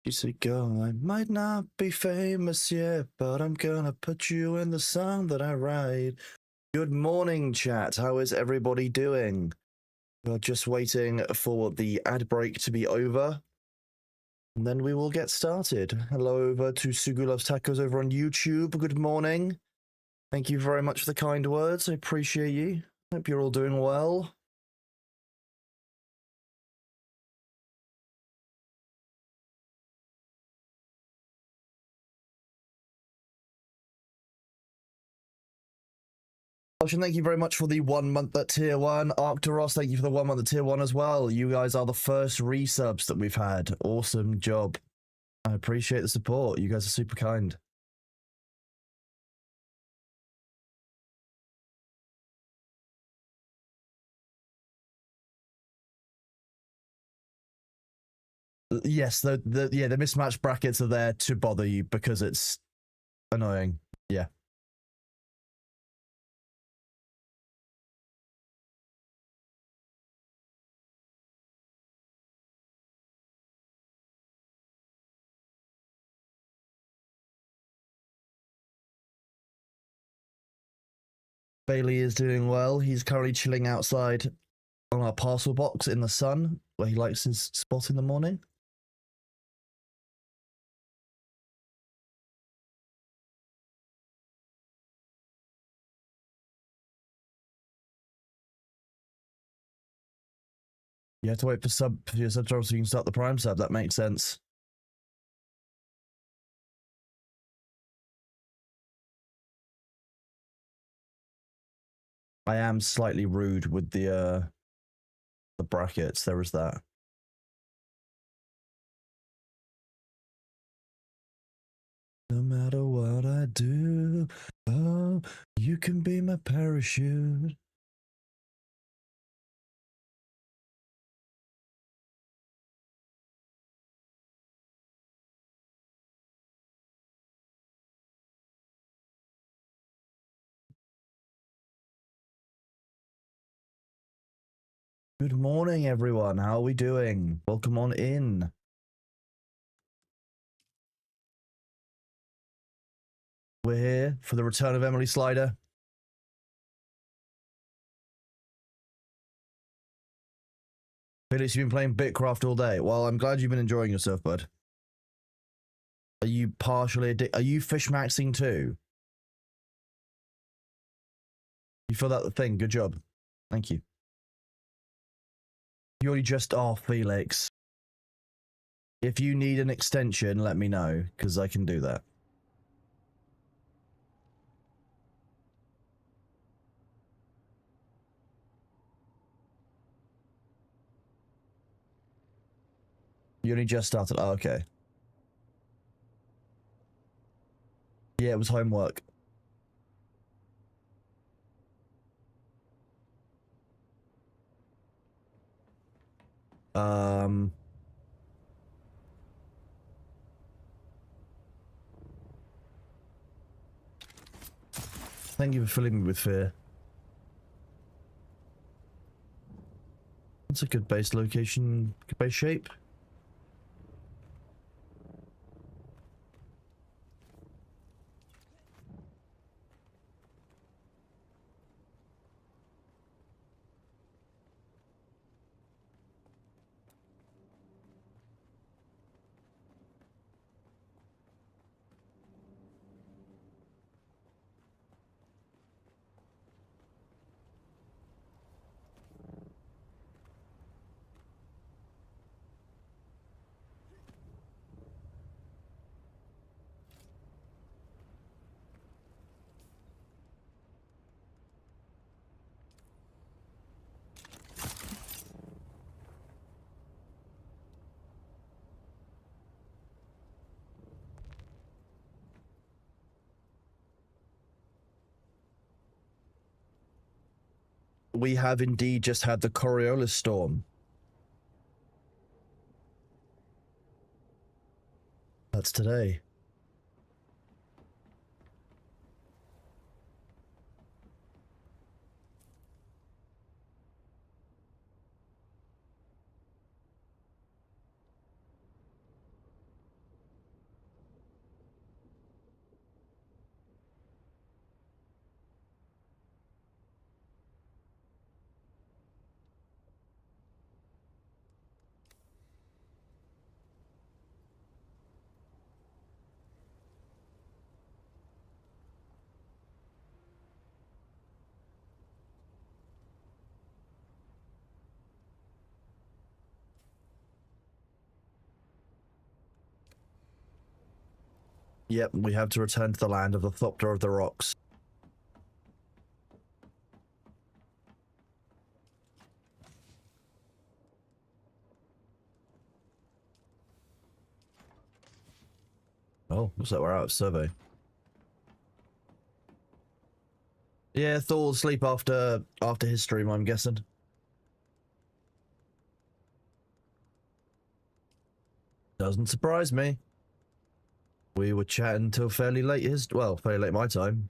She said, girl, I might not be famous yet, but I'm gonna put you in the song that I write. Good morning, chat. How is everybody doing? We're just waiting for the ad break to be over, and then we will get started. Hello over to Sugu Loves Tacos over on YouTube. Good morning. Thank you very much for the kind words. I appreciate you. Hope you're all doing well. Ocean, thank you very much for the 1 month at tier 1. Arcturos, thank you for the 1 month at tier 1 as well. You guys are the first resubs that we've had. Awesome job. I appreciate the support. You guys are super kind. Yes, the mismatched brackets are there to bother you because it's annoying. Yeah. Bailey is doing well. He's currently chilling outside on our parcel box in the sun, where he likes his spot in the morning. You have to wait for your sub so you can start the Prime sub. That makes sense. I am slightly rude with the brackets. There is that. No matter what I do, oh, you can be my parachute. Good morning, everyone. How are we doing? Welcome on in. We're here for the return of Emily Slider. Felix, you've been playing Bitcraft all day. Well, I'm glad you've been enjoying yourself, bud. Are you partially addicted? Are you fish maxing too? You filled out the thing. Good job. Thank you. You're just off, Felix. If you need an extension, let me know, because I can do that. You only just started. Oh, okay. Yeah, it was homework. Thank you for filling me with fear. That's a good base location, good base shape. We have indeed just had the Coriolis storm. That's today. Yep, we have to return to the land of the Thopter of the Rocks. Oh, looks like we're out of survey. Yeah, Thor will sleep after his stream, I'm guessing. Doesn't surprise me. We were chatting till fairly late fairly late my time.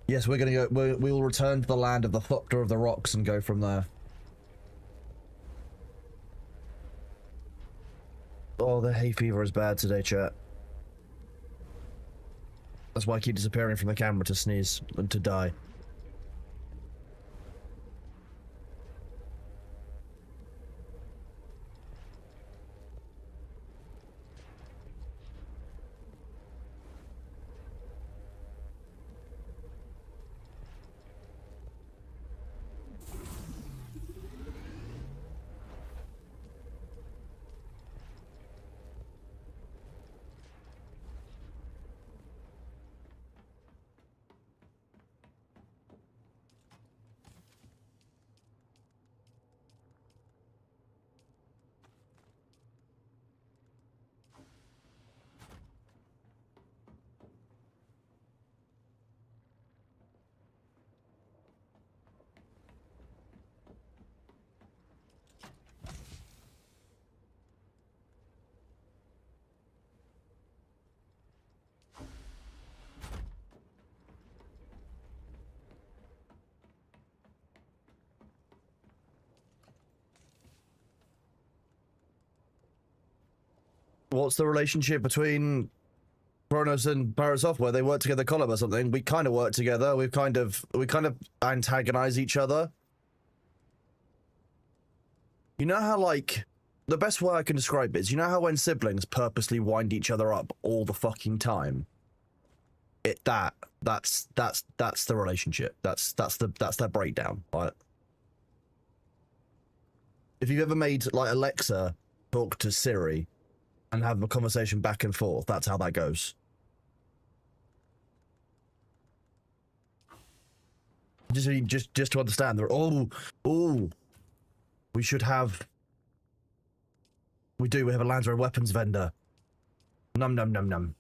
Yes, we're gonna go. We will return to the land of the Thopter of the Rocks and go from there. Oh, the hay fever is bad today, chat. That's why I keep disappearing from the camera to sneeze and to die. What's the relationship between Kronos and Barrett Software? They work together, collab or something. We kind of work together. We kind of antagonize each other. You know how, like, the best way I can describe it is, you know how when siblings purposely wind each other up all the fucking time? That's the relationship. That's their breakdown, right? If you've ever made, like, Alexa talk to Siri and have a conversation back and forth, that's how that goes. Just to understand, we should have. We have a Land Rover weapons vendor. Num num num num.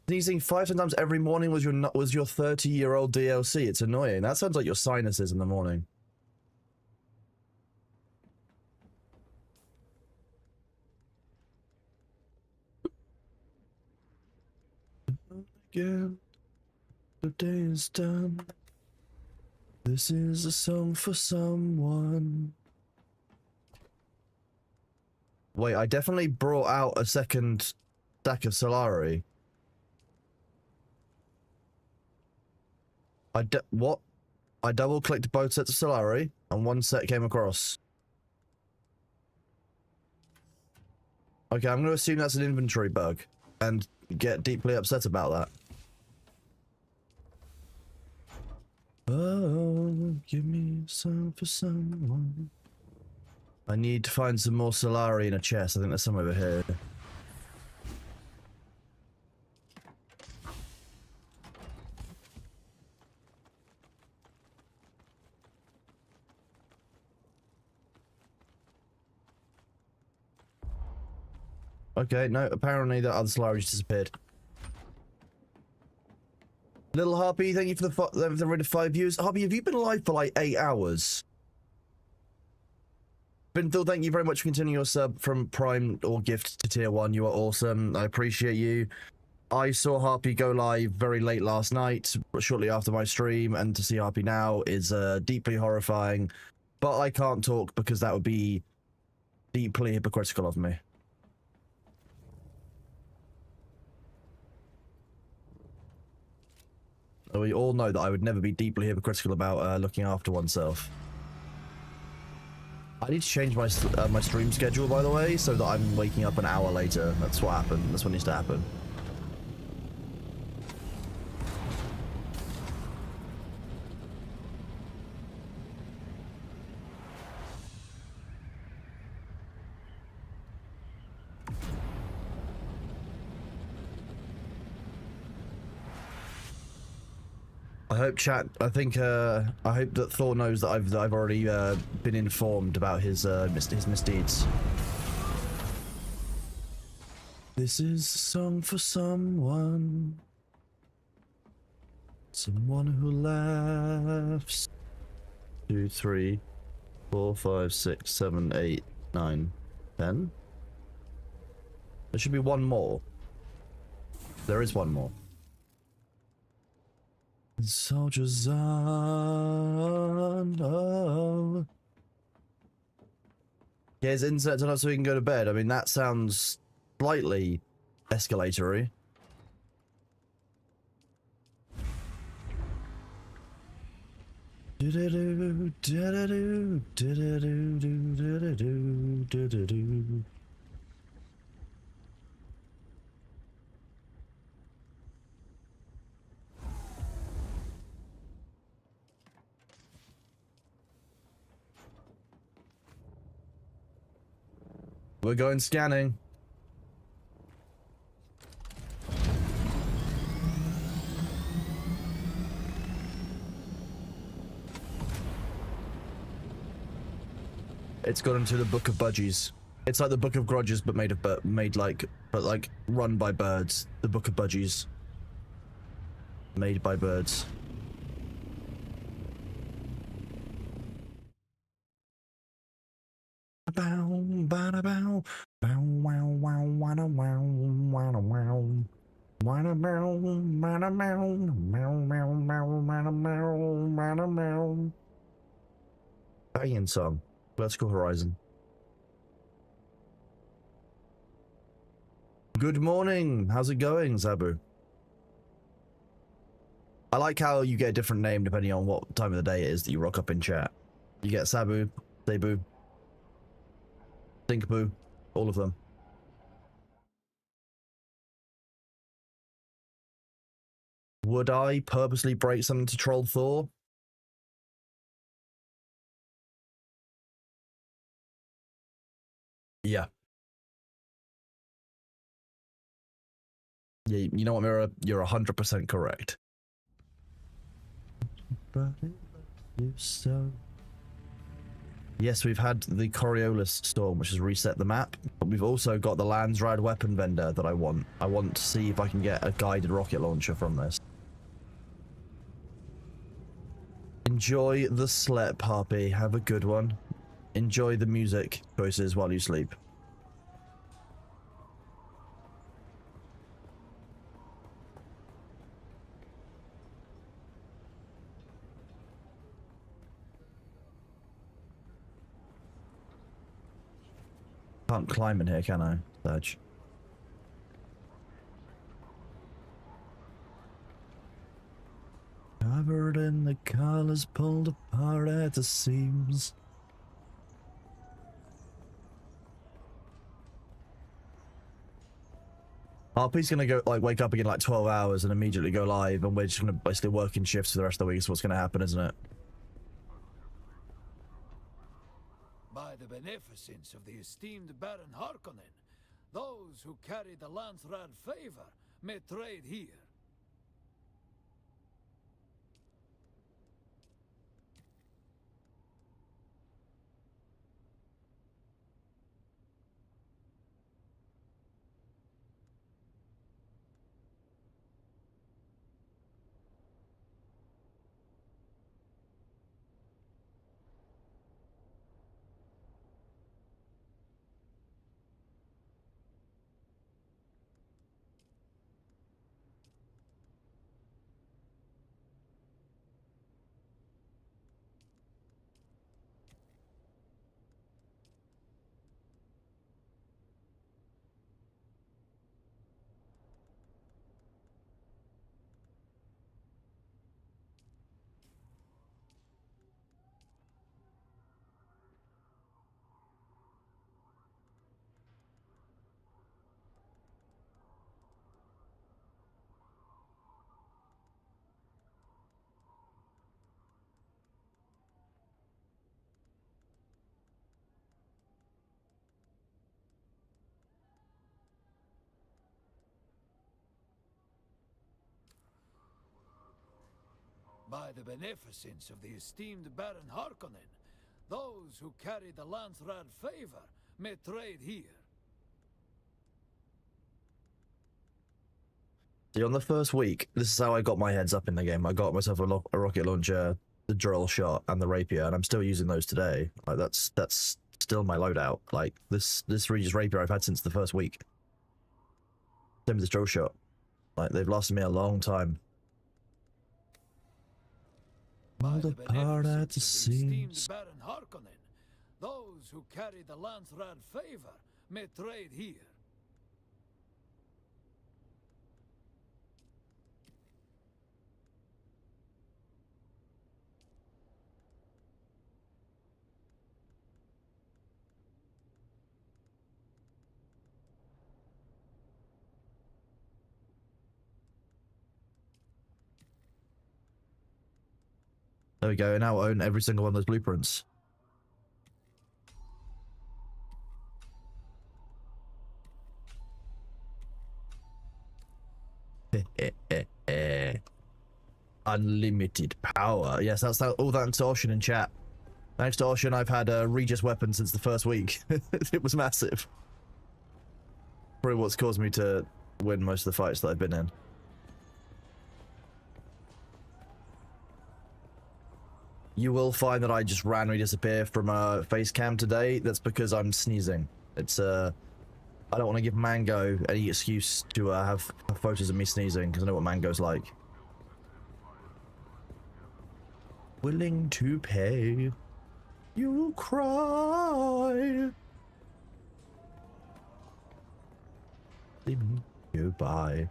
Sneezing 5 times every morning was your 30-year-old DLC. It's annoying. That sounds like your sinuses in the morning. Again, the day is done. This is a song for someone. Wait, I definitely brought out a second stack of Solari. What? I double-clicked both sets of Solari, and one set came across. Okay, I'm going to assume that's an inventory bug, and get deeply upset about that. Oh, give me some for someone. I need to find some more Solari in a chest. I think there's some over here. Okay, no, apparently the other Solari just disappeared. Little Harpy, thank you for the rate of 5 views. Harpy, have you been alive for like 8 hours? Binthil, thank you very much for continuing your sub from Prime or Gift to Tier 1. You are awesome. I appreciate you. I saw Harpy go live very late last night, shortly after my stream, and to see Harpy now is deeply horrifying. But I can't talk because that would be deeply hypocritical of me. We all know that I would never be deeply hypocritical about looking after oneself. I need to change my my stream schedule, by the way, so that I'm waking up an hour later. That's what happened. That's what needs to happen. I hope chat. I think. I hope that Thor knows that I've already been informed about his misdeeds. This is a song for someone. Someone who laughs. 2, 3, 4, 5, 6, 7, 8, 9, 10. There should be one more. There is one more. Soldiers on. Oh. Yeah, his internet turned off so he can go to bed. I mean, that sounds slightly escalatory. We're going scanning. It's gone into the Book of Budgies. It's like the Book of Grudges, but made run by birds. The Book of Budgies. Made by birds. Banging song. Vertical Horizon. Good morning. How's it going, Zabu? I like how you get a different name depending on what time of the day it is that you rock up in chat. You get Sabu, Debu, Thinkboo, all of them. Would I purposely break something to troll Thor? Yeah. Yeah, you know what, Mirror? You're 100% correct. Yes, we've had the Coriolis storm, which has reset the map, but we've also got the Landsrad weapon vendor that I want. I want to see if I can get a guided rocket launcher from this. Enjoy the slep, Harpy. Have a good one. Enjoy the music choices while you sleep. Can't climb in here, can I, Serge? Covered in the colors pulled apart at the seams. RP's gonna go, like, wake up again like 12 hours and immediately go live, and we're just gonna basically work in shifts for the rest of the week. Is what's gonna happen, isn't it? By the beneficence of the esteemed Baron Harkonnen, those who carry the Landsrad favor may trade here. By the beneficence of the esteemed Baron Harkonnen, those who carry the Landsrad favor may trade here. See, on the first week, this is how I got my heads up in the game. I got myself a rocket launcher, the drill shot, and the rapier, and I'm still using those today. Like that's still my loadout. Like this Regis rapier I've had since the first week. Same with this drill shot. Like they've lasted me a long time. By All the apart at the beneficence of the esteemed seams. Baron Harkonnen, those who carry the Landsrad favor may trade here. There we go. Now I own every single one of those blueprints. Unlimited power. Yes, that's all thanks to Ocean in chat. Thanks to Ocean, I've had a Regis weapon since the first week. It was massive. Probably what's caused me to win most of the fights that I've been in. You will find that I just randomly disappear from a face cam today. That's because I'm sneezing. It's I don't want to give Mango any excuse to have photos of me sneezing because I know what Mango's like. Willing to pay, you'll cry. Leave me goodbye.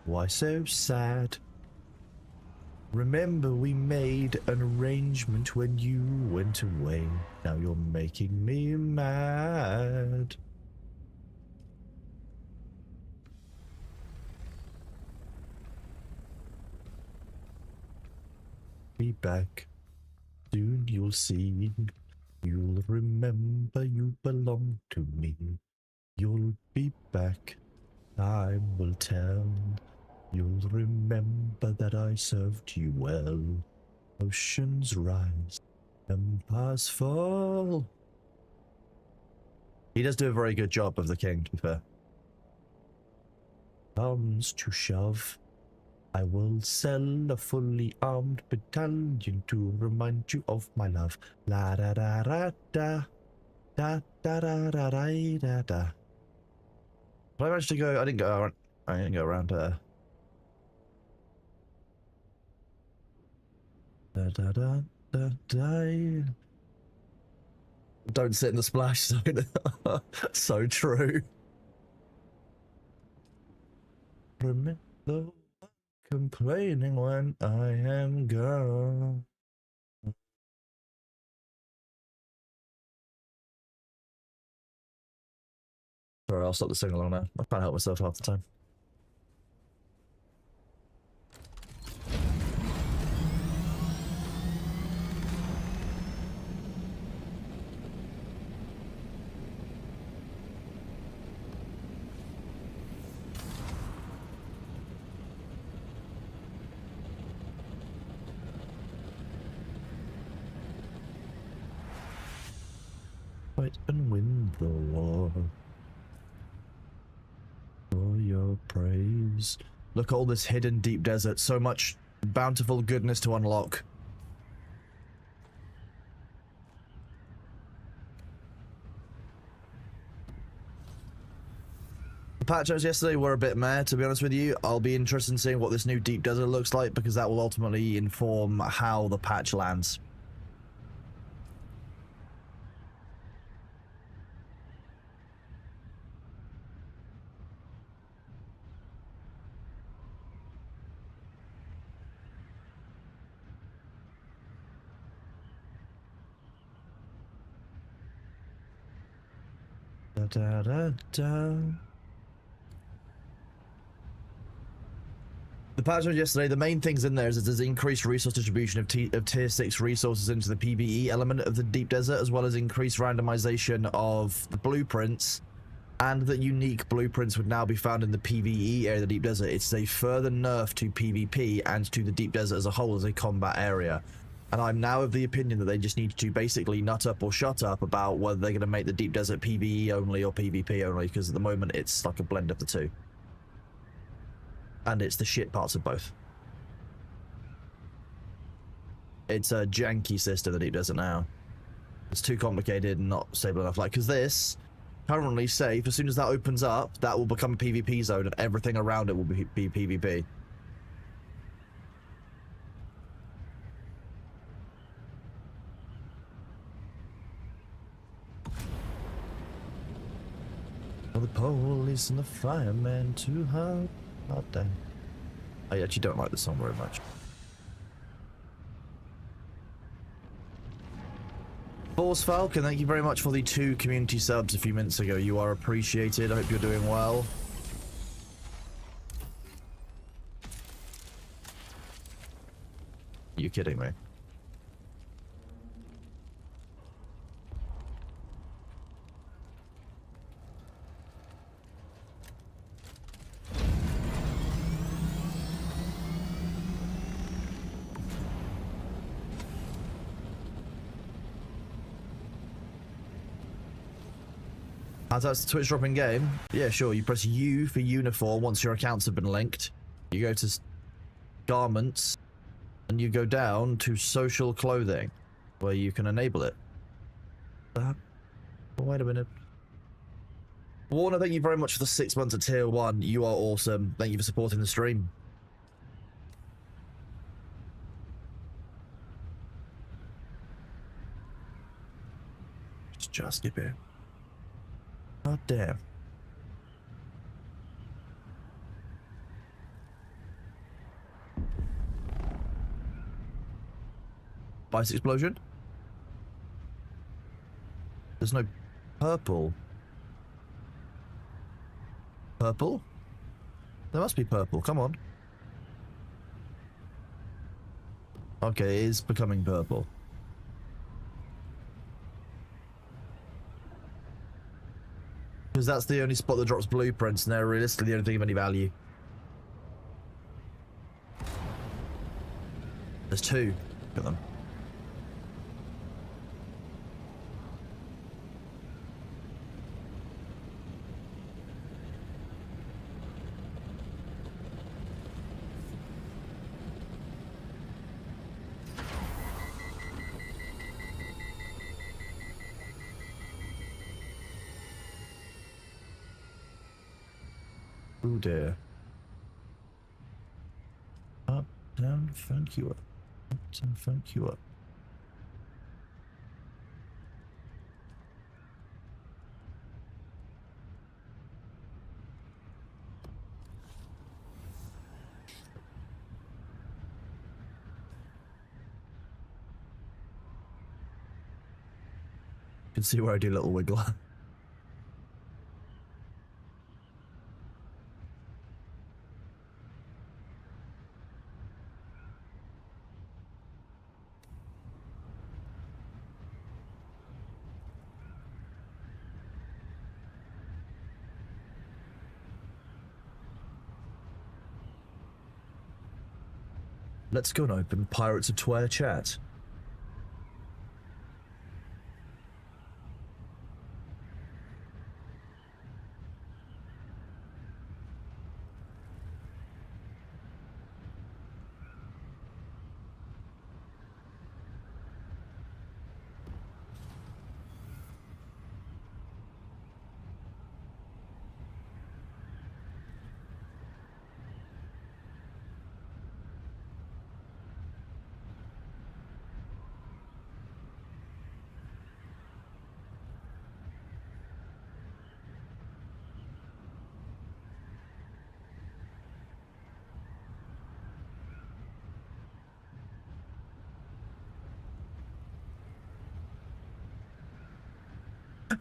Why so sad? Remember we made an arrangement when you went away. Now you're making me mad. Be back. Soon you'll see. You'll remember you belong to me. You'll be back. Time will tell. You'll remember that I served you well. Oceans rise, empires fall. He does do a very good job of the king, to be fair. Comes to shove, I will sell a fully armed battalion to remind you of my love. La da da da da da da da da da da da. Did I manage to go? I didn't go around her. Da, da, da, da, da. Don't sit in the splash zone. So true. Remember complaining when I am gone. Sorry, I'll stop the sing along now. I can't help myself half the time. Fight and win the war. For your praise. Look at all this hidden deep desert. So much bountiful goodness to unlock. The patch notes yesterday were a bit meh, to be honest with you. I'll be interested in seeing what this new deep desert looks like because that will ultimately inform how the patch lands. Da, da, da, da. The patch notes yesterday, the main things in there is that there's increased resource distribution of tier 6 resources into the PvE element of the deep desert, as well as increased randomization of the blueprints and that unique blueprints would now be found in the PvE area of the Deep Desert. It's a further nerf to PvP and to the Deep Desert as a whole as a combat area. And I'm now of the opinion that they just need to basically nut up or shut up about whether they're going to make the Deep Desert PvE only or PvP only, because at the moment it's like a blend of the two. And it's the shit parts of both. It's a janky system, the Deep Desert now. It's too complicated and not stable enough. Like, because this, currently safe, as soon as that opens up, that will become a PvP zone and everything around it will be PvP. The police and the fireman too hard. Oh, damn. I actually don't like the song very much. Force Falcon, thank you very much for the 2 community subs a few minutes ago. You are appreciated. I hope you're doing well. Are you kidding me? As that's the Twitch dropping game, yeah, sure. You press U for uniform once your accounts have been linked. You go to garments, and you go down to social clothing, where you can enable it. Wait a minute. Warner, thank you very much for the 6 months at tier 1. You are awesome. Thank you for supporting the stream. Just skip it. Oh, damn. Ice explosion? There's no purple. Purple? There must be purple, come on. Okay, it is becoming purple. Because that's the only spot that drops blueprints, and they're realistically the only thing of any value. There's 2. Look at them. Oh dear. Up, down, thank you up. Up, down, thank you up. You can see where I do a little wiggle. Let's go and open Pirates of Twer chat.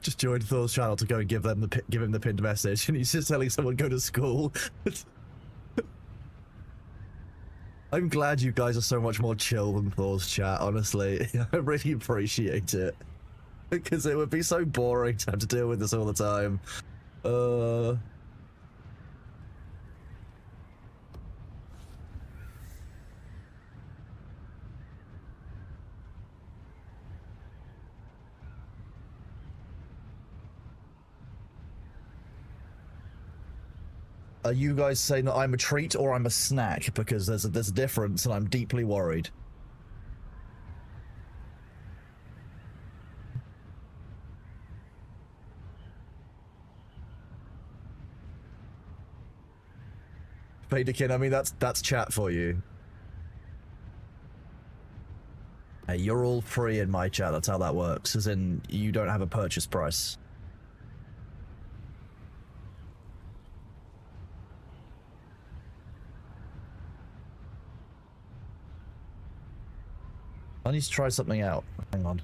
Just joined Thor's channel to go and give him the pinned message, and he's just telling someone go to school. I'm glad you guys are so much more chill than Thor's chat, honestly. I really appreciate it. Because it would be so boring to have to deal with this all the time. Uh... Are you guys saying that I'm a treat or I'm a snack? Because there's a difference, and I'm deeply worried. Paderkin, I mean that's chat for you. Hey, you're all free in my chat. That's how that works. As in, you don't have a purchase price. I need to try something out. Hang on.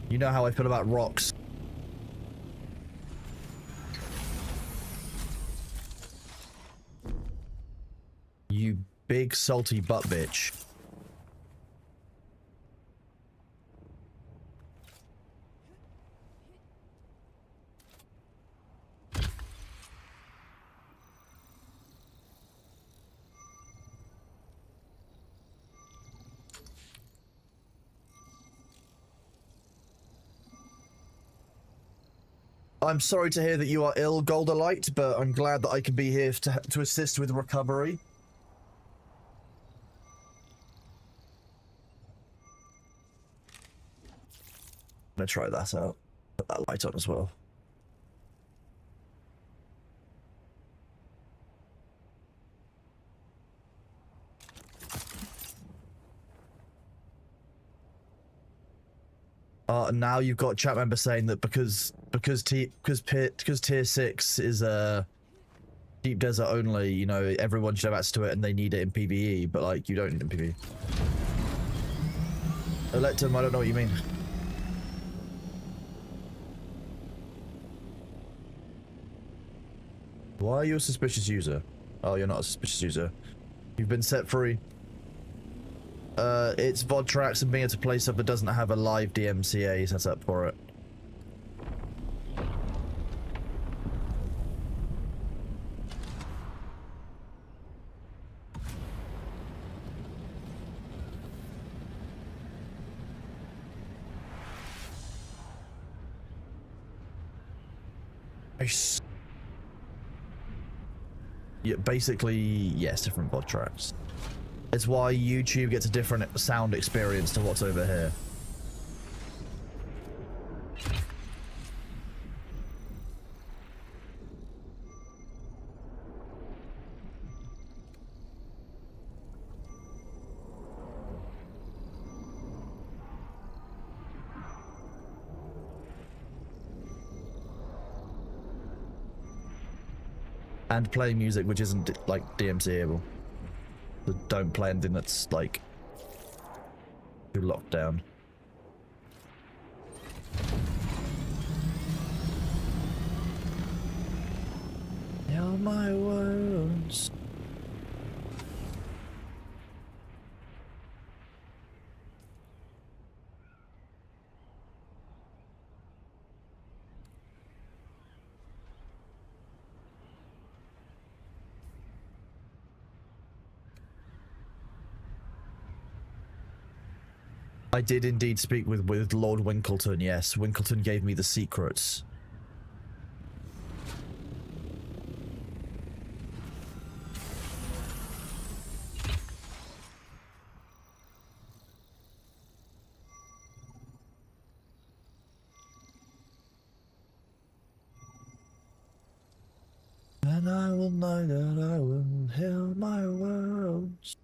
You know how I feel about rocks. You big salty butt bitch. I'm sorry to hear that you are ill, Golderlight, but I'm glad that I can be here to assist with recovery. I'm gonna try that out. Put that light on as well. Now you've got a chat member saying that because tier 6 is deep desert only, you know, everyone should have access to it and they need it in PvE, but like you don't need it in PvE. Electum, I don't know what you mean. Why are you a suspicious user? Oh, you're not a suspicious user. You've been set free. It's VOD tracks and being able to play stuff that doesn't have a live DMCA set up for it. Nice. Yeah, basically, yes, different VOD tracks. It's why YouTube gets a different sound experience to what's over here. And play music which isn't like DMCA-able. So don't play anything that's like too locked down. You're my words. I did indeed speak with Lord Winkleton, yes. Winkleton gave me the secrets. And I will know that I will heal my wounds.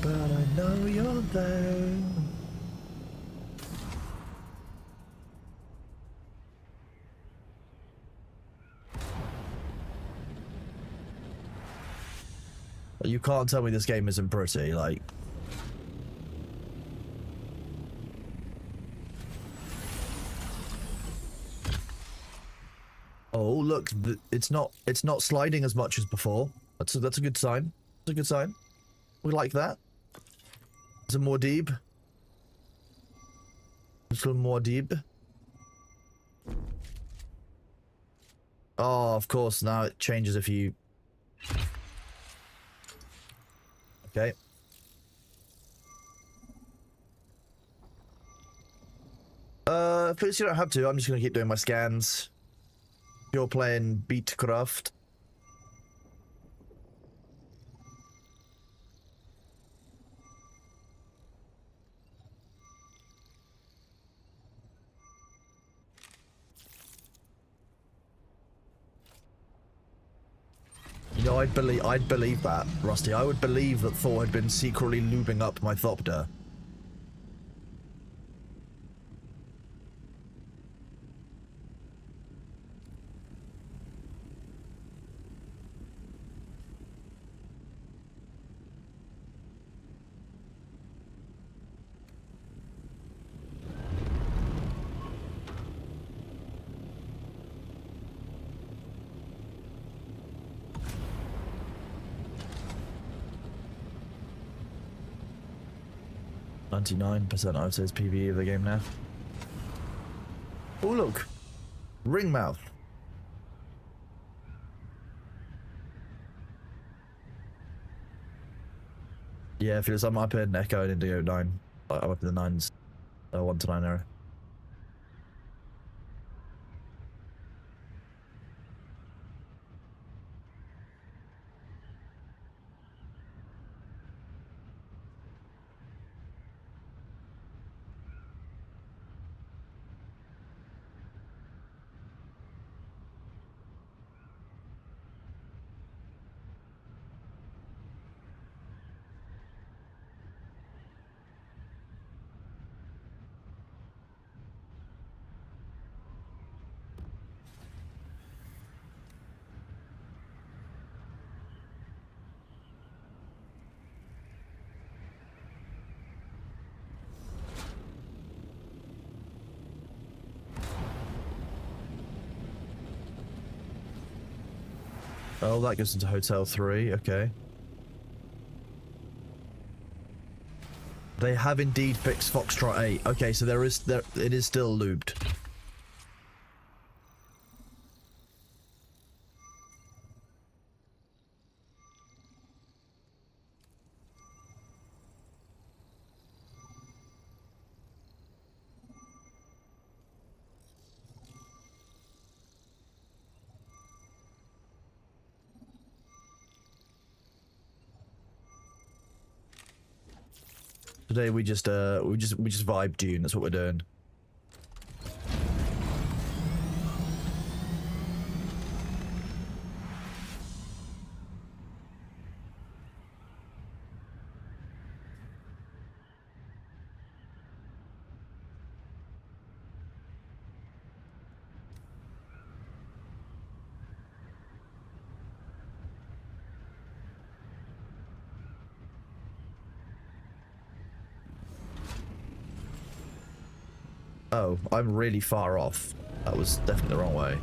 But I know you're there. You can't tell me this game isn't pretty, like... Oh, look, it's not sliding as much as before. That's a good sign. That's a good sign. We like that. Some more deep. A little more deep. Oh, of course, now it changes if you... Okay. First you don't have to, I'm just gonna keep doing my scans. You're playing Beatcraft. You know, I'd believe that, Rusty. I would believe that Thor had been secretly lubing up my Thopter. %, I would say, is PvE of the game now. Oh, look. Ringmouth. Yeah, Felix, I'm up in Echo and Indigo 9. I'm up in the 9s. 1 to 9 area. Oh, that goes into Hotel 3, okay. They have indeed fixed Foxtrot 8. Okay, so it is still lubed. Today we just vibe Dune. That's what we're doing. Oh, I'm really far off. That was definitely the wrong way.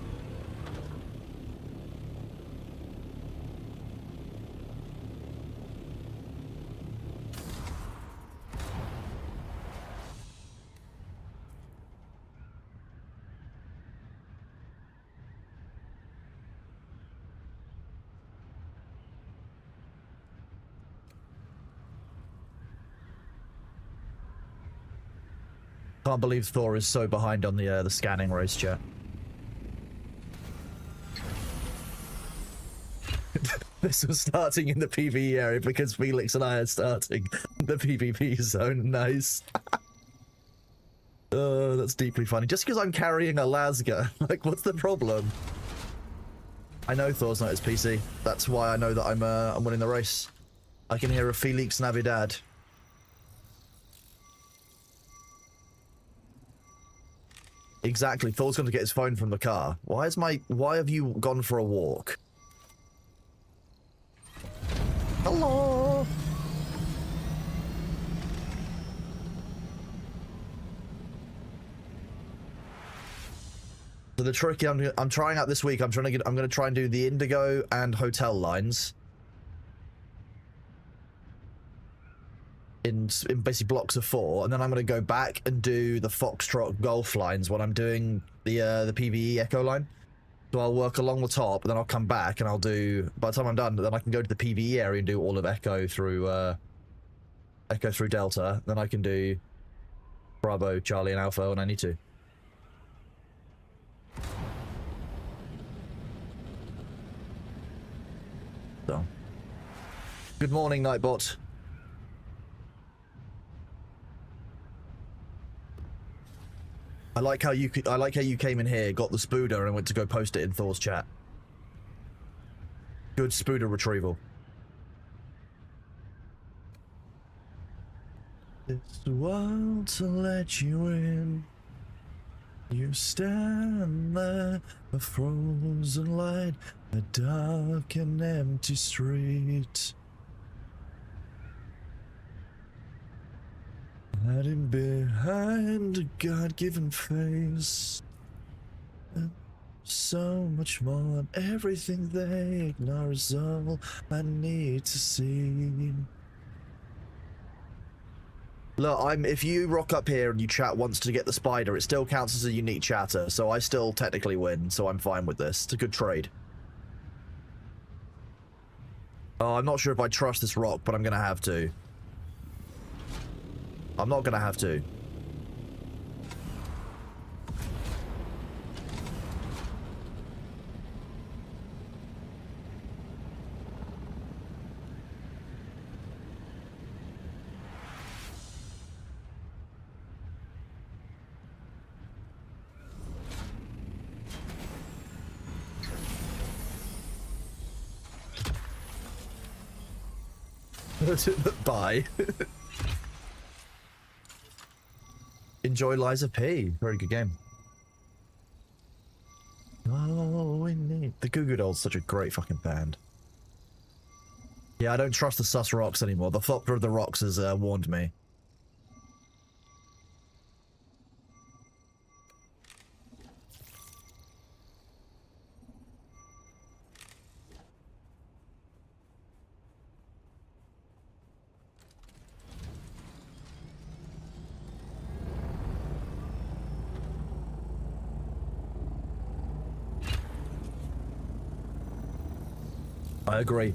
Can't believe Thor is so behind on the scanning race, chat. This was starting in the PvE area because Felix and I are starting the PvP zone. Nice. That's deeply funny. Just because I'm carrying a Lasga, like, what's the problem? I know Thor's not his PC. That's why I know that I'm winning the race. I can hear a Felix Navidad. Exactly. Thor's going to get his phone from the car. Why have you gone for a walk? Hello. So the tricky I'm trying out this week. I'm going to try and do the Indigo and hotel lines in basically blocks of 4, and then I'm going to go back and do the Foxtrot Golf lines when I'm doing the PvE Echo line. So I'll work along the top, and then I'll come back and I'll do. By the time I'm done, then I can go to the PvE area and do all of Echo through Delta. Then I can do Bravo, Charlie, and Alpha when I need to. So, good morning, Nightbot. I like how you came in here, got the spooder, and went to go post it in Thor's chat. Good spooder retrieval. It's the world to let you in. You stand there, a frozen light, a dark and empty street. Hiding behind a God-given face. And so much more, and everything they ignore is all I need to see. Look, if you rock up here and you chat once to get the spider, it still counts as a unique chatter, so I still technically win, so I'm fine with this. It's a good trade. Oh, I'm not sure if I trust this rock, but I'm gonna have to. I'm not gonna have to. Bye. Enjoy Liza P. Very good game. Oh, we need the Goo Goo Dolls. Such a great fucking band. Yeah, I don't trust the sus rocks anymore. The Thopter of the Rocks has warned me. I agree.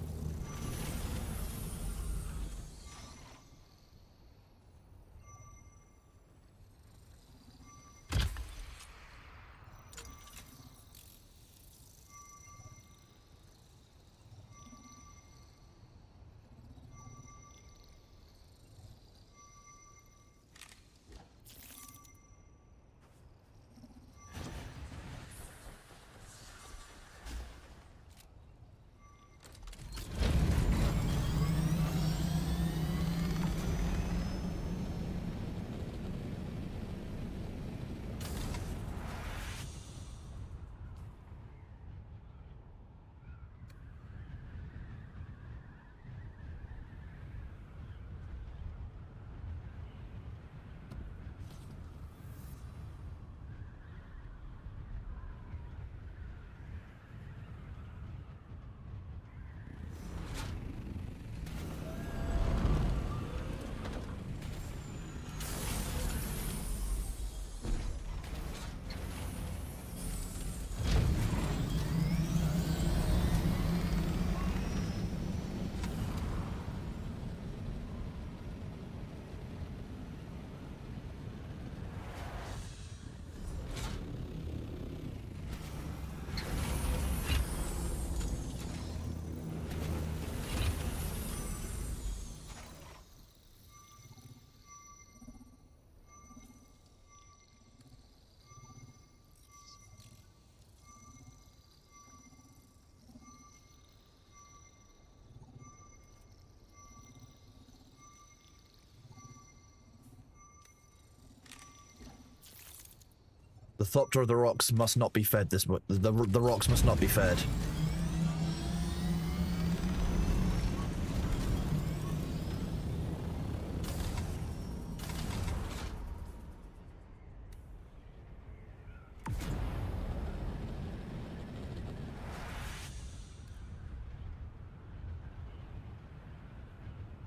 The Thopter of the Rocks must not be fed this. The rocks must not be fed.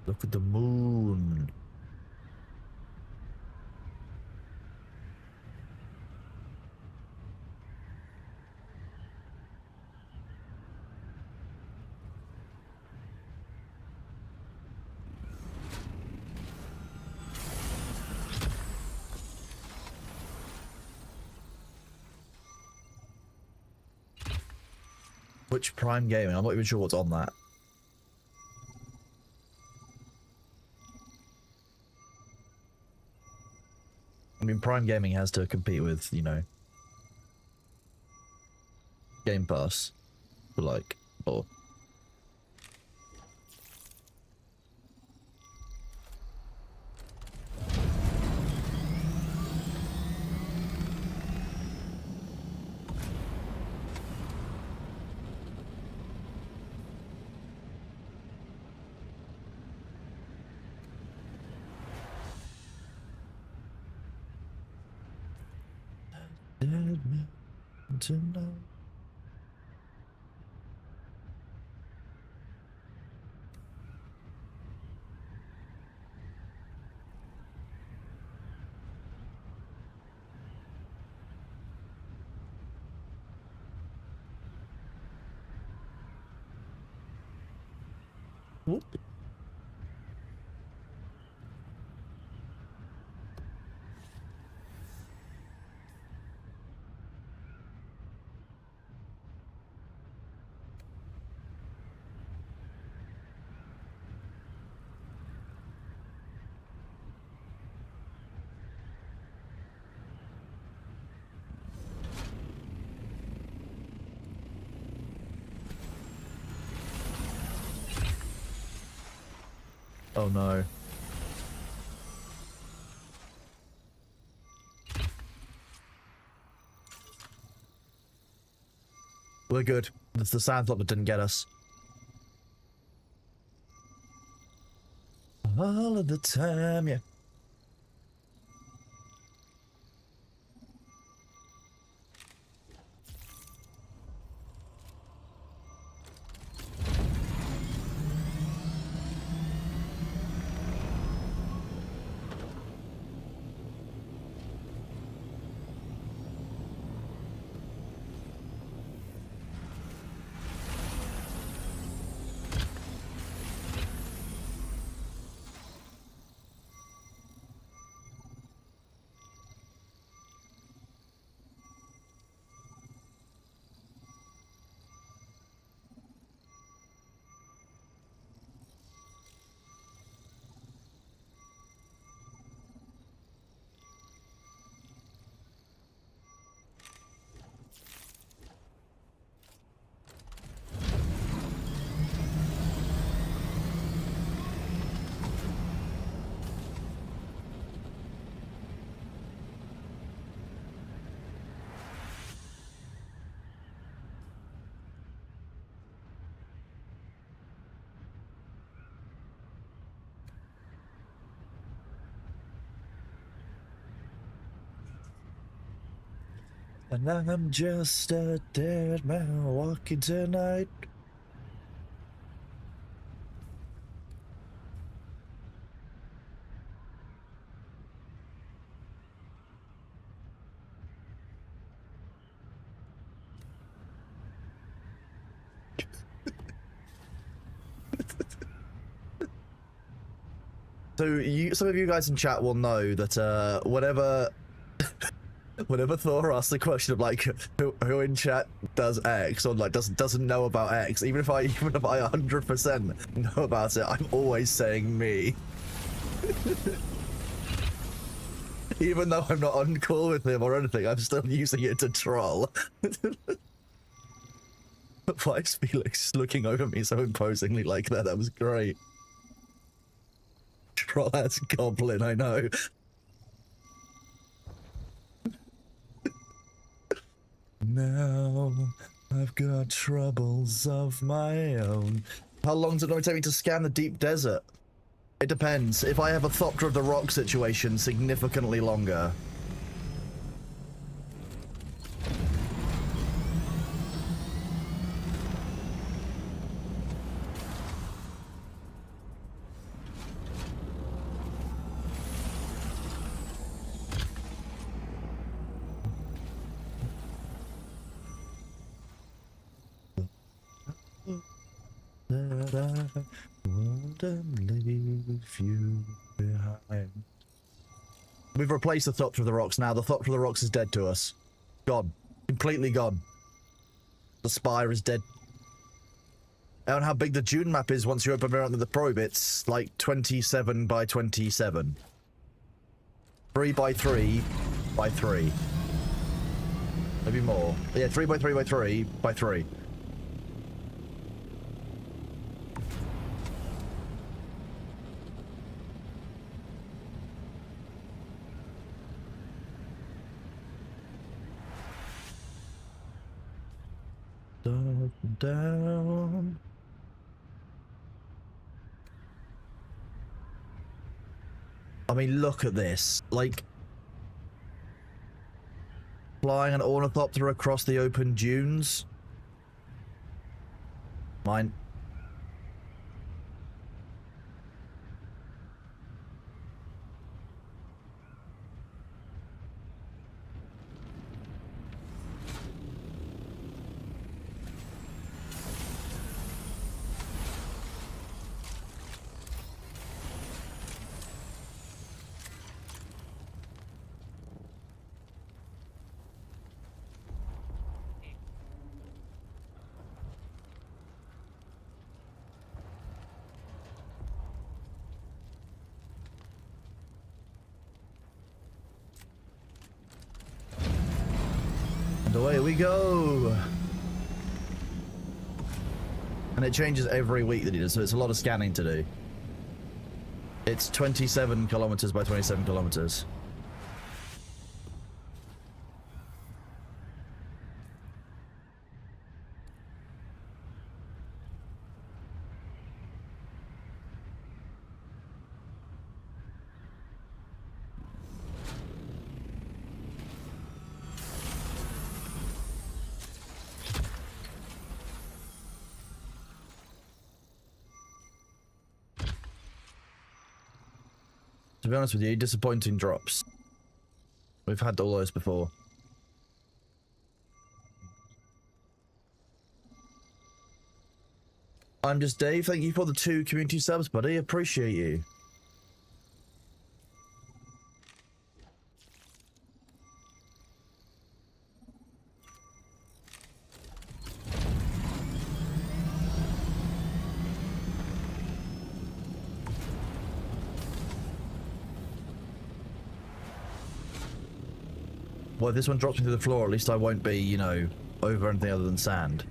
Look at the moon. Which Prime Gaming? I'm not even sure what's on that. I mean, Prime Gaming has to compete with, you know, Game Pass, for like, or dead man tonight. Whoop. Oh no. We're good. It's the Sandlot that didn't get us. All of the time, yeah. And I'm just a dead man walking tonight. So some of you guys in chat will know that whenever Thor asks the question of like who in chat does X or like doesn't know about X, even if I 100% know about it, I'm always saying me. Even though I'm not on call with him or anything, I'm still using it to troll. Why is Felix looking over me so imposingly like that? That was great. Troll ass goblin, I know. Now I've got troubles of my own. How long is it going to take me to scan the deep desert? It depends. If I have a Thopter of the Rock situation, significantly longer. that I wouldn't leave you behind. We've replaced the Thopter of the Rocks now. The Thopter of the Rocks is dead to us. Gone. Completely gone. The Spire is dead. I don't know how big the Dune map is once you open around the probe. It's like 27 by 27. 3 by 3 by 3. Maybe more. Yeah, 3 by 3 by 3 by 3. Down. I mean, look at this. Like, flying an ornithopter across the open dunes. Mine. And away we go. And it changes every week that he does, so it's a lot of scanning to do. It's 27 kilometers by 27 kilometers. To be honest with you, disappointing drops. We've had all those before. I'm just Dave. Thank you for the 2 community subs, buddy. Appreciate you. Well, if this one drops me through the floor, at least I won't be, you know, over anything other than sand.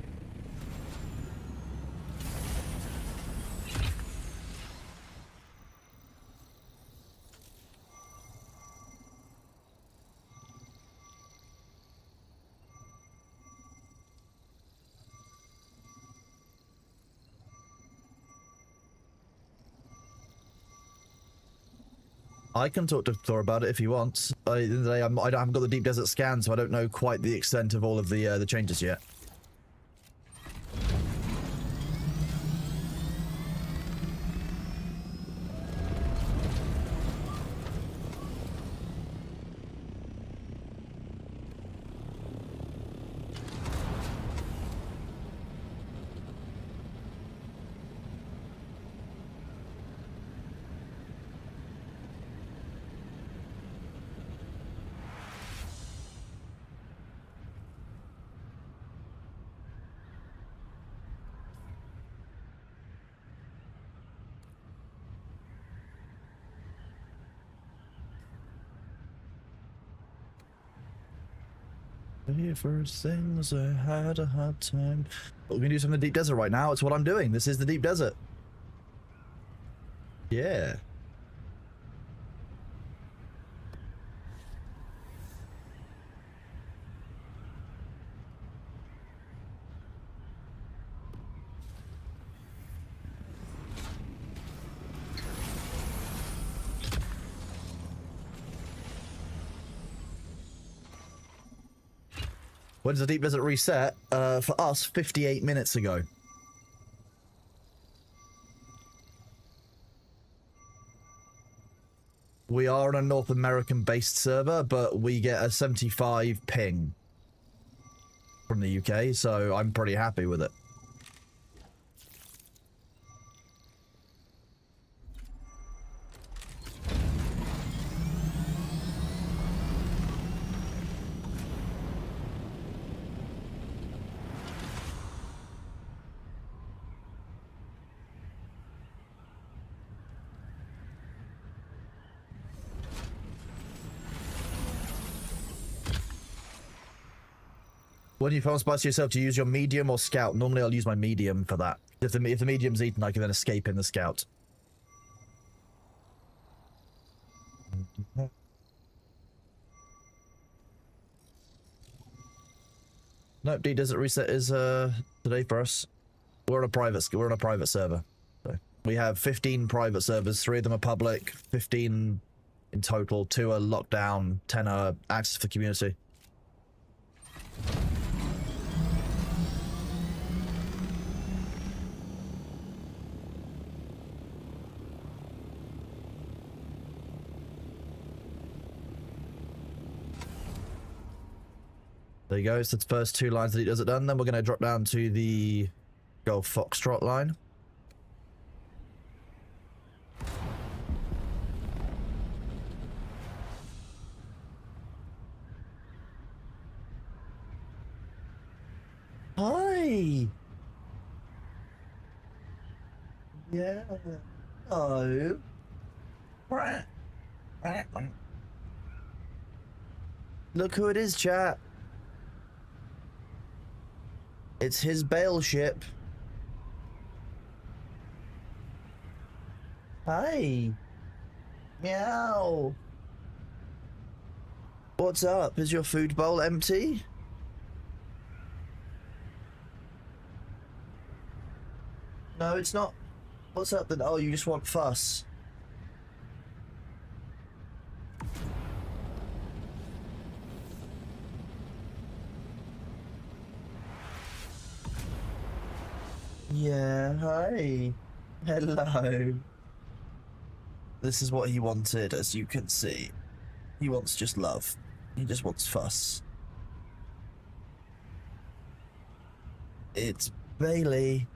I can talk to Thor about it if he wants. I haven't got the deep desert scan, so I don't know quite the extent of all of the changes yet. First things I had a hard time. But we're gonna do some in the deep desert right now. It's what I'm doing. This is the deep desert. Yeah. When does the deep desert reset? For us, 58 minutes ago. We are on a North American-based server, but we get a 75 ping from the UK, so I'm pretty happy with it. When you film spice yourself, do you use your medium or scout? Normally I'll use my medium for that. If the medium's eaten, I can then escape in the scout. Nope, D Desert Reset is today for us. We're on a private server. So we have 15 private servers, 3 of them are public, 15 in total, 2 are locked down, 10 are access for community. There you go, so the first 2 lines that he does it done. Then we're going to drop down to the Golf Foxtrot line. Hi! Yeah. Oh. Look who it is, chat. It's his bail ship. Hi. Meow. What's up? Is your food bowl empty? No, it's not. What's up then? Oh, you just want fuss. Yeah, hi. Hello. This is what he wanted, as you can see. He wants just love. He just wants fuss. It's Bailey.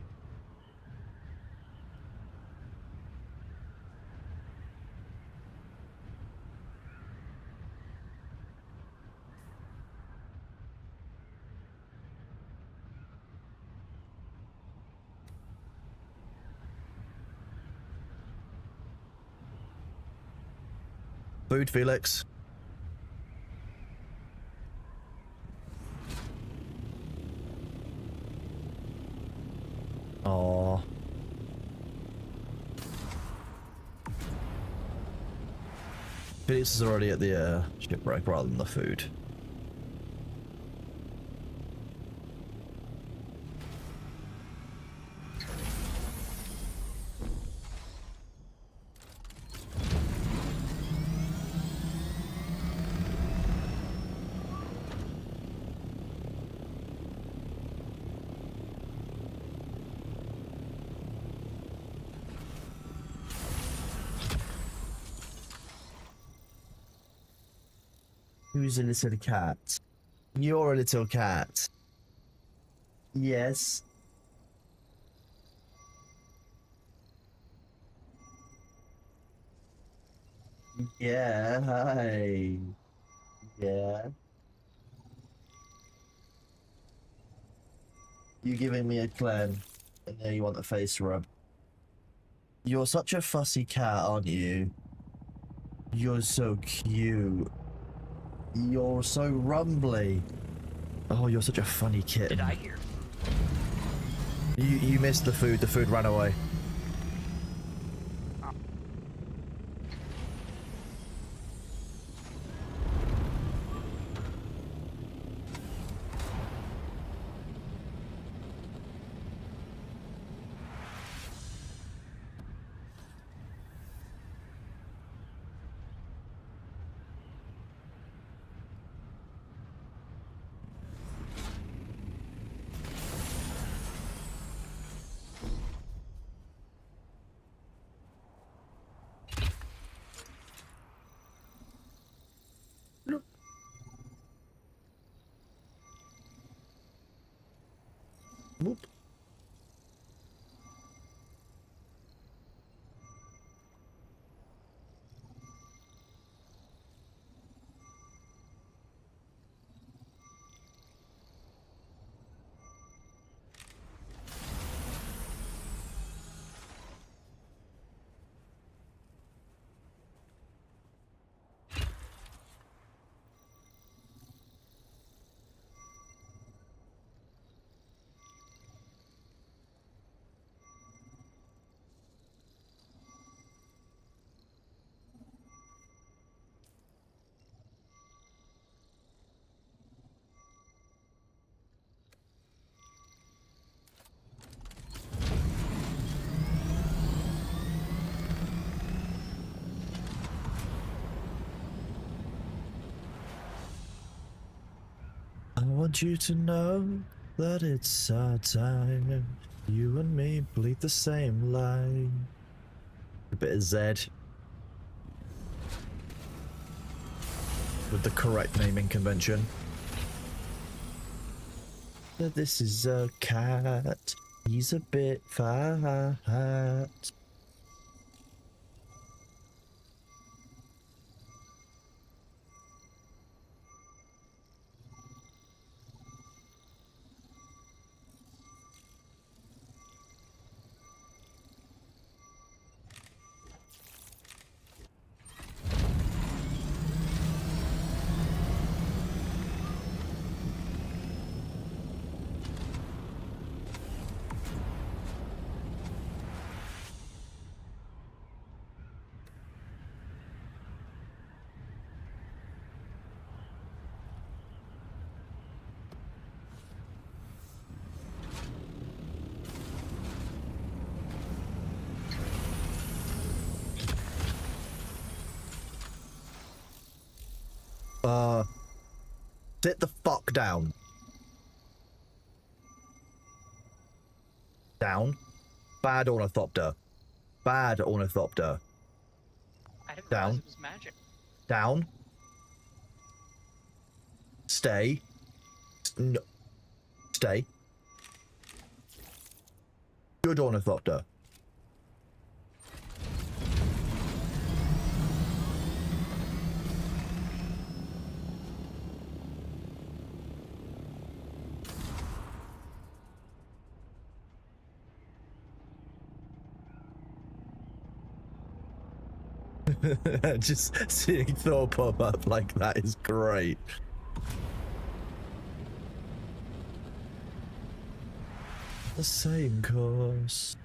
Food, Felix. Aww. Felix is already at the shipwreck rather than the food. Who's a little cat? You're a little cat. Yes. Yeah, hi. Yeah. You giving me a clan, and now you want a face rub. You're such a fussy cat, aren't you? You're so cute. You're so rumbly. Oh, you're such a funny kitten. Did I hear? You missed the food. The food ran away. Whoop. want you to know that it's our time. You and me bleed the same line. A bit of Zed. With the correct naming convention. This is a cat. He's a bit fat. Sit the fuck down. Down. Bad ornithopter. Bad ornithopter. I didn't Down. realize it was magic. Down. Stay. No. Stay. Good ornithopter. Just seeing Thor pop up like that is great. The same course.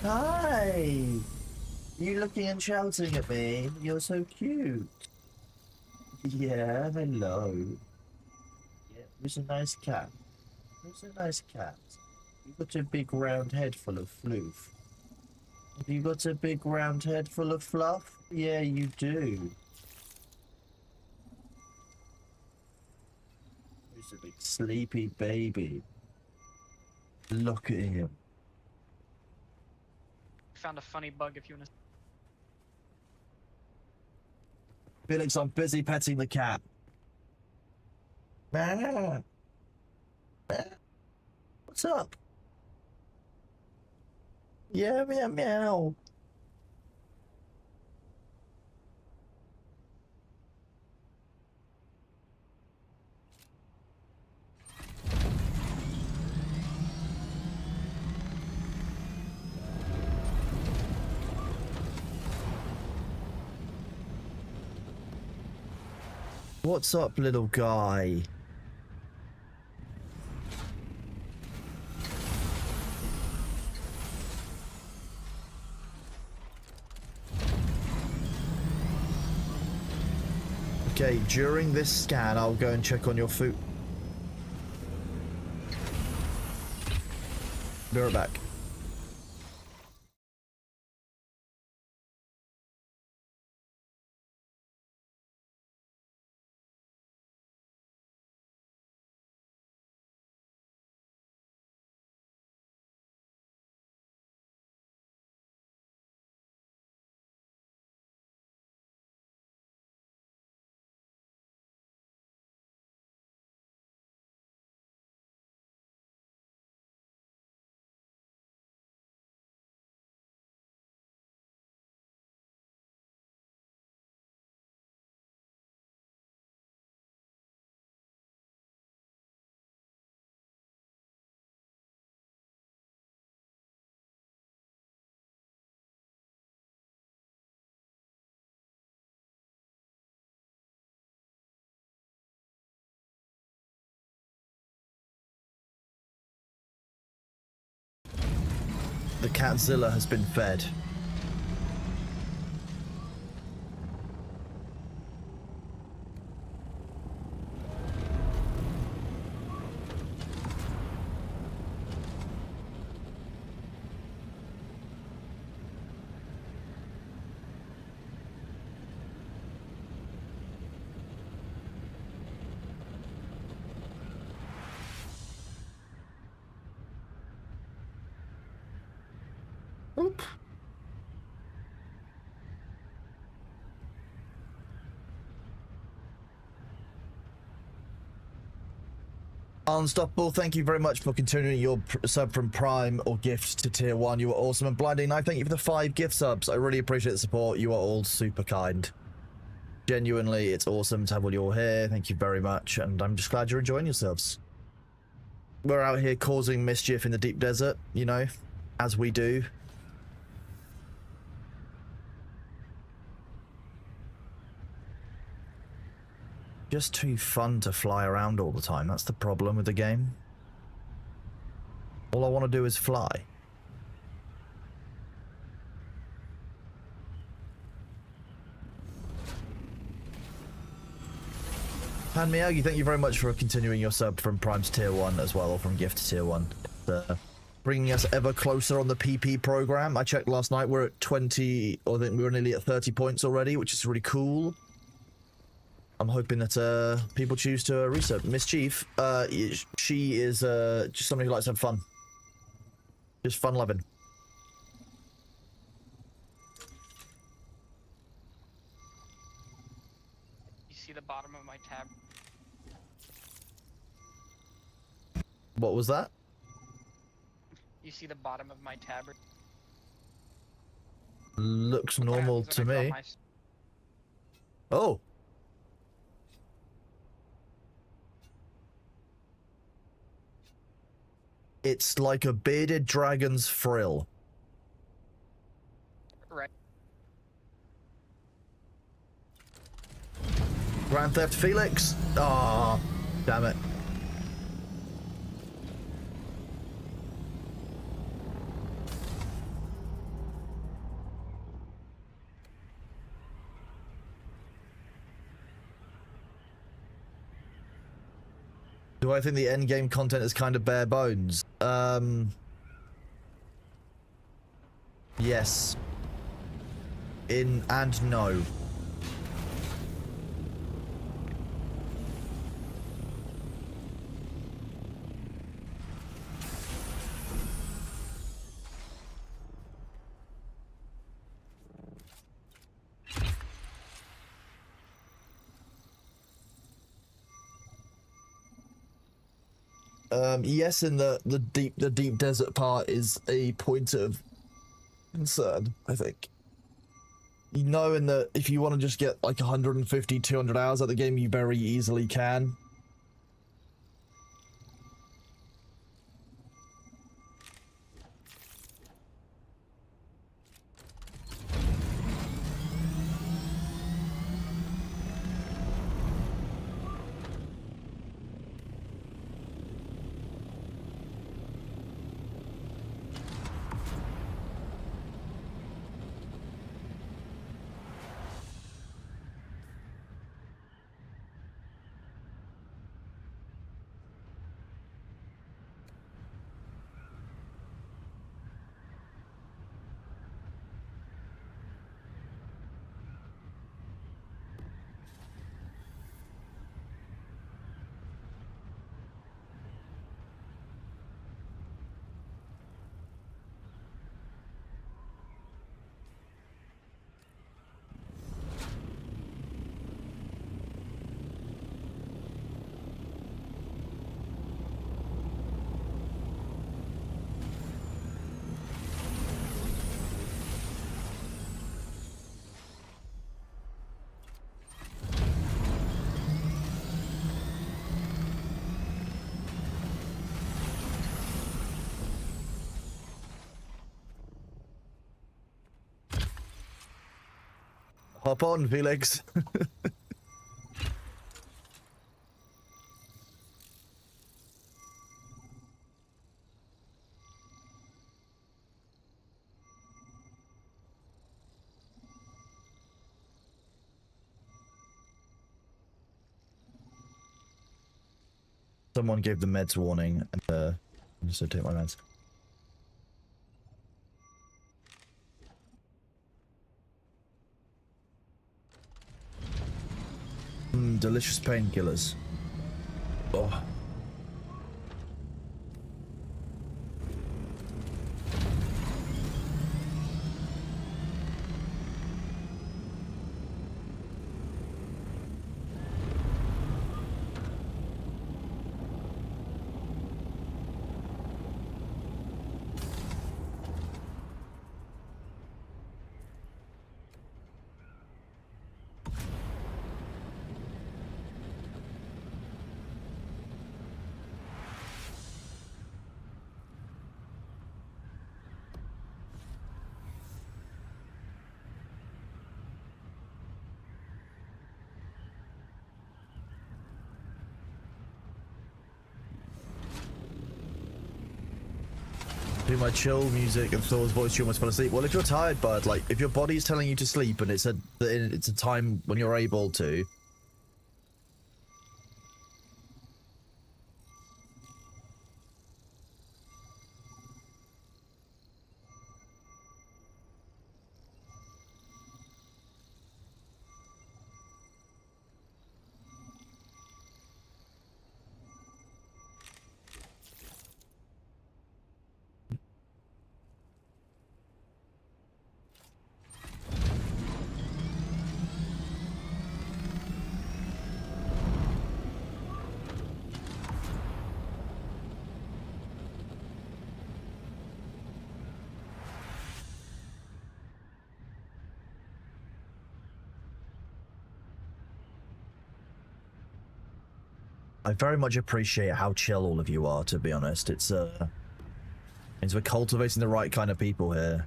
Hi! You looking and shouting at me? You're so cute. Yeah, hello. Yeah, who's a nice cat? Who's a nice cat? You got a big round head full of floof. Have you got a big round head full of fluff? Yeah, you do. Who's a big sleepy baby? Look at him. Found a funny bug if you want to. Felix, I'm busy petting the cat. Ah. Ah. What's up? Yeah, meow meow. What's up, little guy? Okay, during this scan, I'll go and check on your food. Be right back. The Catzilla has been fed. Oop. Unstoppable, thank you very much for continuing your sub from Prime or gift to Tier 1. You are awesome. And Blinding Knife, thank you for the 5 gift subs. I really appreciate the support. You are all super kind. Genuinely, it's awesome to have all you all here. Thank you very much. And I'm just glad you're enjoying yourselves. We're out here causing mischief in the deep desert, you know, as we do. Just too fun to fly around all the time. That's the problem with the game. All I want to do is fly. Pan Miyagi, thank you very much for continuing your sub from Prime to Tier 1 as well, or from Gift to Tier 1. Bringing us ever closer on the PP program. I checked last night, we're at 20, or I think we were nearly at 30 points already, which is really cool. I'm hoping that people choose to resub. Mischief, she is just somebody who likes to have fun. Just fun loving. You see the bottom of my tab? What was that? You see the bottom of my tab? Looks What normal happens to when I draw me. my Oh. It's like a bearded dragon's frill. Right. Grand Theft Felix? Ah, damn it. Do I think the end game content is kind of bare bones? Yes. In and no. Yes, in the deep desert part is a point of concern, I think. You know, in the if you want to just get like 150, 200 hours at the game, you very easily can. Hop on, Felix. Someone gave the meds warning, and I just take my meds. Delicious painkillers. Oh. Do my chill music and Thor's voice, you almost fall asleep. Well, if you're tired, bud, like if your body's telling you to sleep and it's a time when you're able to. I very much appreciate how chill all of you are, to be honest. It's we're cultivating the right kind of people here.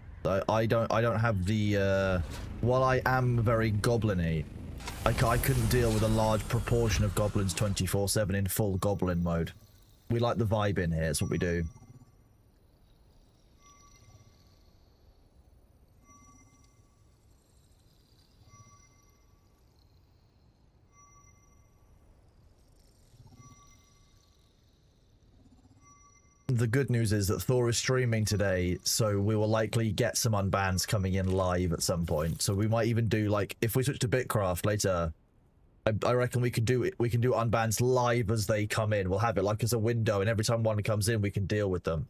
I don't have the while I am very goblin-y, I couldn't deal with a large proportion of goblins 24/7 in full goblin mode. We like the vibe in here, it's what we do. The good news is that Thor is streaming today, so we will likely get some unbans coming in live at some point. So we might even do, like, if we switch to Bitcraft later, I reckon we can do unbans live as they come in. We'll have it like as a window, and every time one comes in, we can deal with them.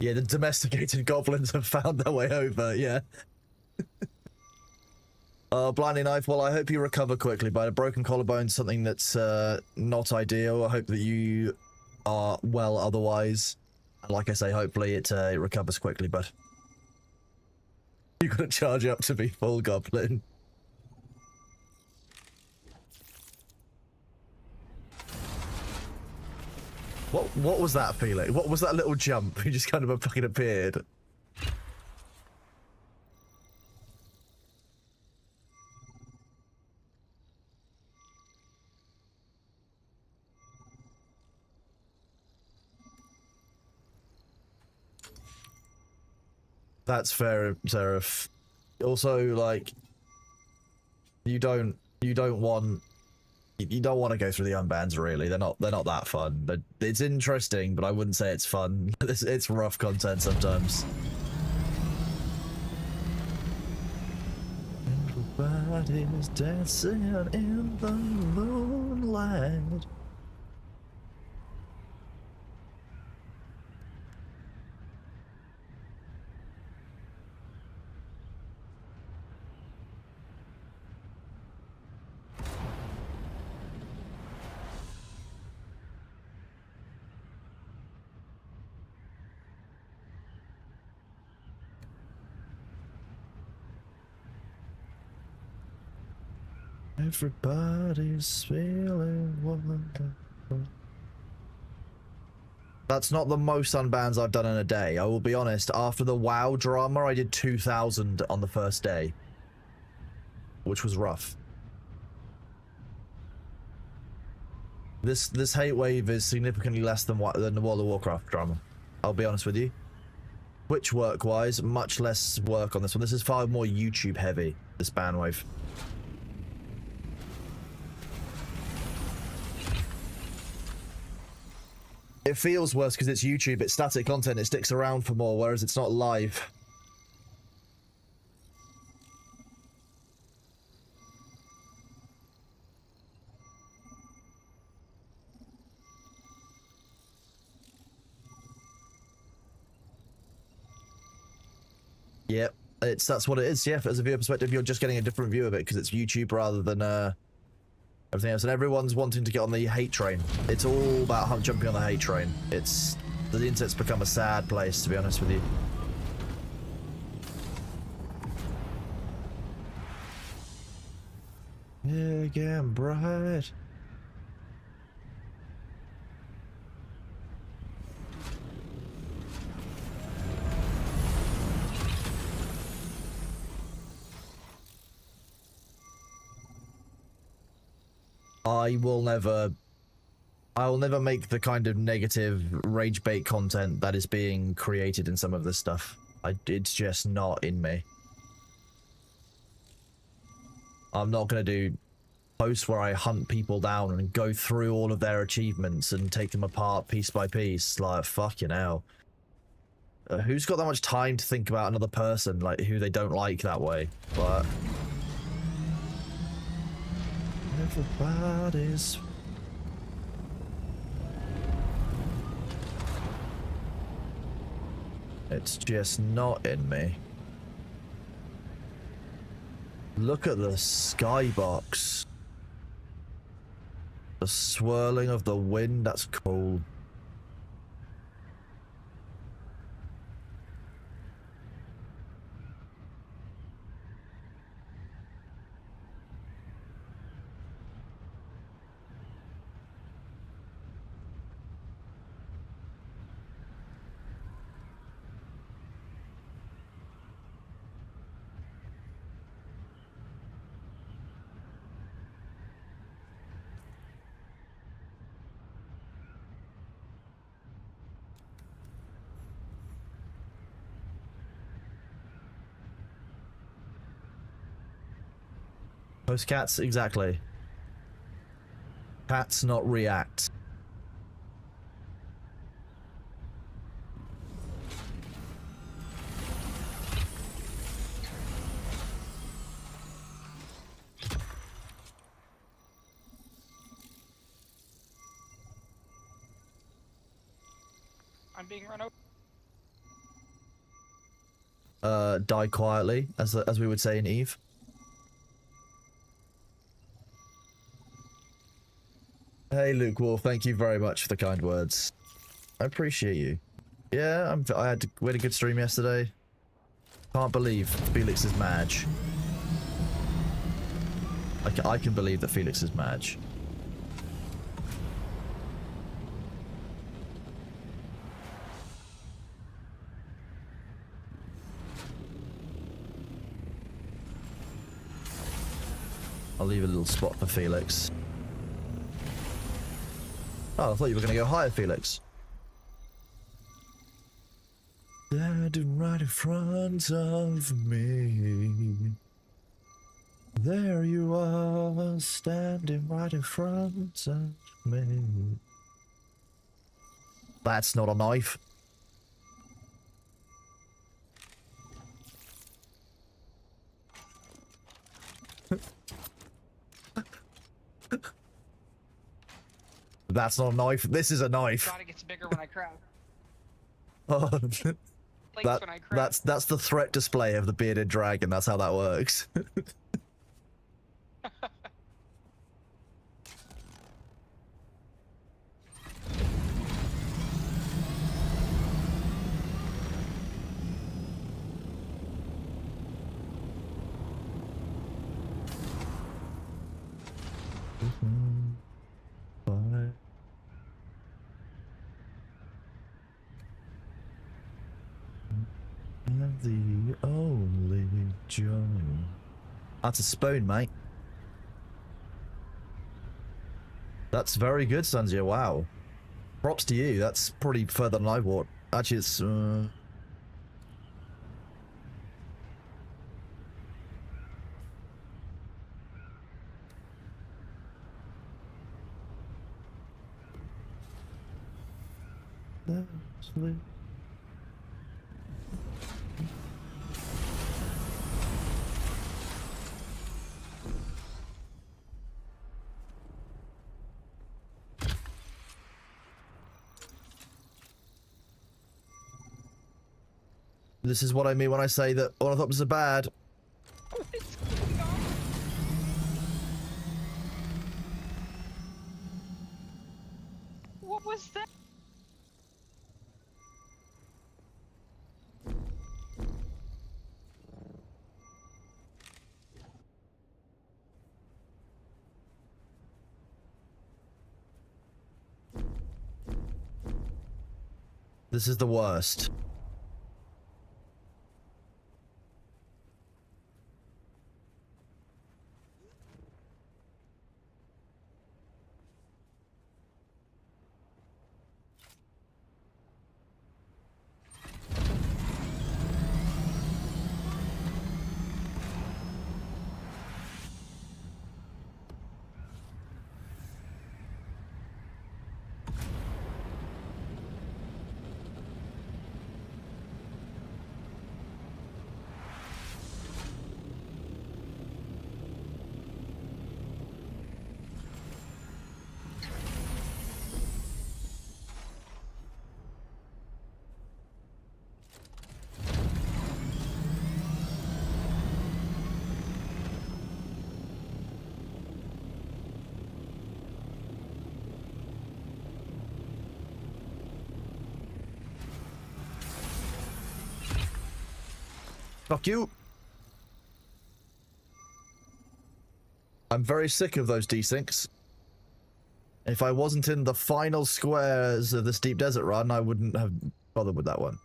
Yeah, the domesticated goblins have found their way over, yeah. Blinding Knife, well, I hope you recover quickly, but a broken collarbone's something that's not ideal. I hope that you are well otherwise. And like I say, hopefully it recovers quickly, but you gotta charge up to be full goblin. What was that feeling? What was that little jump? He just kind of fucking appeared. That's fair, Seraph. Also, like, you don't want to go through the unbans, really. They're not that fun. But it's interesting, but I wouldn't say it's fun. It's rough content sometimes. Everybody's dancing in the moonlight. Everybody's feeling wonderful. That's not the most unbans I've done in a day. I will be honest, after the WoW drama, I did 2,000 on the first day. Which was rough. This hate wave is significantly less than the World of Warcraft drama. I'll be honest with you. Twitch work-wise, much less work on this one. This is far more YouTube heavy, this ban wave. It feels worse because it's YouTube, it's static content, it sticks around for more, whereas it's not live. Yep, that's what it is. Yeah, as a viewer perspective, you're just getting a different view of it because it's YouTube rather than everything else, and everyone's wanting to get on the hate train. It's all about jumping on the hate train. The internet's become a sad place, to be honest with you. Yeah, again, bright. I will never make the kind of negative rage bait content that is being created in some of this stuff. It's just not in me. I'm not going to do posts where I hunt people down and go through all of their achievements and take them apart piece by piece. Like, fucking hell. Who's got that much time to think about another person, like, who they don't like that way? But everybody's... It's just not in me. Look at the skybox. The swirling of the wind, that's cool. Post cats, exactly. Cats, not react. I'm being run over. Die quietly, as we would say in Eve. Hey, Luke Wolf, thank you very much for the kind words. I appreciate you. Yeah, we had a good stream yesterday. Can't believe Felix is Madge. I can believe that Felix is Madge. I'll leave a little spot for Felix. Oh, I thought you were going to go higher, Felix. Standing right in front of me. There you are, standing right in front of me. That's not a knife. That's not a knife. This is a knife. God, it gets bigger when I crouch. Oh, When I crouch. that's the threat display of the bearded dragon. That's how that works. Bye. the only joy. That's a spoon, mate. That's very good, Sanjay. Wow. Props to you. That's probably further than I walked. Actually, it's... This is what I mean when I say that ornithopters are bad. What's going on? What was that? This is the worst. Fuck you. I'm very sick of those desyncs. If I wasn't in the final squares of this deep desert run, I wouldn't have bothered with that one.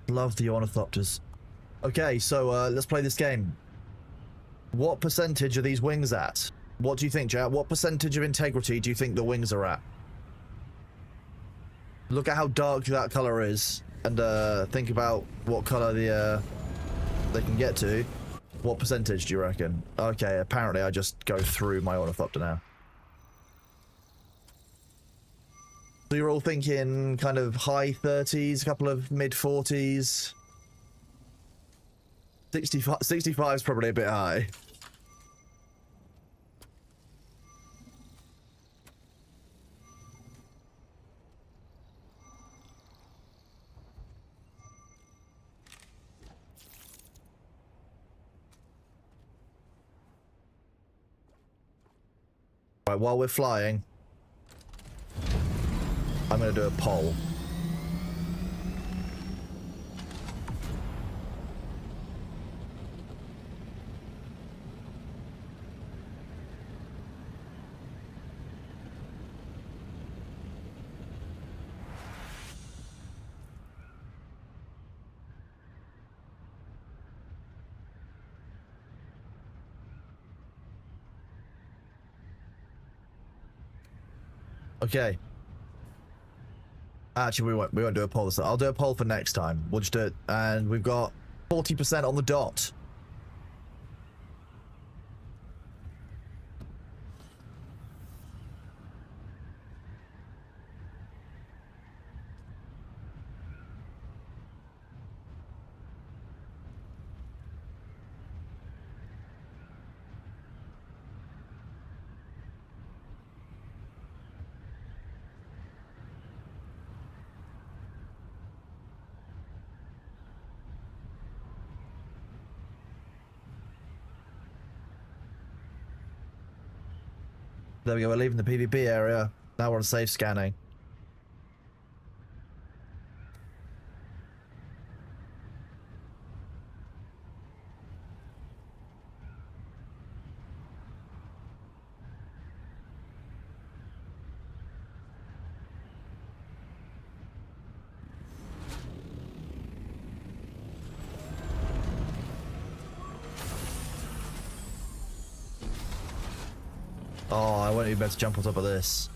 Love the ornithopters. Okay, so let's play this game. What percentage are these wings at? What do you think, Jack? What percentage of integrity do you think the wings are at? Look at how dark that color is, and think about what color they can get to. What percentage do you reckon? Okay, apparently I just go through my ornithopter now. So you're all thinking kind of high 30s, a couple of mid 40s. 65 is probably a bit high. Right, while we're flying, I'm going to do a poll. Okay. Actually, we won't do a poll this time. I'll do a poll for next time. We'll just do it, and we've got 40% on the dot. There we go, we're leaving the PvP area. Now we're on safe scanning. Oh, I won't even be able to jump on top of this.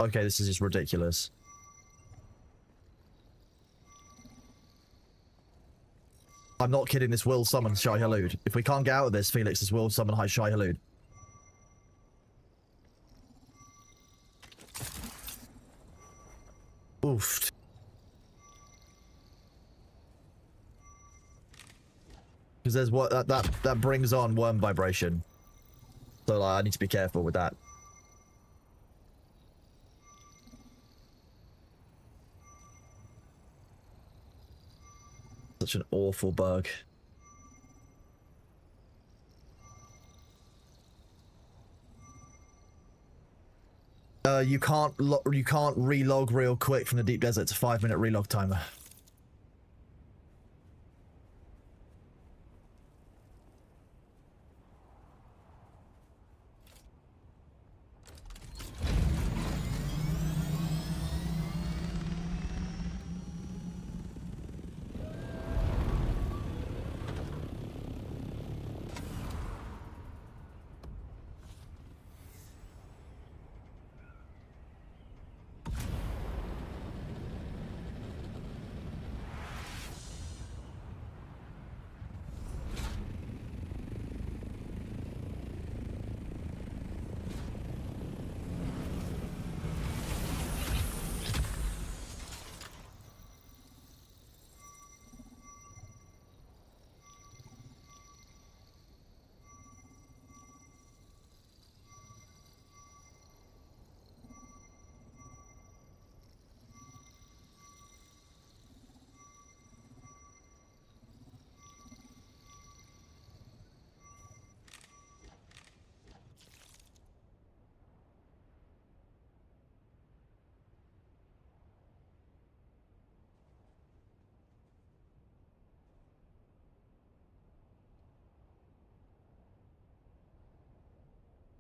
Okay, this is just ridiculous. I'm not kidding, this will summon Shai Hulud. If we can't get out of this, Felix, this will summon Shai Hulud. Oof. Because there's what that brings on worm vibration. So like, I need to be careful with that. Such an awful bug. You can't relog real quick from the deep desert. It's a 5-minute relog timer.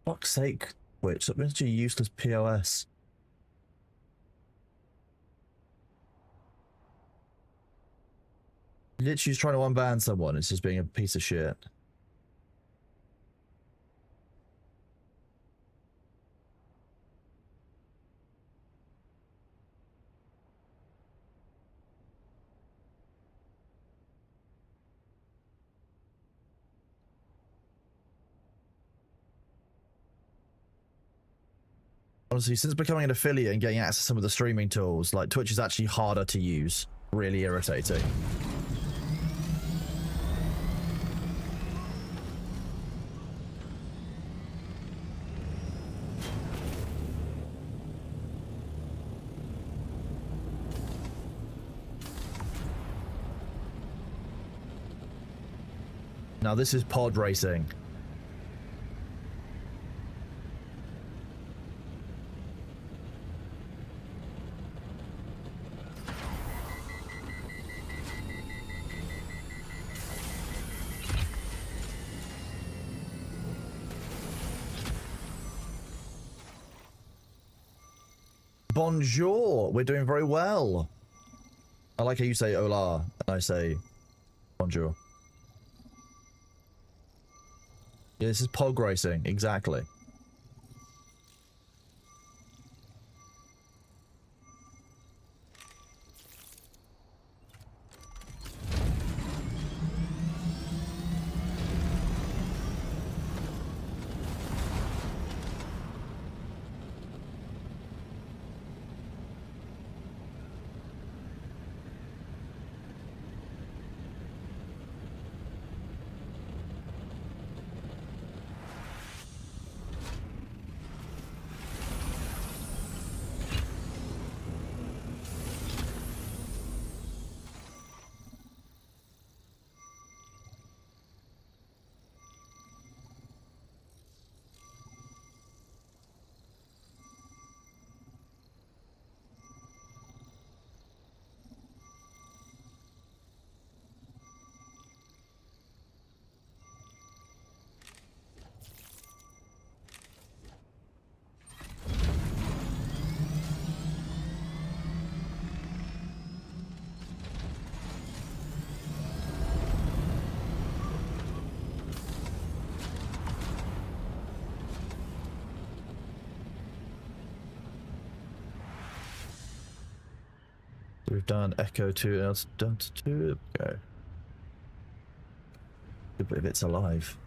Fuck's sake, Twitch, that means you useless POS. Literally just trying to unban someone, it's just being a piece of shit. Honestly, since becoming an affiliate and getting access to some of the streaming tools, like Twitch is actually harder to use. Really irritating. Now this is pod racing. Bonjour, we're doing very well. I like how you say hola and I say bonjour. Yeah, this is pog racing, exactly. We've done Echo 2, now it's done to 2. Okay. Good believe it's alive.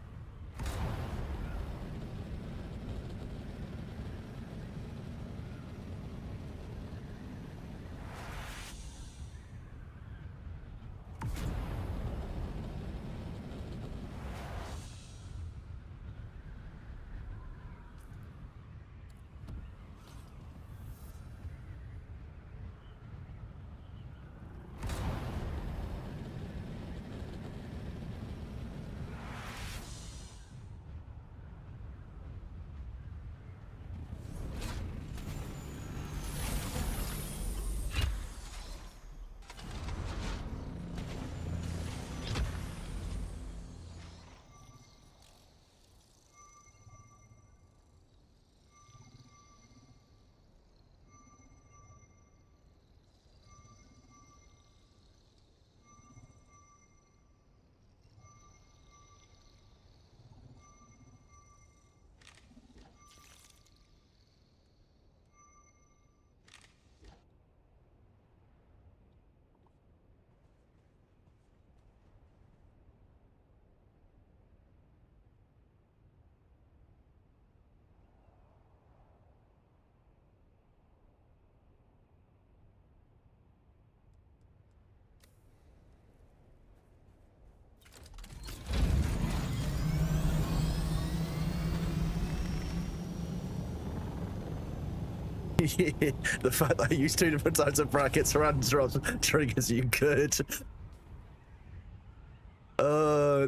The fact that I used 2 different types of brackets around drops triggers you good.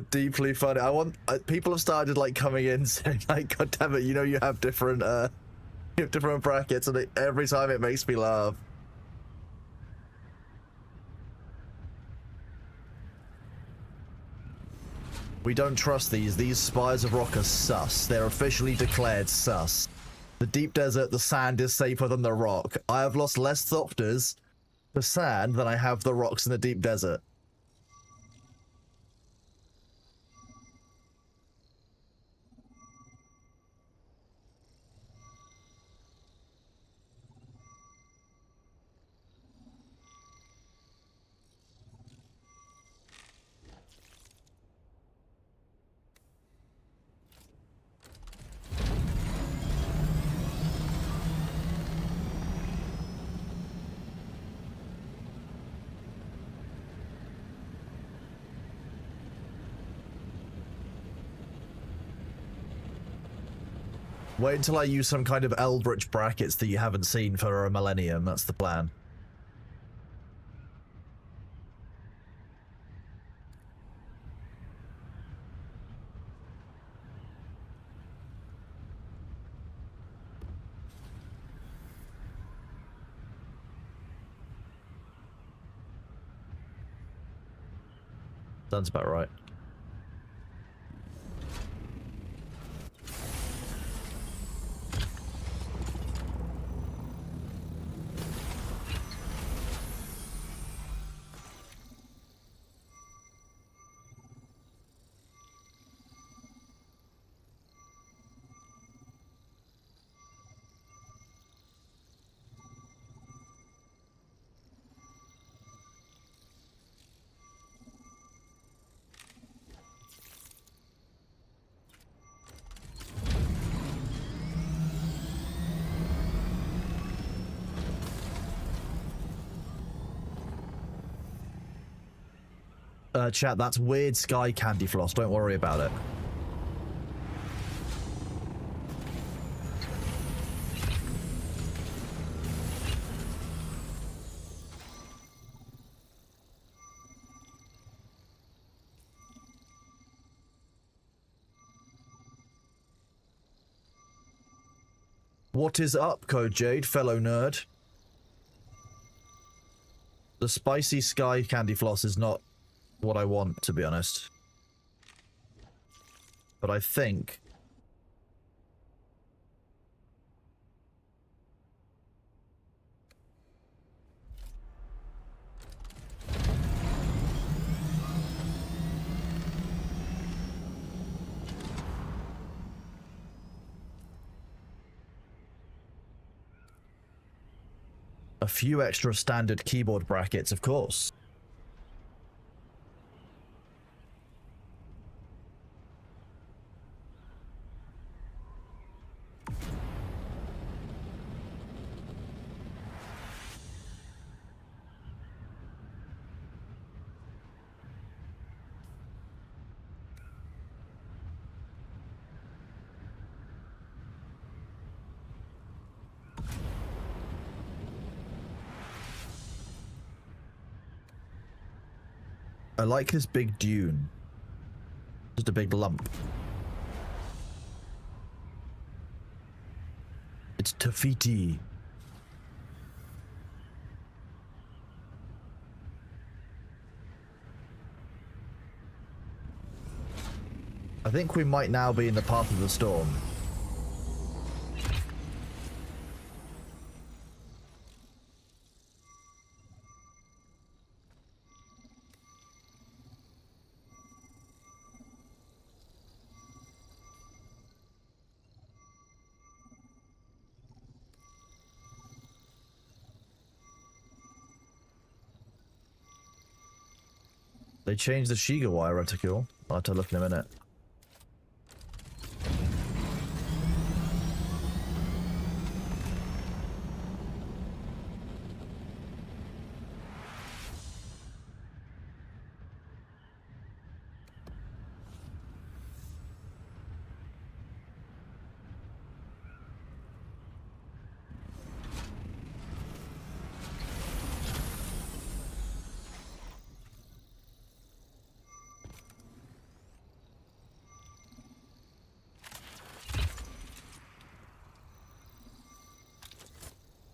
Deeply funny. I want people have started like coming in saying like, God damn it, you know you have different different brackets, and every time it makes me laugh. We don't trust these. These Spires of Rock are sus. They're officially declared sus. The deep desert, the sand is safer than the rock. I have lost less Thopters to sand than I have the rocks in the deep desert. Wait until I use some kind of Eldritch brackets that you haven't seen for a millennium. That's the plan. Sounds about right. Chat, that's weird sky candy floss. Don't worry about it. What is up, Code Jade, fellow nerd? The spicy sky candy floss is not what I want, to be honest. But I think... I A few extra standard keyboard brackets, of course. I like this big dune. Just a big lump. It's Tafiti. I think we might now be in the path of the storm. They changed the Shiga reticule. I'll have to look in a minute.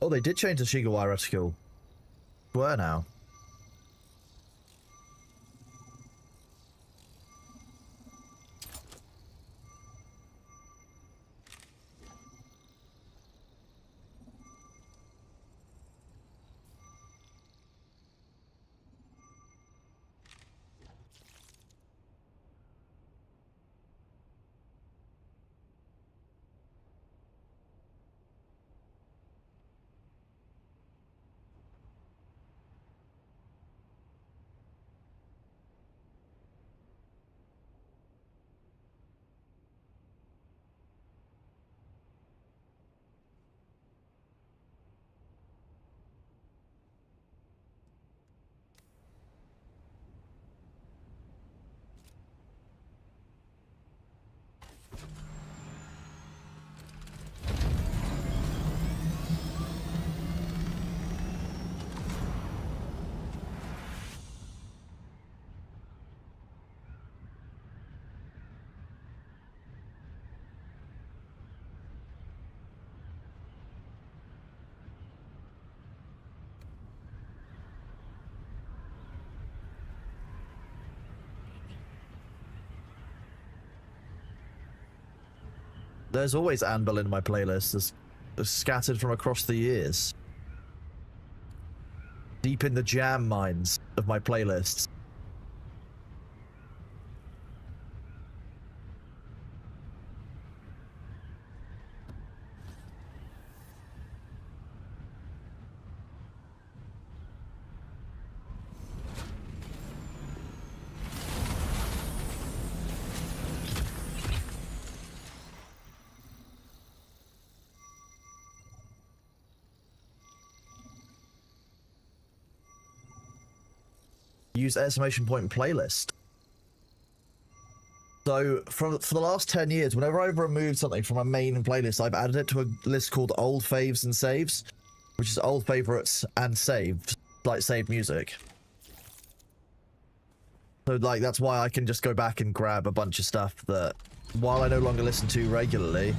Oh, they did change the Shiga reticule. Where now? There's always Anvil in my playlist, as scattered from across the years. Deep in the jam mines of my playlists. Use exclamation point playlist. So for the last 10 years, whenever I've removed something from a main playlist, I've added it to a list called old faves and saves, which is old favorites and saved, like saved music. So like that's why I can just go back and grab a bunch of stuff that, while I no longer listen to regularly,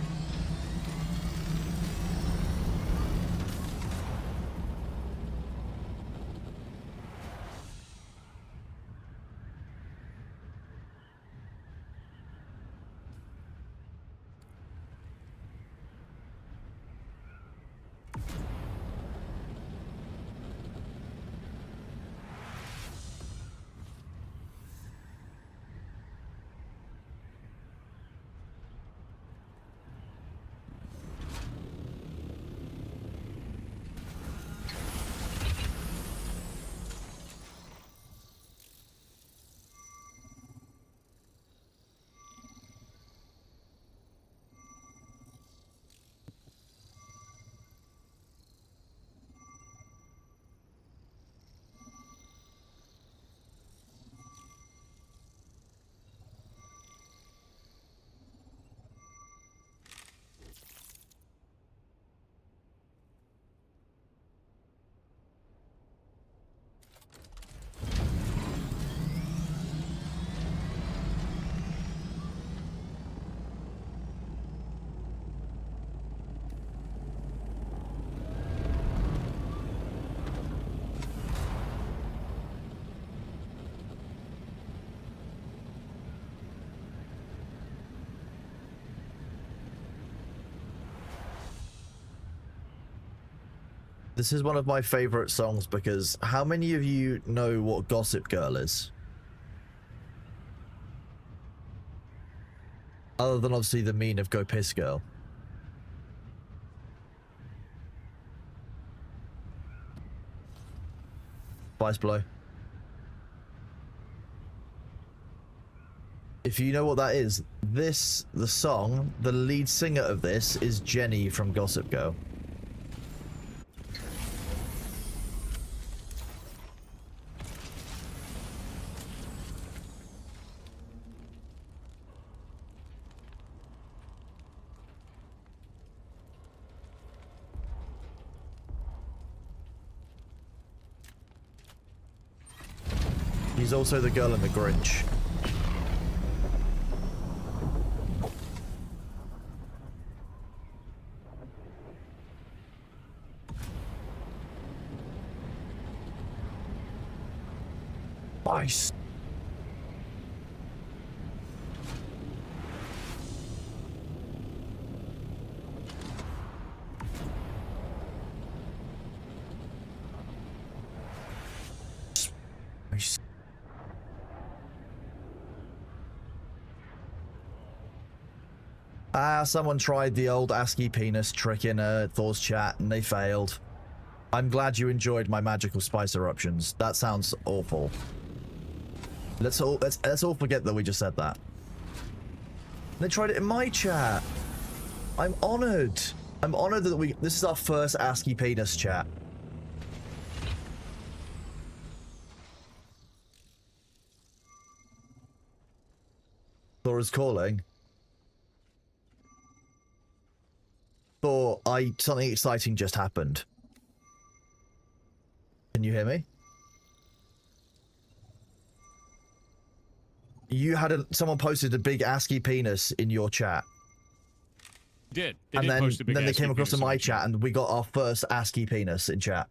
This is one of my favorite songs because how many of you know what Gossip Girl is? Other than obviously the meme of Go Piss Girl. Spice Blow. If you know what that is, the song, the lead singer of this is Jenny from Gossip Girl. She's also the girl in The Grinch. Nice. Nice. Someone tried the old ASCII penis trick in Thor's chat and they failed. I'm glad you enjoyed my magical spice eruptions. That sounds awful. Let's all forget that we just said that. They tried it in my chat. I'm honored. I'm honored that this is our first ASCII penis chat. Thor is calling. Thor, something exciting just happened. Can you hear me? You had someone posted a big ASCII penis in your chat. Did. And then they came across to my chat and we got our first ASCII penis in chat.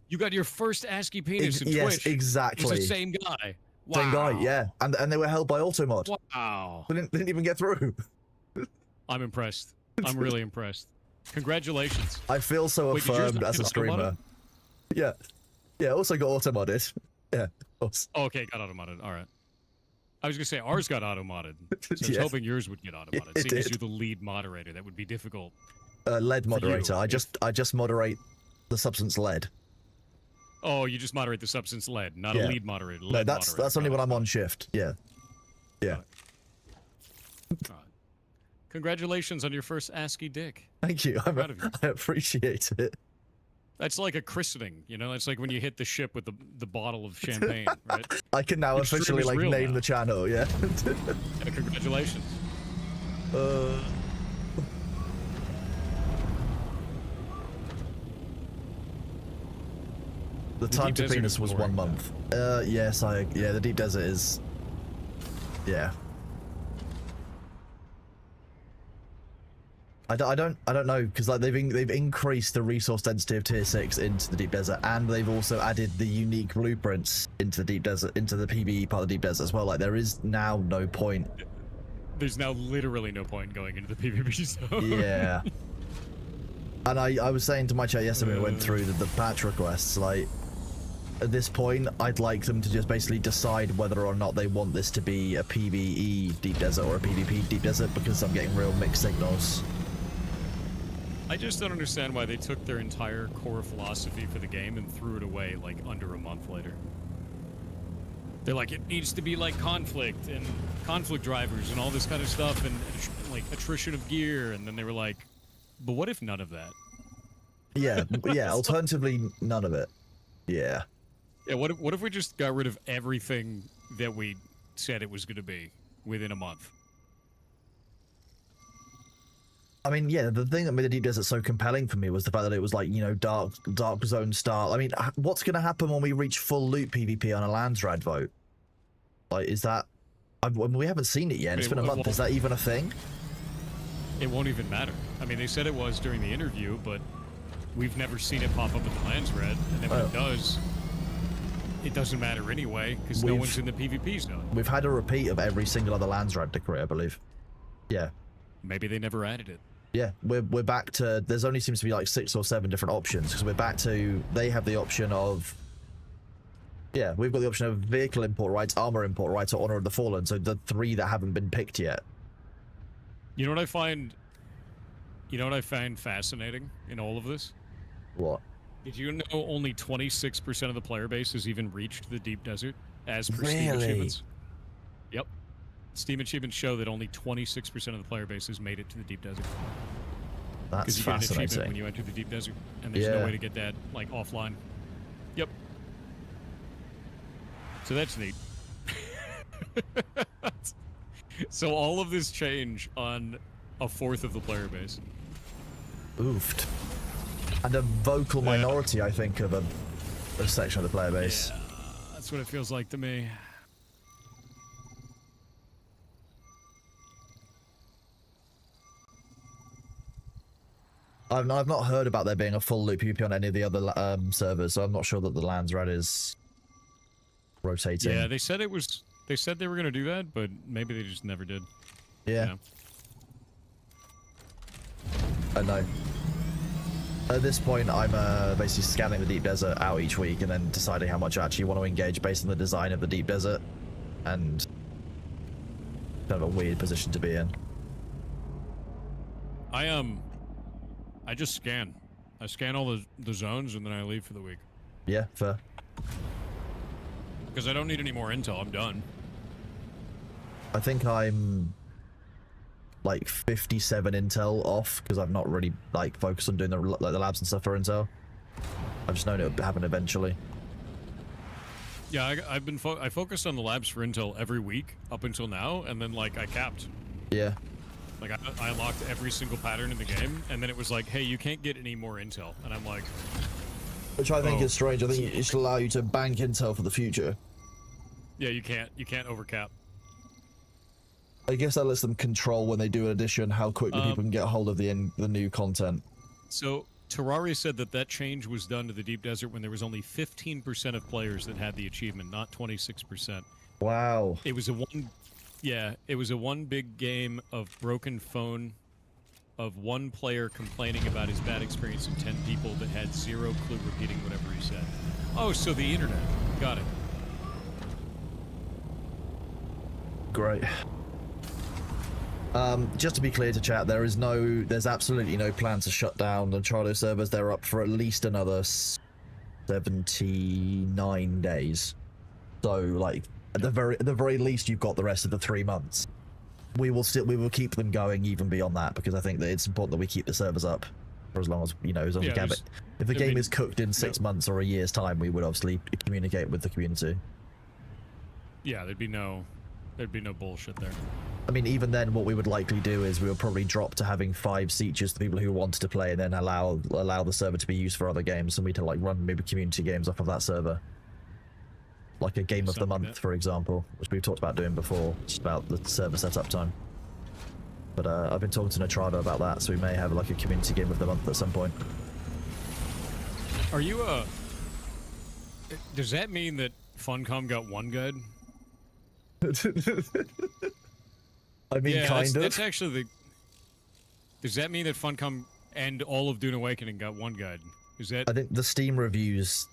You got your first ASCII penis in yes, Twitch. exactly. It's the same guy. Wow. Same guy, yeah. And they were held by Automod. Wow. They didn't even get through. I'm impressed. I'm really impressed. Congratulations. I feel so Wait, did yours affirmed not as a get streamer. auto-modded? Yeah. Yeah, also got auto-modded. Yeah, of course. Oh, okay, got auto-modded. All right. I was going to say, ours got auto-modded. So I was Yes. hoping yours would get auto-modded. It Seeing as did. you're the lead moderator, that would be difficult. Lead you, moderator. I just moderate the substance lead. Oh, you just moderate the substance lead, not Yeah. a lead moderator. No, Lead that's moderator. only Got when it. I'm on shift. Yeah. Yeah. All right. Congratulations on your first ASCII dick. Thank you. Proud of you. I appreciate it. That's like a christening, you know? It's like when you hit the ship with the bottle of champagne, right? I can now Your stream officially is like real name now. the channel, yeah. Yeah, congratulations. The The time Deep to Desert penis is was boring, 1 month. Yes, yeah, the deep desert is, yeah. I don't know because like they've increased the resource density of tier 6 into the deep desert, and they've also added the unique blueprints into the deep desert, into the PvE part of the deep desert as well. Like there is now no point. There's now literally no point going into the PvP zone. Yeah. And I was saying to my chat yesterday when we went through the patch requests, like at this point I'd like them to just basically decide whether or not they want this to be a PvE deep desert or a PvP deep desert, because I'm getting real mixed signals. I just don't understand why they took their entire core philosophy for the game and threw it away like under a month later. They're like, it needs to be like conflict and conflict drivers and all this kind of stuff and like attrition of gear, and then they were like, but what if none of that? Yeah, yeah, alternatively none of it. Yeah. Yeah, what if we just got rid of everything that we said it was going to be within a month? I mean, yeah, the thing that made the deep desert so compelling for me was the fact that it was like, you know, dark zone style. I mean, what's going to happen when we reach full loot PvP on a Landsrad vote? Like, is that... we haven't seen it yet. It's been a month. Is that even a thing? It won't even matter. I mean, they said it was during the interview, but we've never seen it pop up in the Landsred, and then when it does, it doesn't matter anyway, because no one's in the PvP zone. We've had a repeat of every single other Landsrad decree, I believe. Yeah. Maybe they never added it. Yeah, we're back to. There's only seems to be like 6 or 7 different options because we're back to. They have the option of. Yeah, we've got the option of vehicle import rights, armor import rights, or Honor of the Fallen. So the 3 that haven't been picked yet. You know what I find? You know what I find fascinating in all of this? What? Did you know only 26% of the player base has even reached the Deep Desert as per Steam Really? achievements? Yep. Steam achievements show that only 26% of the player base has made it to the Deep Desert. That's Because you get an achievement when fascinating. you enter the Deep Desert, and there's Yeah. no way to get that like offline. Yep. So that's neat. So all of this change on a fourth of the player base. Oofed. And a vocal Yeah. minority, I think, of a section of the player base. Yeah, that's what it feels like to me. I've not heard about there being a full loop PvP on any of the other servers, so I'm not sure that the Landsrad is rotating. Yeah, they said it was. They said they were gonna do that, but maybe they just never did. Yeah. Yeah. I know. At this point, I'm basically scanning the Deep Desert out each week and then deciding how much I actually want to engage based on the design of the Deep Desert. And kind of a weird position to be in. I just scan. I scan all the zones and then I leave for the week. Yeah, fair. Because I don't need any more intel. I'm done. I think I'm like 57 intel off because I've not really like focused on doing the labs and stuff for intel. I've just known it would happen eventually. Yeah, I've been I focused on the labs for intel every week up until now, and then like I capped. Yeah. Like I unlocked every single pattern in the game, and then it was like, hey, you can't get any more intel, and I'm like, Which I think Oh. is strange. I think it should allow you to bank intel for the future. yeah, you can't overcap. I guess that lets them control when they do an addition how quickly people can get a hold of the new content. So Terraria said that change was done to the Deep Desert when there was only 15% of players that had the achievement, not 26%. Wow. It was a one big game of broken phone, of one player complaining about his bad experience and 10 people that had zero clue repeating whatever he said. Oh, so the internet. Got it. Great. Just to be clear to chat, there's absolutely no plan to shut down the Trado servers. They're up for at least another 79 days. So, like, at the very least, you've got the rest of the 3 months. We will keep them going even beyond that because I think that it's important that we keep the servers up for as long as as long as we can. But if the game is cooked in 6 months or a year's time, we would obviously communicate with the community. Yeah, there'd be no bullshit there. I mean, even then, what we would likely do is we would probably drop to having 5 seats to people who wanted to play, and then allow the server to be used for other games, and we to like run maybe community games off of that server, like a game of the Something like month, that. for example, which we've talked about doing before, just about the server setup time. But I've been talking to Notrado about that, so we may have like a community game of the month at some point. Are you does that mean that Funcom got one guide? I mean, Yeah, kind of. that's actually the. Does that mean that Funcom and all of Dune Awakening got one guide? Is that? I think the Steam reviews,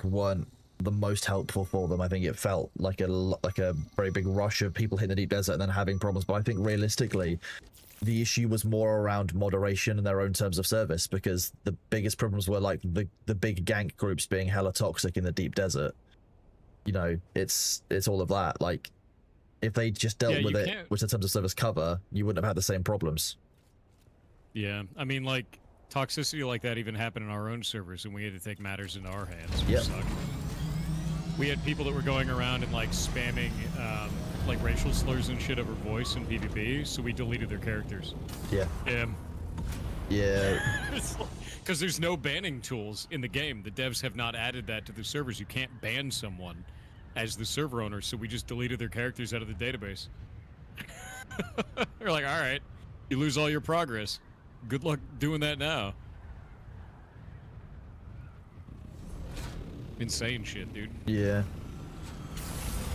weren't the most helpful for them. I think it felt like a very big rush of people hitting the Deep Desert and then having problems. But I think realistically, the issue was more around moderation and their own terms of service, because the biggest problems were like the big gank groups being hella toxic in the Deep Desert. You know, it's all of that. Like, if they just dealt Yeah, with you it, can't- which the terms of service cover, you wouldn't have had the same problems. Yeah, I mean, like toxicity like that even happened in our own servers, and we had to take matters into our hands. Which Yep. sucked. We had people that were going around and like spamming like racial slurs and shit over voice in PvP, so we deleted their characters. Yeah. Yeah. Because there's no banning tools in the game. The devs have not added that to the servers. You can't ban someone as the server owner, so we just deleted their characters out of the database. They're like, all right, you lose all your progress. Good luck doing that now. Insane shit, dude. Yeah.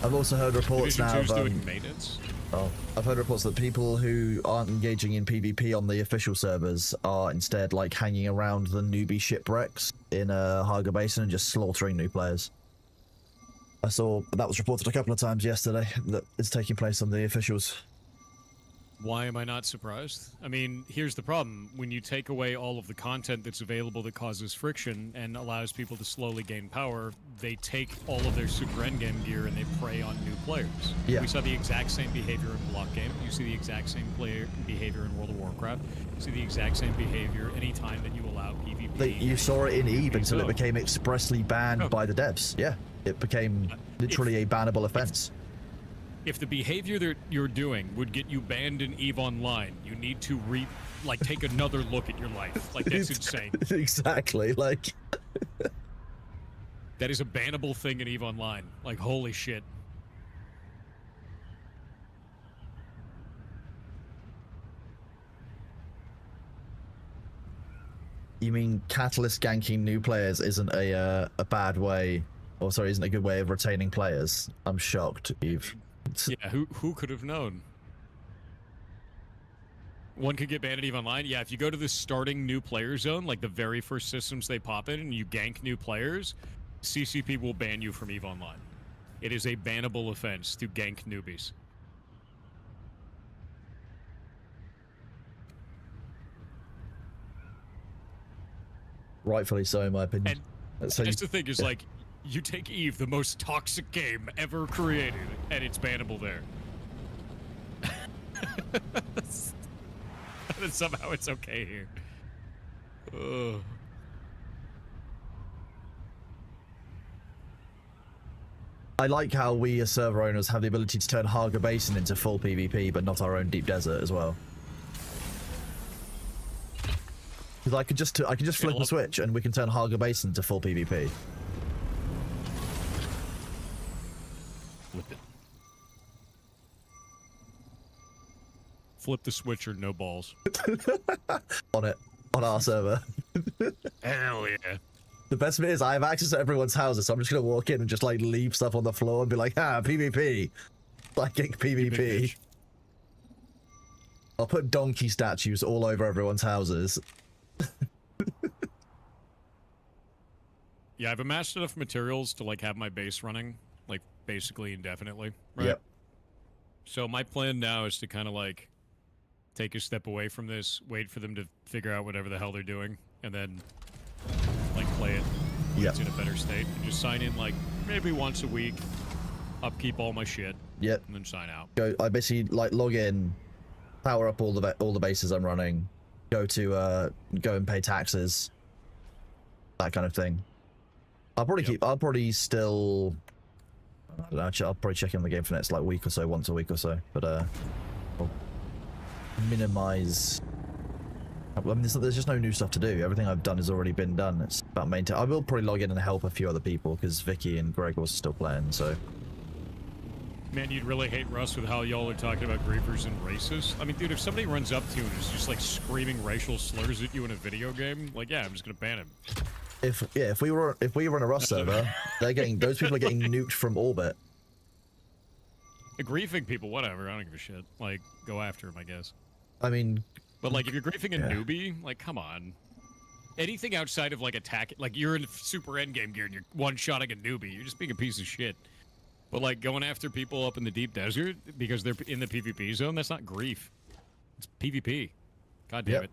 I've also heard reports Division now 2's of, doing maintenance. oh, I've heard reports that people who aren't engaging in PvP on the official servers are instead like hanging around the newbie shipwrecks in Haga Basin and just slaughtering new players. I saw that was reported a couple of times yesterday that it's taking place on the officials. Why am I not surprised? I mean, here's the problem. When you take away all of the content that's available that causes friction and allows people to slowly gain power, they take all of their super endgame gear and they prey on new players. Yeah. We saw the exact same behavior in Block Game. You see the exact same behavior in World of Warcraft. You see the exact same behavior anytime that you allow PvP. You saw it in EVE until it Oh. became expressly banned Oh. by the devs. Yeah, it became literally a bannable offense. If the behavior that you're doing would get you banned in EVE Online, you need to take another look at your life. Like, that's insane. Exactly, like... That is a bannable thing in EVE Online. Like, holy shit. You mean Catalyst ganking new players isn't a bad way, or sorry, isn't a good way of retaining players? I'm shocked, Eve. Yeah, who could have known? One could get banned at EVE Online. Yeah, if you go to the starting new player zone, like the very first systems they pop in, and you gank new players, CCP will ban you from EVE Online. It is a bannable offense to gank newbies. Rightfully so, in my opinion. And So that's the thing is, yeah. like, you take EVE, the most toxic game ever created, and it's bannable there. And then somehow it's okay here. Ugh. I like how we as server owners have the ability to turn Haga Basin into full PvP, but not our own deep desert as well. Because I could just flip a switch and we can turn Haga Basin to full PvP. Flip it. Flip the switch or no balls. On our server. Hell yeah. The best bit is I have access to everyone's houses, so I'm just gonna walk in and just like leave stuff on the floor and be like, PvP. Psychic PvP. I'll put donkey statues all over everyone's houses. Yeah, I've amassed enough materials to like have my base running, like basically indefinitely, right? Yep. So my plan now is to kind of like take a step away from this, wait for them to figure out whatever the hell they're doing, and then like play it when Yep. it's in a better state, and just sign in like maybe once a week, upkeep all my shit, Yep. and then sign out. I basically like log in, power up all the bases I'm running, go and pay taxes, that kind of thing. I'll probably still, I don't know, actually, I'll probably check in the game for the next like week or so, once a week or so, but I'll minimize. I mean, there's just no new stuff to do. Everything I've done has already been done. It's about maintaining. I will probably log in and help a few other people because Vicky and Greg are still playing, so. Man, you'd really hate Russ with how y'all are talking about griefers and racist. I mean, dude, if somebody runs up to you and is just like screaming racial slurs at you in a video game, like, yeah, I'm just gonna ban him. If we were on a Rust server, those people are getting nuked from orbit. Griefing people, whatever. I don't give a shit. Like, go after him, I guess. I mean, But like, if you're griefing a Yeah. newbie, like, come on. Anything outside of like attack, like you're in super endgame gear and you're one-shotting a newbie, you're just being a piece of shit. But like going after people up in the deep desert because they're in the PvP zone, that's not grief. It's PvP. God damn Yep. it.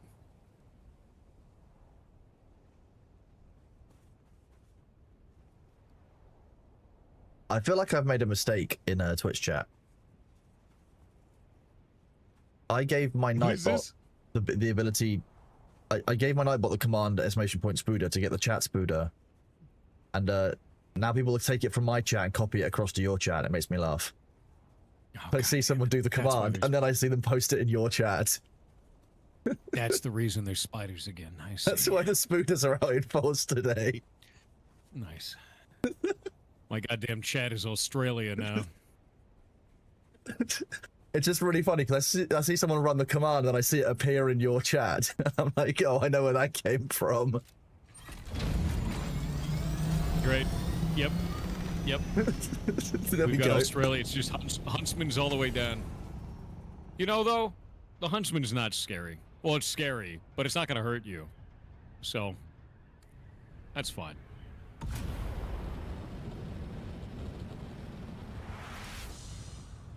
I feel like I've made a mistake in a Twitch chat. I gave my is Nightbot this? the ability. I gave my Nightbot the command exclamation point spooder to get the chat spooder, and now people take it from my chat and copy it across to your chat. It makes me laugh. Oh, I God see damn someone it. do the That's why command, there's- and then I see them post it in your chat. That's the reason there's spiders again. I see. That's why the spooders are out in force today. Nice. My goddamn chat is Australia now. It's just really funny because I see someone run the command and I see it appear in your chat. I'm like, oh, I know where that came from. Great. Yep. Yep. There we We've got go. Australia. It's just Huntsman's all the way down. You know, though, the Huntsman's not scary. Well, it's scary, but it's not going to hurt you. So, that's fine.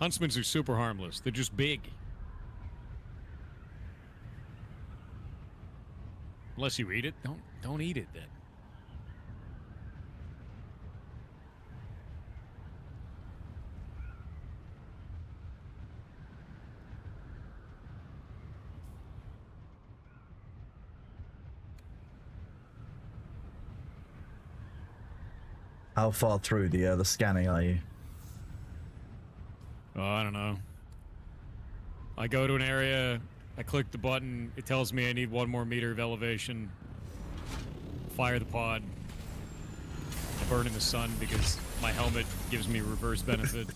Huntsmans are super harmless. They're just big. Unless you eat it, don't eat it then. How far through the scanning are you? Oh, I don't know. I go to an area, I click the button, it tells me I need 1 more meter of elevation. Fire the pod. I burn in the sun because my helmet gives me reverse benefit.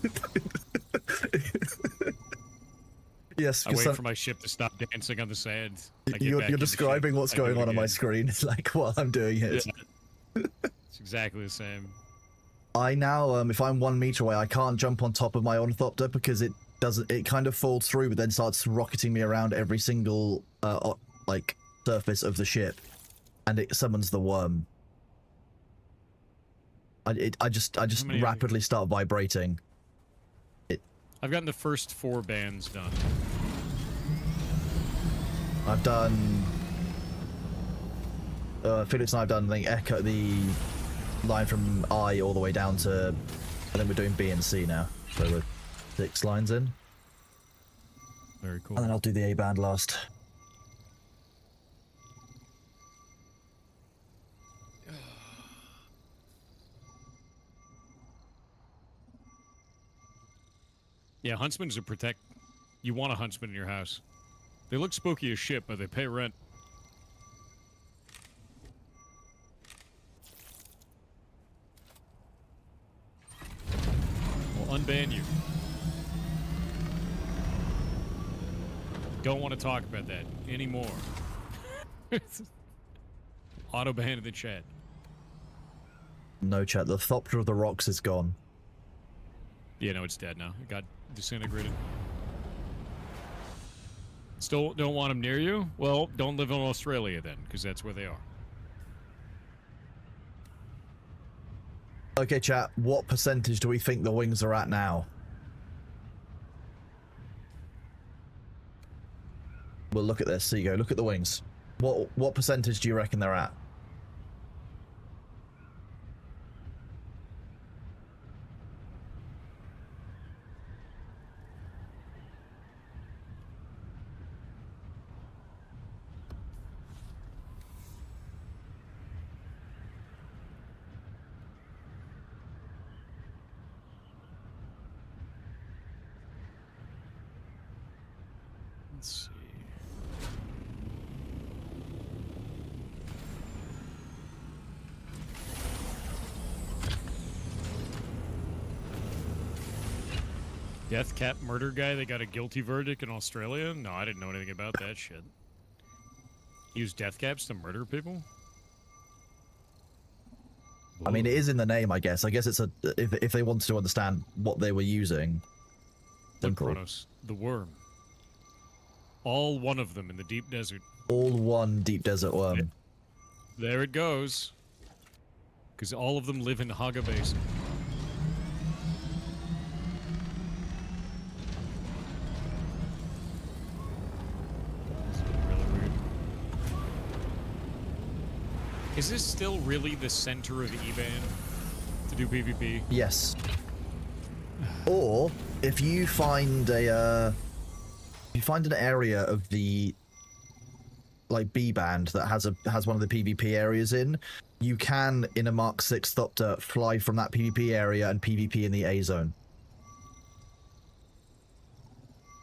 Yes, I wait for my ship to stop dancing on the sand. I get you're back in the describing ship, what's I do going it on my again. screen, like while I'm doing it. Yeah. It's exactly the same. I now, if I'm 1 meter away, I can't jump on top of my ornithopter because it doesn't. It kind of falls through, but then starts rocketing me around every single like surface of the ship, and it summons the worm. I just many are rapidly start vibrating. I've gotten the first 4 bands done. I've done. Felix and I've done the Echo, the line from I all the way down to. I think we're doing B and C now, so we're 6 lines in, Very cool. and then I'll do the A band last. Yeah, huntsmen's are protect. You want a huntsman in your house. They look spooky as shit, but they pay rent. We'll unban you. Don't want to talk about that anymore. Auto ban in the chat. No chat. The Thopter of the Rocks is gone. Yeah, no, it's dead now. It got disintegrated. Still don't want them near you? Well, don't live in Australia then, because that's where they are. Okay, chat. What percentage do we think the wings are at now? We'll look at this. There you go. Look at the wings. What percentage do you reckon they're at? Let's see. Death Cap murder guy, they got a guilty verdict in Australia? No, I didn't know anything about that shit. Use death caps to murder people? I mean, it is in the name, I guess. I guess it's a if they wanted to understand what they were using. Look, Simple. Kronos, the worm. All one of them in the deep desert. All one deep desert worm. Yeah. There it goes. Because all of them live in Haga Basin. This is really weird. Is this still really the center of Eban to do PvP? Yes. Or if you find a you find an area of the like B band that has one of the PvP areas in, you can in a Mark 6 Thopter fly from that PvP area and PvP in the A zone.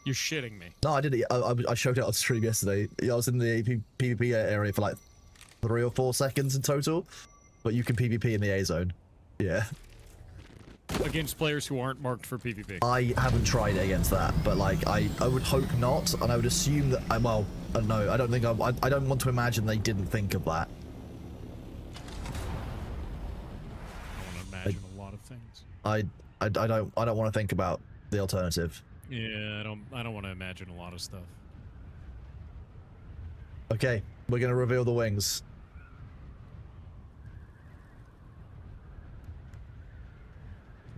You're shitting me. No, I did it. I showed it on stream yesterday. I was in the PvP area for like 3 or 4 seconds in total, but you can PvP in the A zone. Yeah. Against players who aren't marked for PvP. I haven't tried it against that, but like I would hope not, and I would assume that well, no, I don't think I don't want to imagine they didn't think of that. I want to imagine a lot of things. I don't want to think about the alternative. Yeah, I don't want to imagine a lot of stuff. Okay, we're gonna reveal the wings.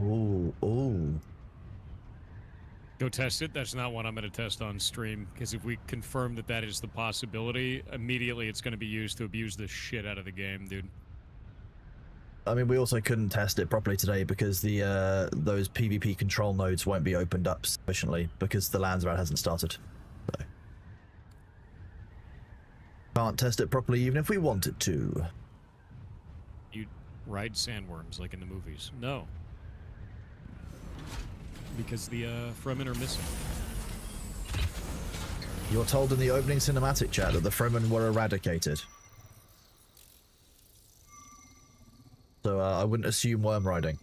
Ooh, ooh. Go test it. That's not what I'm going to test on stream, because if we confirm that that is the possibility, immediately it's going to be used to abuse the shit out of the game, dude. I mean, we also couldn't test it properly today because the those PvP control nodes won't be opened up sufficiently because the Landsrad hasn't started. So. Can't test it properly even if we wanted to. You ride sandworms like in the movies. No. Because the Fremen are missing. You're told in the opening cinematic chat that the Fremen were eradicated. So I wouldn't assume worm riding.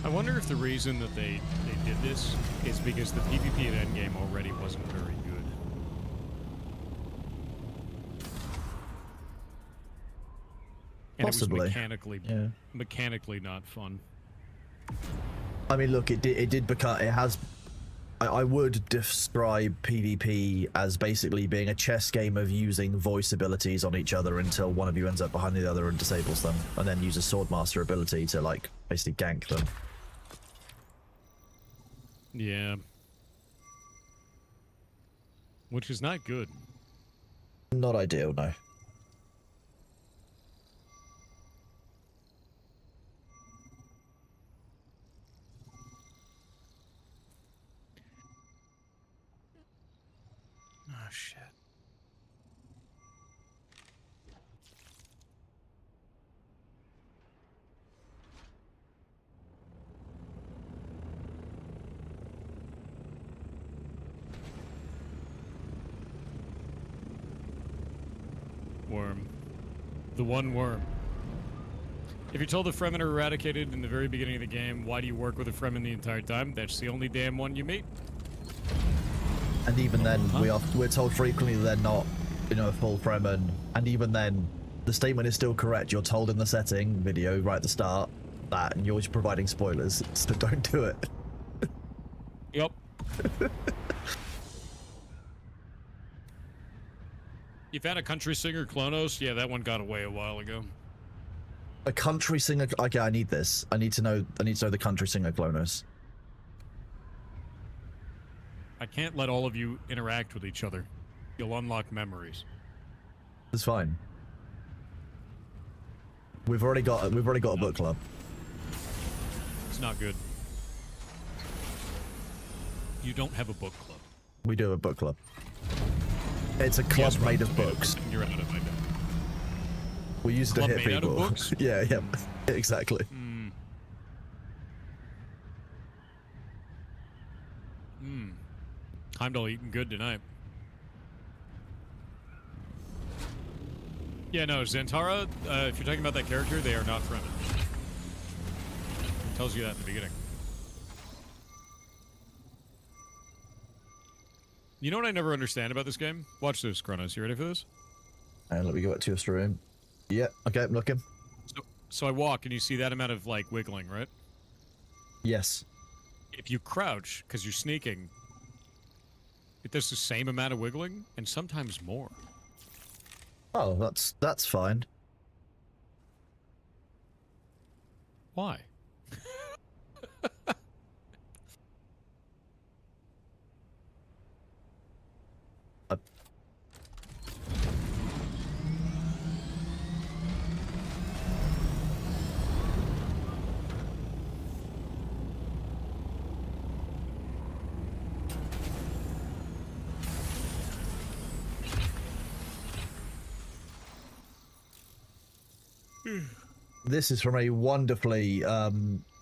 I wonder if the reason that they did this is because the PvP at Endgame already wasn't very good. And Possibly. it was mechanically, Yeah. mechanically not fun. I mean, look, it did become, it has, I would describe PvP as basically being a chess game of using voice abilities on each other until one of you ends up behind the other and disables them, and then use a Swordmaster ability to, like, basically gank them. Yeah. Which is not good. Not ideal, no. Oh, shit. Worm. The one worm. If you're told the Fremen are eradicated in the very beginning of the game, why do you work with a Fremen the entire time? That's the only damn one you meet. And even then, Huh? we're told frequently that they're not, a full Fremen. And even then, the statement is still correct. You're told in the setting video right at the start that, and you're just providing spoilers, so don't do it. Yep. You found a country singer, Klonos? Yeah, that one got away a while ago. A country singer. Okay, I need this. I need to know the country singer Klonos. I can't let all of you interact with each other. You'll unlock memories. It's fine. We've already got a book club. It's not good. You don't have a book club. We do have a book club. It's a club Yes, made of Rotten books. Tomatoes, you're out of it. We use it to Club hit made out of people. books? Yeah, exactly. Heimdall eating good tonight. Yeah, no, Zantara, if you're talking about that character, they are not Fremen. It tells you that at the beginning. You know what I never understand about this game? Watch this, Kronos. You ready for this? And let me go back to your room. Yeah, okay, I'm looking. So I walk, and you see that amount of, like, wiggling, right? Yes. If you crouch, because you're sneaking, it does the same amount of wiggling, and sometimes more. Oh, that's fine. Why? This is from a wonderfully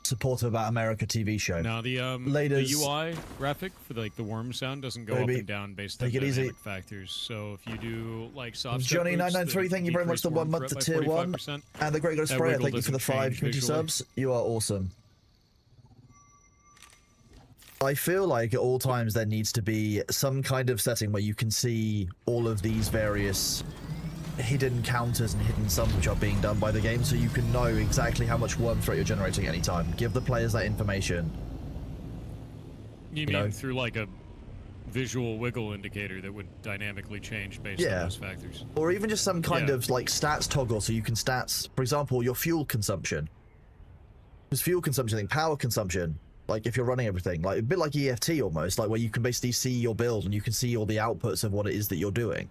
supportive about America TV show. Now the Ladies- UI graphic for like the worm sound doesn't go Baby, up and down based on take it easy. dynamic factors. So if you do like soft Johnny step boots, 993, the thank you very much for the 1 decreased month to warm tier threat 1. by 45%. And the Great God That Sprayer, wiggle thank you for the doesn't 5 change community visually. subs. You are awesome. I feel like at all times there needs to be some kind of setting where you can see all of these various hidden counters and hidden sums which are being done by the game, so you can know exactly how much worm threat you're generating at any time. Give the players that information. You know? mean through like a visual wiggle indicator that would dynamically change based Yeah. on those factors? Or even just some kind Yeah. of like stats toggle, so you can stats, for example, your fuel consumption. Because fuel consumption, like power consumption, like if you're running everything, like a bit like EFT almost, like where you can basically see your build and you can see all the outputs of what it is that you're doing.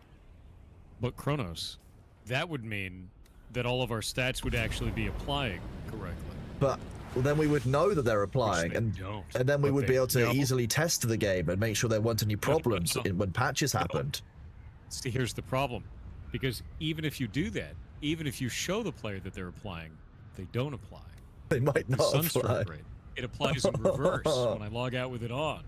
But Kronos, that would mean that all of our stats would actually be applying correctly. But then we would know that they're applying, they and don't, then we but would be they able to know. easily test the game and make sure there weren't any problems when patches happened. See, here's the problem. Because even if you do that, even if you show the player that they're applying, they don't apply. They might The not apply. sunstroke rate. It applies in reverse when I log out with it on.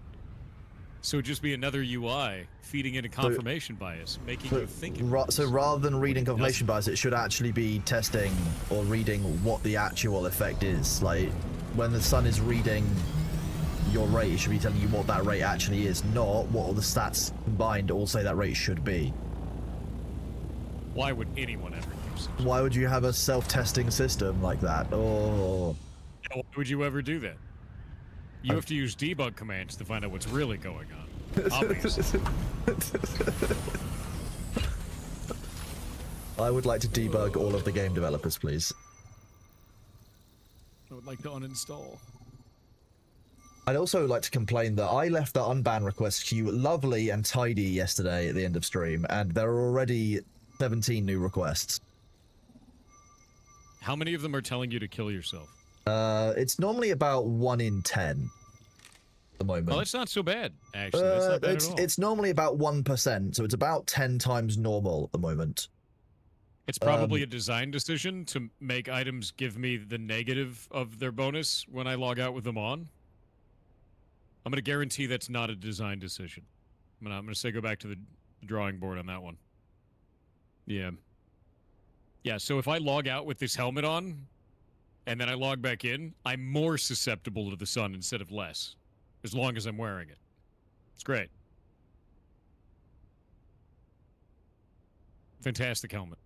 So it'd just be another UI feeding in a confirmation bias, making you think it works. So rather than reading confirmation bias, it should actually be testing or reading what the actual effect is. Like when the sun is reading your rate, it should be telling you what that rate actually is, not what all the stats combined all say that rate should be. Why would anyone ever use it? Why would you have a self-testing system like that? Oh, Why would you ever do that? You have to use debug commands to find out what's really going on. Obviously. I would like to debug all of the game developers, please. I would like to uninstall. I'd also like to complain that I left the unban request queue lovely and tidy yesterday at the end of stream, and there are already 17 new requests. How many of them are telling you to kill yourself? It's normally about 1 in 10 at the moment. Well, that's not so bad, actually. That's not bad at all. It's normally about 1%, so it's about 10 times normal at the moment. It's probably a design decision to make items give me the negative of their bonus when I log out with them on. I'm going to guarantee that's not a design decision. I'm going to say go back to the drawing board on that one. Yeah. Yeah, so if I log out with this helmet on, and then I log back in, I'm more susceptible to the sun instead of less, as long as I'm wearing it. It's great. Fantastic helmet.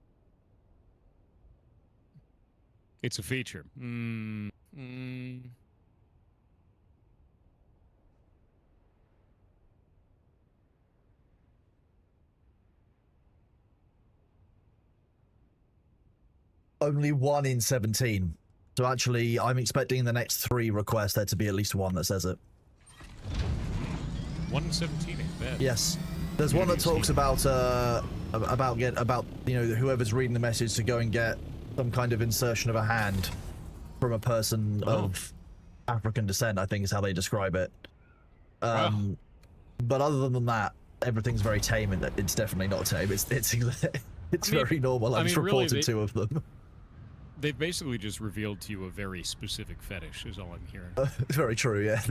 It's a feature. Only 1 in 17. So actually, I'm expecting the next 3 requests there to be at least one that says it. 1 in 17 ain't bad. Yes. There's one that talks about you know, whoever's reading the message to go and get some kind of insertion of a hand from a person of African descent, I think is how they describe it. But other than that, everything's very tame, and it's definitely not tame. It's very normal. I've just really, reported 2 of them. They've basically just revealed to you a very specific fetish, is all I'm hearing. Very true, yeah.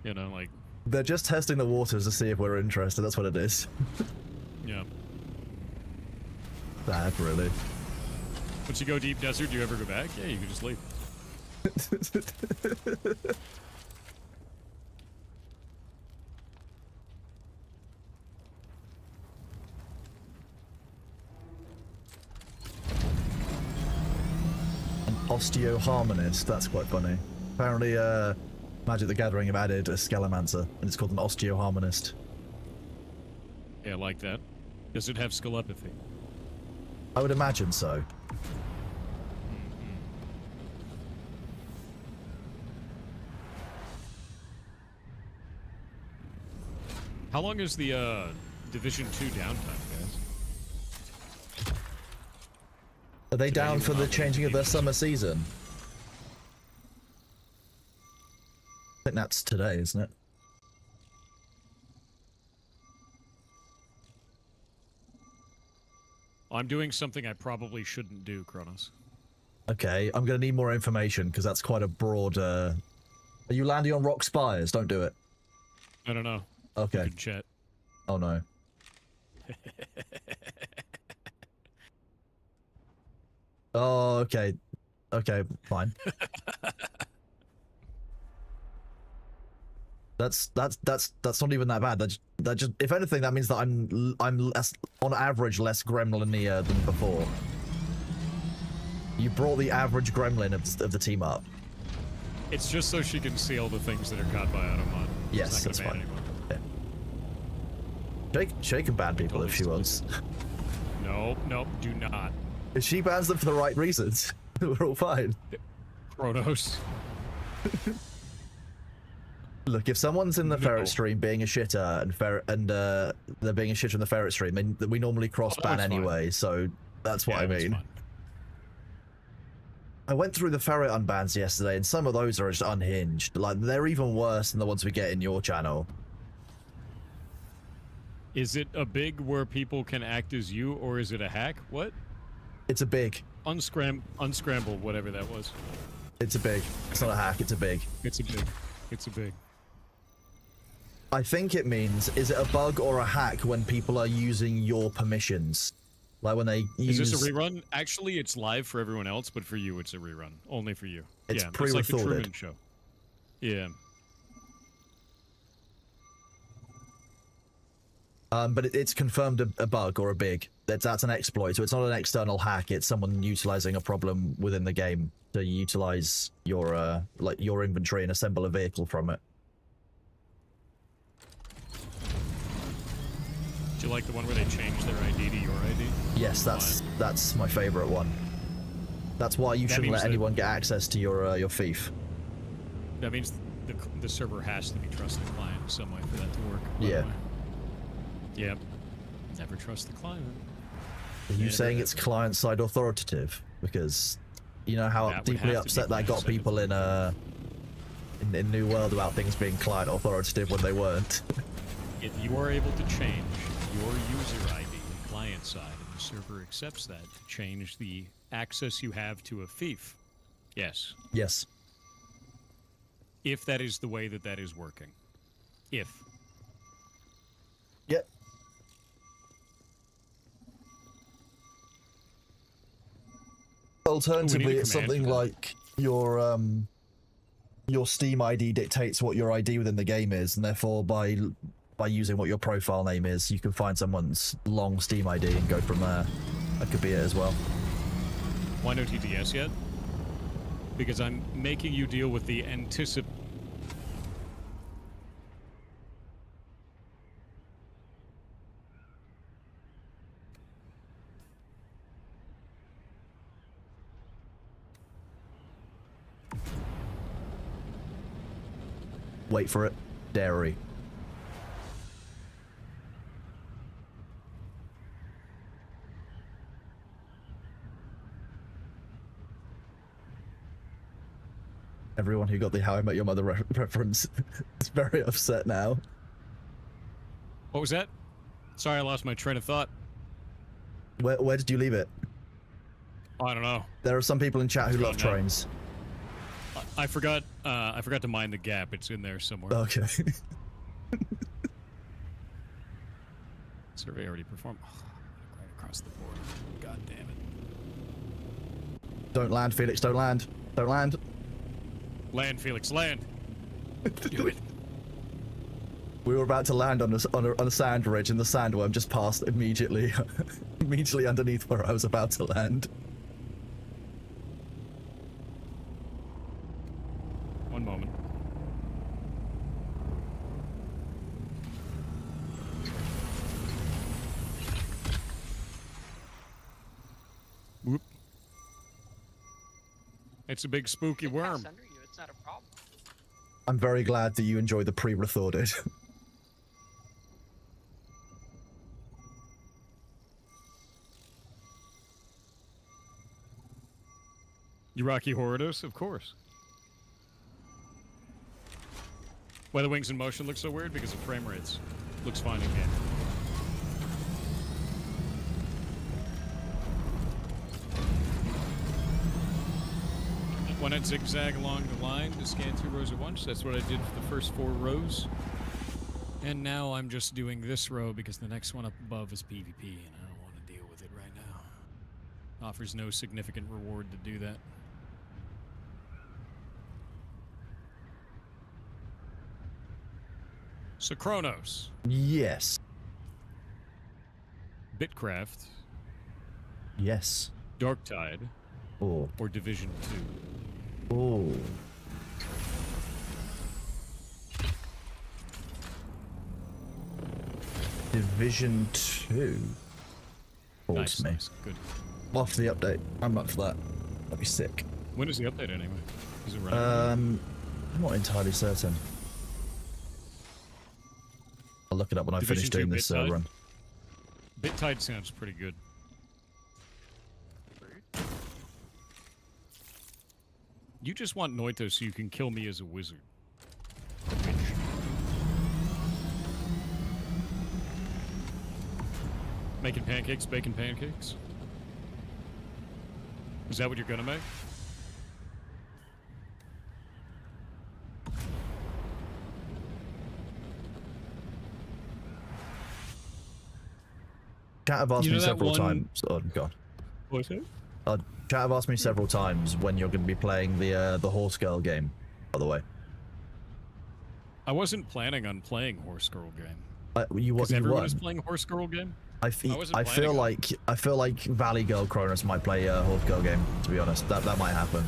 You know, like, They're just testing the waters to see if we're interested. That's what it is. yeah. Bad, really. Once you go deep desert, do you ever go back? Yeah, you can just leave. An osteoharmonist. That's quite funny. Apparently, Magic the Gathering have added a Scalamancer, and it's called an osteoharmonist. Yeah, I like that. Does it have skelepathy? I would imagine so. How long is the Division 2 downtime, guys? Are they Today down you for will the not be changing of their leaving. summer season? I think that's today, isn't it? I'm doing something I probably shouldn't do, Kronos. Okay, I'm gonna need more information because that's quite a broad. Are you landing on rock spires? Don't do it. I don't know. Okay. Good chat. Oh no. Oh, okay. Okay, fine. That's not even that bad. That just if anything that means that I'm less on average less gremlin-ier than before. You brought the average gremlin of the team up. It's just so she can see all the things that are caught by Automod. Yes, It's not that's gonna ban fine. anyone. She can ban people if she wants. Nope, nope, do not. If she bans them for the right reasons, we're all fine. Kronos. Look, if someone's in the No. ferret stream being a shitter and they're being a shitter in the ferret stream, then we normally cross ban that's fine. anyway. So that's what Yeah, I that's mean. fine. I went through the ferret unbans yesterday, and some of those are just unhinged. Like they're even worse than the ones we get in your channel. Is it a big where people can act as you, or is it a hack? What? It's a big. Unscramble, whatever that was. It's a big. It's not a hack. It's a big. It's a big. It's a big. I think it means, is it a bug or a hack when people are using your permissions? Like when they use... Is this a rerun? Actually, it's live for everyone else, but for you, it's a rerun. Only for you. It's yeah, it's like the pre-recorded. Truman Show. Yeah. But it's confirmed a bug or a big. That's an exploit, so it's not an external hack. It's someone utilizing a problem within the game to utilize your like your inventory and assemble a vehicle from it. Do you like the one where they change their ID to your ID? Yes, that's my favorite one. That's why you That shouldn't means let that- anyone get access to your fief. That means the server has to be trusted client in some way for that to work. by the Yeah. way. Yep. Never trust the client. Are you Yeah, saying but- it's client-side authoritative? Because you know how That would deeply have to be upset that got client-side people in New World about things being client authoritative when they weren't. If you are able to change your user ID client side and the server accepts that to change the access you have to a fief. Yes. Yes. If that is the way that is working. If. Yep. Alternatively, it's command something for that. like your Steam ID dictates what your ID within the game is, and therefore by using what your profile name is, you can find someone's long Steam ID and go from there. That could be it as well. Why no TTS yet? Because I'm making you deal with the Wait for it. Dairy. Everyone who got the How I Met Your Mother reference is very upset now. What was that? Sorry, I lost my train of thought. Where did you leave it? Oh, I don't know. There are some people in chat who love Forgotten now. trains. I forgot to mind the gap. It's in there somewhere. Okay. Survey already performed. Right across the board. God damn it. Don't land, Felix. Don't land. Don't land. Land, Felix, land. Do it. We were about to land on a sand ridge, and the sandworm just passed immediately, immediately underneath where I was about to land. One moment. Whoop. It's a big spooky It can worm. pass under you, it's not a problem. I'm very glad that you enjoy the pre-recorded. You Rocky Horridus? Of course. Why the wings in motion look so weird? Because of frame rates. Looks fine in game. Why not zigzag along the line to scan 2 rows at once? That's what I did for the first 4 rows. And now I'm just doing this row because the next one up above is PvP, and I don't want to deal with it right now. Offers no significant reward to do that. So Kronos, Yes. Bitcraft, Yes. Darktide, Oh. or Division 2. Oh. Division 2. Calls Nice, me. nice, good. After the update. I'm up for that. That'd be sick. When is the update anyway? Is it running? I'm not entirely certain. I'll look it up when I finish Division 2 doing this Bittide? run. Bittide sounds pretty good. You just want Noito so you can kill me as a wizard. Bitch. Making pancakes, baking pancakes? Is that what you're gonna make? Chat have asked You know me that several one- times. Oh, God. What's it? Chat have asked me several times when you're going to be playing the Horse Girl game, by the way. I wasn't planning on playing Horse Girl game. You what Because you everyone won. is playing Horse Girl game? I wasn't feel planning like Valley Girl Cronus might play Horse Girl game, to be honest. That might happen.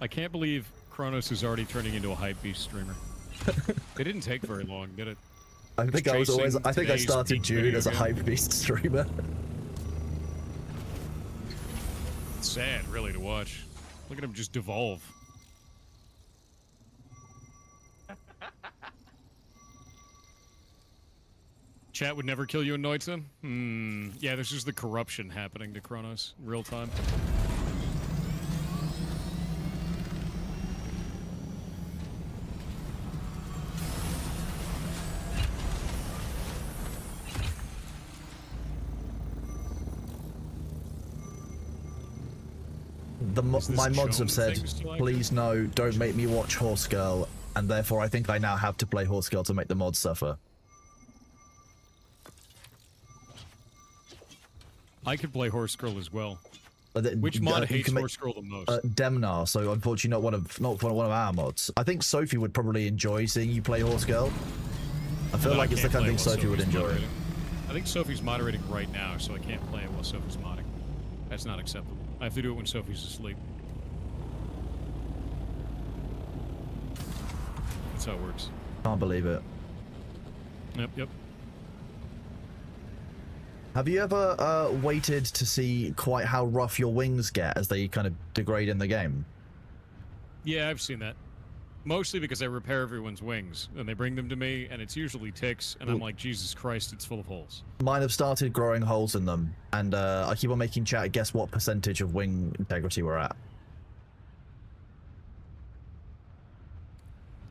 I can't believe Kronos is already turning into a hype beast streamer. It didn't take very long, did it? I think I today's started peak June video as a game. hype beast streamer. It's sad, really, to watch. Look at him just devolve. Chat would never kill you in Noita? Yeah, this is the corruption happening to Kronos, real time. Is this My mods shown have said, things to like? please no, don't make me watch Horse Girl, and therefore I think I now have to play Horse Girl to make the mods suffer. I could play Horse Girl as well. But Which mod you hates can make- Horse Girl the most? Demnar, so unfortunately not one of our mods. I think Sophie would probably enjoy seeing you play Horse Girl. I feel No, like I it's the can't kind of play thing while Sophie would Sophie's enjoy. moderating. I think Sophie's moderating right now, so I can't play it while Sophie's modding. That's not acceptable. I have to do it when Sophie's asleep. That's how it works. Can't believe it. Yep. Have you ever waited to see quite how rough your wings get as they kind of degrade in the game? Yeah, I've seen that. Mostly because I repair everyone's wings, and they bring them to me, and it's usually ticks, and I'm like, Jesus Christ, it's full of holes. Mine have started growing holes in them, and I keep on making chat guess what percentage of wing integrity we're at.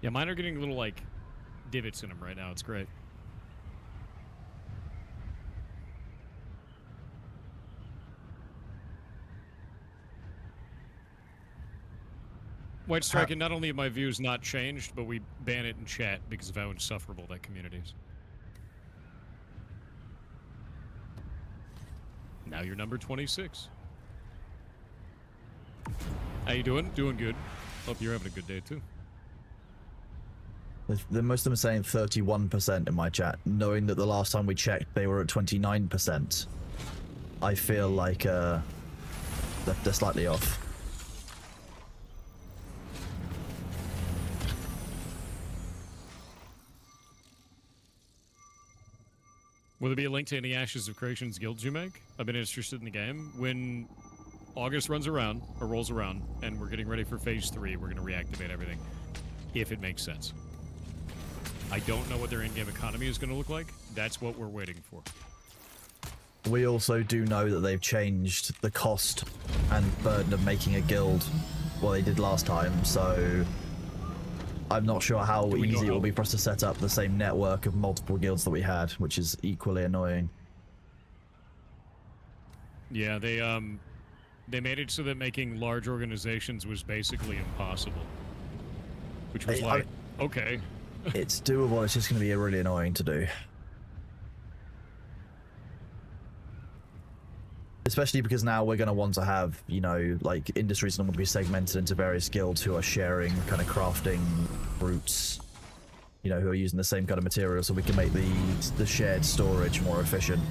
Yeah, mine are getting little, like, divots in them right now. It's great. White Striking, not only have my views not changed, but we ban it in chat because of how insufferable that community is. Now you're number 26. How you doing? Doing good. Hope you're having a good day, too. Most of them are saying 31% in my chat, knowing that the last time we checked they were at 29%. I feel like they're slightly off. Will there be a link to any Ashes of Creations guilds you make? I've been interested in the game. When August runs around, or rolls around, and we're getting ready for Phase 3, we're going to reactivate everything, if it makes sense. I don't know what their in-game economy is going to look like. That's what we're waiting for. We also do know that they've changed the cost and burden of making a guild what they did last time, so I'm not sure how Do we know easy it will how- be for us to set up the same network of multiple guilds that we had, which is equally annoying. Yeah, they They made it so that making large organizations was basically impossible. Which was I- like, okay. It's doable. It's just going to be really annoying to do. Especially because now we're going to want to have, you know, like industries going to be segmented into various guilds who are sharing kind of crafting routes, you know, who are using the same kind of material, so we can make the shared storage more efficient.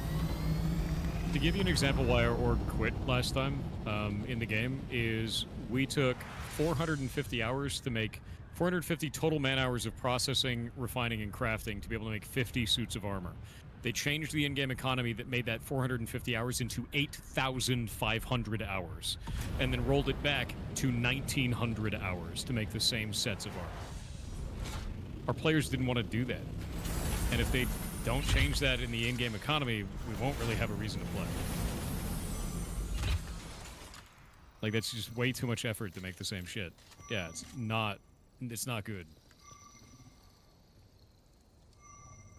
To give you an example why our org quit last time in the game is we took 450 hours to make 450 total man hours of processing, refining, and crafting to be able to make 50 suits of armor. They changed the in-game economy that made that 450 hours into 8,500 hours, and then rolled it back to 1,900 hours to make the same sets of armor. Our players didn't want to do that, and if they don't change that in the in-game economy, we won't really have a reason to play. Like, that's just way too much effort to make the same shit. Yeah, it's not good.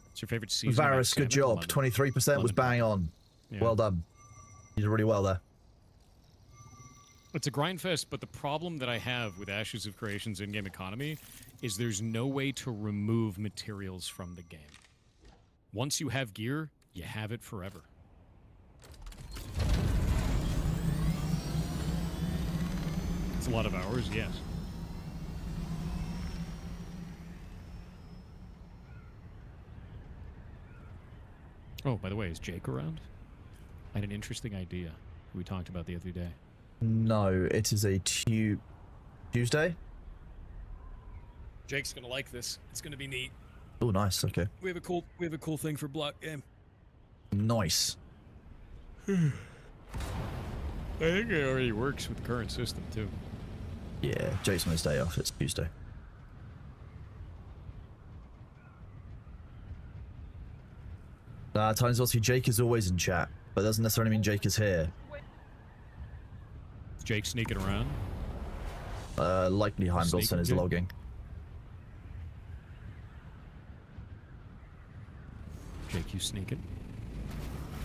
What's your favorite season? Varus, good job. 23% was bang on. Yeah. Well done. You did really well there. It's a grind fest, but the problem that I have with Ashes of Creation's in-game economy is there's no way to remove materials from the game. Once you have gear, you have it forever. It's a lot of hours, yes. Oh, by the way, is Jake around? I had an interesting idea we talked about the other day. No, it is a Tuesday. Jake's gonna like this. It's gonna be neat. Oh, nice. Okay. We have a cool thing for block game. Nice. I think it already works with the current system too. Yeah, Jake's on his day off. It's Tuesday. Times obviously Jake is always in chat, but doesn't necessarily mean Jake is here. Is Jake sneaking around? Likely Heimdallson Sneaking is too? logging. Jake, you sneaking?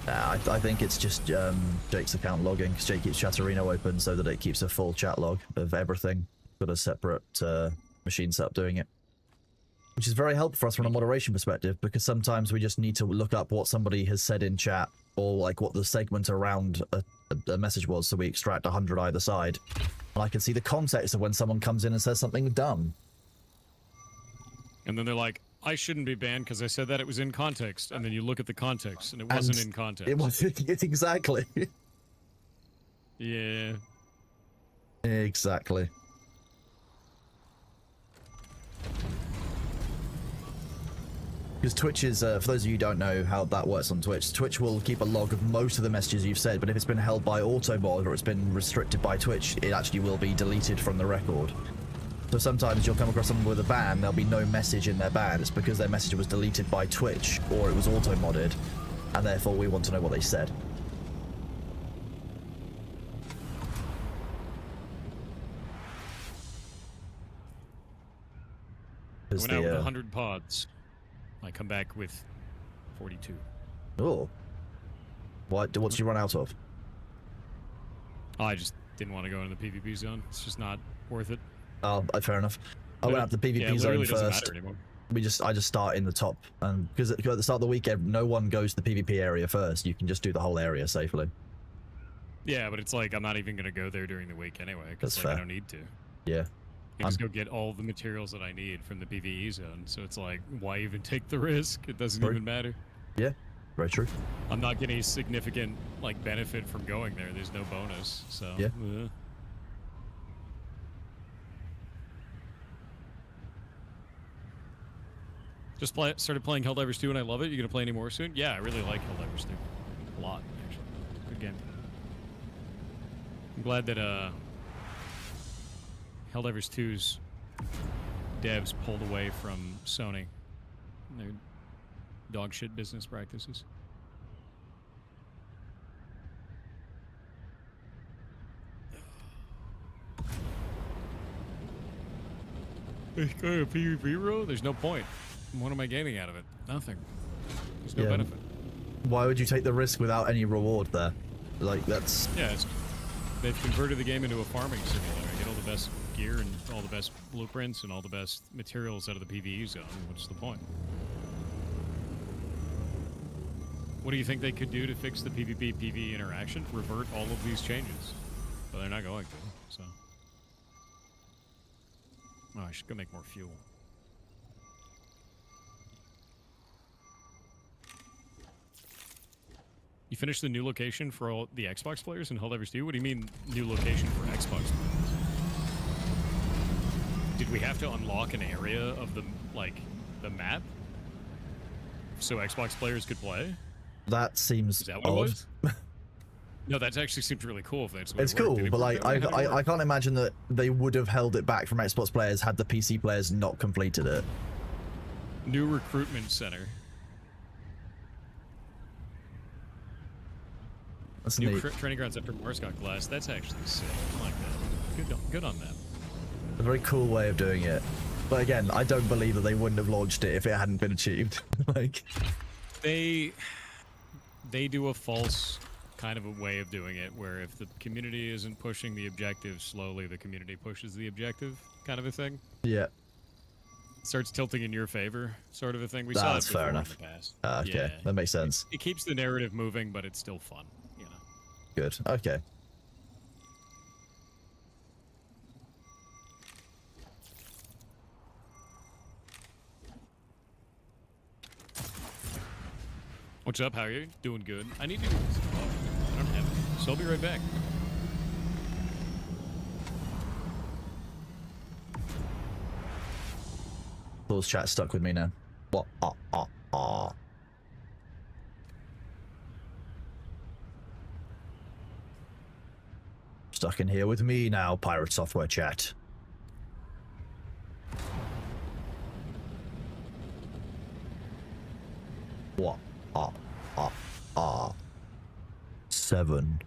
I think it's just Jake's account logging, because Jake keeps Chatterino open so that it keeps a full chat log of everything. Got a separate machine set up doing it. Which is very helpful for us from a moderation perspective, because sometimes we just need to look up what somebody has said in chat, or like what the segment around a message was, so we extract 100 either side. And I can see the context of when someone comes in and says something dumb. And then they're like, I shouldn't be banned because I said that it was in context. And then you look at the context and it wasn't in context. It was exactly. Yeah. Exactly. Because Twitch is, for those of you who don't know how that works on Twitch, Twitch will keep a log of most of the messages you've said, but if it's been held by Automod or it's been restricted by Twitch, it actually will be deleted from the record. So sometimes you'll come across someone with a ban, there'll be no message in their ban. It's because their message was deleted by Twitch or it was auto-modded, and therefore we want to know what they said. I went out with 100 pods. I come back with 42. Oh. What did you run out of? Oh, I just didn't want to go into the PvP zone. It's just not worth it. Oh, fair enough. I went out to the PvP yeah, it zone literally doesn't first. matter anymore. I just start in the top, and because at the start of the weekend, no one goes to the PvP area first. You can just do the whole area safely. Yeah, but it's like I'm not even going to go there during the week anyway, because That's like, I fair. don't need to. Yeah. I just go get all the materials that I need from the PvE zone. So it's like, why even take the risk? It doesn't True. even matter. Yeah. Very true. I'm not getting a significant like benefit from going there. There's no bonus. So Yeah. Just started playing Helldivers 2 and I love it. You gonna play any more soon? Yeah, I really like Helldivers 2. A lot, actually. Good game. I'm glad that Helldivers 2's devs pulled away from Sony and their dog shit business practices. Go to PvP row? There's no point. What am I gaining out of it? Nothing. There's no Yeah. benefit. Why would you take the risk without any reward there? Like, that's... Yeah, They've converted the game into a farming simulator. Get all the best gear and all the best blueprints and all the best materials out of the PvE zone. What's the point? What do you think they could do to fix the PvP PvE interaction? Revert all of these changes. But they're not going to, so. Oh, I should go make more fuel. You finished the new location for all the Xbox players in Helldivers 2? What do you mean, new location for Xbox players? Did we have to unlock an area of the, like, the map? So Xbox players could play? That seems Is that what odd. it was? No, that actually seems really cool if that's the way It's it worked. cool, Did it but work like that way? How did it I work? can't imagine that they would have held it back from Xbox players had the PC players not completed it. New recruitment center. That's New neat. training grounds after Mars got glass. That's actually sick. I like that. Good on that. A very cool way of doing it. But again, I don't believe that they wouldn't have launched it if it hadn't been achieved. Like, They do a false kind of a way of doing it where if the community isn't pushing the objective slowly, the community pushes the objective kind of a thing. yeah. It starts tilting in your favor sort of a thing. We That's saw it fair before enough. in the past. Okay, Yeah. that makes sense. It keeps the narrative moving, but it's still fun, you know. Good. Okay. What's up? How are you? Doing good. I need to do this. I don't have it. So I'll be right back. Those chat stuck with me now. What? Stuck in here with me now, Pirate Software chat. What? 7.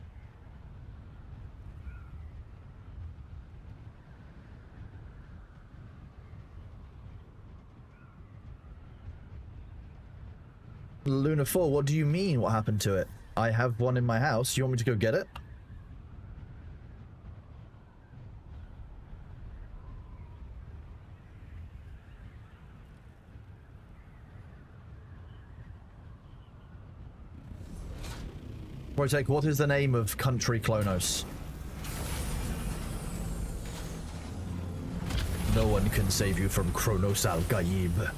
Luna 4, what do you mean what happened to it? I have one in my house. You want me to go get it? Wojtek, what is the name of country Klonos? No one can save you from Kronos Al-Gaib.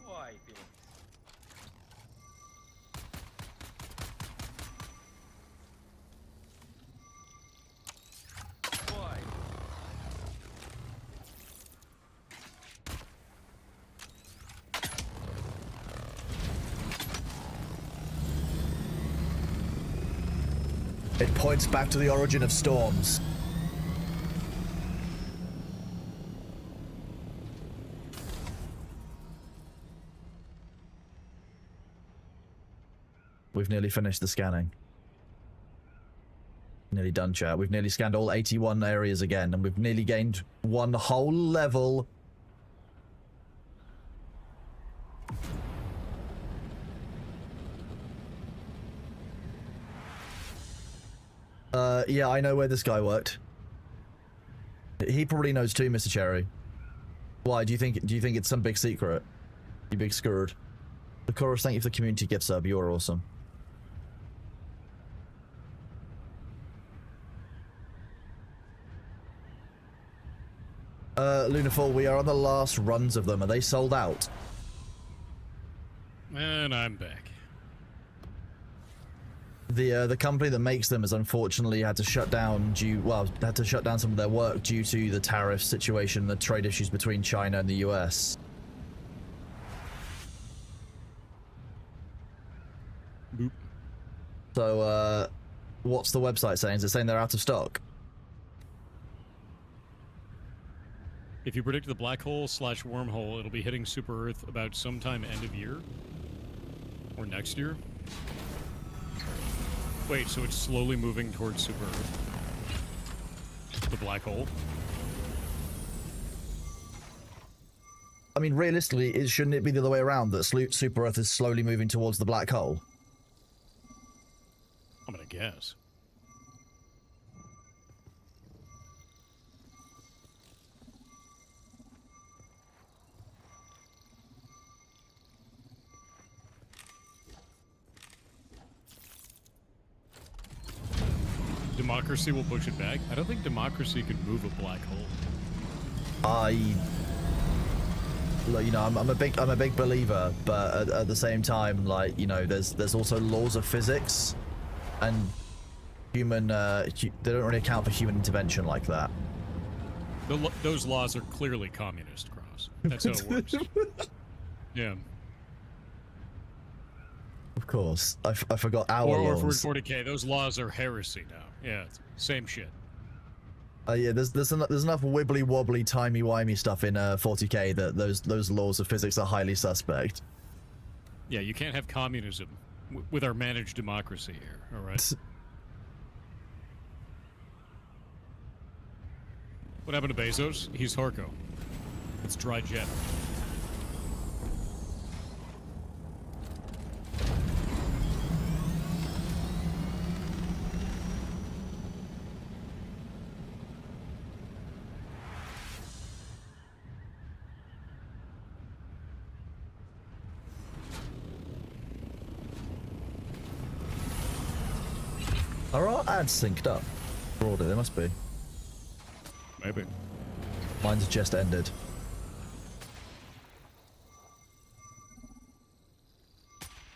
Why, Bill? Why? It points back to the origin of storms. We've nearly finished the scanning. Nearly done, chat. We've nearly scanned all 81 areas again, and we've nearly gained one whole level. Yeah, I know where this guy worked. He probably knows too, Mr. Cherry. Why, do you think it's some big secret? You big screwed. Of course, thank you for the community gift sub, you are awesome. Lunafall, we are on the last runs of them. Are they sold out? And I'm back. The company that makes them has unfortunately had to shut down had to shut down some of their work due to the tariff situation, the trade issues between China and the US. Boop. So, what's the website saying? Is it saying they're out of stock? If you predict the black hole / wormhole, it'll be hitting Super Earth about sometime end of year or next year. Wait, so it's slowly moving towards Super Earth? The black hole? I mean, realistically, shouldn't it be the other way around that Super Earth is slowly moving towards the black hole? I'm gonna guess. Democracy will push it back. I don't think democracy can move a black hole. You know, I'm a big believer, but at the same time, like, you know, there's also laws of physics, and human they don't really account for human intervention like that. Those laws are clearly communist, Cross. That's how it works. Yeah. Of course, I forgot our Or laws. for 40K, those laws are heresy now. Yeah, same shit. Yeah, there's enough wibbly wobbly timey wimey stuff in 40K that those laws of physics are highly suspect. Yeah, you can't have communism with our managed democracy here. All right. What happened to Bezos? He's Harco. It's dry jet. Are our ads synced up? Broadly, they must be. Maybe. Mine's just ended.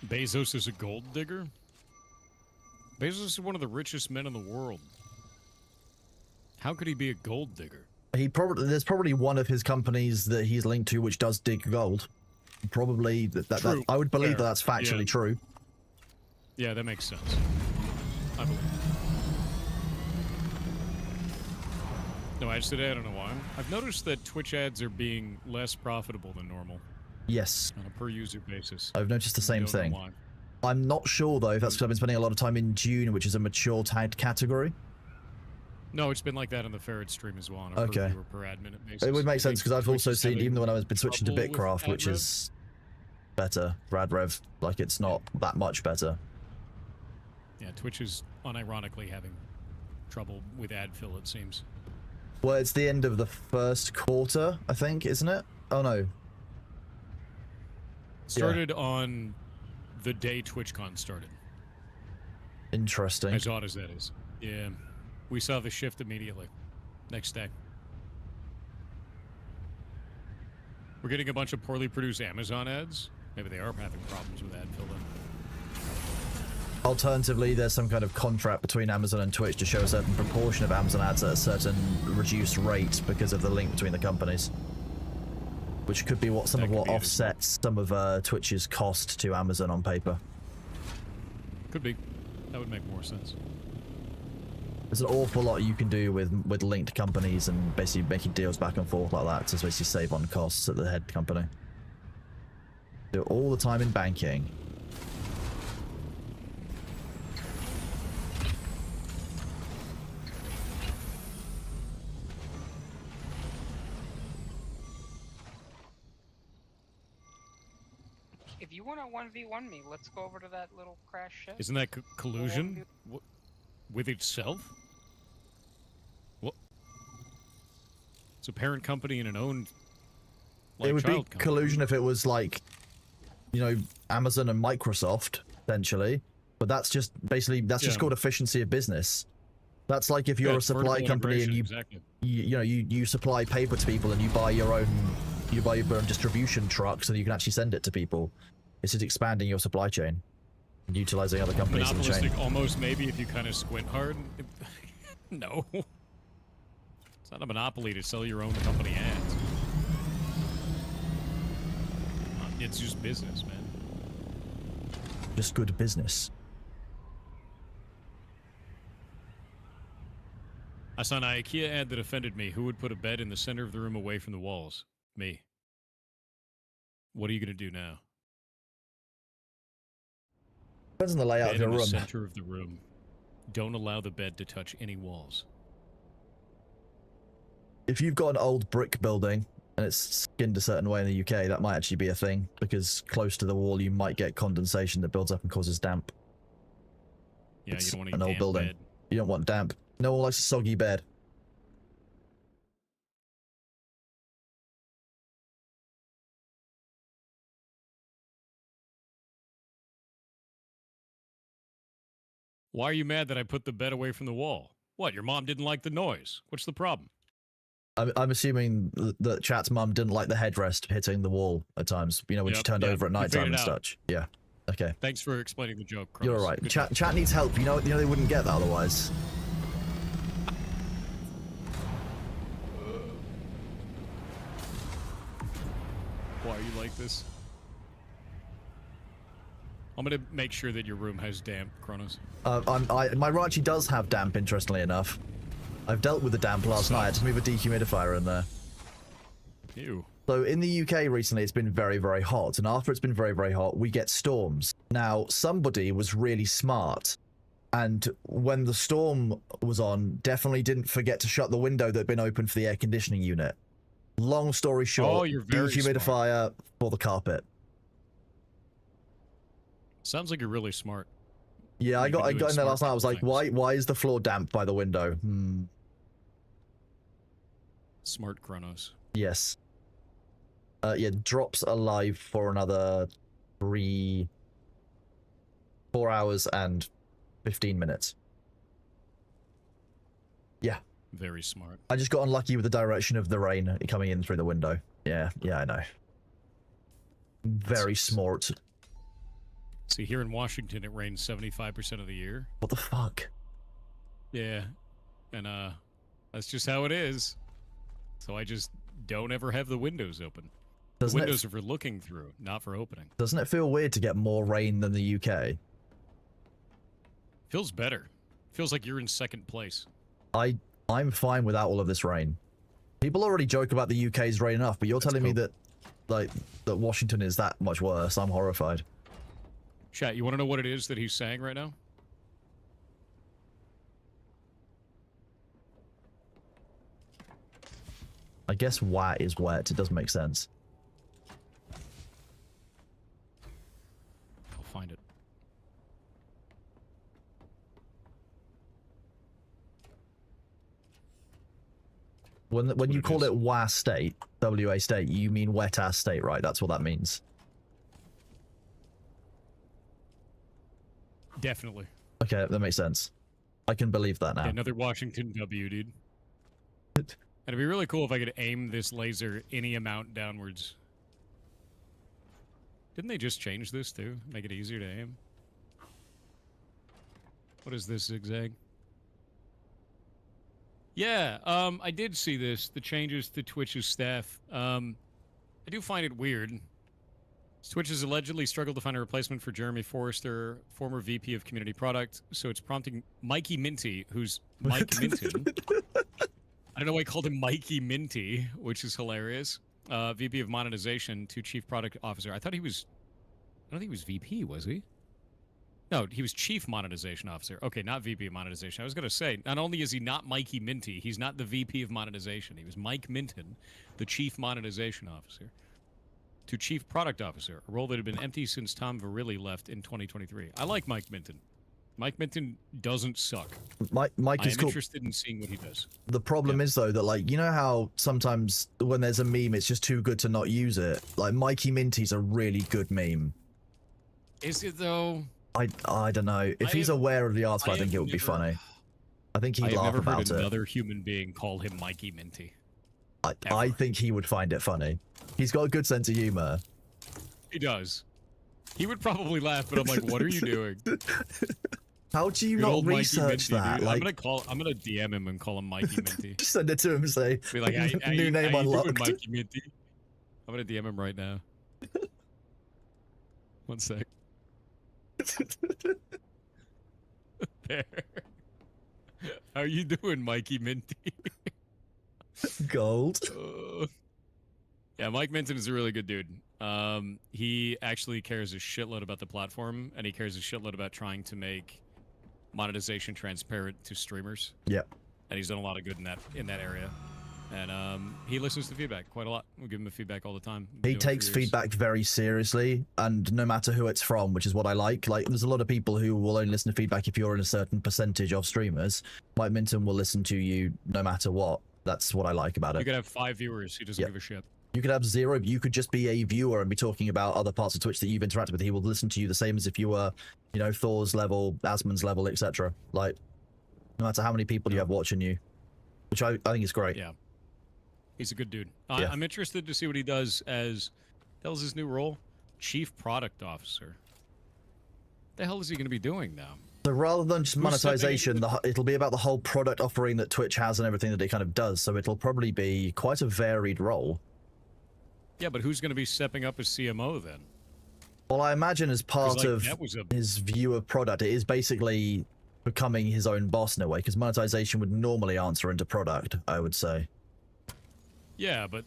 Bezos is a gold digger? Bezos is one of the richest men in the world. How could he be a gold digger? There's probably one of his companies that he's linked to which does dig gold. Probably that I would believe that that's factually true. Yeah, that makes sense. I believe. No ads today, I don't know why. I've noticed that Twitch ads are being less profitable than normal. Yes. On a per user basis. I've noticed the same thing. Why. I'm not sure though if that's because I've been spending a lot of time in Dune, which is a mature tagged category. No, it's been like that on the Ferret stream as well on a Okay. per viewer per ad minute basis. It would make I sense think because I've Twitch also is seen, having even when I've been switching to trouble with Bitcraft, ad which rev. is better, RadRev, like it's not that much better. Yeah, Twitch is unironically having trouble with ad fill, it seems. Well, it's the end of the first quarter, I think, isn't it? Oh no. Started on the day TwitchCon started. Interesting. As odd as that is. Yeah. We saw the shift immediately. Next day. We're getting a bunch of poorly produced Amazon ads. Maybe they are having problems with ad fill then. Alternatively, there's some kind of contract between Amazon and Twitch to show a certain proportion of Amazon ads at a certain reduced rate because of the link between the companies. Which could be what some That of could what be it as offsets some of Twitch's cost to Amazon on paper. Could be. That would make more sense. There's an awful lot you can do with linked companies and basically making deals back and forth like that to basically save on costs at the head company. Do it all the time in banking. If you want to 1v1 me, let's go over to that little crash ship. Isn't that collusion with itself? What? It's a parent company and an owned like, It would be child company. collusion if it was like, you know, Amazon and Microsoft, essentially. But that's just basically, that's just Yeah. called efficiency of business. That's like if you're Yeah, a it's supply vertical company and integration, you, exactly. you supply paper to people and you buy your own distribution truck so that you can actually send it to people. It's just expanding your supply chain and utilizing other companies in the chain. Monopolistic almost maybe if you kind of squint hard. No. It's not a monopoly to sell your own company ads. It's just business, man. Just good business. I saw an IKEA ad that offended me. Who would put a bed in the center of the room away from the walls? Me. What are you going to do now? Depends on the layout Bed of your in the room. center of the room. Don't allow the bed to touch any walls. If you've got an old brick building and it's skinned a certain way in the UK, that might actually be a thing, because close to the wall you might get condensation that builds up and causes damp. Yeah, It's you don't want an to old building. bed. You don't want damp. No one likes a soggy bed. Why are you mad that I put the bed away from the wall? What, your mom didn't like the noise? What's the problem? I'm assuming that Chat's mum didn't like the headrest hitting the wall at times. You know, when she Yep, turned yep, over at we night time figured and it out. such. Yeah. Okay. Thanks for explaining the joke, You're Kronos. all right. Good Chat, job. chat needs help. You know they wouldn't get that otherwise. Why are you like this? I'm gonna make sure that your room has damp, Kronos. My room actually does have damp, interestingly enough. I've dealt with the damp last night. I had to move a dehumidifier in there. Ew. So in the UK recently, it's been very, very hot. And after it's been very, very hot, we get storms. Now, somebody was really smart. And when the storm was on, definitely didn't forget to shut the window that had been open for the air conditioning unit. Long story short, Oh, you're very dehumidifier for the carpet. Sounds like you're really smart. Yeah, I You've been got doing in there smart last night. I was like, things. why is the floor damp by the window? Smart Kronos. Yes. Yeah, drops alive for another 4 hours and 15 minutes. Yeah. Very smart. I just got unlucky with the direction of the rain coming in through the window. Yeah, I know. Very smart. See, here in Washington, it rains 75% of the year. What the fuck? Yeah. And, that's just how it is. So I just don't ever have the windows open. The Doesn't windows are for looking through, not for opening. Doesn't it feel weird to get more rain than the UK? Feels better. Feels like you're in second place. I'm fine without all of this rain. People already joke about the UK's rain enough, but you're That's telling me cool. that Washington is that much worse. I'm horrified. Chat, you want to know what it is that he's saying right now? I guess wet is wet. It does make sense. I'll find it. When what you it call is. it WA state, WA state, you mean wet ass state, right? That's what that means. Definitely. Okay, that makes sense. I can believe that now. Yeah, another Washington W, dude. It'd be really cool if I could aim this laser any amount downwards. Didn't they just change this too? Make it easier to aim? What is this, Zigzag? Yeah, I did see this. The changes to Twitch's staff. I do find it weird. Twitch has allegedly struggled to find a replacement for Jeremy Forrester, former VP of Community Product, so it's prompting Mikey Minty, who's Mike Minton. I don't know why I called him Mikey Minty, which is hilarious. VP of Monetization to Chief Product Officer. I don't think he was VP, was he? No, he was Chief Monetization Officer. Okay, not VP of Monetization. I was going to say, not only is he not Mikey Minty, he's not the VP of Monetization. He was Mike Minton, the Chief Monetization Officer, to Chief Product Officer, a role that had been empty since Tom Verrilli left in 2023. I like Mike Minton. Mike Minton doesn't suck. Mike I is am cool. interested in seeing what he does. The problem is though that, like, you know how sometimes when there's a meme, it's just too good to not use it. Like, Mikey Minty's a really good meme. Is it though? I don't know. If he's have- aware of the article, I I think have it would be never- funny. I think I he'd have laugh never about heard it. another human being call him Mikey Minty. I ever. think he would find it funny. He's got a good sense of humor. He does. He would probably laugh, but I'm like, what are you doing? How do you Good not old Mikey research Minty, that? dude. Like, I'm gonna DM him and call him Mikey Minty. just send it to him and say, Be like, how new you- name how you doing, unlocked. Mikey Minty. I'm gonna DM him right now. One sec. There. How you doing, Mikey Minty? Gold. Yeah, Mike Minton is a really good dude. He actually cares a shitload about the platform, and he cares a shitload about trying to make monetization transparent to streamers. Yep. And he's done a lot of good in that area. And he listens to feedback quite a lot. We give him the feedback all the time. He Do it for takes years. feedback very seriously, and no matter who it's from, which is what I like. Like, there's a lot of people who will only listen to feedback if you're in a certain percentage of streamers. Mike Minton will listen to you no matter what. That's what I like about You it. could have 5 viewers. He doesn't Yeah. give a shit. You could have 0. You could just be a viewer and be talking about other parts of Twitch that you've interacted with. He will listen to you the same as if you were, you know, Thor's level, Asmon's level, etc. Like, no matter how many people you have watching you, which I think is great. Yeah. He's a good dude. Yeah. I'm interested to see what he does as... The hell's his new role? Chief Product Officer. The hell is he going to be doing now? So rather than just Who's stepping monetization, into it'll be about the whole product offering that Twitch has and everything that it kind of does. So it'll probably be quite a varied role. Yeah, but who's going to be stepping up as CMO then? Well, I imagine as 'Cause, part like, of that was a... his view of product, it is basically becoming his own boss in a way, because monetization would normally answer into product, I would say. Yeah, but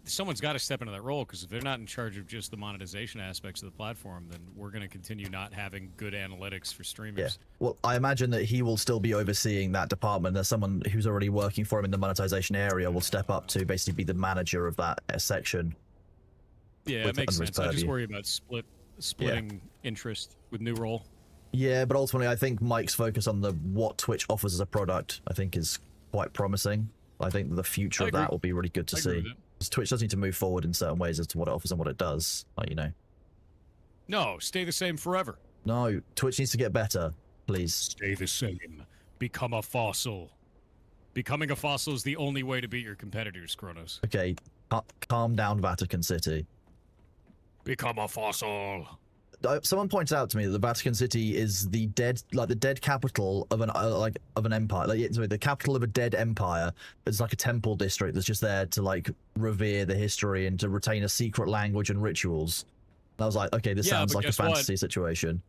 someone's got to step into that role, because if they're not in charge of just the monetization aspects of the platform, then we're going to continue not having good analytics for streamers. Yeah. Well, I imagine that he will still be overseeing that department. There's someone who's already working for him in the monetization area will step up to basically be the manager of that section. Yeah, With- it makes under his sense. I just purview. worry about splitting interest with new role. Yeah, but ultimately, I think Mike's focus on the what Twitch offers as a product, I think, is quite promising. I think that the future I of that agree. will be really good to I agree see. with it. 'Cause Twitch does need to move forward in certain ways as to what it offers and what it does. Like, you know, No, stay the same forever. no, Twitch needs to get better, please. Stay the same. Become a fossil. Becoming a fossil is the only way to beat your competitors, Kronos. Okay, calm down, Vatican City. Become a fossil. Someone pointed out to me that the Vatican City is the dead, like the dead capital of an of an empire. Like, sorry, the capital of a dead empire. It's like a temple district that's just there to like revere the history and to retain a secret language and rituals. And I was like, okay, this Yeah, sounds but like a guess what? fantasy situation.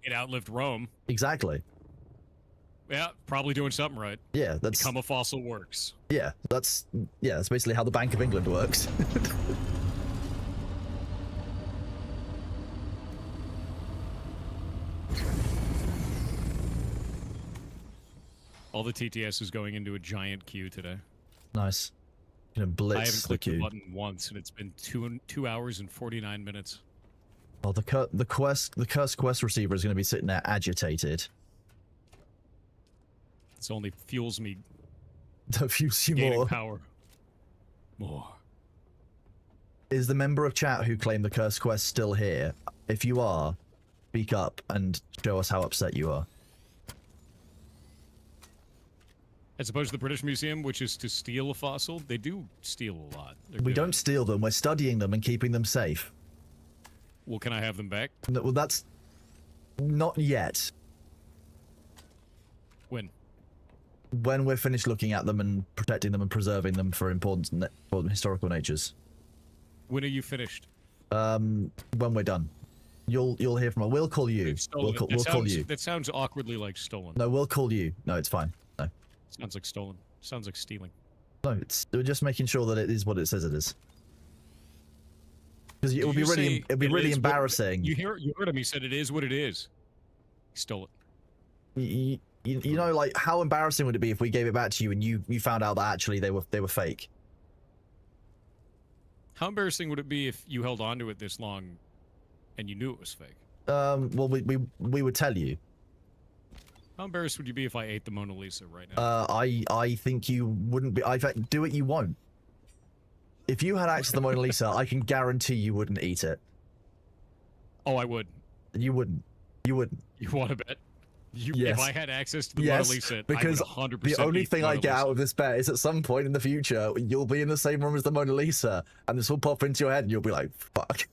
It outlived Rome. Exactly. Yeah, probably doing something right. Yeah, that's Become a fossil works. that's basically how the Bank of England works. All the TTS is going into a giant queue today. Nice. Gonna I blitz haven't the clicked the queue. button once, and it's been 2 hours and 49 minutes. Oh, the cursed quest receiver is going to be sitting there agitated. This only fuels me To fuse you gaining more. power. More. Is the member of chat who claimed the cursed quest still here? If you are, speak up and show us how upset you are. As opposed to the British Museum, which is to steal a fossil, they do steal a lot. They're We good don't at it. steal them, we're studying them and keeping them safe. Well, can I have them back? No, well, that's not yet. When? When we're finished looking at them and protecting them and preserving them for important historical natures. When are you finished? When we're done. You'll hear from us. We'll call you. They've stolen We'll it. call, That we'll call sounds- you. That sounds awkwardly like stolen. No, we'll call you. No, it's fine. No. Sounds like stolen. Sounds like stealing. No, we're just making sure that it is what it says it is. Because it would be really, it'd be it really is what- embarrassing. You heard him. He said it is what it is. He stole it. You know, like how embarrassing would it be if we gave it back to you and you found out that actually they were fake? How embarrassing would it be if you held on to it this long and you knew it was fake? Well, we would tell you. How embarrassed would you be if I ate the Mona Lisa right now? I think you wouldn't be. In fact, do it. You won't. If you had access to the Mona Lisa, I can guarantee you wouldn't eat it. Oh, I would. You wouldn't. You wouldn't. You want to bet? Yes. If I had access to the Yes, Mona Lisa, because I would 100% the only eat thing I Mona get Lisa. out of this bet is at some point in the future, you'll be in the same room as the Mona Lisa, and this will pop into your head, and you'll be like, fuck.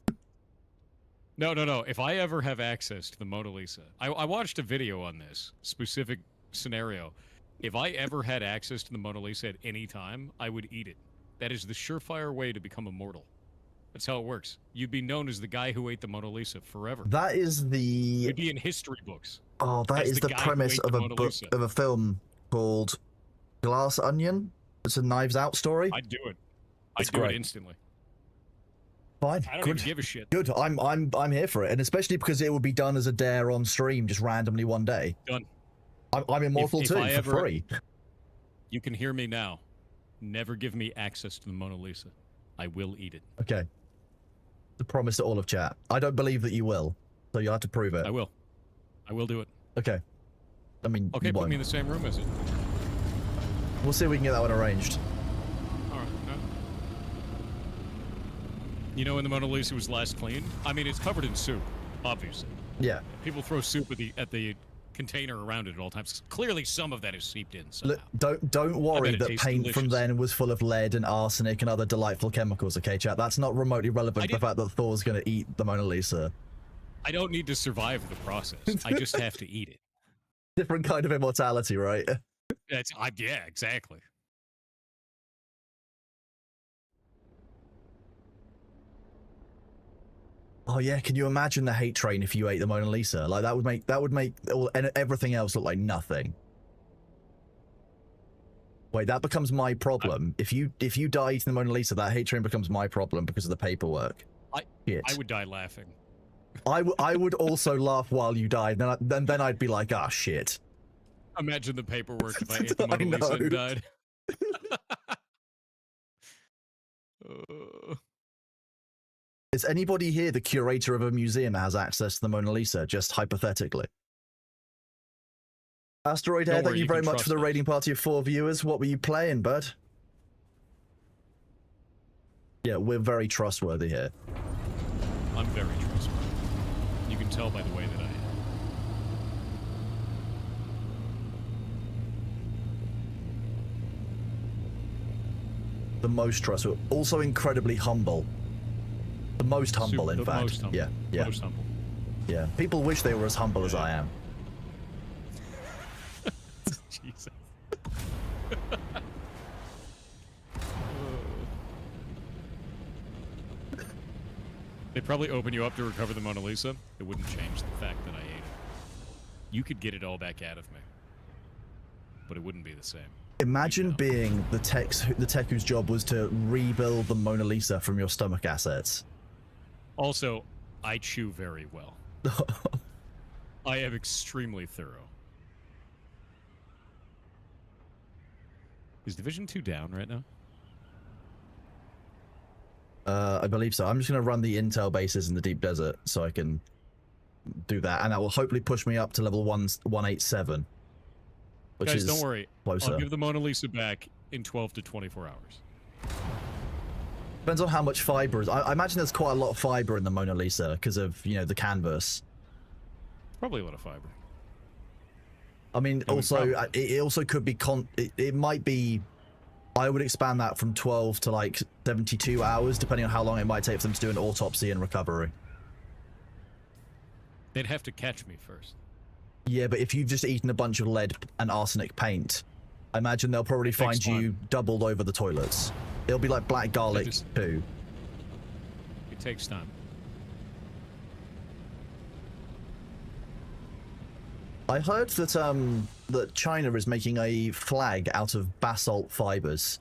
No. If I ever have access to the Mona Lisa, I watched a video on this specific scenario. If I ever had access to the Mona Lisa at any time, I would eat it. That is the surefire way to become immortal. That's how it works. You'd be known as the guy who ate the Mona Lisa forever. That is the... You'd be in history books. Oh, that as is the the guy who premise ate of the a Mona book, Lisa. of a film called Glass Onion. It's a Knives Out story. I'd do it. I'd It's do great. it instantly. Fine, I don't good. even give a shit. Good. I'm here for it, and especially because it would be done as a dare on stream, just randomly one day. Done. I'm immortal if too I for ever- free. You can hear me now. never give me access to the Mona Lisa. I will eat it. Okay. The promise to all of chat. I don't believe that you will, so you have to prove it. I will. I will do it. Okay. I mean, Okay, you put won't. me in the same room as it. We'll see if we can get that one arranged. All right. You know when the Mona Lisa was last cleaned? I mean, it's covered in soup, obviously. Yeah. People throw soup at the container around it at all times. Clearly, some of that is seeped in somehow. Look, don't worry it that tastes paint from delicious. then was full of lead and arsenic and other delightful chemicals, okay, chat? That's not remotely relevant to the fact that Thor's going to eat the Mona Lisa. I don't need to survive the process. I just have to eat it. Different kind of immortality, right? Yeah, exactly. Oh yeah, can you imagine the hate train if you ate the Mona Lisa? Like that would make everything else look like nothing. Wait, that becomes my problem. If you die eating the Mona Lisa, that hate train becomes my problem because of the paperwork. Shit. I would die laughing. I would also laugh while you died, then I'd be like, ah, shit. Imagine the paperwork if I ate the I Mona Lisa and know. died. Is anybody here the curator of a museum that has access to the Mona Lisa, just hypothetically? Asteroid Don't Hair, thank worry, you you very can much trust for the us. raiding party of 4 viewers. What were you playing, bud? Yeah, we're very trustworthy here. I'm very trustworthy. You can tell by the way that I am. The most trustworthy. Also incredibly humble. The most humble, in The fact. most humble. Yeah. Most humble. Yeah. People wish they were as humble as I am. Jesus. They'd probably open you up to recover the Mona Lisa. It wouldn't change the fact that I ate it. You could get it all back out of me, but it wouldn't be the same. Imagine being the tech whose job was to rebuild the Mona Lisa from your stomach assets. Also, I chew very well. I am extremely thorough. Is Division 2 down right now? I believe so. I'm just going to run the intel bases in the deep desert so I can do that, and that will hopefully push me up to level 187. Which Guys, is don't worry. closer. I'll give the Mona Lisa back in 12 to 24 hours. Depends on how much fiber is. I imagine there's quite a lot of fiber in the Mona Lisa because of, you know, the canvas. Probably a lot of fiber. I mean, I mean, also, probably. it also could be it might be. I would expand that from 12 to like 72 hours, depending on how long it might take for them to do an autopsy and recovery. They'd have to catch me first. Yeah, but if you've just eaten a bunch of lead and arsenic paint, I imagine they'll probably Takes find you time. doubled over the toilets. It'll be like black garlic just- poo. It takes time. I heard that that China is making a flag out of basalt fibers,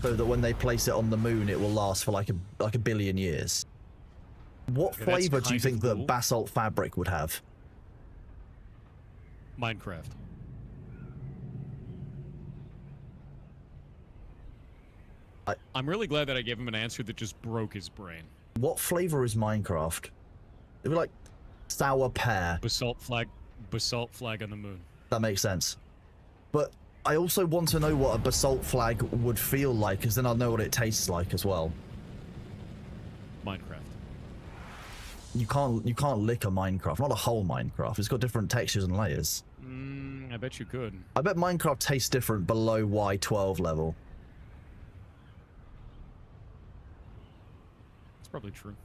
so that when they place it on the moon, it will last for like a billion years. What Okay, that's flavor do you kind think of that cool. basalt fabric would have? Minecraft. I'm really glad that I gave him an answer that just broke his brain. What flavor is Minecraft? It'd be like sour pear. Basalt flag on the moon. That makes sense. But I also want to know what a basalt flag would feel like, because then I'll know what it tastes like as well. Minecraft. You can't lick a Minecraft, not a whole Minecraft. It's got different textures and layers. I bet you could. I bet Minecraft tastes different below Y12 level. That's probably true.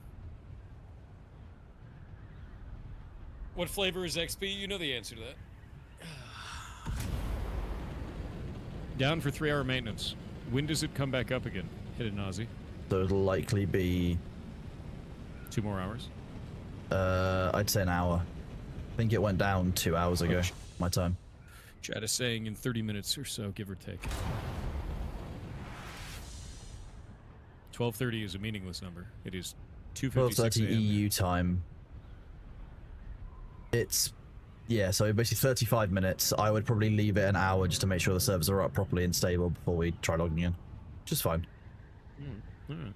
What flavor is XP? You know the answer to that. Down for 3-hour maintenance. When does it come back up again? Hit it, Nazi. So it'll likely be, 2 more hours. I'd say an hour. I think it went down 2 hours ago, my time. Chat is saying in 30 minutes or so, give or take. 12:30 is a meaningless number. It is 2:56 12:30 a.m. EU time. It's, yeah, so basically 35 minutes. I would probably leave it an hour just to make sure the servers are up properly and stable before we try logging in. which is fine. Hmm.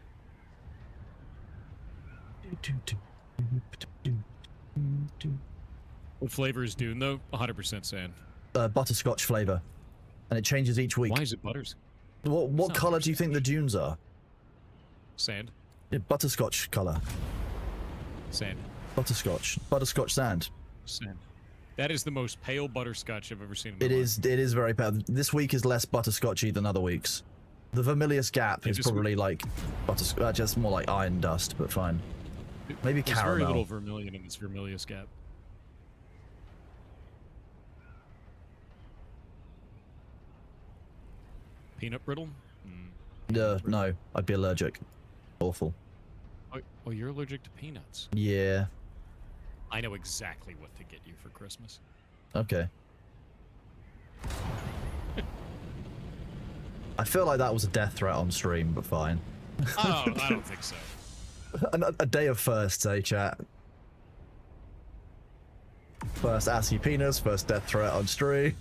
What flavor is Dune though? 100% sand. Butterscotch flavor, and it changes each week. Why is it butters? What It's not color do you think the dunes are? Sand. Yeah, butterscotch color. Sand. Butterscotch sand. Sand. That is the most pale butterscotch I've ever seen in my It life. is very bad. This week is less butterscotchy than other weeks. The Vermilius Gap Yeah, is just- probably like butterscotch, just more like iron dust, but fine. Maybe There's very little caramel. vermilion in this Vermilius Gap. Peanut brittle? No, I'd be allergic. Awful. Oh, you're allergic to peanuts. Yeah. I know exactly what to get you for Christmas. Okay. I feel like that was a death threat on stream, but fine. Oh, I don't think so. A day of firsts, eh, chat? First assy penis, first death threat on stream.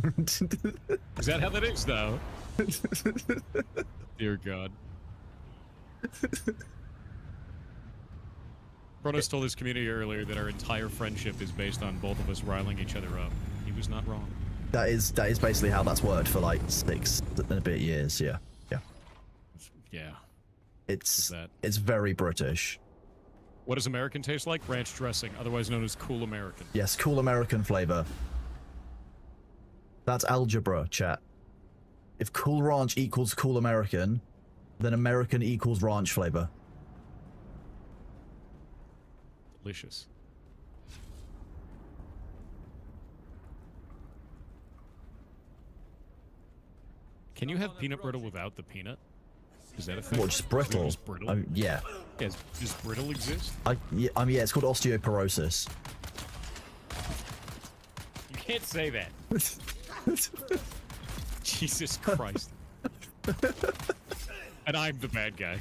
Is that how that is, though? Dear God. Kronos told his community earlier that our entire friendship is based on both of us riling each other up. He was not wrong. That is basically how that's worked for like 6 and a bit years. Yeah, yeah. Yeah. It's that? it's very British. What does American taste like? Ranch dressing, otherwise known as Cool American. Yes, cool American flavor. That's algebra, chat. If Cool Ranch equals Cool American, then American equals ranch flavor. Delicious. Can you have peanut brittle without the peanut? Is that a thing? What, just brittle? Just brittle? Yeah. Yeah, does brittle exist? Yeah, yeah, it's called osteoporosis. You can't say that. Jesus Christ. And I'm the bad guy.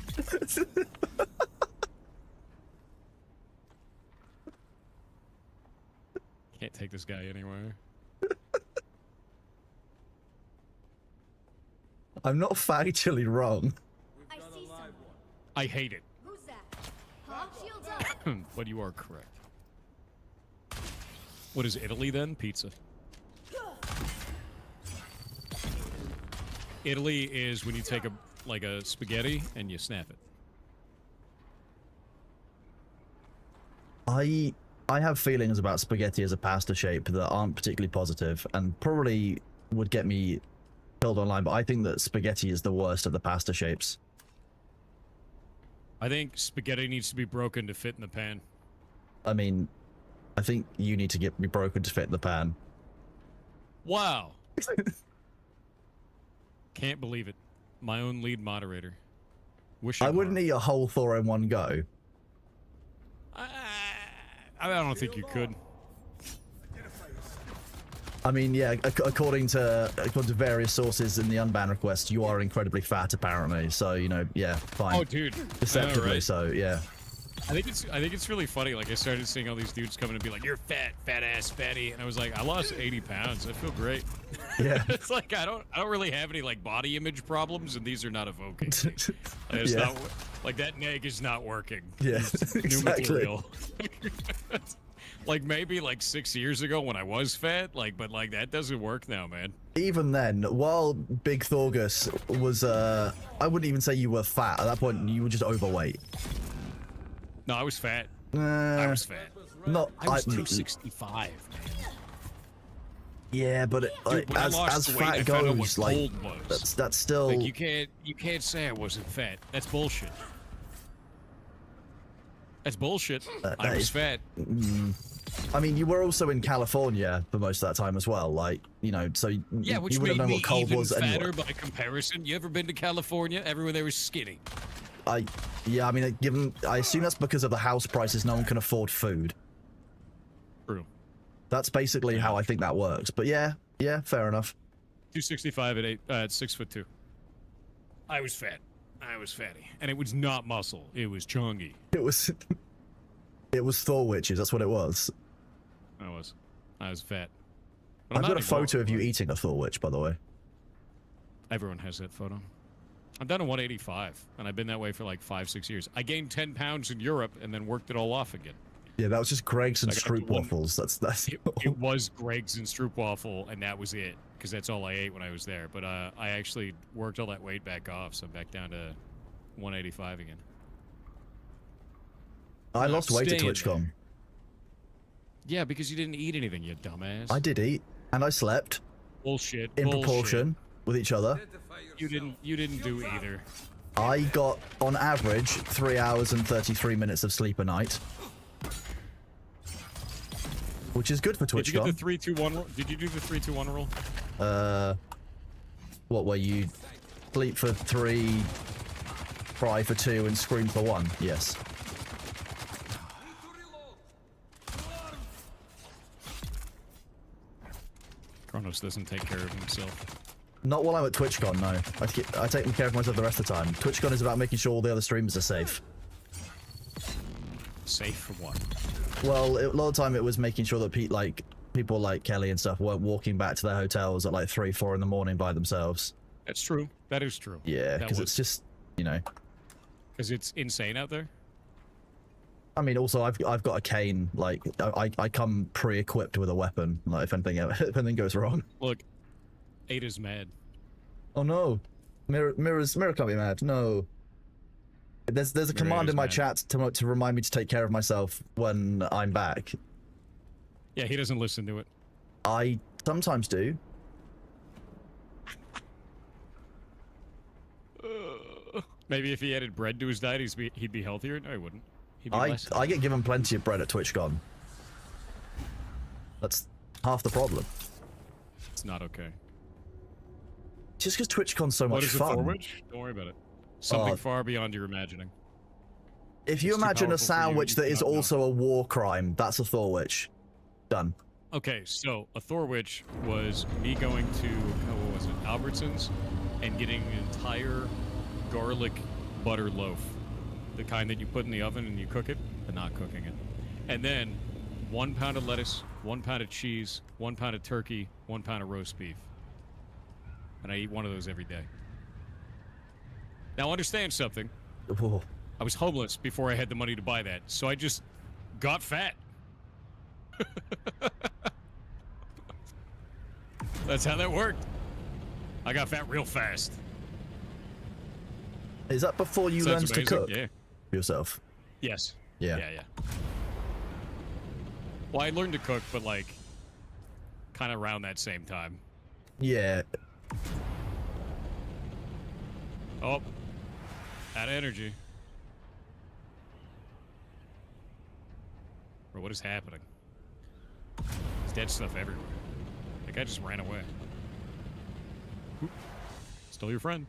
Can't take this guy anywhere. I'm not factually wrong. I see someone. I hate it. Who's that? Huh? Shields up. But you are correct. What is Italy then? Pizza. Italy is when you take a spaghetti and you snap it. I have feelings about spaghetti as a pasta shape that aren't particularly positive and probably would get me killed online, but I think that spaghetti is the worst of the pasta shapes. I think spaghetti needs to be broken to fit in the pan. I mean, I think you need to be broken to fit in the pan. Wow. Can't believe it. My own lead moderator. I wouldn't eat a whole Thor in one go. I don't think you could. I mean, yeah, according to various sources in the unban request, you are incredibly fat apparently. So, you know, yeah, fine. Oh, dude. Deceptively right? so, yeah. I think it's really funny. Like I started seeing all these dudes coming and be like, "You're fat ass fatty," and I was like, "I lost 80 pounds. I feel great." Yeah. It's like I don't really have any like body image problems, and these are not evoking. It's Yeah. not like that neg is not working. Yeah, It's new exactly. material. Like maybe like 6 years ago when I was fat, but that doesn't work now, man. Even then, while Big Thorgus was, I wouldn't even say you were fat. At that point, you were just overweight. No, I was fat. I was fat. Not, I was 265, man. Yeah, but Dude, when I as lost the weight, fat I found out what goes, like, gold was. that's still. Like you can't say I wasn't fat. That's bullshit. That's bullshit. That I was is- fat. I mean, you were also in California for most of that time as well. Like, you know, so Yeah, which you would have made known me what cold even was fatter anyway. by comparison. You ever been to California? Everyone there was skinny. Yeah, I mean, I assume that's because of the house prices. No one can afford food. True. That's basically how I think that works. But yeah, fair enough. 265 at 6'2". I was fat. I was fatty, and it was not muscle. It was chungy. It was, it was Thor witches. That's what it was. I was fat. But I've I'm got not a photo anymore. of you eating a Thor witch, by the way. Everyone has that photo. I'm down to 185, and I've been that way for like 5-6 years. I gained 10 pounds in Europe and then worked it all off again. Yeah, that was just Greg's and I got up to Stroop waffles. That's It was Greg's and Stroopwafel, and that was it, because that's all I ate when I was there. But I actually worked all that weight back off, so I'm back down to 185 again. I lost weight at staying TwitchCon. Yeah, because you didn't eat anything, you dumbass. I did eat, and I slept Bullshit. in bullshit. proportion with each other. You didn't do either. I got, on average, 3 hours and 33 minutes of sleep a night. Which is good for Did you get TwitchCon. the 3-2-1 rule? Did you do the 3-2-1 rule? What, where you sleep for 3, cry for 2, and scream for 1? Yes. Kronos doesn't take care of himself. Not while I'm at TwitchCon, no. I take care of myself the rest of the time. TwitchCon is about making sure all the other streamers are safe. Safe for what? Well, a lot of the time it was making sure that people like Kelly and stuff weren't walking back to their hotels at like 3, 4 in the morning by themselves. That's true. That is true. Yeah, because it's just, you know. Because it's insane out there. I mean, also I've got a cane. Like I come pre-equipped with a weapon. Like if anything goes wrong. Look, Ada's mad. Oh no, Mirror can't be mad. No. There's a command is in my mad. chat to remind me to take care of myself when I'm back. Yeah, he doesn't listen to it. I sometimes do. Maybe if he added bread to his diet, he'd be healthier. No, he wouldn't. He'd be less. I get given plenty of bread at TwitchCon. That's half the problem. It's not okay. Just because TwitchCon's so What much is a fun. sandwich? Don't worry about it. Something far beyond your imagining. If you It's too imagine a powerful for you, sandwich you that is cannot know. also a war crime, that's a Thorwich. Done. Okay, so a Thorwich was me going to what was it, Albertsons, and getting an entire garlic butter loaf, the kind that you put in the oven and you cook it, but not cooking it, and then 1 pound of lettuce, 1 pound of cheese, 1 pound of turkey, 1 pound of roast beef, and I eat one of those every day. Now understand something. Whoa. I was homeless before I had the money to buy that, so I just got fat. That's how that worked. I got fat real fast. Is that before you So learned that's to amazing. cook Yeah. yourself? Yes. Yeah. Yeah. Well, I learned to cook, but like, kind of around that same time. Yeah. Oh, out of energy. Bro, what is happening? There's dead stuff everywhere. That guy just ran away. Oop. Still your friend.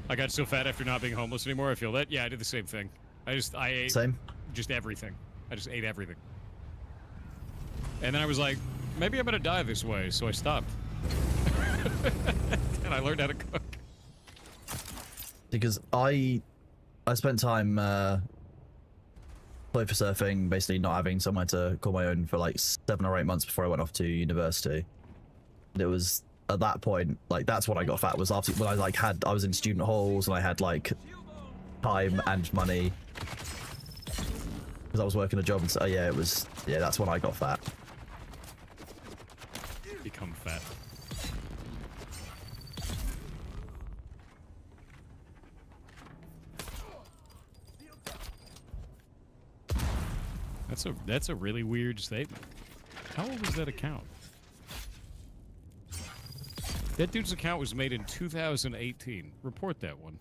I got so fat after not being homeless anymore. I feel that. Yeah, I did the same thing. I ate Same. just everything. I just ate everything. And then I was like, maybe I'm gonna die this way, so I stopped. And I learned how to cook. Because I spent time play for surfing, basically not having somewhere to call my own for like 7 or 8 months before I went off to university. And it was at that point, like that's when I got fat, was after when I was in student halls and I had like time and money because I was working a job, and so yeah, that's when I got fat. Become fat. That's a really weird statement. How old was that account? That dude's account was made in 2018. Report that one.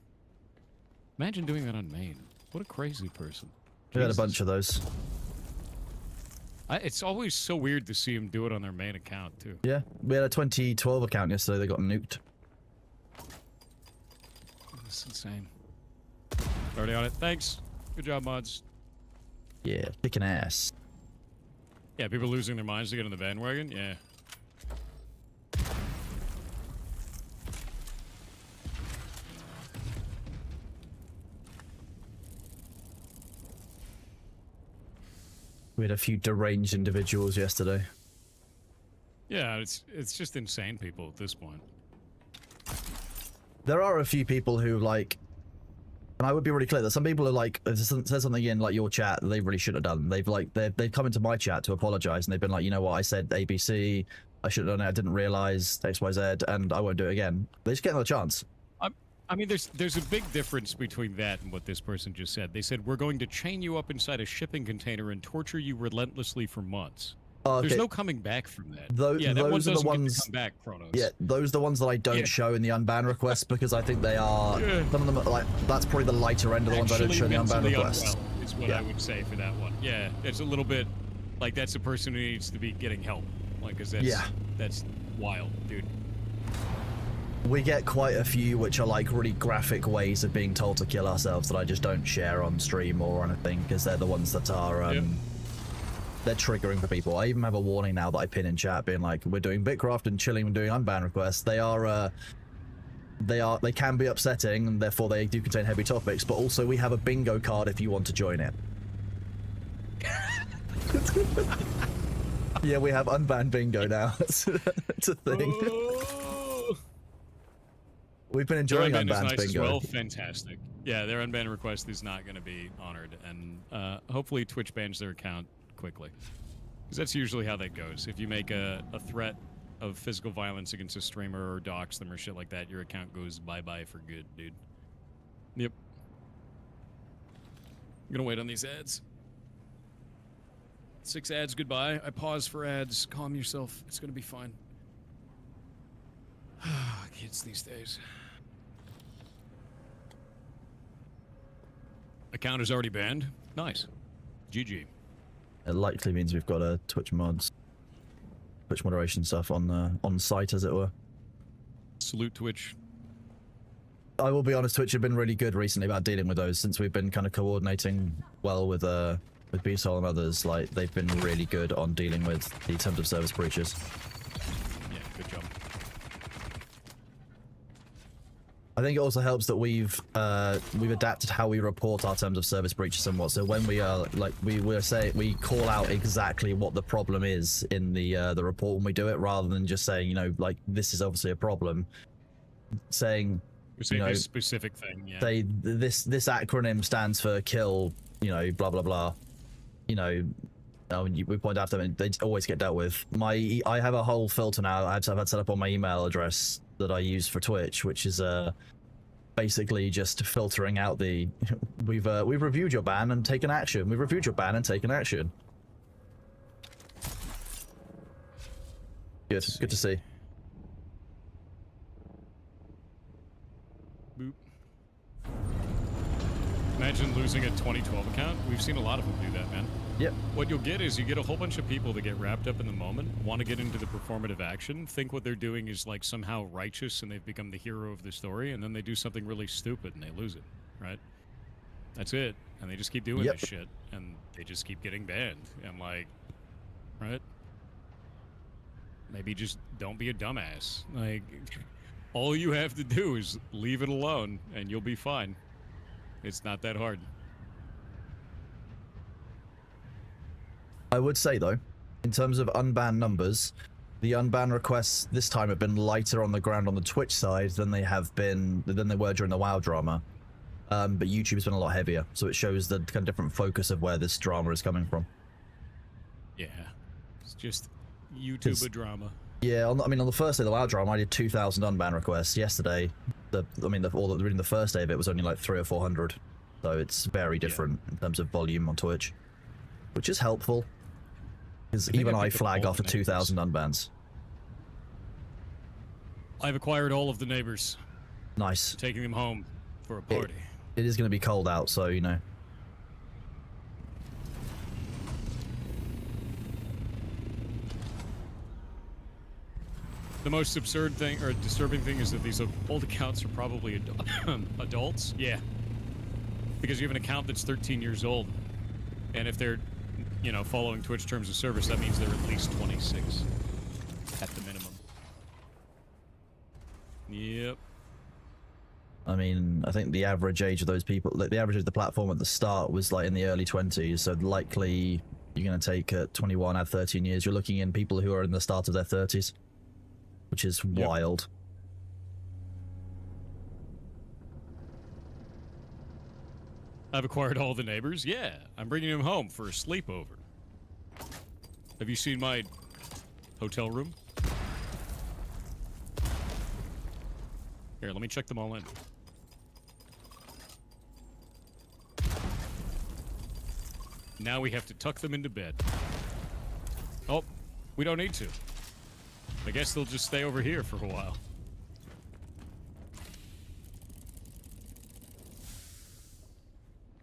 Imagine doing that on main. What a crazy person. We had a Jesus. bunch of those. It's always so weird to see him do it on their main account, too. Yeah, we had a 2012 account yesterday that got nuked. That's insane. Already on it. Thanks. Good job, mods. Yeah, kicking ass. Yeah, people losing their minds to get on the bandwagon? Yeah. We had a few deranged individuals yesterday. Yeah, it's just insane people at this point. There are a few people who like, and I would be really clear that some people are like, if it says something in like your chat that they really shouldn't have done. They've come into my chat to apologize, and they've been like, you know what, I said ABC, I should have done it, I didn't realize XYZ, and I won't do it again. They just get another chance. I mean, there's a big difference between that and what this person just said. They said, we're going to chain you up inside a shipping container and torture you relentlessly for months. Okay. There's no coming back from that. Yeah, that one those are the doesn't get ones. to come back, Chronos. Yeah, those are the ones that I don't show in the unban request because I think they are. Yeah. Some of them are like, that's probably the lighter end of the ones I don't show in the unban mentally request. unwell is what I would say for that one. Yeah, it's a little bit like that's a person who needs to be getting help. Like, cause that's wild, dude. We get quite a few which are like really graphic ways of being told to kill ourselves that I just don't share on stream or anything because they're the ones that are they're triggering for people. I even have a warning now that I pin in chat being like, we're doing Bitcraft and chilling and doing unban requests. They can be upsetting and therefore they do contain heavy topics, but also we have a bingo card if you want to join it. Yeah, we have unbanned bingo now. It's a thing. Oh. We've been Their enjoying unban is unbanned nice as bingo. well. Fantastic. Yeah, their unban request is not going to be honored, and hopefully Twitch bans their account quickly, because that's usually how that goes. If you make a threat of physical violence against a streamer or dox them or shit like that, your account goes bye-bye for good, dude. Yep. I'm gonna wait on these ads. 6 ads, goodbye. I pause for ads. Calm yourself. It's gonna be fine. Kids these days. Account is already banned. Nice. GG. It likely means we've got a Twitch moderation stuff on site, as it were. Salute Twitch. I will be honest, Twitch have been really good recently about dealing with those since we've been kind of coordinating well with BSOL and others. Like, they've been really good on dealing with the terms of service breaches. Yeah, good job. I think it also helps that we've adapted how we report our terms of service breaches somewhat. So when we are like we call out exactly what the problem is in the report when we do it, rather than just saying, you know, like, this is obviously a problem. Saying, We're saying you know, this specific thing, yeah. say this acronym stands for kill, you know, blah blah blah. You know, we point out to them, they always get dealt with. I have a whole filter now I've had set up on my email address that I use for Twitch, which is basically just filtering out the we've reviewed your ban and taken action. We've reviewed your ban and taken action. Good to see. Boop. Imagine losing a 2012 account. We've seen a lot of them do that, man. Yep. What you'll get is you get a whole bunch of people that get wrapped up in the moment, want to get into the performative action, think what they're doing is like somehow righteous and they've become the hero of the story, and then they do something really stupid and they lose it, right? That's it. And they just keep doing this shit, and they just keep getting banned. And like, right? Maybe just don't be a dumbass. Like, all you have to do is leave it alone and you'll be fine. It's not that hard. I would say, though, in terms of unbanned numbers, the unban requests this time have been lighter on the ground on the Twitch side than they were during the WoW drama. But YouTube's been a lot heavier, so it shows the kind of different focus of where this drama is coming from. Yeah. It's just YouTuber drama. Yeah, on the first day of the WoW drama, I did 2,000 unban requests. Yesterday, reading the first day of it was only like 300 or 400. So it's very different in terms of volume on Twitch, which is helpful. Because even I flag after 2,000 unbans. I've acquired all of the neighbors. Nice. Taking them home for a party. It is going to be cold out, so, you know. The most absurd thing, or disturbing thing, is that these old accounts are probably adults. Yeah. Because you have an account that's 13 years old. And if they're, you know, following Twitch terms of service, that means they're at least 26. At the minimum. Yep. I mean, I think the average age of those people, like the average age of the platform at the start was like in the early 20s, so likely, you're going to take 21, add 13 years. You're looking in people who are in the start of their 30s, which is wild. I've acquired all the neighbors. Yeah, I'm bringing them home for a sleepover. Have you seen my hotel room? Here, let me check them all in. Now we have to tuck them into bed. Oh, we don't need to. I guess they'll just stay over here for a while.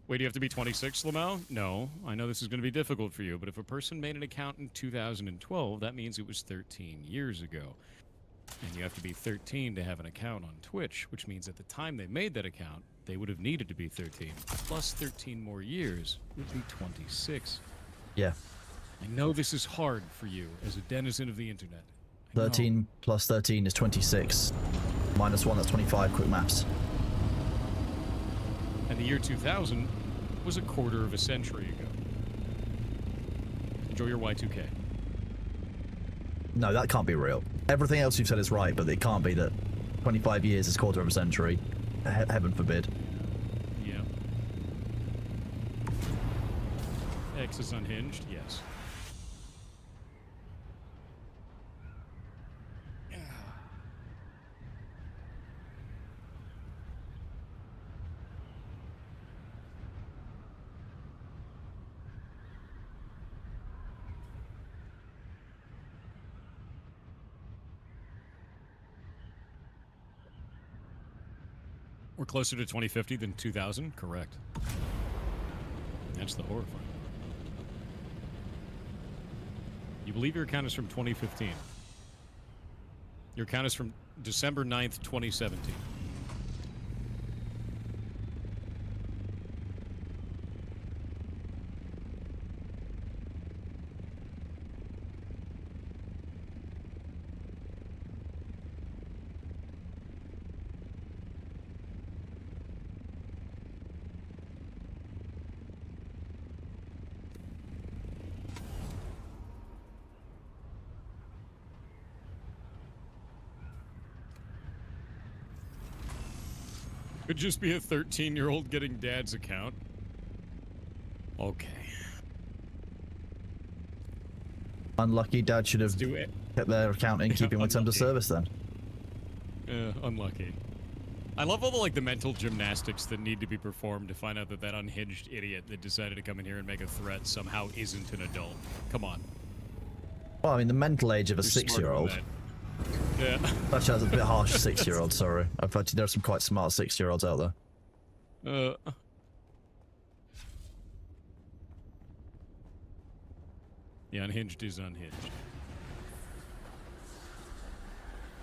Wait, do you have to be 26, Lamau? No, I know this is going to be difficult for you, but if a person made an account in 2012, that means it was 13 years ago. And you have to be 13 to have an account on Twitch, which means at the time they made that account, they would have needed to be 13. Plus 13 more years would be 26. Yeah. I know this is hard for you as a denizen of the internet. I know. 13 plus 13 is 26. Minus 1, that's 25, quick maths. And the year 2000 was a quarter of a century ago. Enjoy your Y2K. No, that can't be real. Everything else you've said is right, but it can't be that 25 years is quarter of a century. Heaven forbid. Yeah. X is unhinged, yes. We're closer to 2050 than 2000? Correct. That's the horrifying. You believe your account is from 2015. Your account is from December 9th, 2017. Could just be a 13-year-old getting dad's account. Okay. Unlucky dad should have Let's do it. kept their account in keeping with terms of Unlucky. service then. Unlucky. I love all the mental gymnastics that need to be performed to find out that that unhinged idiot that decided to come in here and make a threat somehow isn't an adult. Come on. Well, I mean, the mental age of a You're smarter than 6-year-old. that. Yeah. Actually, that's a bit harsh, 6-year-old, sorry. I've actually, there are some quite smart 6-year-olds out there. Yeah, unhinged is unhinged.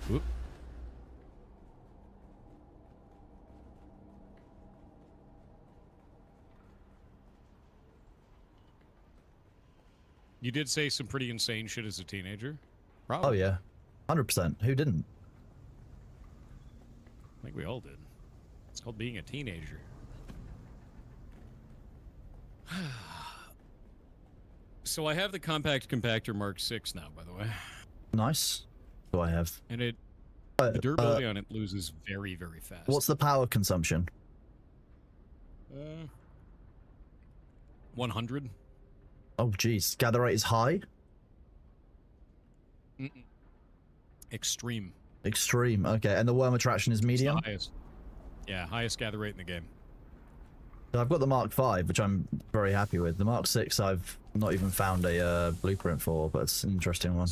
Whoop. You did say some pretty insane shit as a teenager? Probably. Oh, yeah. 100%. Who didn't? I think we all did. It's called being a teenager. So I have the compact compactor Mark 6 now, by the way. Nice. Do I have? And the durability on it loses very, very fast. What's the power consumption? 100? Oh, geez. Gather rate is high? Mm-mm. Extreme. Extreme. Okay. And the worm attraction is It's the medium? highest. Yeah, highest gather rate in the game. So I've got the Mark 5, which I'm very happy with. The Mark 6, I've not even found a blueprint for, but it's an interesting one.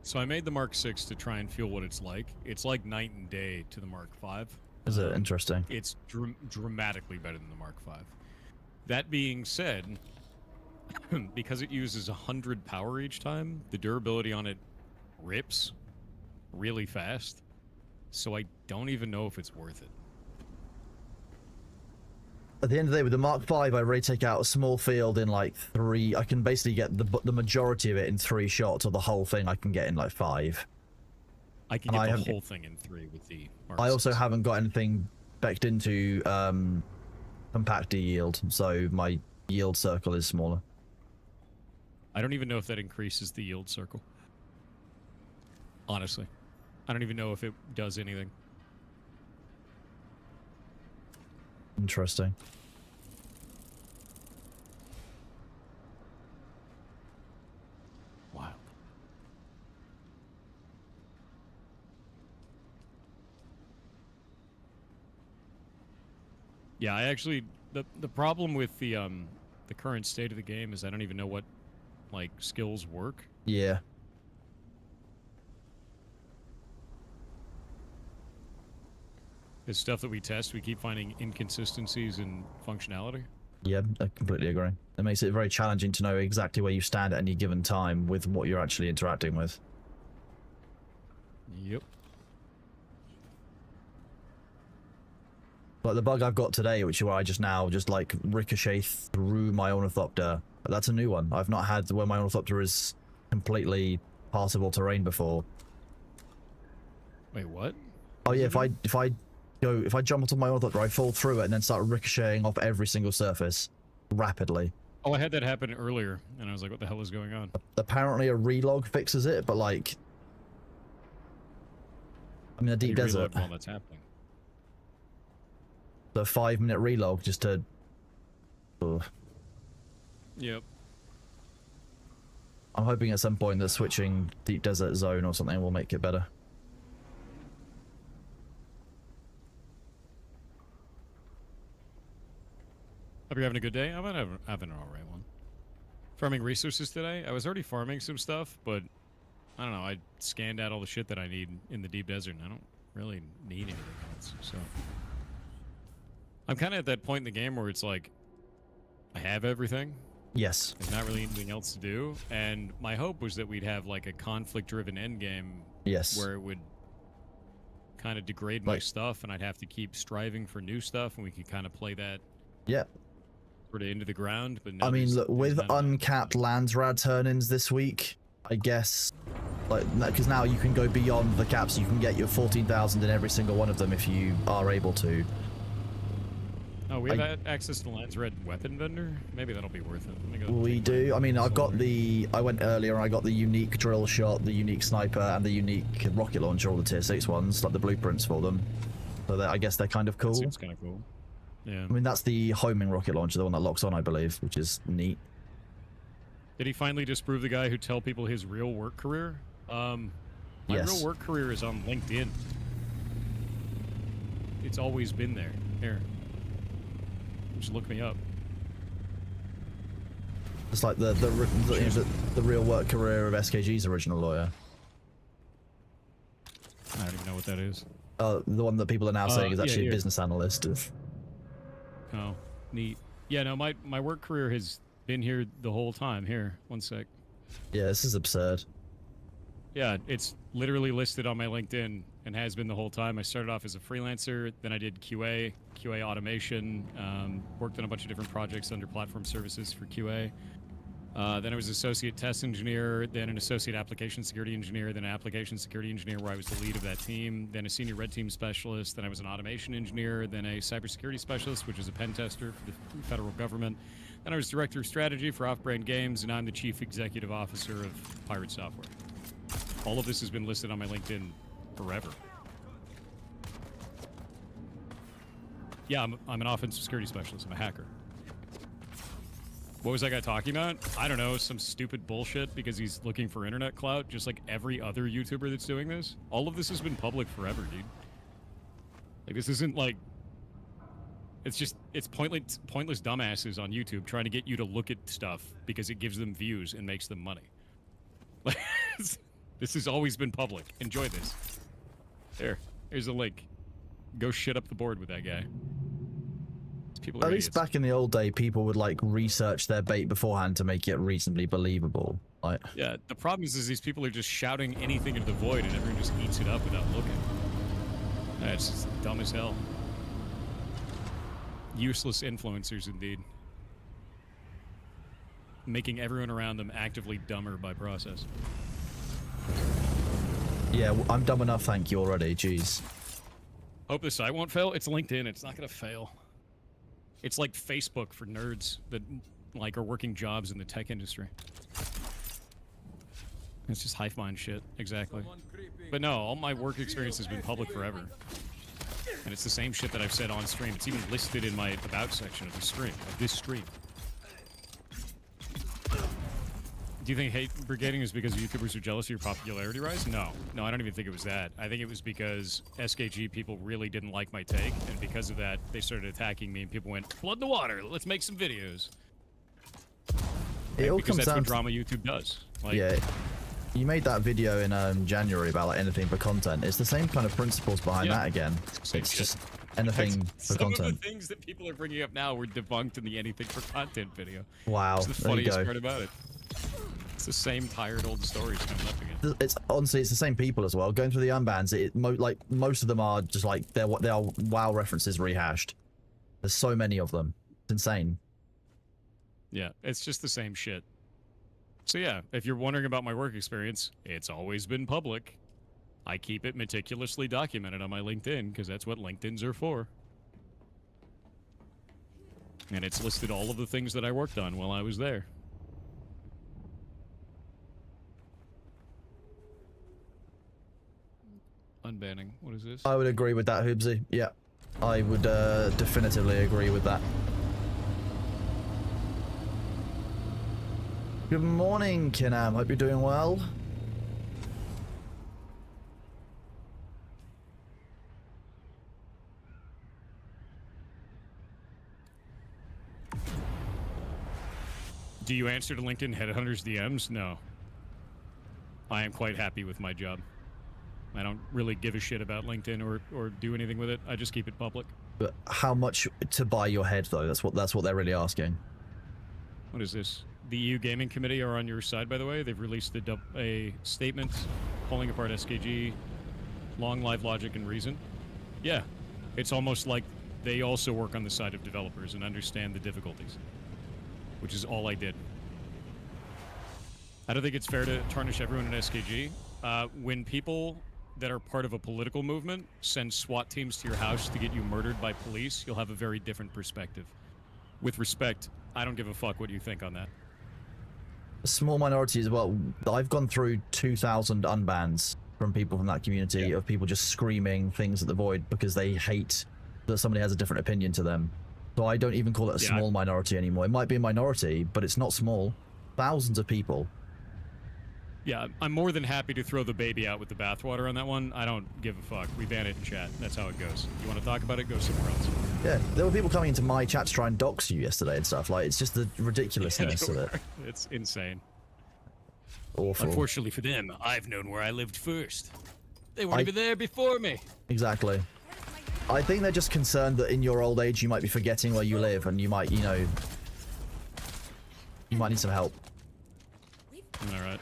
So I made the Mark 6 to try and feel what it's like. It's like night and day to the Mark 5. Is it interesting? It's dramatically better than the Mark 5. That being said, because it uses 100 power each time, the durability on it rips really fast. So I don't even know if it's worth it. At the end of the day, with the Mark 5, I really take out a small field in like 3. I can basically get the majority of it in 3 shots, or the whole thing I can get in like 5. I can And get I the have- whole thing in 3 with the Mark I also 6. haven't got anything backed into compactor yield, so my yield circle is smaller. I don't even know if that increases the yield circle. Honestly. I don't even know if it does anything. Interesting. Wild. Yeah, I actually the problem with the current state of the game is I don't even know what like skills work. Yeah. The stuff that we test, we keep finding inconsistencies in functionality. Yeah, I completely agree. It makes it very challenging to know exactly where you stand at any given time with what you're actually interacting with. Yep. Like the bug I've got today, which is where I just now just like ricochet through my Ornithopter. That's a new one. I've not had where my Ornithopter is completely passable terrain before. Wait, what? Oh yeah, if I jump onto my Ornithopter, I fall through it and then start ricocheting off every single surface rapidly. Oh, I had that happen earlier, and I was like, what the hell is going on? Apparently a relog fixes it, but like, I mean, a deep You desert. reload while that's happening. The 5-minute relog just to. Ugh. Yep. I'm hoping at some point that switching deep desert zone or something will make it better. Hope you're having a good day. I'm having an alright one. Farming resources today. I was already farming some stuff, but I don't know. I scanned out all the shit that I need in the deep desert, and I don't really need anything else. So I'm kind of at that point in the game where it's like I have everything. Yes. There's not really anything else to do, and my hope was that we'd have like a conflict-driven endgame. Yes. Where it would kind of degrade my Like- stuff, and I'd have to keep striving for new stuff, and we could kind of play that Yeah. sort of into the ground. But no, I mean, there's- look, there's with none of that. uncapped Landsrad turn-ins this week, I guess, like, because now you can go beyond the caps. You can get your 14,000 in every single one of them if you are able to. Oh, we have access to Landsred weapon vendor? Maybe that'll be worth it. Let me go We take do. my I mean, I've got solar. I went earlier and I got the unique drill shot, the unique sniper, and the unique rocket launcher, all the tier 6 ones, like the blueprints for them. So I guess they're kind of That cool. seems kind of cool. Yeah. I mean, that's the homing rocket launcher, the one that locks on, I believe, which is neat. Did he finally disprove the guy who tell people his real work career? My Yes. real work career is on LinkedIn. It's always been there. Here. Just look me up. It's like the real work career of SKG's original lawyer. I don't even know what that is. The one that people are now saying is yeah, actually a here. business analyst. Oh, neat. Yeah, no, my work career has been here the whole time. Here, one sec. Yeah, this is absurd. Yeah, it's literally listed on my LinkedIn and has been the whole time. I started off as a freelancer, then I did QA automation, worked on a bunch of different projects under platform services for QA. Then I was associate test engineer, then an associate application security engineer, then an application security engineer where I was the lead of that team, then a senior red team specialist, then I was an automation engineer, then a cybersecurity specialist, which is a pen tester for the federal government. Then I was director of strategy for Off-Brand Games, and I'm the chief executive officer of Pirate Software. All of this has been listed on my LinkedIn forever. Yeah, I'm an offensive security specialist. I'm a hacker. What was that guy talking about? I don't know, some stupid bullshit because he's looking for internet clout, just like every other YouTuber that's doing this. All of this has been public forever, dude. Like, this isn't like... It's pointless dumbasses on YouTube trying to get you to look at stuff because it gives them views and makes them money. Like, this has always been public. Enjoy this. Here's a link. Go shit up the board with that guy. These people are At least idiots. back in the old day, people would like research their bait beforehand to make it reasonably believable. Like, Yeah, the problem is these people are just shouting anything into the void and everyone just eats it up without looking. That's just dumb as hell. Useless influencers, indeed. Making everyone around them actively dumber by process. yeah, I'm dumb enough, thank you already. Jeez. Hope this site won't fail. It's LinkedIn. It's not gonna fail. It's like Facebook for nerds that like are working jobs in the tech industry. It's just hive mind shit, exactly. But no, all my work experience has been public forever. And it's the same shit that I've said on stream. It's even listed in my about section of the stream, of this stream. Do you think hate brigading is because YouTubers are jealous of your popularity rise? No. No, I don't even think it was that. I think it was because SKG people really didn't like my take, and because of that, they started attacking me, and people went, blood in the water, let's make some videos. It all Because comes that's down what to, drama YouTube does. Like, yeah. You made that video in January about like anything for content. It's the same kind of principles behind Yeah. that again. Same It's shit. just anything for Some content. of the things that people are bringing up now were debunked in the anything for content video. Wow, It's the there you funniest go. part about it. It's the same tired old stories coming up again. It's honestly, it's the same people as well. Going through the unbans, like most of them are just like they are WoW references rehashed. There's so many of them. It's insane. Yeah, it's just the same shit. So yeah, if you're wondering about my work experience, it's always been public. I keep it meticulously documented on my LinkedIn because that's what LinkedIn's are for. And it's listed all of the things that I worked on while I was there. Unbanning. What is this? I would agree with that, Hoobsy. Yeah, I would definitively agree with that. Good morning, Kinam. Hope you're doing well. Do you answer to LinkedIn headhunters DMs? No. I am quite happy with my job. I don't really give a shit about LinkedIn or do anything with it. I just keep it public. But how much to buy your head, though? That's what they're really asking. What is this? The EU Gaming Committee are on your side, by the way. They've released a statement pulling apart SKG, long live logic and reason. Yeah, it's almost like they also work on the side of developers and understand the difficulties, which is all I did. I don't think it's fair to tarnish everyone in SKG. When people that are part of a political movement send SWAT teams to your house to get you murdered by police, you'll have a very different perspective. With respect, I don't give a fuck what you think on that. A small minority as well. I've gone through 2,000 unbans from people from that community of people just screaming things at the void because they hate that somebody has a different opinion to them. So I don't even call it a small minority anymore. It might be a minority, but it's not small. Thousands of people. Yeah, I'm more than happy to throw the baby out with the bathwater on that one. I don't give a fuck. We ban it in chat. That's how it goes. You want to talk about it, go somewhere else. Yeah, there were people coming into my chat to try and dox you yesterday and stuff. Like, it's just the ridiculousness of it. It's insane. Awful. Unfortunately for them, I've known where I lived first. They weren't I- even there before me. Exactly. I think they're just concerned that in your old age you might be forgetting where you live and you might, you know, you might need some help. All right.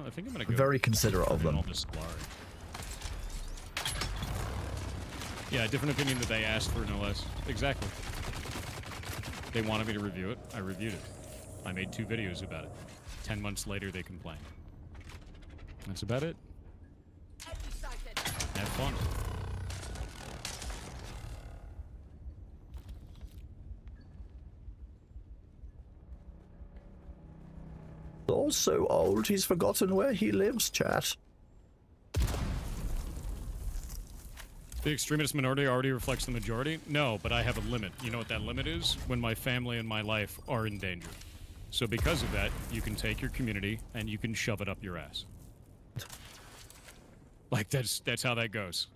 I think I'm gonna go. Very considerate of them. All this Solari. Yeah, different opinion that they asked for, no less. Exactly. They wanted me to review it. I reviewed it. I made 2 videos about it. 10 months later, they complained. That's about it. Have fun. Oh, so old he's forgotten where he lives, chat. The extremist minority already reflects the majority? No, but I have a limit. You know what that limit is? When my family and my life are in danger. So because of that, you can take your community and you can shove it up your ass. Like, that's how that goes.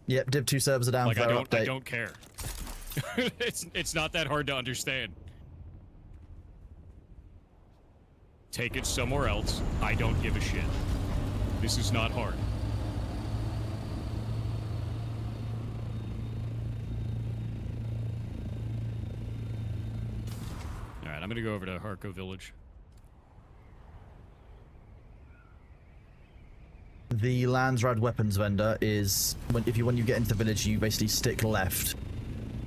Yep, Div 2 servers are down Like, for I their don't update. care. It's not that hard to understand. Take it somewhere else. I don't give a shit. This is not hard. Alright, I'm gonna go over to Harko Village. The Landsrad weapons vendor is when you get into the village, you basically stick left.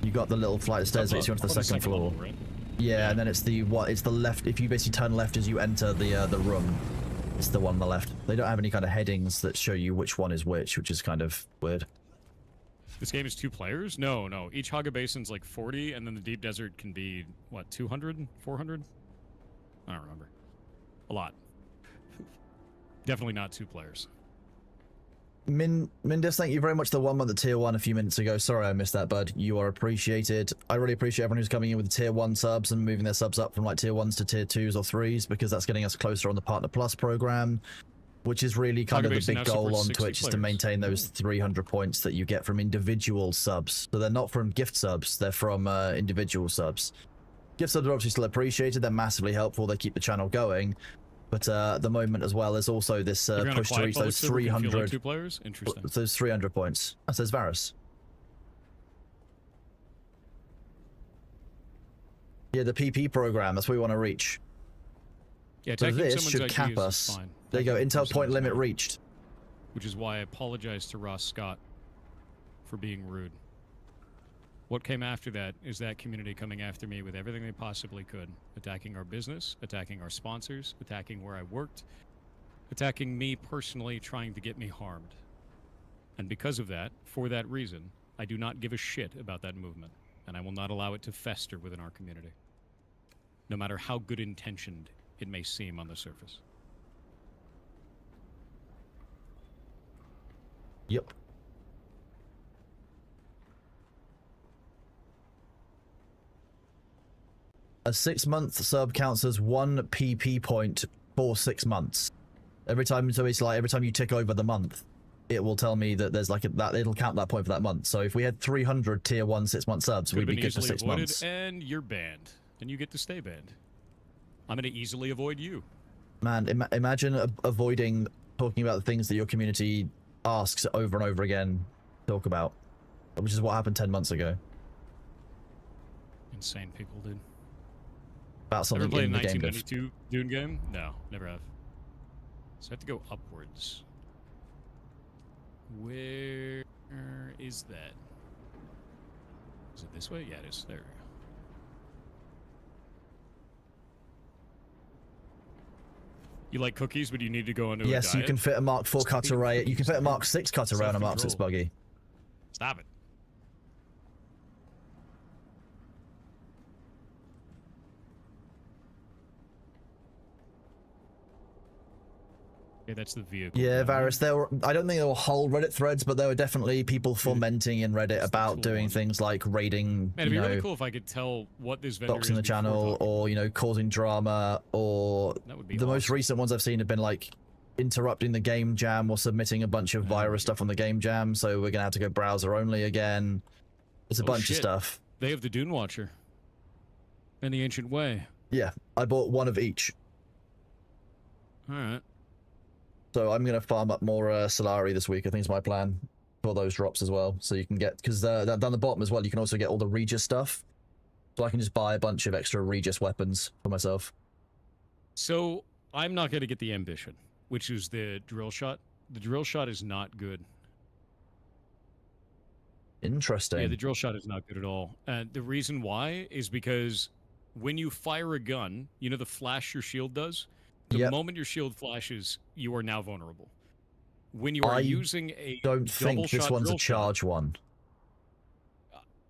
You got the little flight of stairs that takes you onto the On second floor. level, right? Yeah, and then it's the left. If you basically turn left as you enter the room, it's the one on the left. They don't have any kind of headings that show you which one is which is kind of weird. This game is 2 players? No. Each Haga Basin's like 40, and then the Deep Desert can be, what, 200? 400? I don't remember. A lot. Definitely not 2 players. Mindus, thank you very much for the 1 month at tier 1 a few minutes ago. Sorry I missed that, bud. You are appreciated. I really appreciate everyone who's coming in with the tier 1 subs and moving their subs up from like tier 1s to tier 2s or 3s, because that's getting us closer on the Partner Plus program, which is really kind of the Target Base big now goal supports on 60 Twitch, is to players. maintain those 300 points that you get from individual subs. So they're not from gift subs, they're from individual subs. Gift subs are obviously still appreciated, they're massively helpful, they keep the channel going. But at the moment as well, there's also this If you're on a push to quiet reach public those server, can feel 300 like 2 players? Interesting. those 300 points. That says Varus. Yeah, the PP program, that's what we want to reach. Yeah, So attacking this someone's should IDs cap is us. fine. There you go, Attacking intel point someone's limit not. reached. Which is why I apologize to Ross Scott for being rude. What came after that is that community coming after me with everything they possibly could. Attacking our business, attacking our sponsors, attacking where I worked, attacking me personally, trying to get me harmed. And because of that, for that reason, I do not give a shit about that movement, and I will not allow it to fester within our community, no matter how good intentioned it may seem on the surface. Yep. A 6-month sub counts as 1 PP point for 6 months. Every time, so it's like every time you tick over the month, it will tell me that there's like that. It'll count that point for that month. So if we had 300 tier 1 6-month subs, Could we'd have be been good for easily 6 avoided, months. and you're banned, and you get to stay banned. I'm going to easily avoid you. Man, imagine avoiding talking about the things that your community asks over and over again to talk about, which is what happened 10 months ago Insane people, dude. about Ever something played in a the game. 1992 Dune game? No, never have. So I have to go upwards. Where is that? Is it this way? Yeah, it is. There we go. You like cookies, but you need to go into a Yes, you diet? can fit a Mark 4 Stop cutter eating array. You can cookies, fit a dude. Mark 6 cutter around a Mark 6 Self-control. buggy. Stop it. Okay, that's the vehicle. Yeah, down Varus, there. there were, I don't think there were whole Reddit threads, but there were definitely people fomenting in Reddit It's the about tool doing one. things like raiding, Man, it'd you be know, really cool if I could tell what this vendor doxing is the before channel, talking. or, you know, causing drama, or That would be the most awesome. recent ones I've seen have been like interrupting the game jam or submitting a bunch of virus stuff on the game jam, so we're gonna have to go browser only again. There's a Oh, bunch shit. of stuff. They have the Dune Watcher. And the Ancient Way. Yeah, I bought one of each. Alright. So I'm gonna farm up more Solari this week. I think is my plan for those drops as well. So you can get, because down the bottom as well, you can also get all the Regis stuff. So I can just buy a bunch of extra Regis weapons for myself. So, I'm not going to get the Ambition, which is the drill shot. The drill shot is not good. Interesting. Yeah, the drill shot is not good at all. And the reason why is because when you fire a gun, you know the flash your shield does? The Yep. moment your shield flashes, you are now vulnerable. When you are I using a Don't double think this shot one's a drill shot, charge one.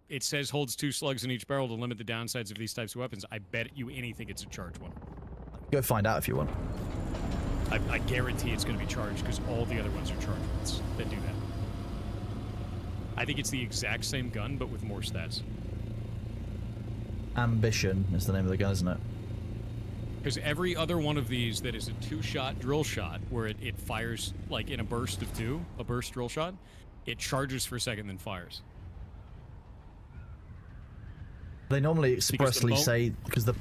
it says holds 2 slugs in each barrel to limit the downsides of these types of weapons. I bet you anything it's a charge one. Go find out if you want. I guarantee it's going to be charged because all the other ones are charged ones that do that. I think it's the exact same gun, but with more stats. Ambition is the name of the gun, isn't it? Because every other one of these that is a 2-shot drill shot, where it fires like in a burst of 2, a burst drill shot, it charges for a second, then fires. They normally Because the expressly mo- say, because the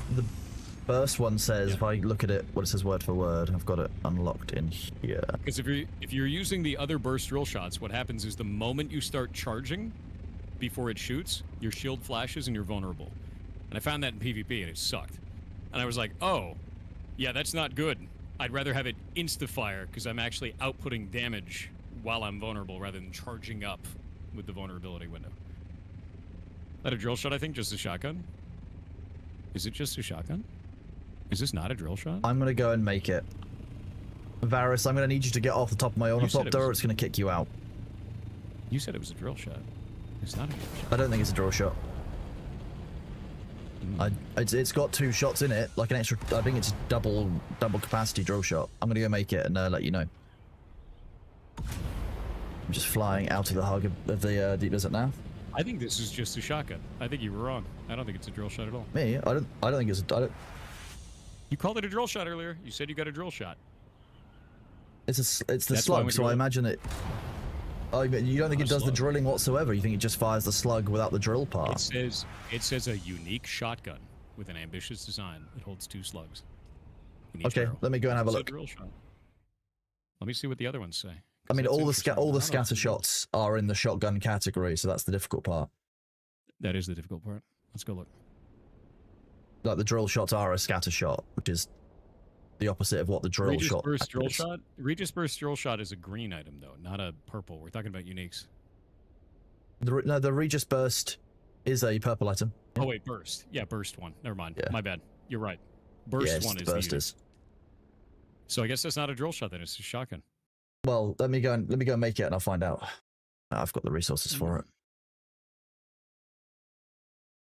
first one says, Yeah. if I look at it, what it says word for word, I've got it unlocked in here. Because if you're using the other burst drill shots, what happens is the moment you start charging, before it shoots, your shield flashes and you're vulnerable. And I found that in PvP and it sucked. And I was like, oh, yeah, that's not good. I'd rather have it insta-fire because I'm actually outputting damage while I'm vulnerable rather than charging up with the vulnerability window. That a drill shot, I think? Just a shotgun? Is it just a shotgun? Is this not a drill shot? I'm going to go and make it. Varus, I'm going to need you to get off the top of my You said it ornithopter or was- it's going to kick you out. You said it was a drill shot. It's not a drill shot. I don't think it's a draw shot. It's got 2 shots in it, like an extra. I think it's double capacity drill shot. I'm gonna go make it and let you know. I'm just flying out of the hug of the deep desert now. I think this is just a shotgun. I think you were wrong. I don't think it's a drill shot at all. Me? I don't think it's. You called it a drill shot earlier. You said you got a drill shot. It's the That's why slug, when so you I roll- imagine it. Oh, but you don't think Not it a does the slug. drilling whatsoever? You think it just fires the slug without the drill It part? says a unique shotgun with an ambitious design. It holds 2 slugs. in each Okay, barrel. let me go and have a It's look. drill shot. Let me see what the other ones say. I mean, 'cause all that's the interesting. I don't know if scatter it's a drill- shots are in the shotgun category, so that's the difficult part. That is the difficult part. Let's go look. Like the drill shots are a scatter shot, which is the opposite of what the drill Regis shot Burst drill is. shot. Regis Burst drill shot is a green item though, not a purple. We're talking about uniques. No, the Regis Burst is a purple item. Yeah. Oh wait, burst. Yeah, burst one. Never mind. Yeah. My bad. You're right. Burst Yeah, it's one the is the unique. bursters. So I guess that's not a drill shot then. It's a shotgun. Well, let me go and make it, and I'll find out. I've got the resources for it.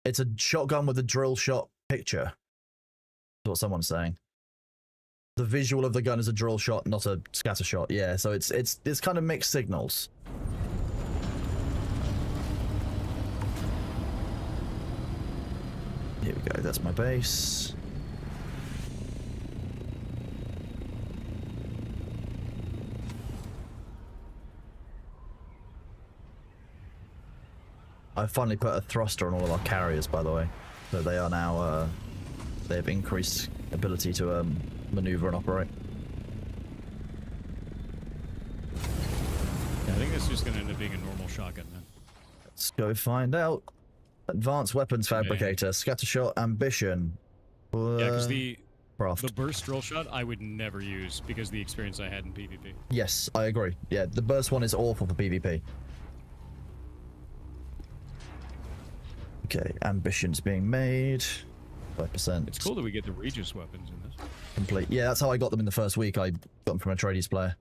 It's a shotgun with a drill shot picture. That's what someone's saying. The visual of the gun is a drill shot, not a scatter shot. Yeah, so it's kind of mixed signals. Here we go. That's my base. I finally put a thruster on all of our carriers, by the way. So they are now, they have increased ability to maneuver and operate. Yeah, I think that's just gonna end up being a normal shotgun then. Let's go find out. Advanced weapons Okay. fabricator, scattershot, ambition. Yeah, because the Craft. burst drill shot I would never use because of the experience I had in PvP. Yes, I agree. Yeah, the burst one is awful for PvP. Okay, ambition's being made. 5%. It's cool that we get the Regis weapons in this. Complete. Yeah, that's how I got them in the first week. I got them from a tradies player.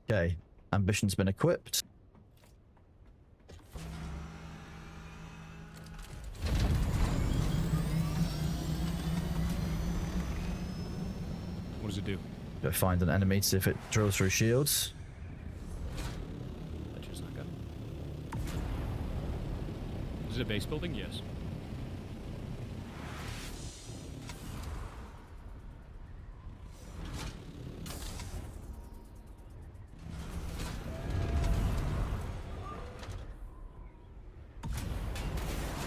Okay, ambition's been equipped. What does it do? Go find an enemy to see if it drills through shields. That's just not good. Is it a base building? Yes.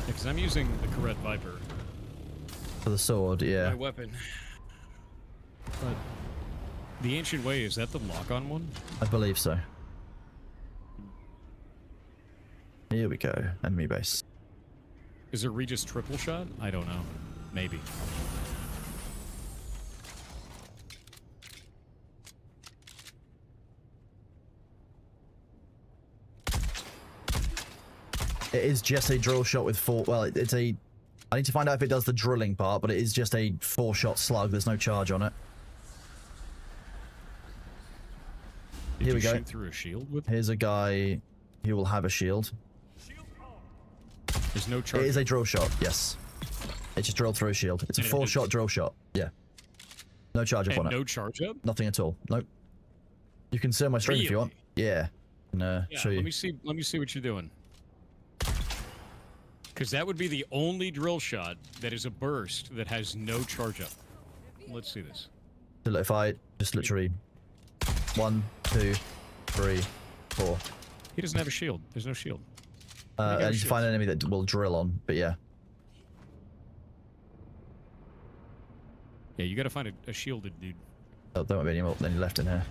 Because I'm using the Corette Viper, For the sword, yeah. my weapon. But the Ancient Way, is that the lock-on one? I believe so. Here we go. Enemy base. Is it Regis triple shot? I don't know. Maybe. It is just a drill shot with 4. Well, it's a. I need to find out if it does the drilling part, but it is just a 4-shot slug. There's no charge on it. Did Here you we go. shoot through a shield with? Here's a guy who will have a shield. There's no charge. It is a drill shot, yes. It just drilled through a shield. It's a And it 4-shot is- drill shot. Yeah. No charge up and on it. no charge up? Nothing at all. Nope. You can see on my stream if you want. Yeah. And, Yeah, show you. let me see what you're doing. Because that would be the only drill shot that is a burst that has no charge up. Let's see this. So if I just literally 1, 2, 3, 4. He doesn't have a shield. There's no shield. I got need to shields. find an enemy that will drill on, but yeah. Yeah, you gotta find a shielded dude. Oh, there won't be any left in here.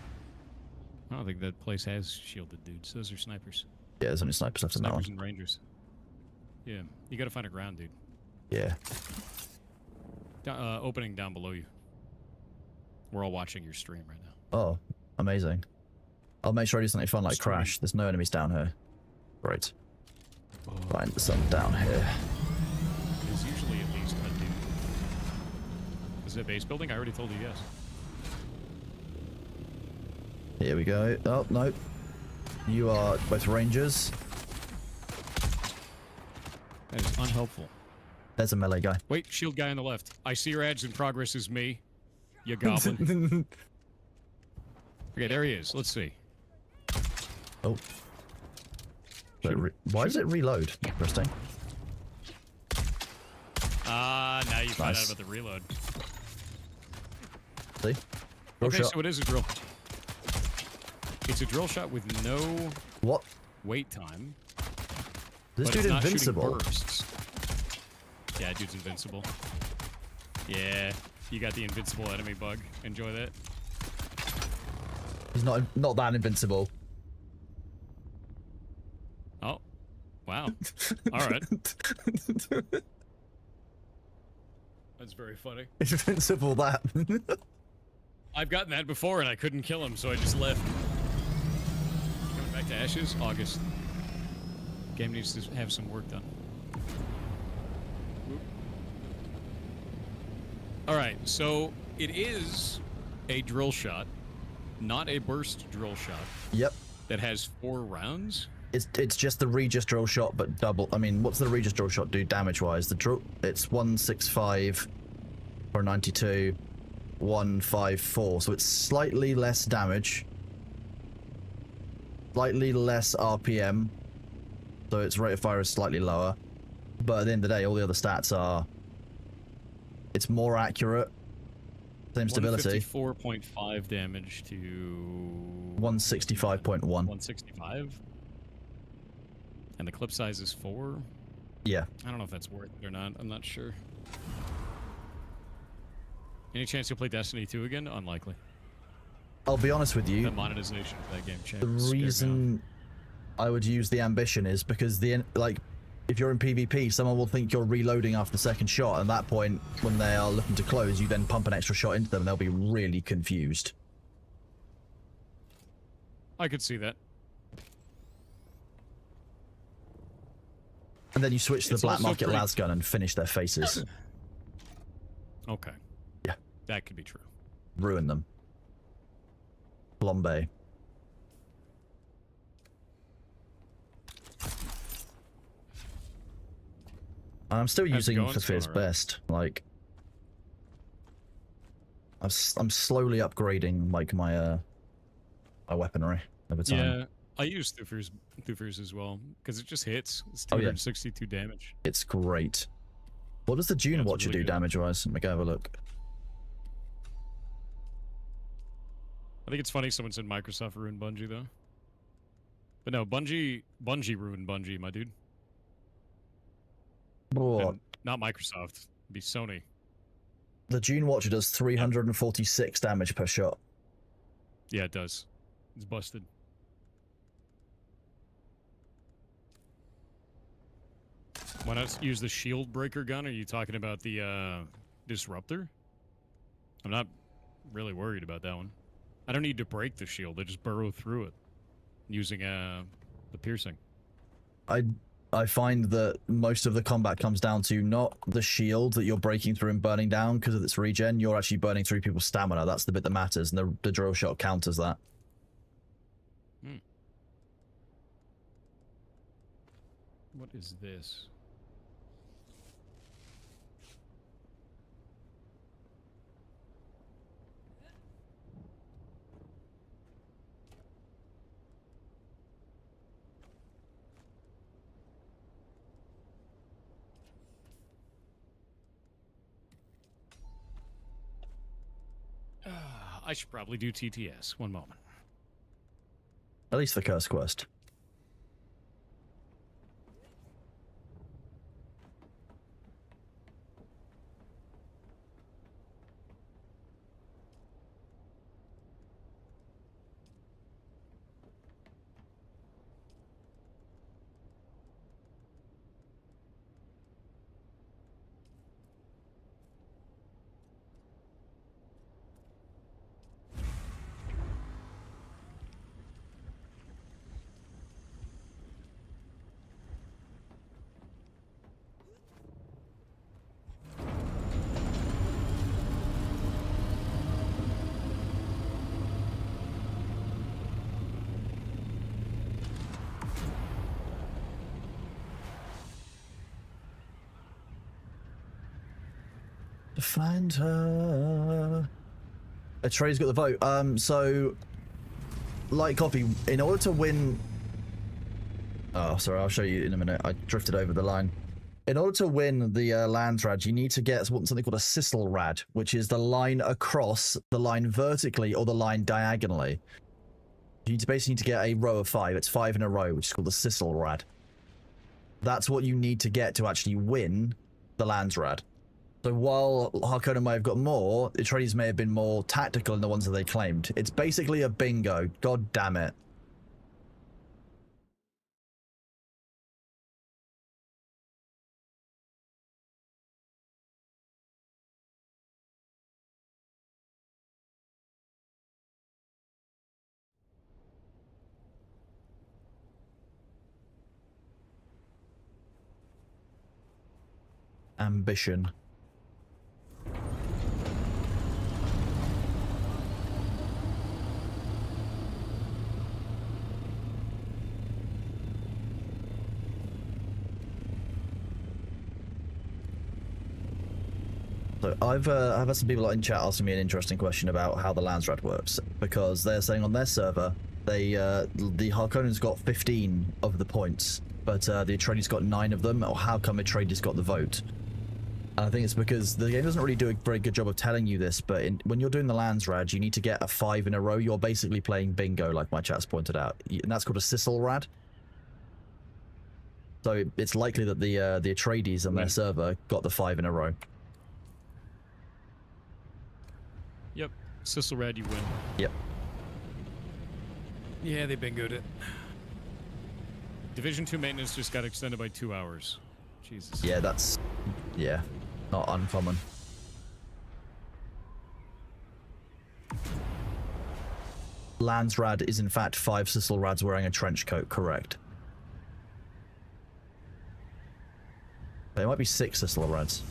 I don't think that place has shielded dudes. Those are snipers. Yeah, there's only snipers left in that Snipers one. and rangers. Yeah, you gotta find a ground dude. Yeah. Opening down below you. We're all watching your stream right now. Oh, amazing. I'll make sure I do something fun like Stream. Crash. There's no enemies down here. Great. Oh. Find some down here. There's usually at least a dude. Is it a base building? I already told you yes. Here we go. Oh, no. You are both rangers. That is unhelpful. There's a melee guy. Wait, shield guy on the left. I see your ads in progress is me. You goblin. Okay, there he is. Let's see. Oh. Why does it reload? Interesting. Now you find out Nice. about the reload. See? Drill Okay, shot. so it is a drill. It's a drill shot with no What? wait time. This but dude it's not shooting invincible. bursts. Yeah, dude's invincible. Yeah, you got the invincible enemy bug. Enjoy that. He's not that invincible. Oh, wow. All right. That's very funny. Invincible that. I've gotten that before and I couldn't kill him, so I just left. Coming back to Ashes, August. Game needs to have some work done. Alright, so it is a drill shot, not a burst drill shot, Yep. that has 4 rounds. It's just the Regis drill shot, but double. I mean, what's the Regis drill shot do damage-wise? The drill, it's 165 for 92, 154. So it's slightly less damage, slightly less RPM. So its rate of fire is slightly lower, but at the end of the day, all the other stats are. It's more accurate. Same stability. 154.5 damage to 165.1. 165. And the clip size is 4. Yeah. I don't know if that's worth it or not. I'm not sure. Any chance you'll play Destiny 2 again? Unlikely. I'll be honest with The you. monetization for that game The scared me off. reason I would use the ambition is because if you're in PvP, someone will think you're reloading after the second shot. At that point, when they are looking to close, you then pump an extra shot into them, and they'll be really confused. I could see that. And then you switch to the It's black also market pretty- lasgun and finish their faces, Okay. Yeah. That could be true. ruin them. Flambe. I'm still How's it using going? It's Thafir's going alright. best. Like, I'm slowly upgrading like my weaponry over time. Yeah, I use Thufir's as well because it just hits. It's Oh, yeah. 262 damage. It's great. What does the June it's Watcher really do good. damage-wise? Let me go have a look. I think it's funny someone said Microsoft ruined Bungie though. But no, Bungie ruined Bungie, my dude. What? And not Microsoft. It'd be Sony. The June Watcher does 346 damage per shot. Yeah, it does. It's busted. Why not use the shield breaker gun? Are you talking about the disruptor? I'm not really worried about that one. I don't need to break the shield. I just burrow through it using the piercing. I find that most of the combat comes down to not the shield that you're breaking through and burning down because of its regen. You're actually burning through people's stamina. That's the bit that matters, and the drill shot counters that. What is this? I should probably do TTS. One moment. At least the curse quest. Find her. Atreus got the vote. So, like Coffee, in order to win... Oh, sorry, I'll show you in a minute. I drifted over the line. In order to win the Landsrad, you need to get something called a Sisselrad, which is the line across, the line vertically, or the line diagonally. You basically need to get a row of 5. It's 5 in a row, which is called the Sisselrad. That's what you need to get to actually win the Landsrad. So while Harkonnen may have got more, the Atreides may have been more tactical in the ones that they claimed. It's basically a bingo. God damn it. Ambition. So I've had some people in chat asking me an interesting question about how the Landsrad works, because they're saying on their server they the Harkonnens got 15 of the points, but the Atreides got 9 of them. Or how come Atreides got the vote? And I think it's because the game doesn't really do a very good job of telling you this, but when you're doing the Landsrad, you need to get a 5 in a row. You're basically playing bingo, like my chat's pointed out, and that's called a Sisselrad. So it's likely that the Atreides on their server got the 5 in a row. Yep. Sisselrad, you win. Yep. Yeah, they bingoed it. Division 2 maintenance just got extended by 2 hours. Jesus. Yeah, that's... yeah, not uncommon. Landsrad is in fact 5 Sisselrads wearing a trench coat, correct. There might be 6 Sisselrads.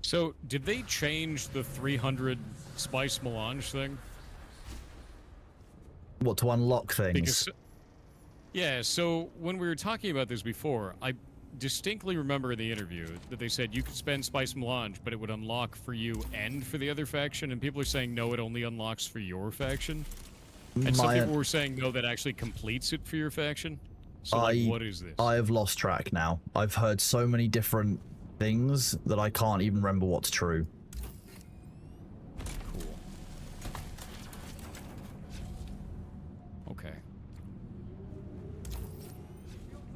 So, did they change the 300 spice melange thing? What, to unlock things? Because, yeah, so when we were talking about this before, I distinctly remember in the interview that they said you could spend spice melange, but it would unlock for you and for the other faction, and people are saying no, it only unlocks for your faction. And some people were saying no, that actually completes it for your faction. So, like, what is this? I have lost track now. I've heard so many different things that I can't even remember what's true. Cool. Okay.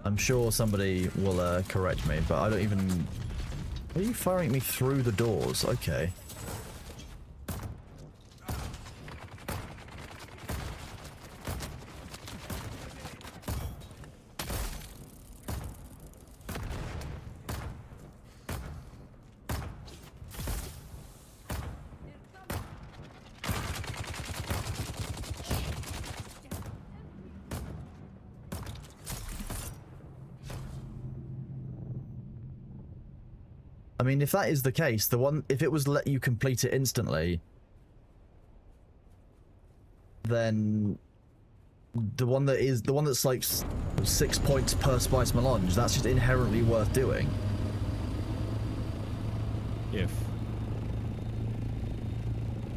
I'm sure somebody will correct me, but I don't even... Are you firing at me through the doors? Okay. I mean, if that is the case, if it was let you complete it instantly, then the one that's like 6 points per spice melange, that's just inherently worth doing. If.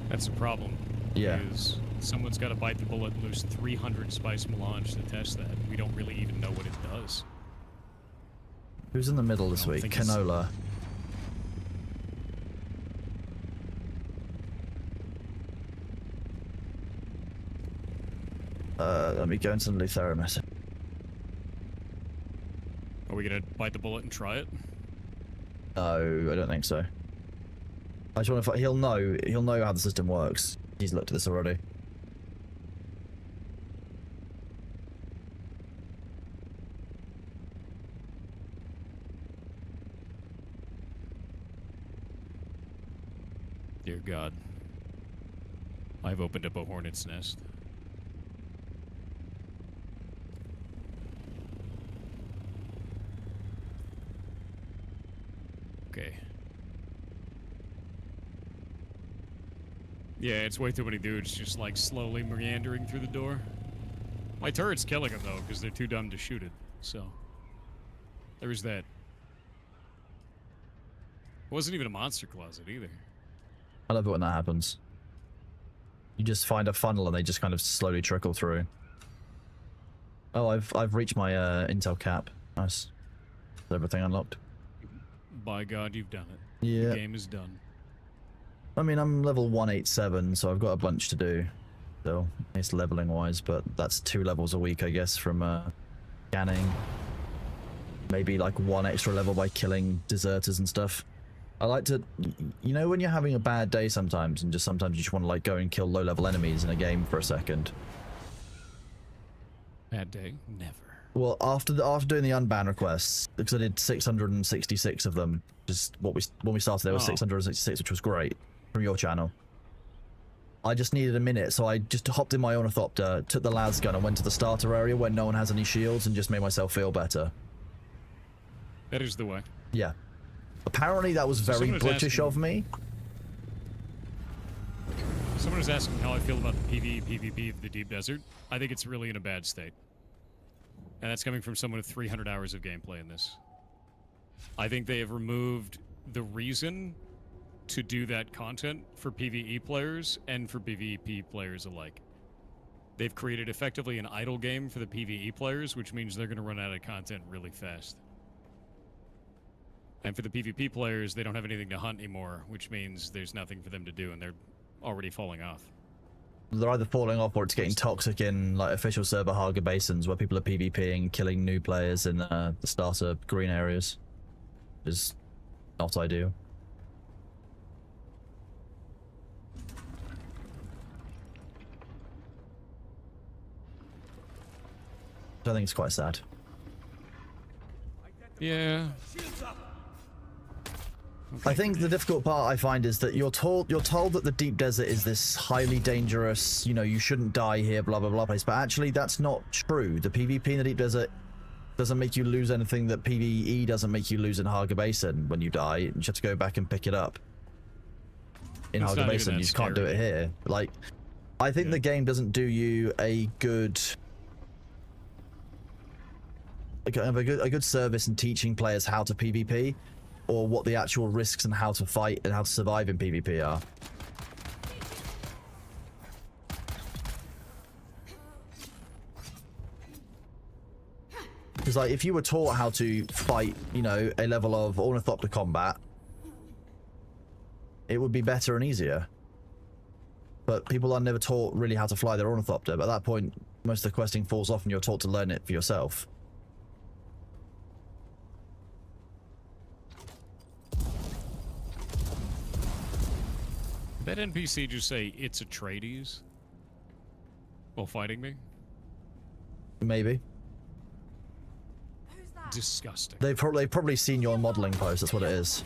That's a problem. Yeah. Because someone's got to bite the bullet and lose 300 spice melange to test that. We don't really even know what it does. Who's in the middle this week? Canola. Let me go into the Lutheramus. Are we gonna bite the bullet and try it? No, I don't think so. I just want to. He'll know how the system works. He's looked at this already. Dear God. I've opened up a hornet's nest. Okay. Yeah, it's way too many dudes just like slowly meandering through the door. My turret's killing them though, because they're too dumb to shoot it. So there's that. It wasn't even a monster closet either. I love it when that happens. You just find a funnel and they just kind of slowly trickle through. Oh, I've reached my intel cap. Nice. Is everything unlocked? By God, you've done it. Yeah. The game is done. I mean, I'm level 187, so I've got a bunch to do. Still, it's leveling wise, but that's 2 levels a week, I guess, from scanning. Maybe like 1 extra level by killing deserters and stuff. I like to, you know, when you're having a bad day sometimes, and just sometimes you just want to like go and kill low-level enemies in a game for a second. Bad day, never. Well, after doing the unban requests, because I did 666 of them, just when we started there was 666, which was great from your channel. I just needed a minute, so I just hopped in my ornithopter, took the las gun, and went to the starter area where no one has any shields, and just made myself feel better. That is the way. Yeah. Apparently that was very someone was British asking- of me. Someone was asking how I feel about the PvE PvP of the Deep Desert. I think it's really in a bad state. And that's coming from someone with 300 hours of gameplay in this. I think they have removed the reason to do that content for PvE players and for PvP players alike. They've created effectively an idle game for the PvE players, which means they're going to run out of content really fast. And for the PvP players, they don't have anything to hunt anymore, which means there's nothing for them to do, and they're already falling off. They're either falling off or it's getting toxic in like official server Haga basins where people are PvPing, killing new players in the starter green areas. Is not ideal. I think it's quite sad. Yeah. I think the difficult part I find is that you're told that the deep desert is this highly dangerous, you know, you shouldn't die here, blah blah blah place, but actually that's not true. The PvP in the deep desert doesn't make you lose anything that PvE doesn't make you lose in Haga Basin when you die. You just have to go back and pick it up. In It's Haga not even Basin, that you just can't do it scary. here. Like, I think the game doesn't do you a good a good service in teaching players how to PvP, or what the actual risks and how to fight and how to survive in PvP are. Because like, if you were taught how to fight, you know, a level of ornithopter combat, it would be better and easier. But people are never taught really how to fly their ornithopter, but at that point, most of the questing falls off and you're taught to learn it for yourself. Did that NPC just say, "It's Atreides"? While fighting me? Maybe. Who's that? Disgusting. They've probably seen your modeling post, that's what it is.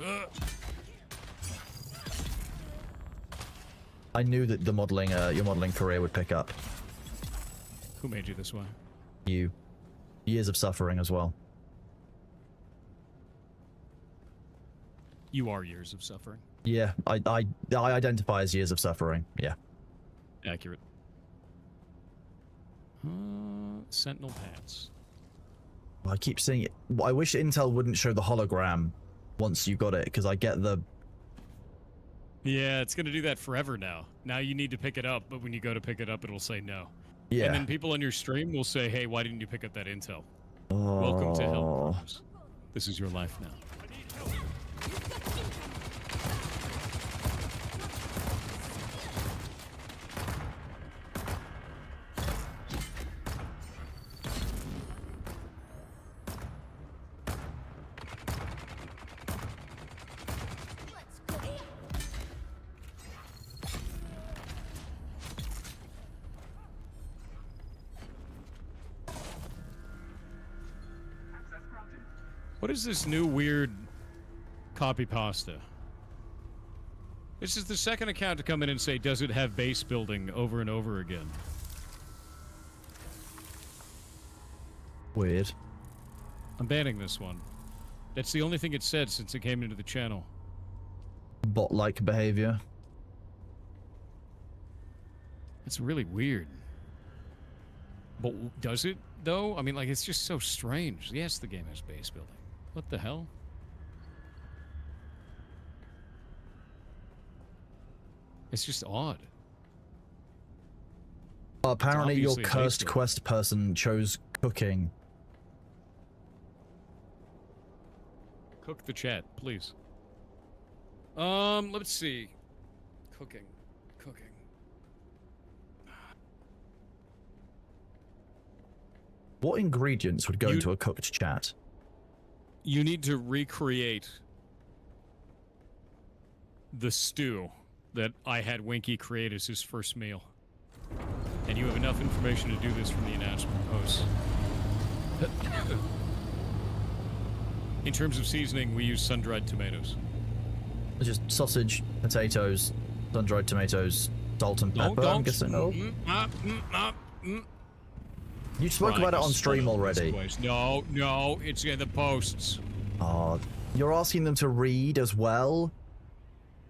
Ugh. I knew that the modeling, your modeling career would pick up. Who made you this way? You. Years of suffering as well. You are years of suffering. Yeah, I identify as years of suffering, yeah. Accurate. Sentinel pants. I keep seeing it. I wish Intel wouldn't show the hologram once you got it, because I get the... Yeah, it's gonna do that forever now. Now you need to pick it up, but when you go to pick it up, it'll say no. Yeah. And then people on your stream will say, "Hey, why didn't you pick up that intel?" Welcome to hell, Bruce. This is your life now. Let's go. What is this new weird copy pasta? This is the second account to come in and say, "Does it have base building?" over and over again. Weird. I'm banning this one. That's the only thing it said since it came into the channel. Bot-like behavior. It's really weird. But does it, though? I mean, like, it's just so strange. Yes, the game has base building. What the hell? It's just odd. Apparently, your obviously a base cursed building. quest person chose cooking. Cook the chat, please. Let's see. Cooking. What ingredients would go You- into a cooked chat? You need to recreate the stew that I had Winky create as his first meal. And you have enough information to do this from the announcement posts. In terms of seasoning, we use sun-dried tomatoes. It's just sausage, potatoes, sun-dried tomatoes, salt and pepper. I'm guessing. Oh, you spoke about it on stream already. No, it's in the posts. Oh, you're asking them to read as well?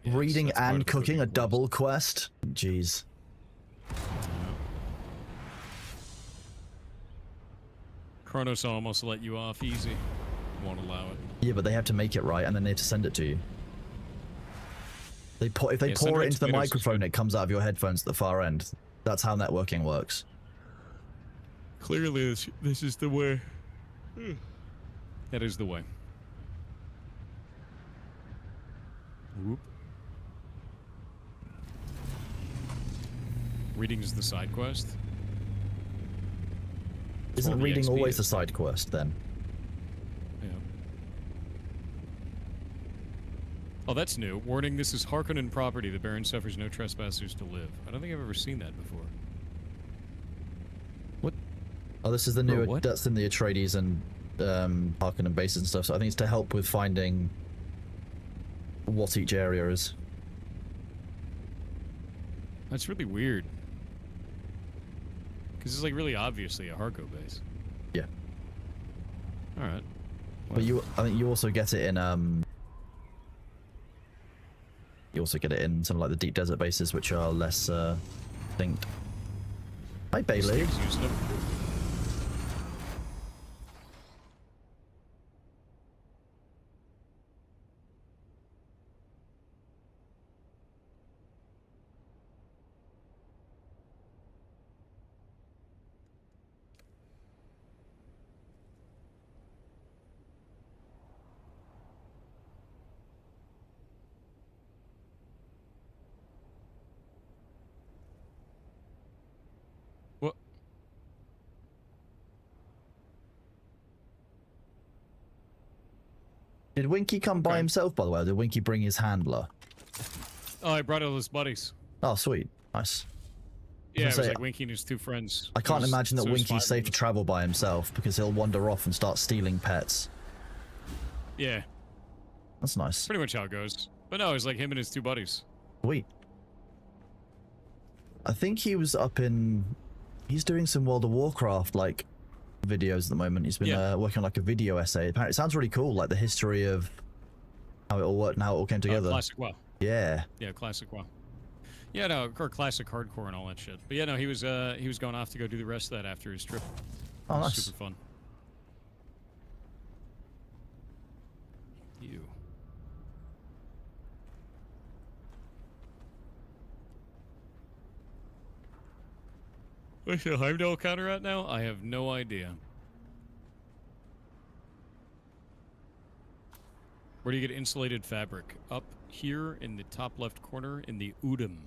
Yes, Reading that's part and of the cooking a quest. double quest? Jeez. Kronos almost let you off easy. Won't allow it. Yeah, but they have to make it right, and then they have to send it to you. If they Yeah, pour it sun-dried into the tomatoes is microphone, good. it comes out of your headphones at the far end. That's how networking works. Clearly, this is the way. That is the way. Whoop. Reading is the side quest. Isn't 12 reading EXP always the is. side quest, then? Yeah. Oh, that's new. Warning, this is Harkonnen property. The Baron suffers no trespassers to live. I don't think I've ever seen that before. Oh, this is the new. what? That's in the Atreides and Harkonnen bases and stuff. So I think it's to help with finding what each area is. That's really weird. Because it's like really obviously a Harko base. Yeah. Alright. But I think you also get it in you also get it in some like the deep desert bases, which are less distinct. Hi, Bailey. Using them. What? Did Winky come by Okay. himself, by the way? Or did Winky bring his handler? Oh, I brought all his buddies. Oh, sweet. Nice. Yeah, it was say, like Winky and his two friends. I can't imagine that So it was Winky's 5 safe of to us. travel by himself because he'll wander off and start stealing pets. Yeah, That's nice. pretty much how it goes. But no, it was like him and his two buddies. Sweet. I think he was up in... He's doing some World of Warcraft, like, videos at the moment. He's been Yeah. working on, like, a video essay. Apparently, it sounds really cool, like, the history of how it all worked and how it all came together. Classic WoW. Yeah. Yeah, classic WoW. Yeah, no, or classic hardcore and all that shit. But yeah, no, he was going off to go do the rest of that after his trip. Oh, It was nice. Super fun. You. What's the Heimdall counter at now? I have no idea. Where do you get insulated fabric? Up here in the top left corner in the Udom.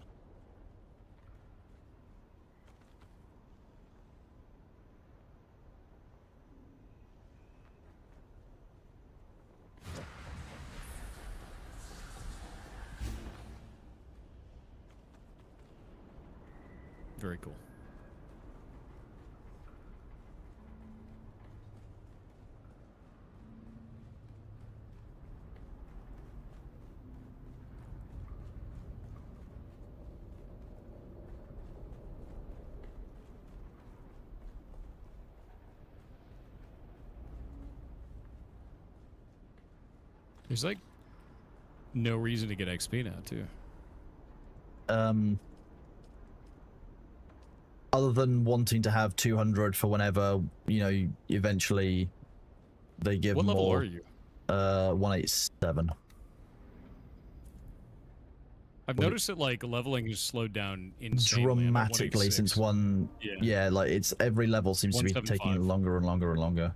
Very cool. There's like no reason to get XP now, too. other than wanting to have 200 for whenever, you know, eventually they give What more. level are you? 187. I've Wait. noticed that like leveling has slowed down insanely. I'm at Dramatically since 186. yeah, like it's every level seems to be 175. taking longer and longer and longer.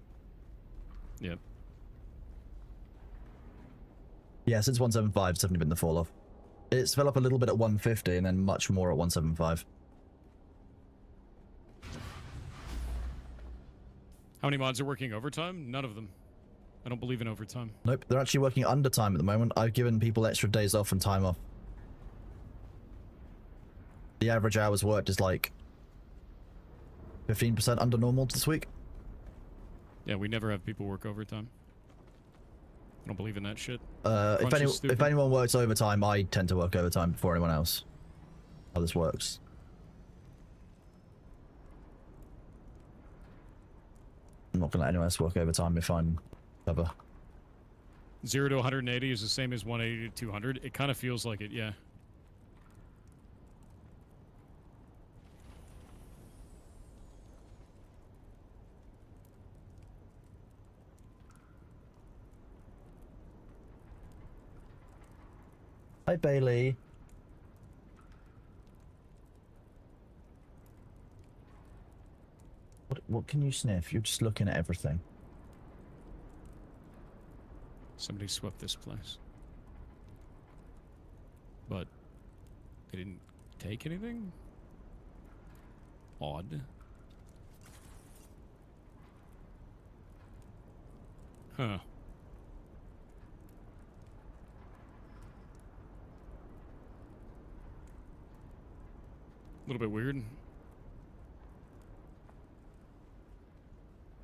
Yep. Yeah, since 175, it's definitely been the fall off. It's fell off a little bit at 150 and then much more at 175. How many mods are working overtime? None of them. I don't believe in overtime. Nope, they're actually working undertime at the moment. I've given people extra days off and time off. The average hours worked is like 15% under normal this week. Yeah, we never have people work overtime. I don't believe in that shit. If, Crunch is stupid. if anyone works overtime, I tend to work overtime before anyone else. How this works. I'm not going to let anyone else work overtime if I'm clever. 0 to 180 is the same as 180 to 200. It kind of feels like it, yeah. Hi, Bailey. What can you sniff? You're just looking at everything. Somebody swept this place. But they didn't take anything? Odd. Huh. A little bit weird.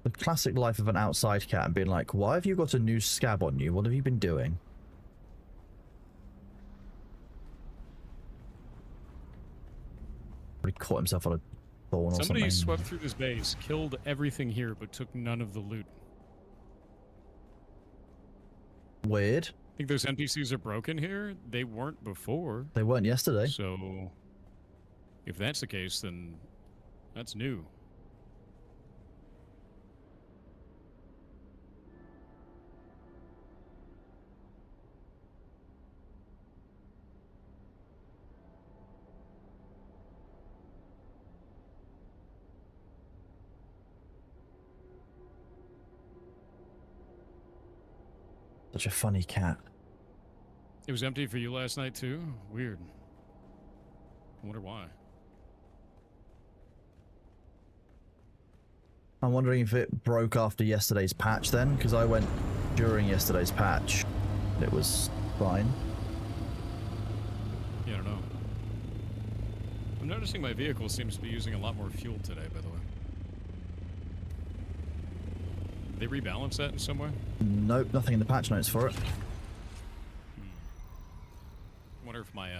The classic life of an outside cat and being like, why have you got a new scab on you? What have you been doing? He caught himself on a thorn or Somebody something. swept through this base, killed everything here, but took none of the loot. Weird. I think those NPCs are broken here. They weren't before. They weren't yesterday. So, if that's the case, then that's new. Such a funny cat. It was empty for you last night too? Weird. I wonder why. I'm wondering if it broke after yesterday's patch then, because I went during yesterday's patch. It was fine. Yeah, I don't know. I'm noticing my vehicle seems to be using a lot more fuel today, by the way. Did they rebalance that in some way? Nope, nothing in the patch notes for it. I wonder if my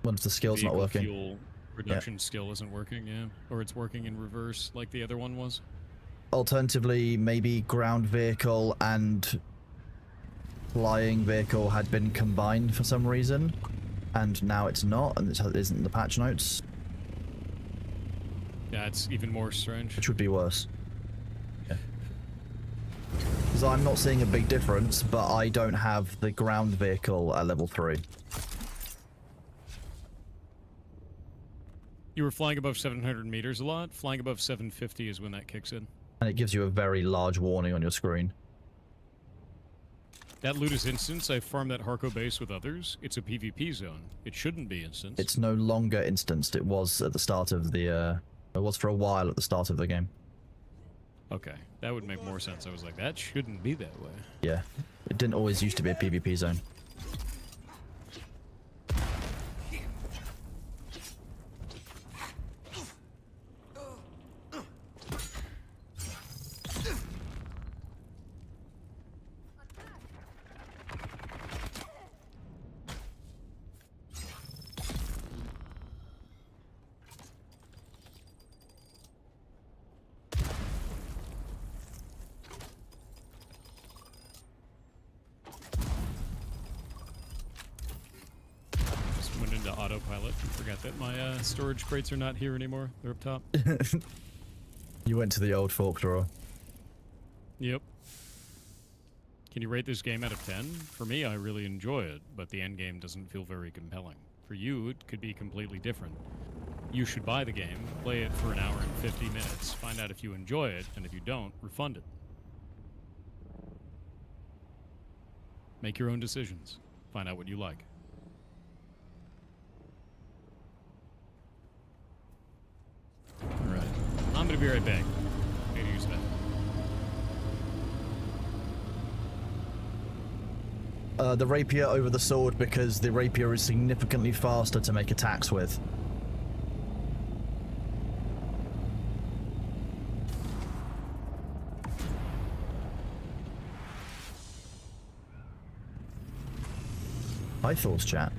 Wonder if the skill's not vehicle working. fuel reduction skill isn't working, yeah. Or it's working in reverse like the other one was. Alternatively, maybe ground vehicle and flying vehicle had been combined for some reason, and now it's not, and it isn't in the patch notes, Yeah, it's even more strange. which would be worse. Because I'm not seeing a big difference, but I don't have the ground vehicle at level 3. You were flying above 700 meters a lot. Flying above 750 is when that kicks in. And it gives you a very large warning on your screen. That loot is instance. I farmed that Harco base with others. It's a PvP zone. It shouldn't be instance. It's no longer instanced. It was at the start of the, it was for a while at the start of the game. Okay, that would make more sense. I was like, that shouldn't be that way. Yeah. It didn't always used to be a PvP zone. autopilot and forgot that my storage crates are not here anymore. They're up top. You went to the old fork drawer. Yep. Can you rate this game out of 10? For me, I really enjoy it, but the end game doesn't feel very compelling. For you, it could be completely different. You should buy the game, play it for an hour and 50 minutes, find out if you enjoy it, and if you don't, refund it. Make your own decisions. Find out what you like. Alright. I'm gonna be right back. Need to use that. The rapier over the sword because the rapier is significantly faster to make attacks with. Hi Thoughts chat.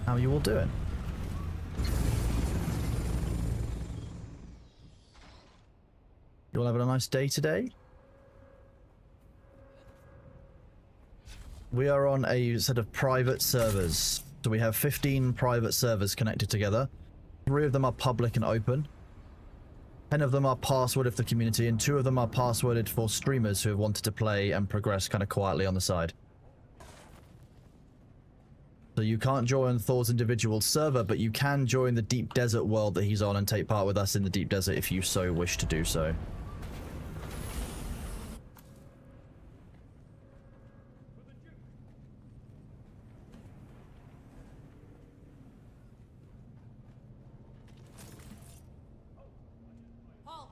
How are you all doing? You all having a nice day today? We are on a set of private servers. So we have 15 private servers connected together. 3 of them are public and open. 10 of them are passworded for the community, and 2 of them are passworded for streamers who have wanted to play and progress kind of quietly on the side. So you can't join Thor's individual server, but you can join the Deep Desert world that he's on and take part with us in the Deep Desert if you so wish to do so. Halt!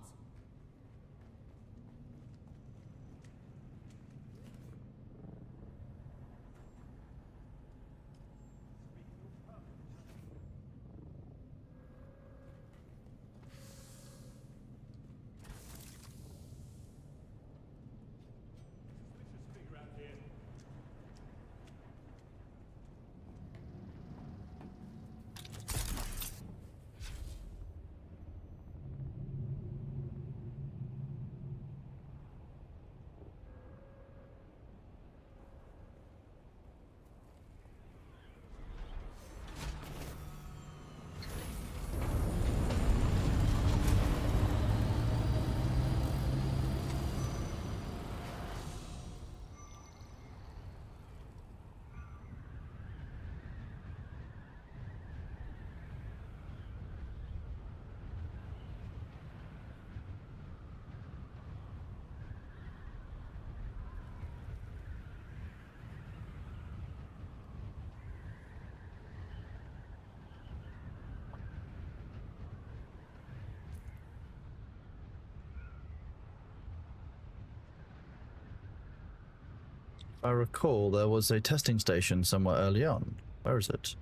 I recall there was a testing station somewhere early on. Where is it?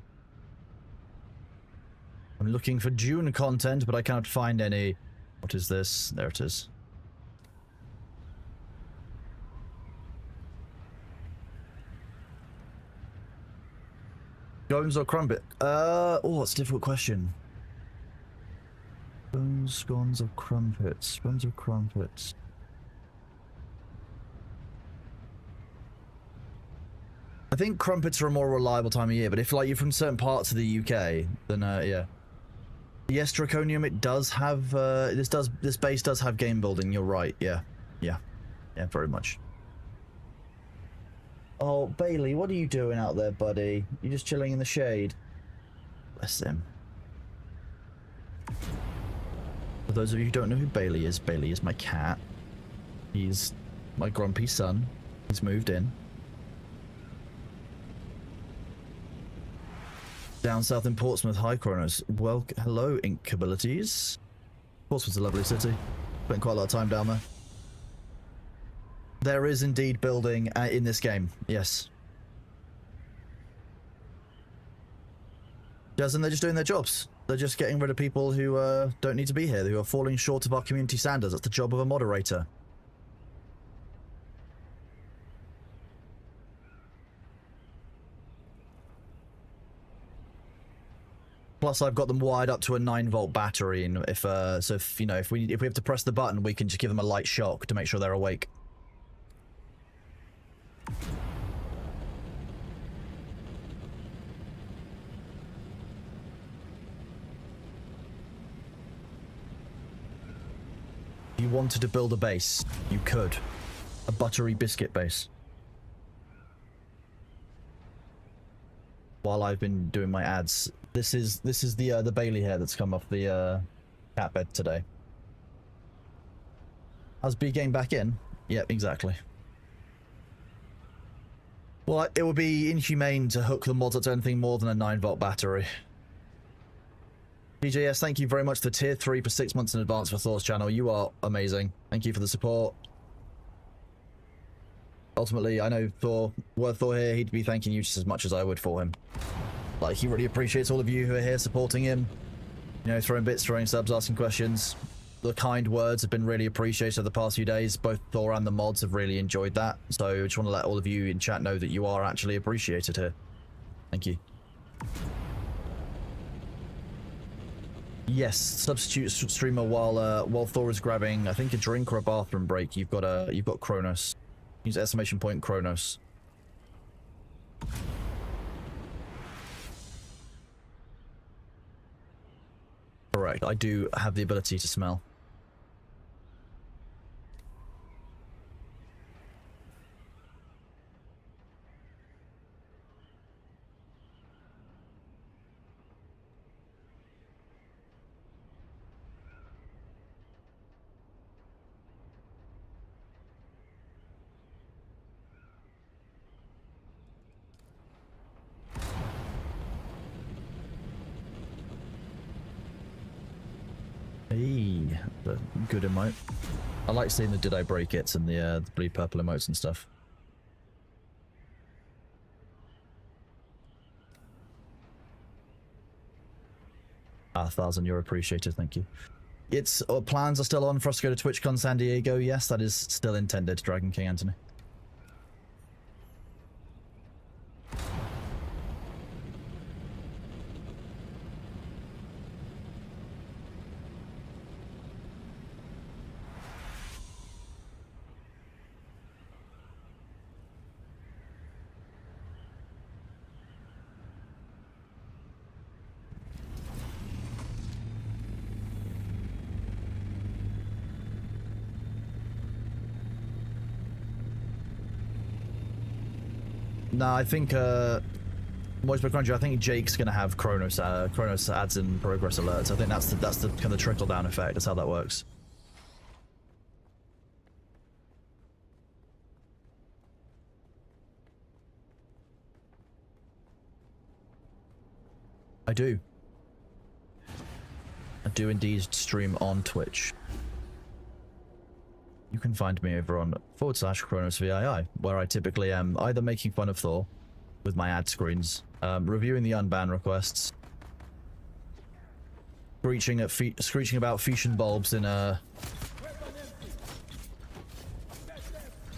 I'm looking for June content, but I cannot find any. What is this? There it is. Scones or crumpet? Oh, it's a difficult question. Scones or crumpets? Scones or crumpets? I think crumpets are a more reliable time of year, but if like you're from certain parts of the UK, then yeah. Yes, Draconium, it does have this base does have game building, you're right, yeah. Yeah, very much. Oh, Bailey, what are you doing out there, buddy? You're just chilling in the shade. Bless him. For those of you who don't know who Bailey is my cat. He's my grumpy son. He's moved in. Down south in Portsmouth, hi Kronos. Well, hello Inkabilities. Portsmouth's a lovely city. Spent quite a lot of time down there. There is indeed building in this game, yes. And they're just doing their jobs. They're just getting rid of people who don't need to be here, who are falling short of our community standards. That's the job of a moderator. Plus, I've got them wired up to a 9-volt battery, and if you know, if we have to press the button, we can just give them a light shock to make sure they're awake. If you wanted to build a base, you could. A buttery biscuit base. While I've been doing my ads, this is the Bailey hair that's come off the cat bed today. How's B getting back in? Yep, exactly. Well, it would be inhumane to hook the mods up to anything more than a 9-volt battery. DJS, thank you very much for tier 3 for 6 months in advance for Thor's channel. You are amazing. Thank you for the support. Ultimately, I know Thor, were Thor here, he'd be thanking you just as much as I would for him. Like, he really appreciates all of you who are here supporting him. You know, throwing bits, throwing subs, asking questions. The kind words have been really appreciated over the past few days. Both Thor and the mods have really enjoyed that. So I just want to let all of you in chat know that you are actually appreciated here. Thank you. Yes, substitute streamer while Thor is grabbing, I think, a drink or a bathroom break. You've got Kronos. Use exclamation point Kronos. Correct. I do have the ability to smell. Hey, the good emote. I like seeing the did I break it and the blue purple emotes and stuff. $1,000, you're appreciated, thank you. It's plans are still on for us to go to TwitchCon San Diego. Yes, that is still intended, Dragon King Anthony. No, I think Moisebro Cruncher, I think Jake's gonna have Kronos ads in progress alerts. I think that's the kind of trickle down effect. That's how that works. I do. I do indeed stream on Twitch. You can find me over on /KronosVII, where I typically am either making fun of Thor with my ad screens, reviewing the unban requests, screeching about fusion bulbs in a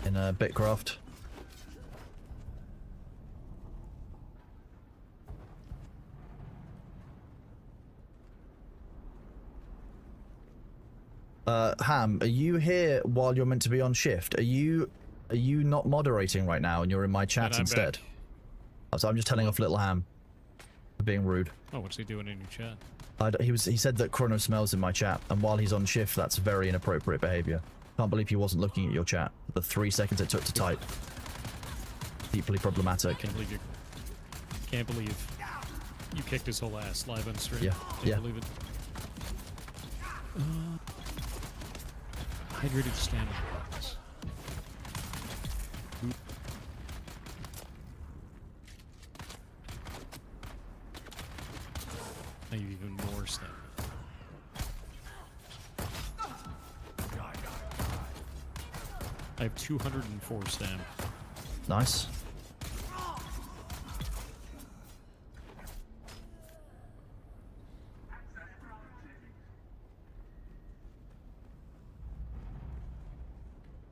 Bitcraft. Ham, are you here while you're meant to be on shift? Are you not moderating right now and you're in my chat instead? Oh, so I'm just telling off little Ham for being rude. Oh, what's he doing in your chat? He said that Chrono smells in my chat, and while he's on shift, that's very inappropriate behavior. Can't believe he wasn't looking at your chat. The 3 seconds it took to type. Deeply problematic. Can't believe you kicked his whole ass live on stream. Yeah, Can't believe it. Hydrated standing blocks. Now you even more stamina. I have 204 stamina. Nice.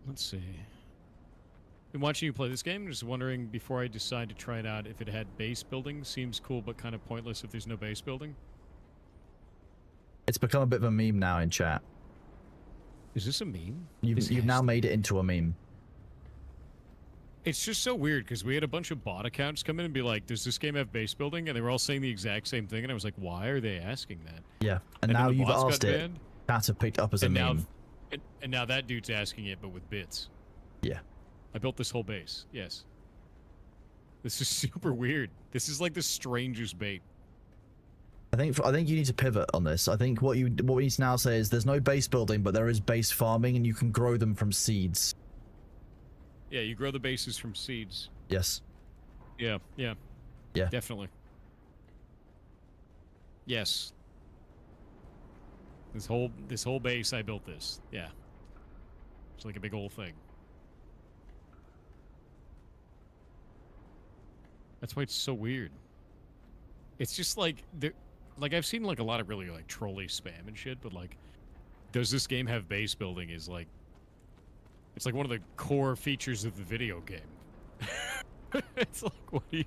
Let's see. Been watching you play this game, just wondering before I decide to try it out if it had base building. Seems cool, but kind of pointless if there's no base building. It's become a bit of a meme now in chat. Is this a meme? You've now made it into a meme. It's just so weird because we had a bunch of bot accounts come in and be like, does this game have base building? And they were all saying the exact same thing. And I was like, why are they asking that? Yeah. And then now the you've bots got asked it. banned. Chat have picked up as a And now meme. And now that dude's asking it, but with bits. Yeah. I built this whole base. Yes. This is super weird. This is like the strangest bait. I think you need to pivot on this. I think what we need to now say is there's no base building, but there is base farming, and you can grow them from seeds. Yeah, you grow the bases from seeds. Yes. Yeah. Yeah. Definitely. Yes. This whole base, I built this. Yeah. It's like a big old thing. That's why it's so weird. It's just like I've seen like a lot of really like trolly spam and shit, but like, does this game have base building? Is like, it's like one of the core features of the video game. It's like, what do you?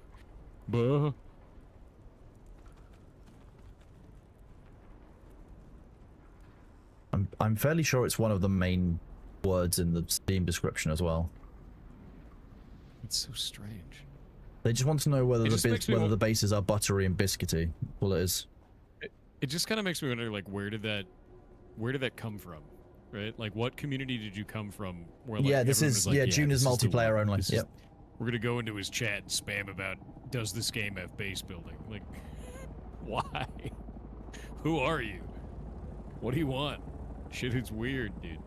Buh. I'm fairly sure it's one of the main words in the Steam description as well. It's so strange. They just want to know whether It just makes me whether won- the bases are buttery and biscuity. Well, it is. It just kind of makes me wonder, like, where did that come from, right? Like, what community did you come from? Where like, Yeah, this everyone is was like, yeah, June is this the multiplayer one. only. This is- Yep. We're gonna go into his chat and spam about, does this game have base building? Like, why? Who are you? What do you want? Shit, it's weird, dude.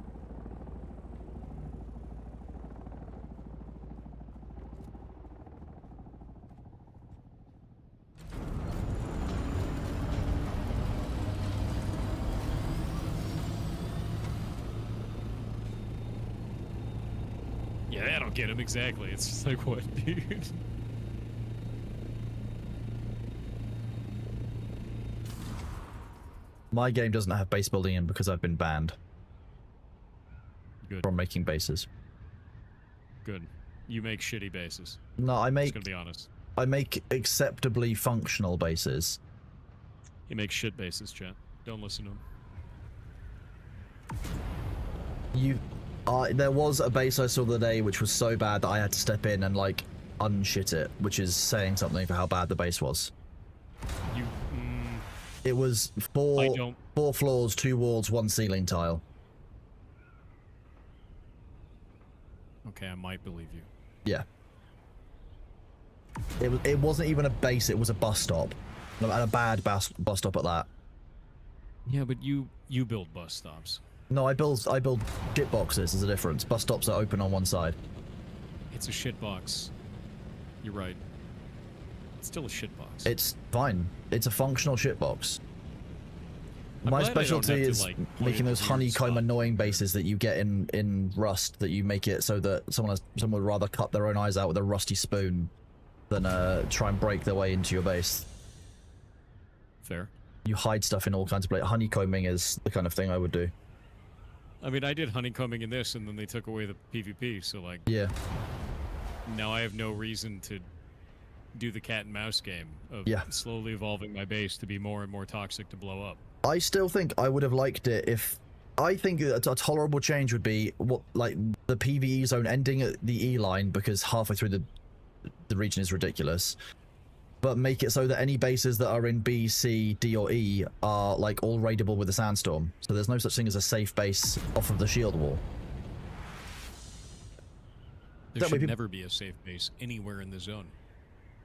Yeah, that'll get him exactly. It's just like, what, dude? My game doesn't have base building in because I've been banned Good. from making bases. Good. You make shitty bases. No, I Just make gonna be honest. acceptably functional bases. You make shit bases, chat. Don't listen to him. There was a base I saw the other day which was so bad that I had to step in and like unshit it, which is saying something for how bad the base was. You. It was I four don't. floors, 2 walls, 1 ceiling tile. Okay, I might believe you. Yeah. It wasn't even a base, it was a bus stop. And a bad bus stop at that. Yeah, but you build bus stops. No, I build shit boxes, there's a difference. Bus stops are open on one side. It's a shit box. You're right. It's still a shit box. It's fine. It's a functional shit box. I'm My glad I don't specialty have to, is like, put it making in a those weird honeycomb spot. annoying bases that you get in Rust, that you make it so that someone would rather cut their own eyes out with a rusty spoon than try and break their way into your base. Fair. You hide stuff in all kinds of places. Honeycombing is the kind of thing I would do. I mean, I did honeycombing in this, and then they took away the PvP, so, like, Yeah. now I have no reason to do the cat and mouse game of Yeah. slowly evolving my base to be more and more toxic to blow up. I still think I would have liked it if... I think a tolerable change would be like the PvE zone ending at the E line, because halfway through the region is ridiculous. But make it so that any bases that are in B, C, D, or E are like all raidable with a sandstorm. So there's no such thing as a safe base off of the shield wall. There That way should peop- never be a safe base anywhere in the zone.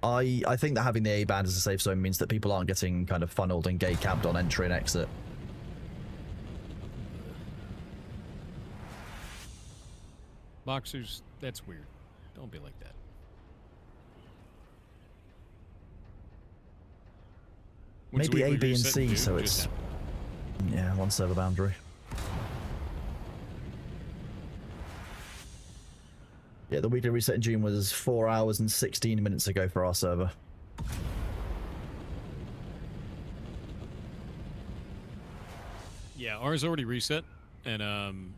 I think that having the A band as a safe zone means that people aren't getting kind of funneled and gate camped on entry and exit. Boxers, that's weird. Don't be like that. When's the Maybe A, weekly B, and reset C, due? so Just it's... happened. Yeah, 1 server boundary. Yeah, the weekly reset in June was 4 hours and 16 minutes ago for our server. Yeah, ours already reset, and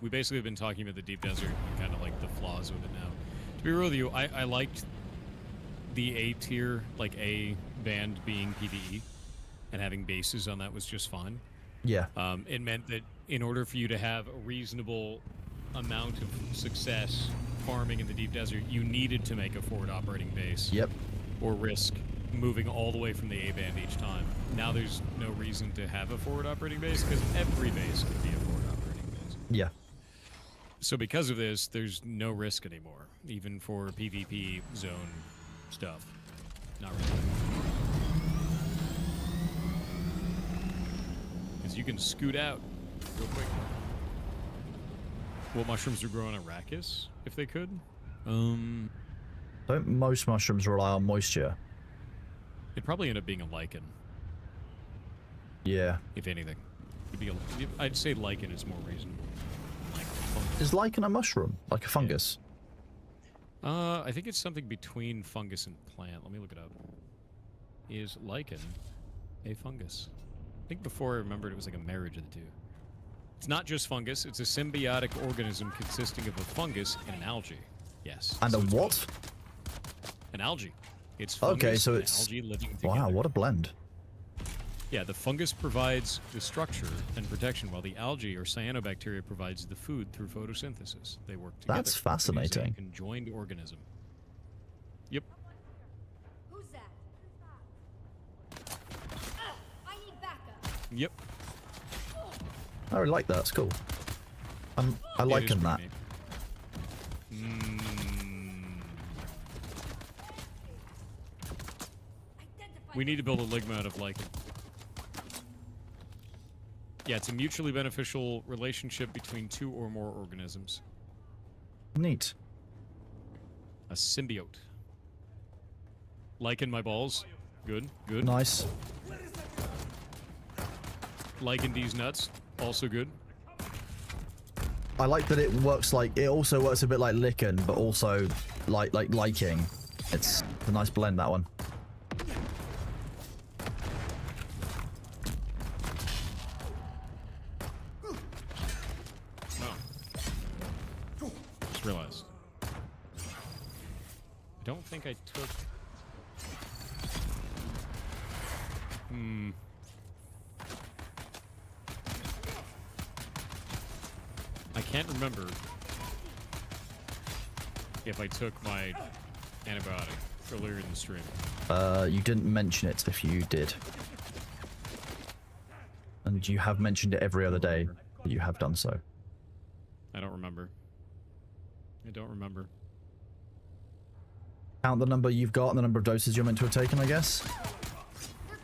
we basically have been talking about the Deep Desert and kind of like the flaws with it now. To be real with you, I liked the A tier, like A band being PvE, and having bases on that was just fine. Yeah. It meant that in order for you to have a reasonable amount of success farming in the Deep Desert, you needed to make a forward operating base. Yep. Or risk moving all the way from the A band each time. Now there's no reason to have a forward operating base because every base could be a forward operating base. Yeah. So because of this, there's no risk anymore, even for PvP zone stuff. Not really. Because you can scoot out real quick. What mushrooms are growing on Arrakis, if they could? Don't most mushrooms rely on moisture? It'd probably end up being a lichen, Yeah. if anything. It'd be I'd say lichen is more reasonable. Like fungus. Is lichen a mushroom? Like a fungus? I think it's something between fungus and plant. Let me look it up. Is lichen a fungus? I think before I remembered it was like a marriage of the two. It's not just fungus. It's a symbiotic organism consisting of a fungus and an algae. Yes. And so a it's what? an algae. It's Okay, fungus so and it's... algae living together. Wow, what a blend. Yeah, the fungus provides the structure and protection, while the algae or cyanobacteria provides the food through photosynthesis. They work together. That's to produce fascinating. a conjoined organism. Yep. Who's that? I need backup. Yep. I really like that. It's cool. I It is liken that. pretty neat. Identify We need to build a ligma out of lichen. Yeah, it's a mutually beneficial relationship between two or more organisms. Neat. A symbiote. Lichen my balls. Good, good. Nice. Lichen these nuts. Also good. I like that it works like... It also works a bit like lichen, but also like liking. It's a nice blend, that one. Oh. Just realized. I don't think I took... I can't remember if I took my antibiotic earlier in the stream. You didn't mention it if you did. And you have mentioned it every other day. You have done so. I don't remember. I don't remember. Count the number you've got and the number of doses you're meant to have taken, I guess?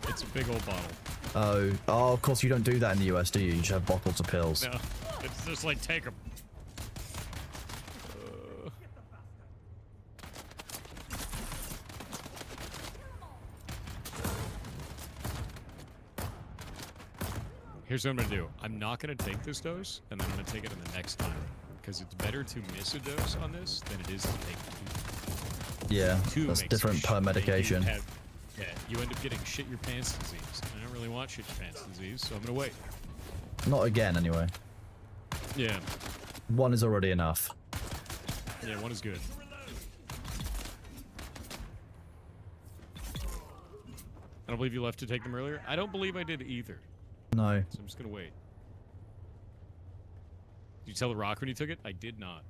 It's a big old bottle. Oh, of course you don't do that in the US, do you? You just have bottles of pills. No, it's just like, take them. Here's what I'm going to do. I'm not going to take this dose, and then I'm going to take it in the next time. Because it's better to miss a dose on this than it is to take two. Yeah, Two that's makes different you per make you medication. Yeah, you end up getting shit your pants disease. I don't really want shit your pants disease, so I'm going to wait. Not again, anyway. Yeah. One is already enough. Yeah, one is good. I don't believe you left to take them earlier. I don't believe I did either. No. So I'm just gonna wait. Did you tell the Rock when you took it? I did not.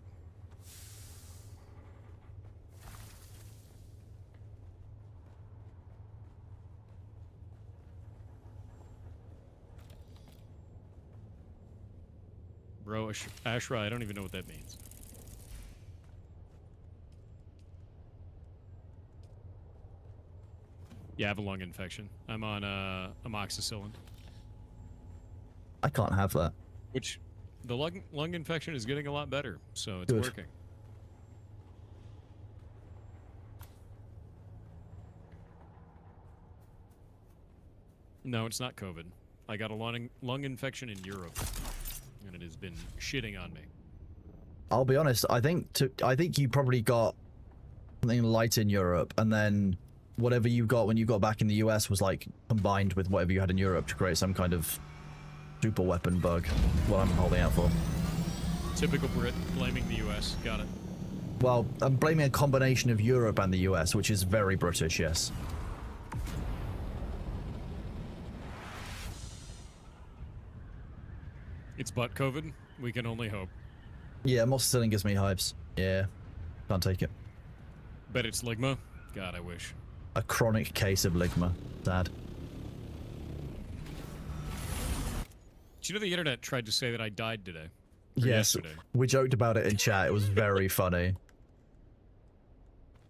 Bro, Ashra, I don't even know what that means. Yeah, I have a lung infection. I'm on amoxicillin. I can't have that. Which, the lung infection is getting a lot better, so it's Good. working. No, it's not COVID. I got a lung infection in Europe, and it has been shitting on me. I'll be honest, I think you probably got something light in Europe, and then whatever you got when you got back in the US was like combined with whatever you had in Europe to create some kind of super weapon bug. What I'm holding out for. Typical Brit, blaming the US. Got it. Well, I'm blaming a combination of Europe and the US, which is very British, yes. It's butt COVID. We can only hope. Yeah, amoxicillin gives me hives. Yeah, can't take it. Bet it's Ligma. God, I wish. A chronic case of ligma. Sad. Do you know the internet tried to say that I died today? Yes, yesterday. we joked about it in chat. It was very funny.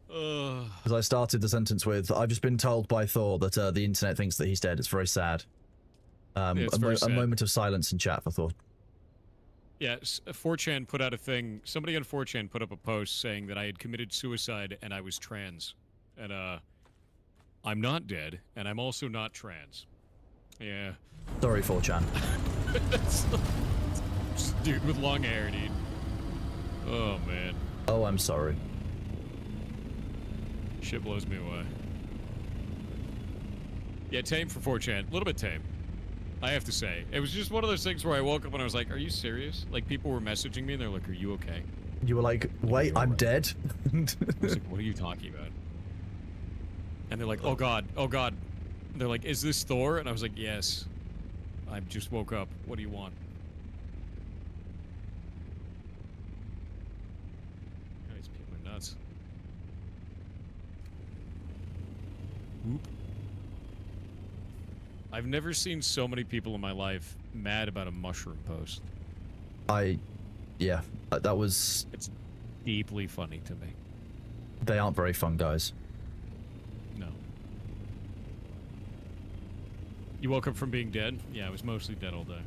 Because I started the sentence with, I've just been told by Thor that the internet thinks that he's dead. It's very sad. It's very A sad. moment of silence in chat for Thor. Yeah, 4chan put out a thing. Somebody on 4chan put up a post saying that I had committed suicide and I was trans. And, I'm not dead, and I'm also not trans. Yeah. Sorry, 4chan. Just dude with long hair, dude. Oh, man. Oh, I'm sorry. Shit blows me away. Yeah, tame for 4chan. A little bit tame. I have to say. It was just one of those things where I woke up and I was like, are you serious? Like, people were messaging me and they're like, are you okay? You were like, wait, I'm dead? I was like, what are you talking about? And they're like, oh god, oh god. They're like, is this Thor? And I was like, yes. I just woke up. What do you want? God, these people are nuts. Whoop. I've never seen so many people in my life mad about a mushroom post. Yeah, that was... It's deeply funny to me. They aren't very fun, guys. No. You woke up from being dead? Yeah, I was mostly dead all day.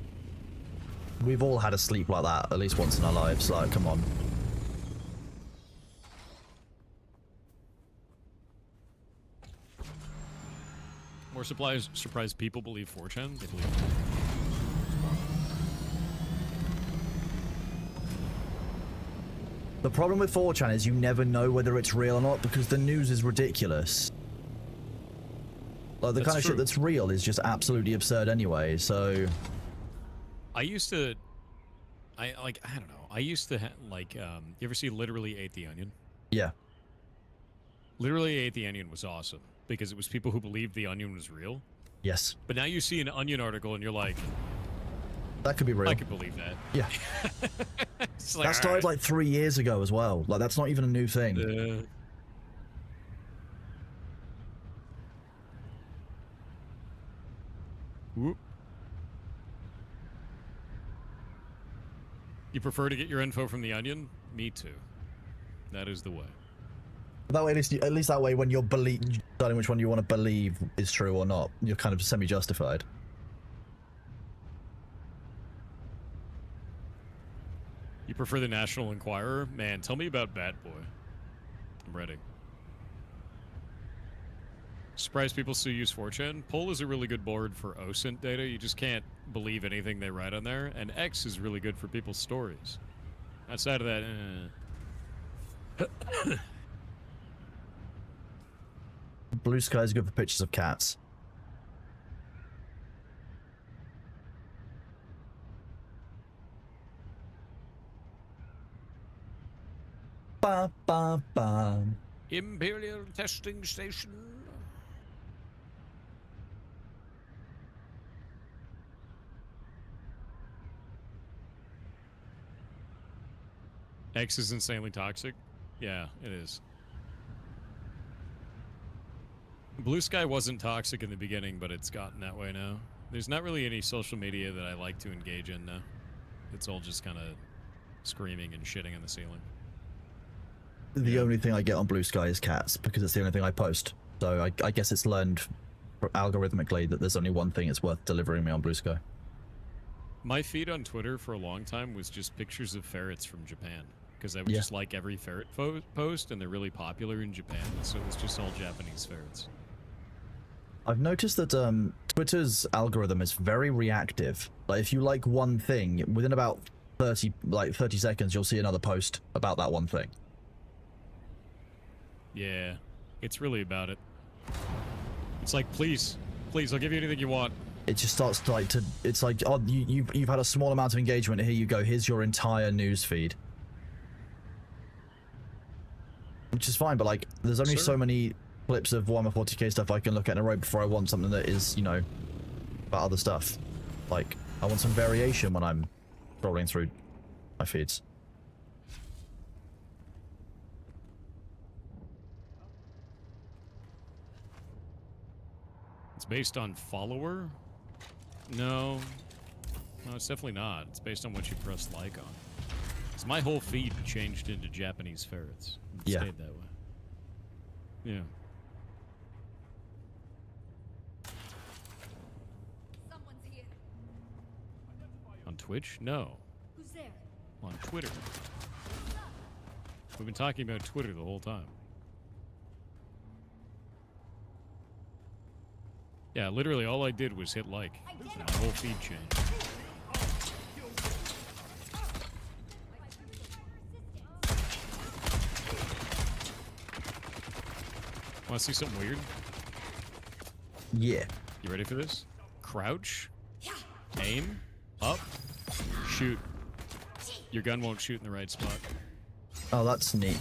We've all had a sleep like that at least once in our lives, like, come on. More surprised people believe 4chan? They believe The problem with 4chan is you never know whether it's real or not because the news is ridiculous. Like, the That's kind of true. shit that's real is just absolutely absurd anyway, so... I used to... I don't know. I used to, you ever see Literally Ate the Onion? Yeah. Literally Ate the Onion was awesome because it was people who believed the onion was real. Yes. But now you see an onion article and you're like, That could be real. I could believe that. Yeah. It's like, That started like 3 years ago as well. Like, that's not even a new thing. Whoop. You prefer to get your info from the onion? Me too. That is the way. That way, at least that way, when you're deciding which one you want to believe is true or not, you're kind of semi-justified. You prefer the National Enquirer? Man, tell me about Bat Boy. I'm ready. Surprised people still use 4chan. Poll is a really good board for OSINT data. You just can't believe anything they write on there. And X is really good for people's stories. Outside of that, Blue Sky is good for pictures of cats. Ba ba ba. Imperial Testing Station. X is insanely toxic. Yeah, it is. Blue Sky wasn't toxic in the beginning, but it's gotten that way now. There's not really any social media that I like to engage in now. It's all just kind of screaming and shitting in the ceiling. The only thing I get on Blue Sky is cats, because it's the only thing I post. So I guess it's learned algorithmically that there's only one thing it's worth delivering me on Blue Sky. My feed on Twitter for a long time was just pictures of ferrets from Japan. Because I would just like every ferret post, and they're really popular in Japan. So it's just all Japanese ferrets. I've noticed that Twitter's algorithm is very reactive. Like, if you like one thing, within about 30 seconds, you'll see another post about that one thing. Yeah, it's really about it. It's like, please, I'll give you anything you want. It just starts to it's like, oh, you've had a small amount of engagement, here you go, here's your entire news feed. Which is fine, but like, there's only so many clips of Warhammer 40k stuff I can look at in a row before I want something that is, you know, about other stuff. Like, I want some variation when I'm scrolling through my feeds. It's based on follower? No. No, it's definitely not. It's based on what you press like on. 'Cause my whole feed changed into Japanese ferrets. It Yeah. stayed that way. Yeah. Someone's here. On Twitch? No. Who's there? On Twitter. We've been talking about Twitter the whole time. Yeah, literally all I did was hit like, and my whole feed changed. Want to see something weird? Yeah. You ready for this? Crouch, aim, up, shoot. Your gun won't shoot in the right spot. Oh, that's neat.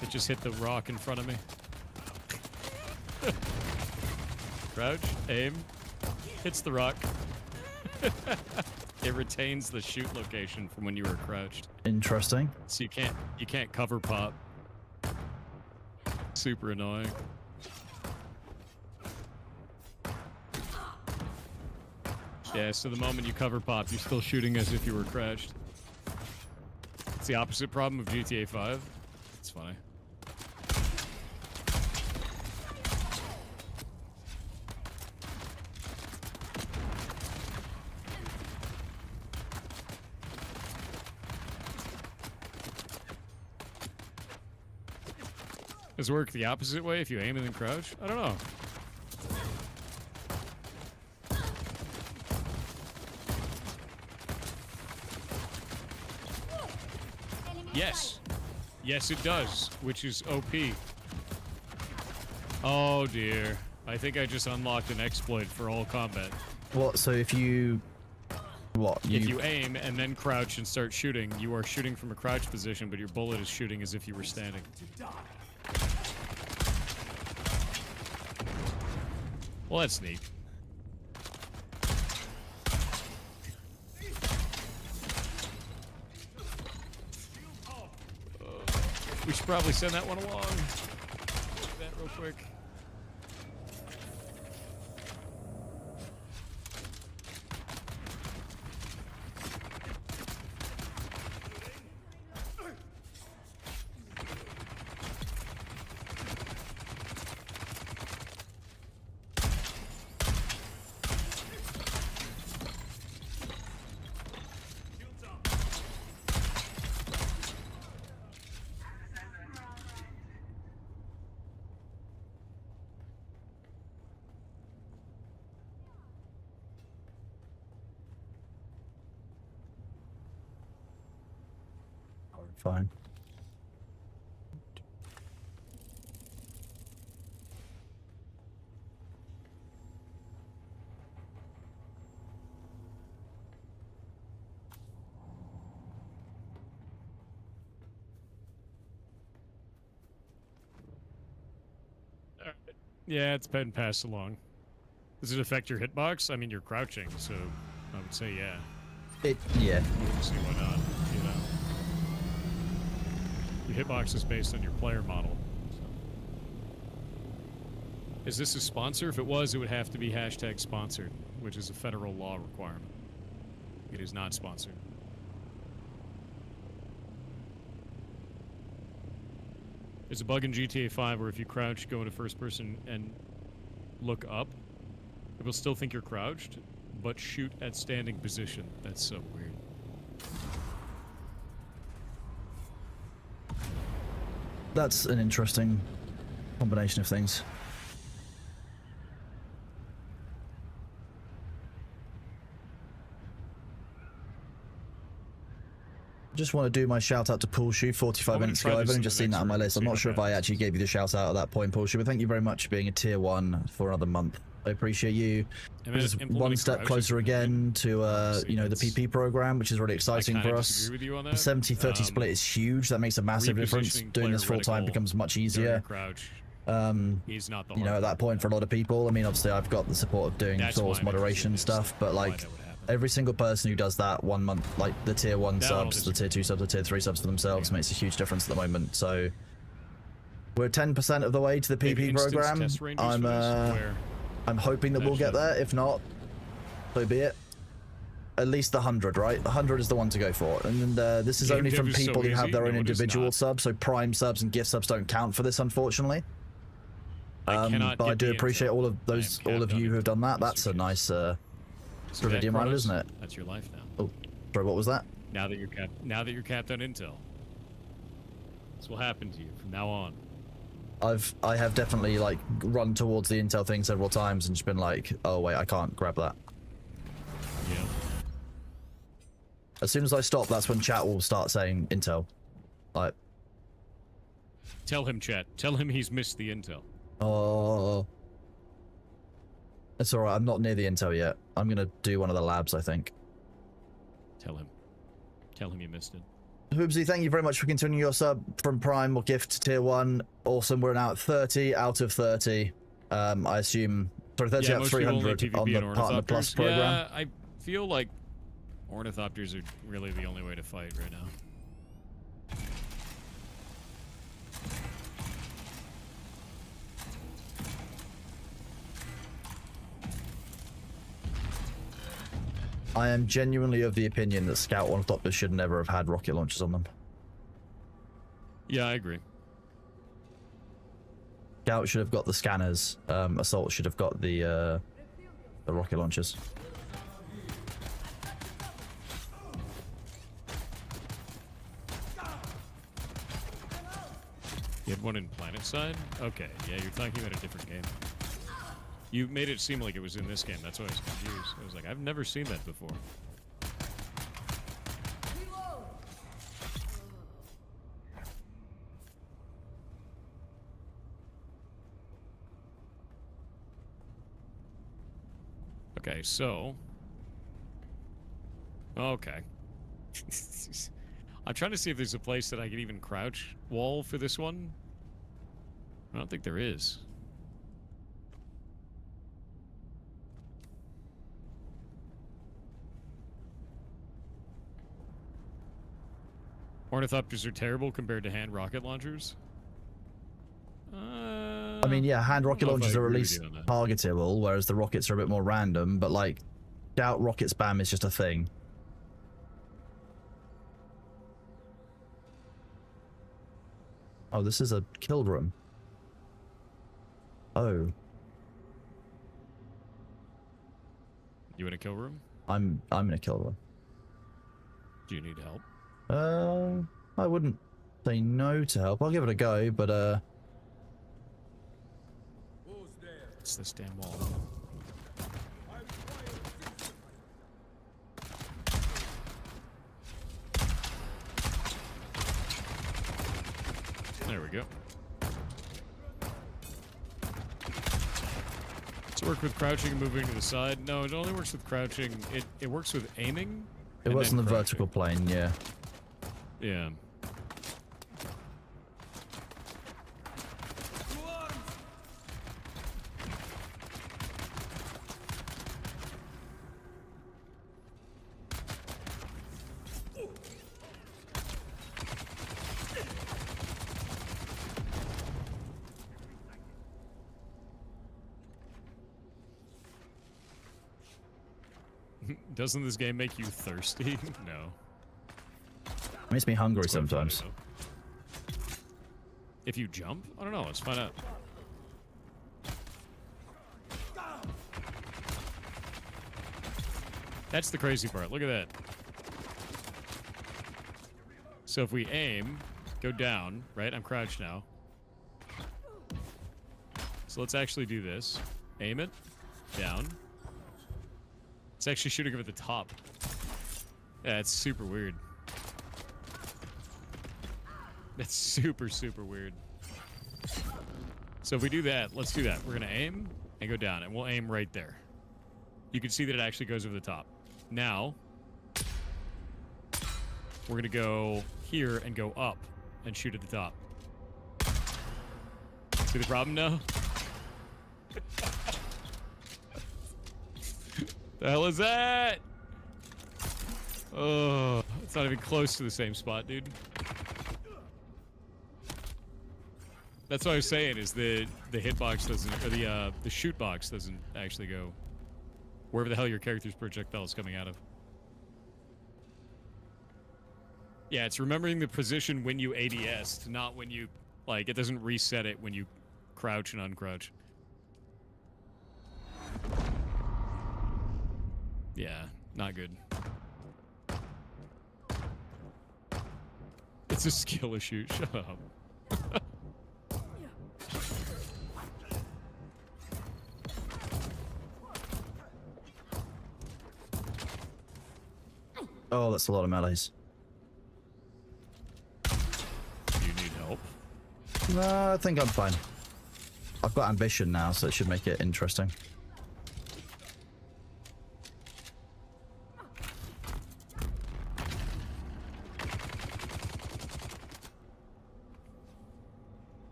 It just hit the rock in front of me. Crouch, aim, hits the rock. It retains the shoot location from when you were crouched. Interesting. So you can't cover pop. Super annoying. Yeah, so the moment you cover pop, you're still shooting as if you were crouched. It's the opposite problem of GTA 5. It's funny. Does it work the opposite way if you aim and then crouch? I don't know. Yes. Yes, it does, which is OP. Oh dear. I think I just unlocked an exploit for all combat. What? So if you... What? If you aim and then crouch and start shooting, you are shooting from a crouch position, but your bullet is shooting as if you were standing. Well, that's neat. We should probably send that one along. Do that real quick. Fine. Yeah, it's been passed along. Does it affect your hitbox? I mean, you're crouching, so I would say yeah. Yeah. I wouldn't see why not, you know. Your hitbox is based on your player model. So. Is this a sponsor? If it was, it would have to be hashtag sponsored, which is a federal law requirement. It is not sponsored. There's a bug in GTA 5 where if you crouch, go into first person, and look up, it will still think you're crouched, but shoot at standing position. That's so weird. That's an interesting combination of things. Just want to do my shout out to Paul Shoe 45 I'm gonna minutes try ago. I've this only in just the seen next that on my room, list. I'm see not how sure if bad I it is. actually gave you the shout out at that point, Paul Shoe, but thank you very much for being a tier 1 for another month. I appreciate you. And then Just implementing one step crouches closer in the game. again to Obviously, you know, the that's- PP program, which is really I exciting kinda for us. disagree with you on The that. 70-30 split is huge. That makes a massive difference. Repositioning Doing this player full time reticle becomes much during easier. Crouch. He's not the You know, at that point for a lot of people, I mean, obviously I've got the support of doing That's source why I'm moderation interested in stuff, but why like that would happen. every single person who does that 1 month, like the tier 1 That I'll subs, the tier 2 subs, the tier 3 subs for themselves, Yeah. makes a huge difference at the moment. So we're 10% of the way to the Maybe PP instance program. test ranges for this, where I'm hoping that we'll get Imagine there. If not, so be it. at least the 100, right? 100 is the one to go for. And this is Game only dev from is so people who have easy. their own No, it is individual not. subs, so Prime subs and gift subs don't count for this, unfortunately. I cannot But I get do the appreciate intel. all of I am those, all of capped on you who have done that. Mr. That's a Juice. nice See that, Dravidian round, Kronos? isn't it? That's your life now. Oh, sorry, what was that? Now that you're capped on intel. This will happen to you from now on. I have definitely like run towards the intel thing several times and just been like, oh wait, I can't grab that. Yeah. As soon as I stop, that's when chat will start saying intel. Like, Tell him, chat. Tell him he's missed the intel. oh, it's alright. I'm not near the intel yet. I'm gonna do one of the labs, I think. Tell him. Tell him you missed it. Hoobsy, thank you very much for continuing your sub from Prime or gift to tier 1. Awesome. We're now at 30 out of 30. I assume, sorry, 30 out of most people only 300 PvP on the and Partner Plus Ornithopters. program. Yeah, I feel like Ornithopters are really the only way to fight right now. I am genuinely of the opinion that Scout Ornithopters should never have had rocket launchers on them. Yeah, I agree. Scout should have got the scanners. Assault should have got the rocket launchers. You had one in PlanetSide? Okay, yeah, you're talking about a different game. You made it seem like it was in this game, that's why I was confused. I was like, I've never seen that before. Okay, so... Okay. I'm trying to see if there's a place that I could even crouch wall for this one. I don't think there is. Ornithopters are terrible compared to hand rocket launchers. I mean, yeah, hand rocket know if I launchers are at agree with least you on that. targetable, whereas the rockets are a bit more random, but like, Scout rocket spam is just a thing. Oh, this is a kill room. Oh, You in a kill room? I'm in a kill room. Do you need help? I wouldn't say no to help. I'll give it a go, but It's this damn wall. There we go. Does it work with crouching and moving to the side? No, it only works with crouching. It works with aiming. it and was in then the crouching. vertical plane, yeah. Yeah. Doesn't this game make you thirsty? No. It makes me hungry That's quite funny, sometimes. though. If you jump? I don't know. Let's find out. That's the crazy part. Look at that. So if we aim, go down, right? I'm crouched now. So let's actually do this. Aim it. Down. It's actually shooting him at the top. Yeah, it's super weird. That's super, super weird. So if we do that, let's do that. We're going to aim and go down, and we'll aim right there. You can see that it actually goes over the top. Now, we're going to go here and go up and shoot at the top. See the problem now? The hell is that? Oh, it's not even close to the same spot, dude. That's what I was saying. Is the hitbox doesn't, or the shoot box doesn't actually go wherever the hell your character's projectile is coming out of. Yeah, it's remembering the position when you ADS, not when you, like, it doesn't reset it when you crouch and uncrouch. Yeah, not good. It's a skill issue. Shut up. Oh, that's a lot of melees. Do you need help? No, I think I'm fine. I've got ambition now, so it should make it interesting.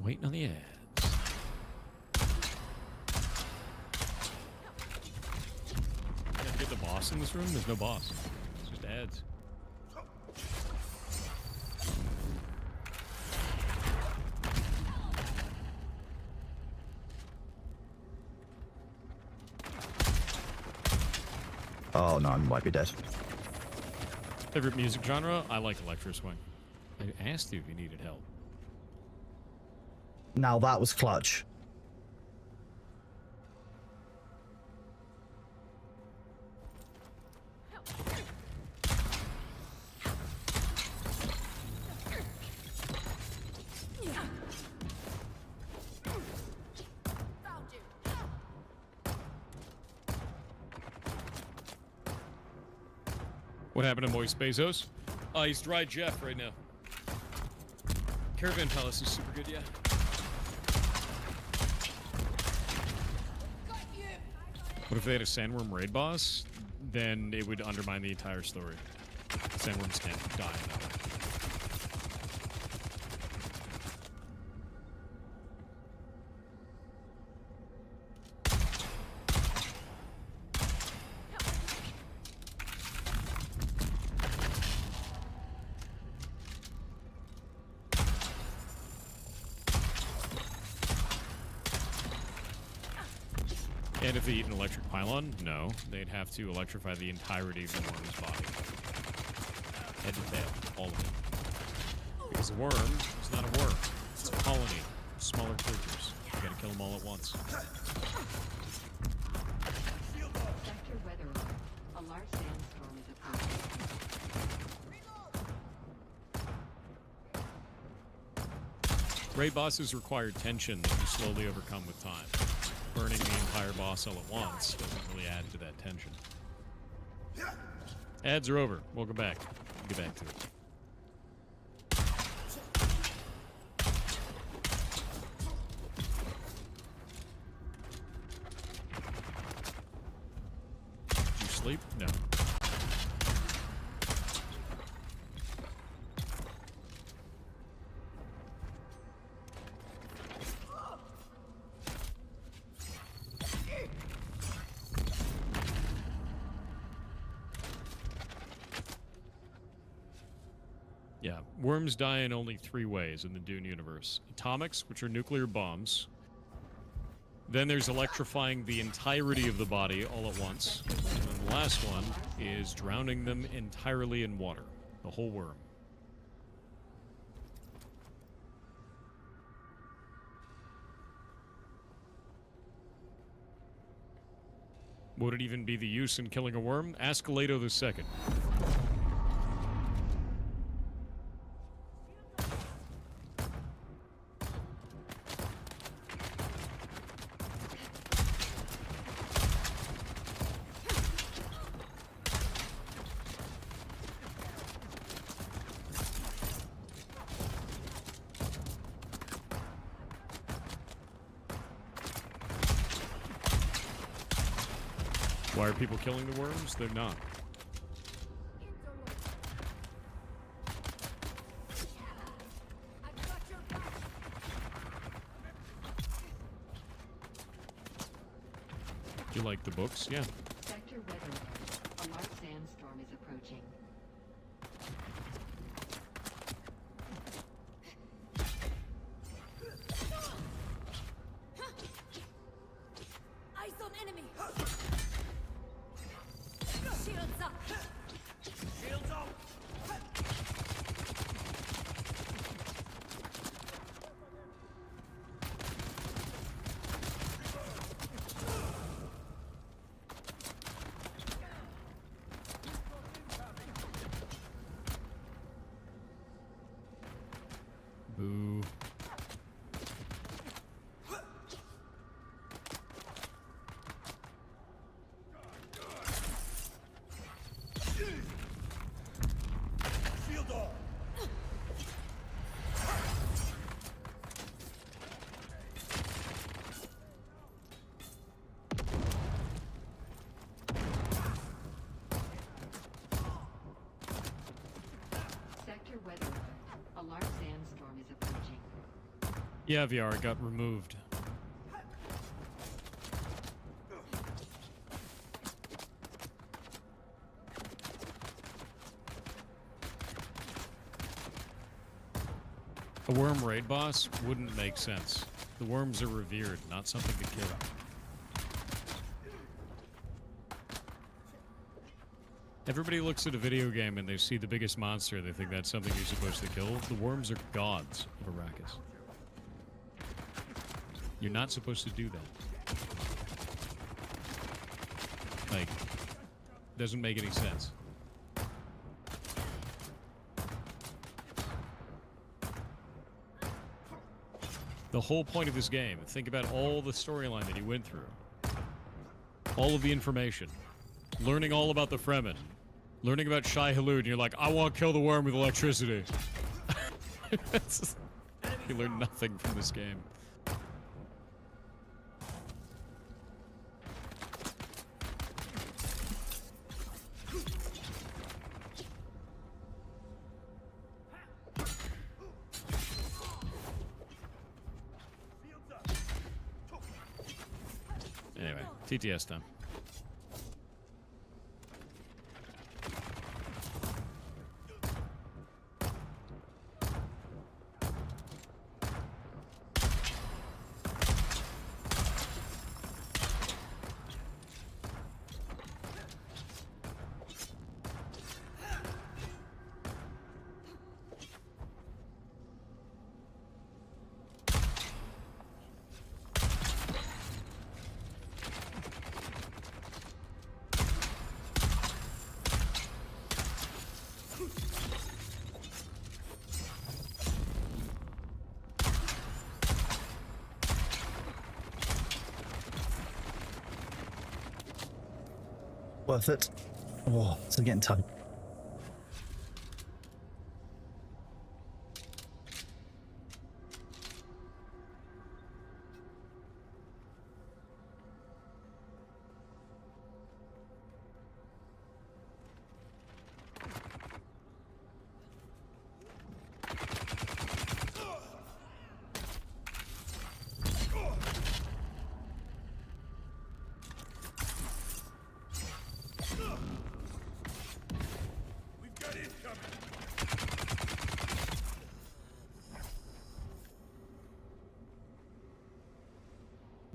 Waiting on the ads. You have to get the boss in this room? There's no boss. It's just ads. Oh no, I might be dead. Favorite music genre? I like electro swing. I asked you if you needed help. Now that was clutch. What happened to Moist Bezos? He's Dry Jeff right now. Caravan Palace is super good, yeah. What if they had a Sandworm raid boss? Then it would undermine the entire story. Sandworms can't die in that way. And if they eat an electric pylon, no. They'd have to electrify the entirety of the worm's body. Head to tail. All of it. Because a worm is not a worm. It's a colony of smaller creatures. You gotta kill them all at once. Sector weather alert. A large sandstorm is approaching. Raid bosses require tension that you slowly overcome with time. Burning the entire boss all at once doesn't really add to that tension. Ads are over. Welcome back. We'll get back to it. Did you sleep? No. Yeah, worms die in only 3 ways in the Dune universe. Atomics, which are nuclear bombs. Then there's electrifying the entirety of the body all at once. And then the last one is drowning them entirely in water. The whole worm. Would it even be the use in killing a worm? Ask Leto the Second. Why are people killing the worms? They're not. I've got your back. Do you like the books? Yeah. Sector weather alert. A large sandstorm is approaching. Eyes on enemy. Shields up. Yeah, VR, it got removed. A worm raid boss wouldn't make sense. The worms are revered, not something to kill. Everybody looks at a video game and they see the biggest monster, they think that's something you're supposed to kill. The worms are gods of Arrakis. You're not supposed to do that. Like, doesn't make any sense. The whole point of this game, think about all the storyline that you went through. All of the information. Learning all about the Fremen. Learning about Shai Hulud, and you're like, I want to kill the worm with electricity. You learn nothing from this game. Anyway, TTS time. Worth it. Oh, it's getting tight.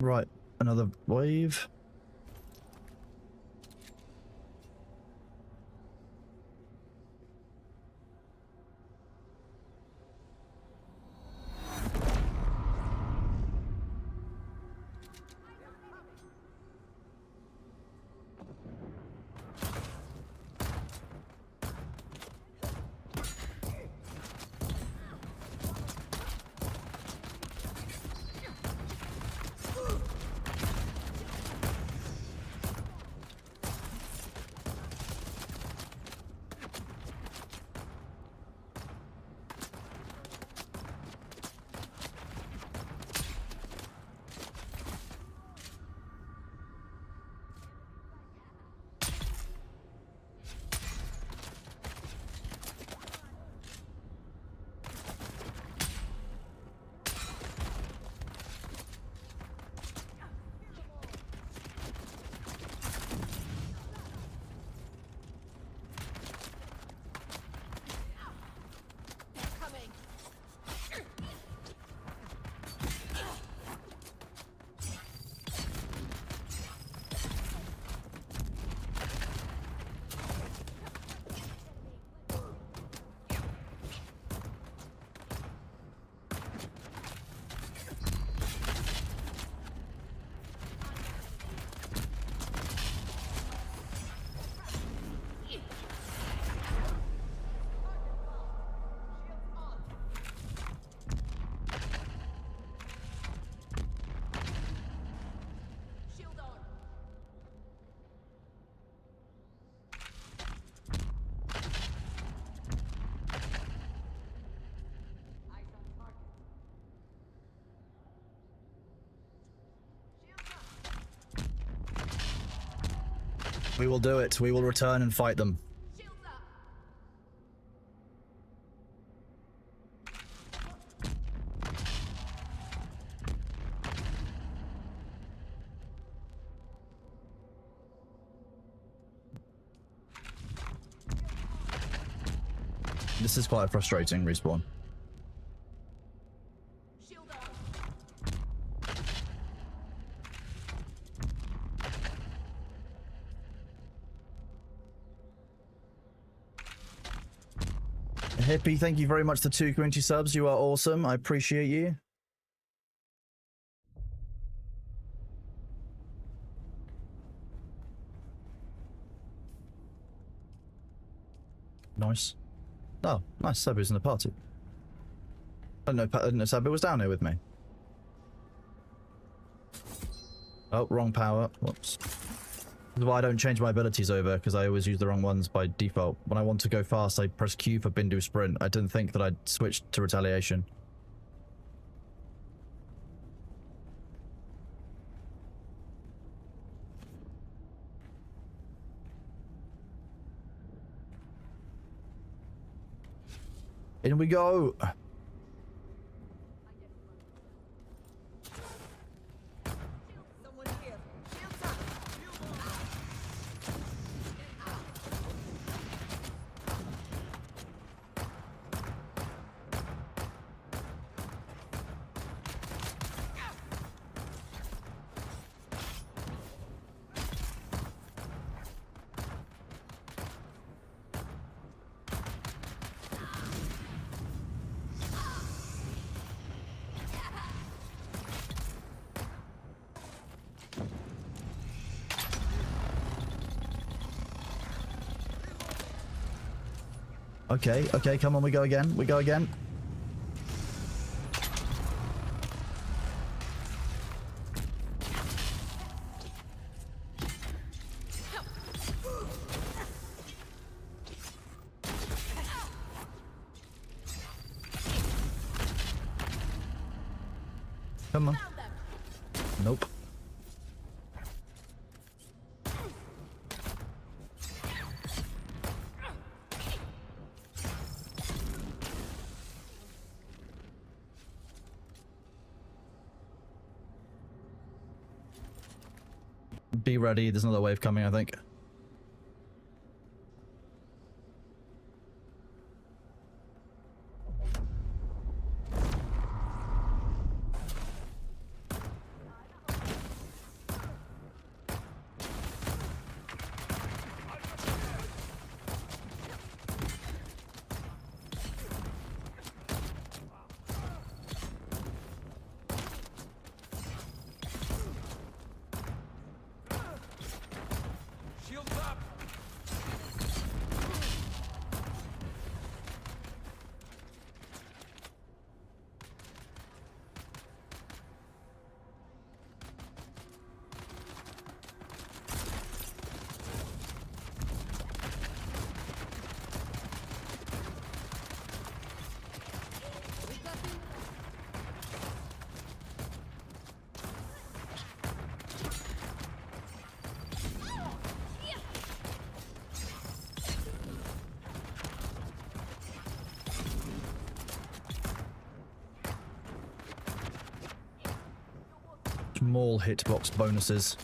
Right, another wave. We will do it. We will return and fight them. Shields up. This is quite a frustrating respawn. Shield up. Hippie, thank you very much for 2 community subs. You are awesome. I appreciate you. Nice. Oh, nice. Sabu's in the party. I didn't know Sabu was down here with me. Oh, wrong power. Whoops. This is why I don't change my abilities over, because I always use the wrong ones by default. When I want to go fast, I press Q for Bindu Sprint. I didn't think that I'd switched to Retaliation. In we go! Someone here. Shields up. Okay, okay, come on, we go again. We go again. Come on. Nope. Be ready, there's another wave coming, I think. Shields up! Small hitbox bonuses.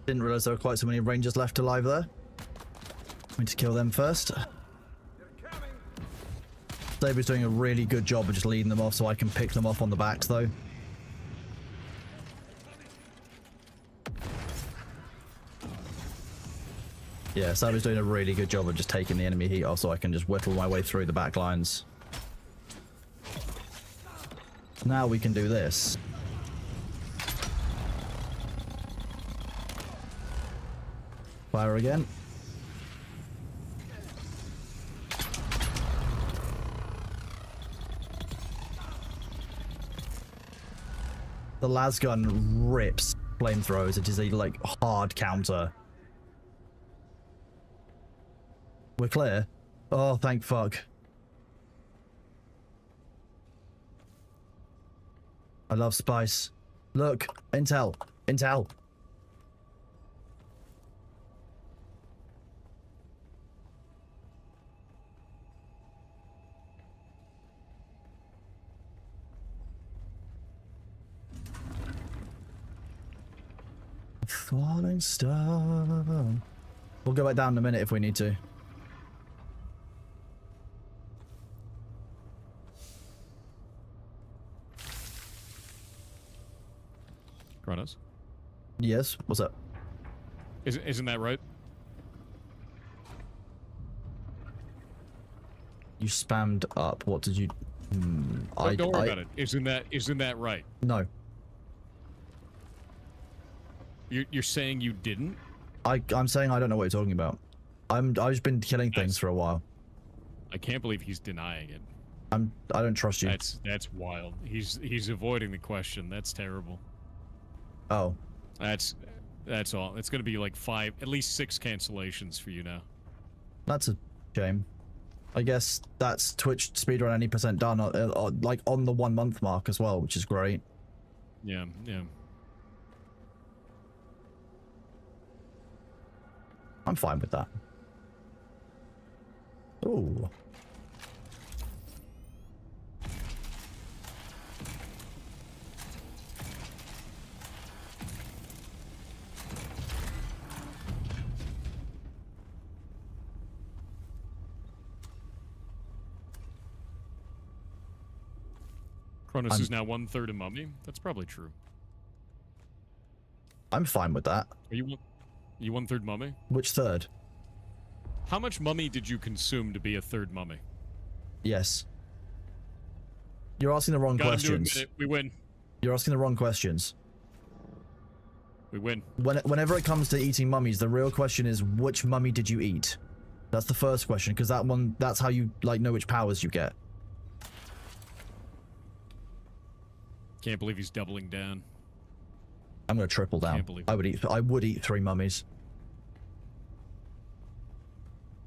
Didn't realize there were quite so many rangers left alive there. We need to kill them first. Saber's doing a really good job of just leading them off so I can pick them off on the backs though. Yeah, Saber's doing a really good job of just taking the enemy heat off so I can just whittle my way through the back lines. Now we can do this. Fire again. The las gun rips flamethrowers. It is a like hard counter. We're clear. Oh, thank fuck. I love spice. Look, intel, intel. Falling star. We'll go back down in a minute if we need to. Kronos? Yes, what's up? Isn't that right? You spammed up. What did you? Don't worry about it. Isn't that right? No. You're saying you didn't? I'm saying I don't know what you're talking about. I've just been killing things for a while. I can't believe he's denying it. I don't trust you. That's wild. He's avoiding the question. That's terrible. Oh. That's all. It's gonna be like at least 6 cancellations for you now. That's a shame. I guess that's Twitch speedrun any percent done, like on the 1 month mark as well, which is great. Yeah, yeah. I'm fine with that. Ooh. Kronos is now 1/3 a mummy. That's probably true. I'm fine with that. Are you 1/3 mummy? Which third? How much mummy did you consume to be a 3rd mummy? Yes. You're asking the wrong questions. We win. You're asking the wrong questions. We win. Whenever it comes to eating mummies, the real question is which mummy did you eat? That's the first question, because that's how you like know which powers you get. Can't believe he's doubling down. I'm gonna triple down. Can't believe I would eat 3 mummies.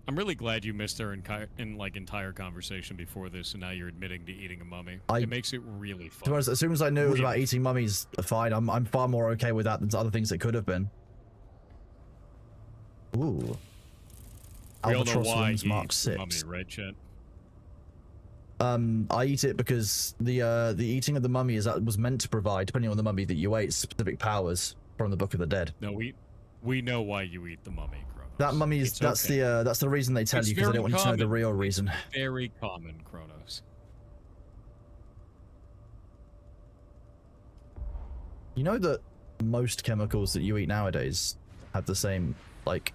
I'm really glad you missed our entire conversation before this, and now you're admitting to eating a mummy. It makes it really fun. To be honest, as soon as I knew it was about eating mummies, fine. I'm far more okay with that than other things it could have been. Ooh. We all know Albatross why Wings he Mark eats the 6. mummy, right, Chet? I eat it because the eating of the mummy was meant to provide, depending on the mummy that you ate, specific powers from the Book of the Dead. No, we know why you eat the mummy, Kronos. That mummy is that's the reason they tell you, because they don't want you to know the real reason. Very common, Kronos. You know that most chemicals that you eat nowadays have the same like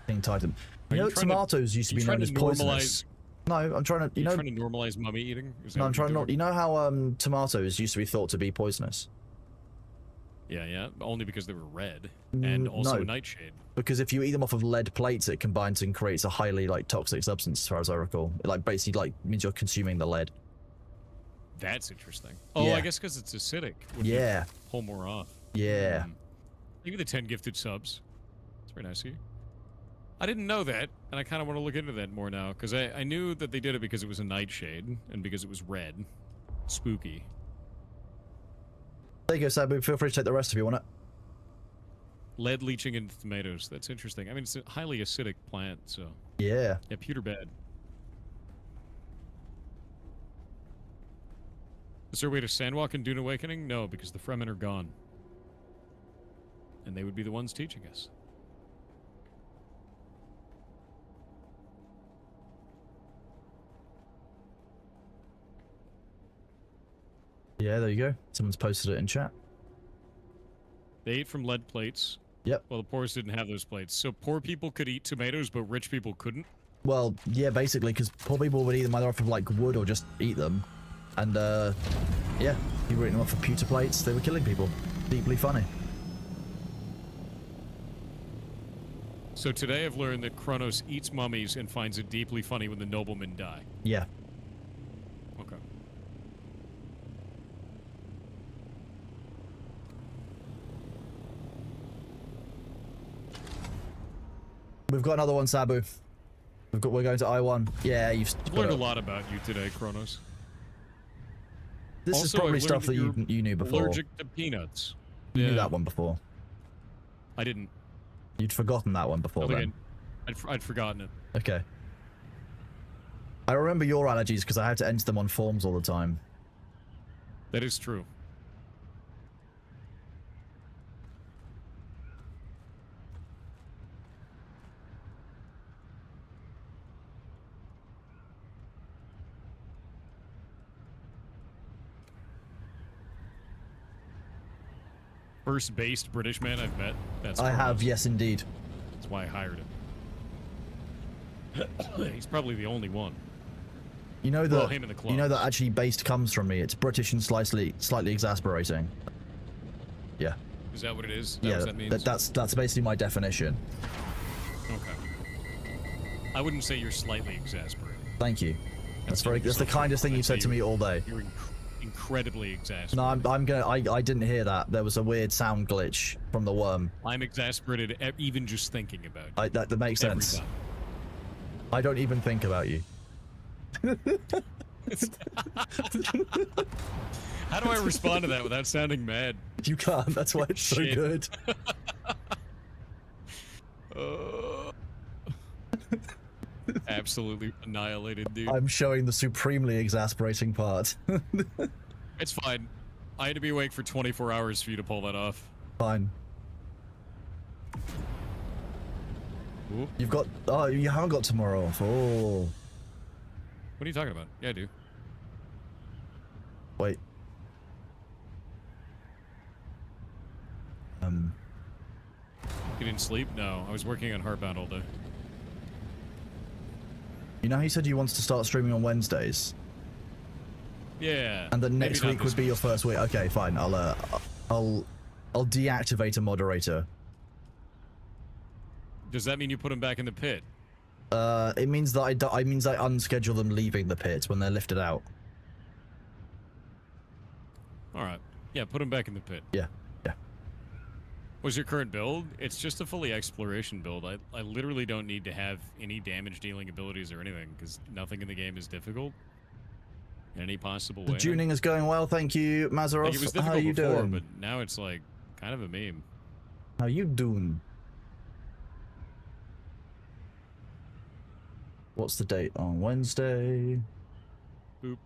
thing tied to them. You know, tomatoes used to be known as poisonous. No, I'm trying to. Trying to normalize mummy eating? No, I'm trying not. You know how tomatoes used to be thought to be poisonous? Yeah, only because they were red and also no, a nightshade. Because if you eat them off of lead plates, it combines and creates a highly like toxic substance, as far as I recall. It like basically like means you're consuming the lead. That's interesting. Oh, Yeah. I guess because it's acidic. Yeah. Pull more off. Yeah. Maybe the 10 gifted subs. It's very nice of you. I didn't know that, and I kind of want to look into that more now, because I knew that they did it because it was a nightshade, and because it was red. Spooky. There you go, Sabu. Feel free to take the rest if you want it. Lead leaching into tomatoes. That's interesting. I mean, it's a highly acidic plant, so... Yeah. Yeah, pewter bad. Is there a way to sandwalk in Dune Awakening? No, because the Fremen are gone. and they would be the ones teaching us. Yeah, there you go. Someone's posted it in chat. They ate from lead plates. Yep. Well, the poorest didn't have those plates. So poor people could eat tomatoes, but rich people couldn't? Well, yeah, basically, because poor people would eat them either off of like wood or just eat them. And yeah, people were eating them off of pewter plates. They were killing people. Deeply funny. So today I've learned that Kronos eats mummies and finds it deeply funny when the noblemen die. Yeah. Okay. We've got another one, Sabu. We're going to I1. Yeah, you've I've learned a lot about you today, Kronos. This is Also, probably I've stuff learned that you knew before. Allergic to peanuts. You knew that one before. I didn't. You'd forgotten that one before then. I'd forgotten it. Okay. I remember your allergies because I had to enter them on forms all the time. That is true. First based British man I've met. That's I have, Kronos. yes, indeed. That's why I hired him. He's probably the only one. You know that. Well, him and the You know clones. that actually based comes from me. It's British and slightly exasperating. Yeah. Is that what it is? Is that Yeah. what that means? That's basically my definition. Okay. I wouldn't say you're slightly exasperated. Thank you. That's very the kindest thing I'd you've say said to me all day. You're incredibly exasperated. No, I didn't hear that. There was a weird sound glitch from the worm. I'm exasperated even just thinking about it. That makes Every sense. time. I don't even think about you. How do I respond to that without sounding mad? You can't. That's why it's so Shit. good. Absolutely annihilated, dude. I'm showing the supremely exasperating part. It's fine. I had to be awake for 24 hours for you to pull that off. Fine. Ooh. You've got. Oh, you haven't got tomorrow off. Oh. What are you talking about? Yeah, I do. Wait. You didn't sleep? No, I was working on Heartbound all day. You know how you said you wanted to start streaming on Wednesdays? Yeah. And then maybe next not week this would be your first week. Okay, fine. I'll deactivate a moderator. Does that mean you put him back in the pit? It means that I unschedule them leaving the pit when they're lifted out. All right. Yeah, put him back in the pit. Yeah. Yeah. What's your current build? It's just a fully exploration build. I literally don't need to have any damage dealing abilities or anything because nothing in the game is difficult in any possible way. The tuning is going well, thank you, Mazaroff. Like, it was How difficult you before, doing? but now it's like kind of a meme. How you doing? What's the date on Wednesday? Boop.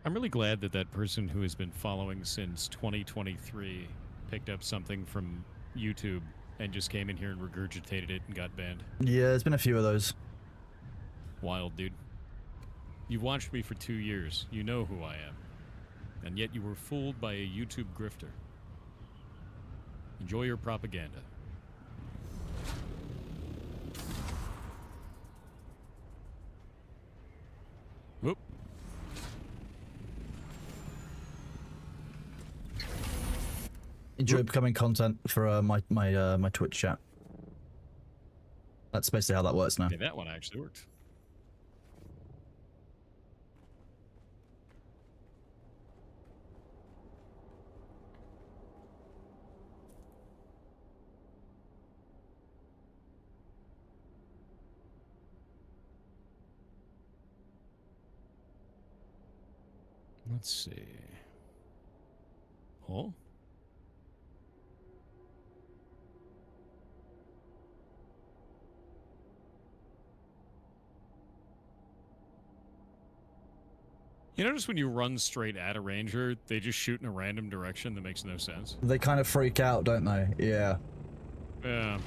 I'm really glad that that person who has been following since 2023 picked up something from YouTube and just came in here and regurgitated it and got banned. Yeah, there's been a few of those. Wild, dude. You've watched me for 2 years. You know who I am. And yet you were fooled by a YouTube grifter. Enjoy your propaganda. Whoop. Enjoy becoming content for my Twitch chat. That's basically how that works now. Okay, that one actually worked. Let's see. Oh? You notice when you run straight at a ranger, they just shoot in a random direction that makes no sense. They kind of freak out, don't they? Yeah. Yeah.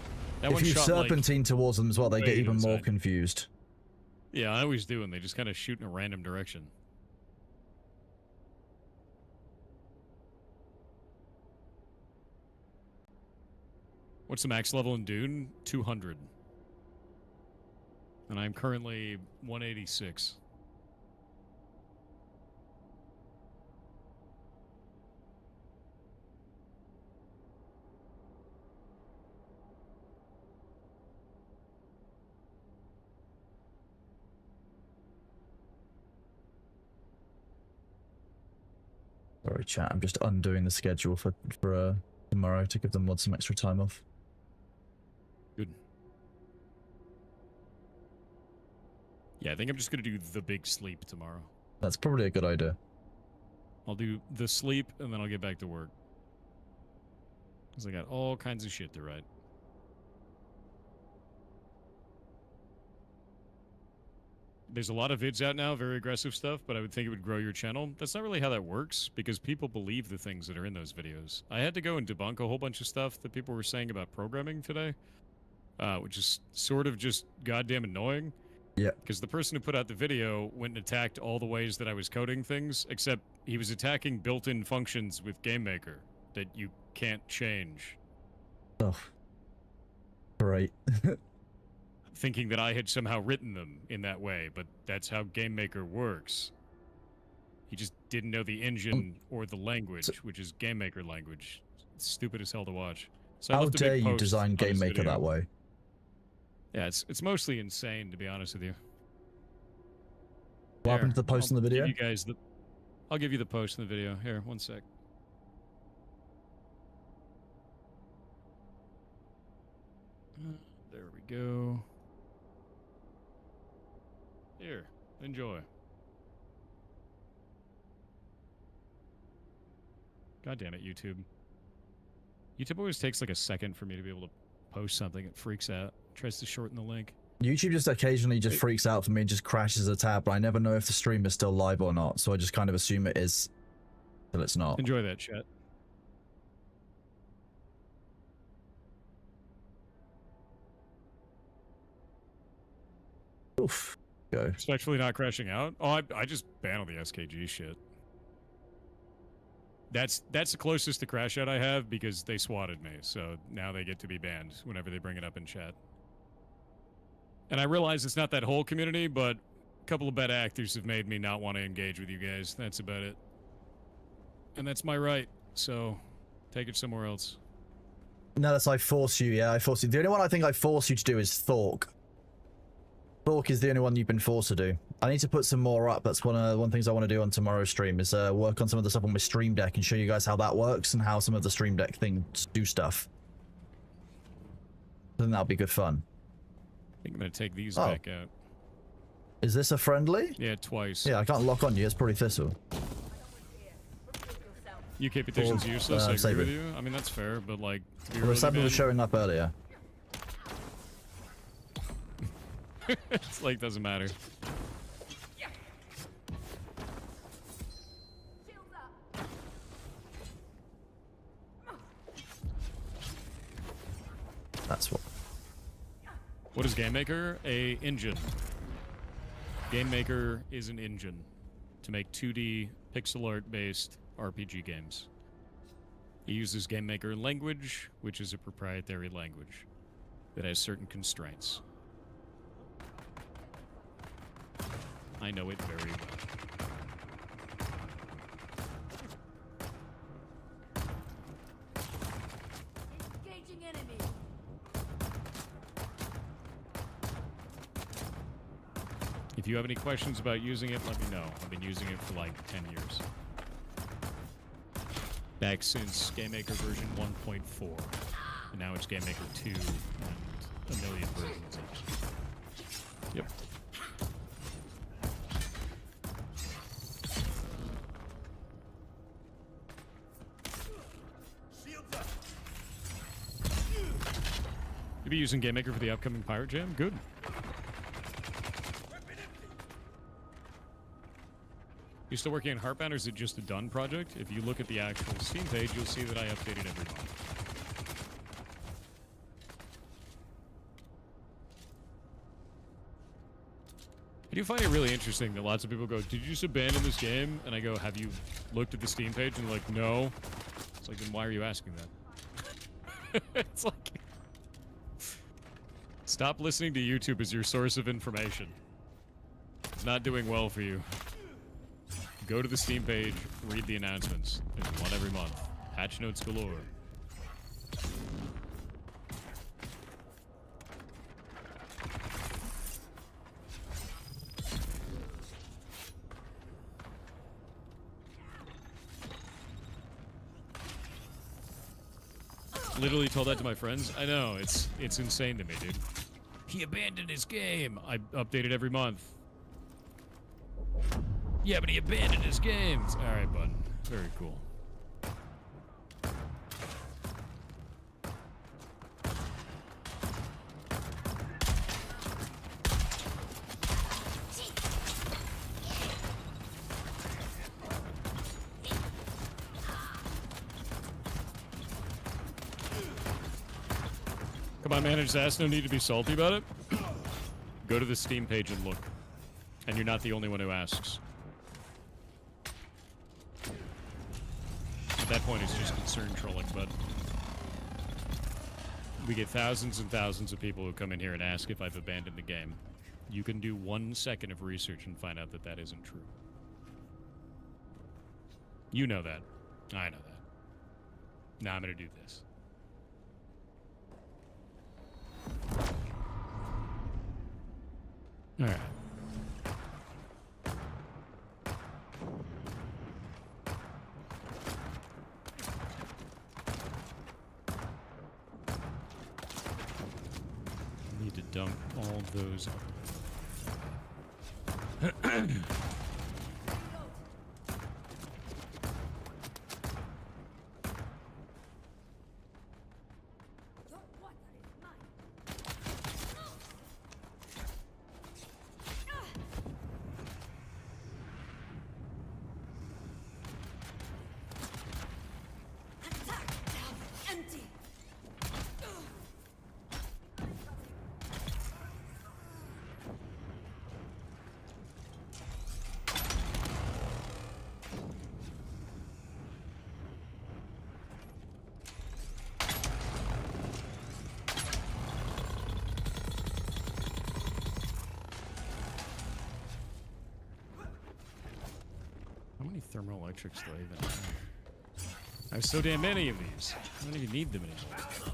That If one you shot, like, serpentine towards them as well, they way get to even the more side. confused. Yeah, I always do, and they just kind of shoot in a random direction. What's the max level in Dune? 200. And I'm currently 186. Sorry, chat. I'm just undoing the schedule for tomorrow to give the mods some extra time off. Good. Yeah, I think I'm just gonna do the big sleep tomorrow. That's probably a good idea. I'll do the sleep, and then I'll get back to work. Because I got all kinds of shit to write. There's a lot of vids out now, very aggressive stuff, but I would think it would grow your channel. That's not really how that works, because people believe the things that are in those videos. I had to go and debunk a whole bunch of stuff that people were saying about programming today, which is sort of just goddamn annoying. Yeah. Because the person who put out the video went and attacked all the ways that I was coding things, except he was attacking built-in functions with GameMaker that you can't change, Oh. Great. thinking that I had somehow written them in that way, but that's how GameMaker works. He just didn't know the engine or the language, which is GameMaker language. It's stupid as hell to watch. So I How left a dare big you post design on this GameMaker video. that way? Yeah, it's mostly insane, to be honest with you. What happened to the post in the video? Give you guys I'll give you the post in the video. Here, one sec. There we go. Here, enjoy. God damn it, YouTube. YouTube always takes like a second for me to be able to post something. It freaks out. Tries to shorten the link. YouTube just occasionally just freaks out for me and just crashes a tab, but I never know if the stream is still live or not, so I just kind of assume it is till it's not. Enjoy that, chat. Oof. Go. Respectfully not crashing out? Oh, I just ban all the SKG shit. That's the closest to crash out I have because they swatted me, so now they get to be banned whenever they bring it up in chat. And I realize it's not that whole community, but a couple of bad actors have made me not want to engage with you guys. That's about it. And that's my right, so take it somewhere else. No, that's I force you, yeah, I force you. The only one I think I force you to do is Thork. Thork is the only one you've been forced to do. I need to put some more up. That's one of the things I want to do on tomorrow's stream is work on some of the stuff on my Stream Deck and show you guys how that works and how some of the Stream Deck things do stuff. I think that'll be good fun. I think I'm going to take these Oh. back out. Is this a friendly? Yeah, twice. Yeah, I can't lock on you. It's pretty Thistle. UK petition's Well, useless, I agree save with it. you. I mean, that's fair, but like, to be Well, really Sabu was banned, showing up earlier. it's like, doesn't matter. That's what. What is GameMaker? A engine. GameMaker is an engine to make 2D pixel art based RPG games. It uses GameMaker language, which is a proprietary language that has certain constraints. I know it very well. Engaging enemy. If you have any questions about using it, let me know. I've been using it for like 10 years. Back since GameMaker version 1.4. And now it's GameMaker 2 and a million versions of it. Yep. You'll be using GameMaker for the upcoming Pirate Jam? Good. You still working on Heartbound, or is it just a done project? If you look at the actual Steam page, you'll see that I update it every month. I do find it really interesting that lots of people go, "Did you just abandon this game?" And I go, "Have you looked at the Steam page?" And they're like, "No." It's like, then why are you asking that? It's like, stop listening to YouTube as your source of information. It's not doing well for you. Go to the Steam page, read the announcements. There's one every month. Patch notes galore. Literally told that to my friends. I know, it's insane to me, dude. He abandoned his game. I update it every month. Yeah, but he abandoned his games. All right, bud. Very cool. Come on, Managed Ass, no need to be salty about it. Go to the Steam page and look. And you're not the only one who asks. At that point, it's just concern trolling, but we get thousands and thousands of people who come in here and ask if I've abandoned the game. You can do 1 second of research and find out that that isn't true. You know that. I know that. Now I'm going to do this. All right. Need to dump all those out. Empty. How many thermoelectrics do I even have? I have so damn many of these. I don't even need them anymore.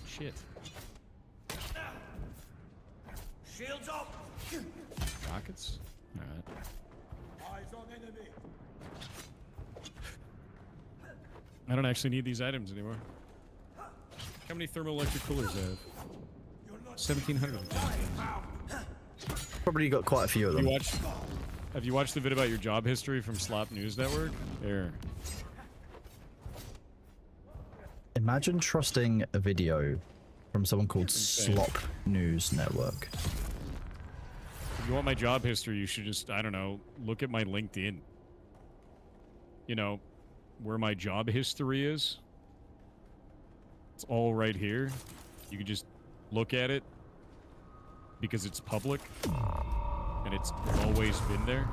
Shit. Shields up! Rockets? Alright. Eyes on enemy! I don't actually need these items anymore. How many thermoelectric coolers do I have? 1,700 of them. Probably got quite a few of them. Have you watched the vid about your job history from Slop News Network? There. Imagine trusting a video from someone called Insane. Slop News Network. If you want my job history, you should just, I don't know, look at my LinkedIn. You know, where my job history is. It's all right here. You can just look at it because it's public and it's always been there.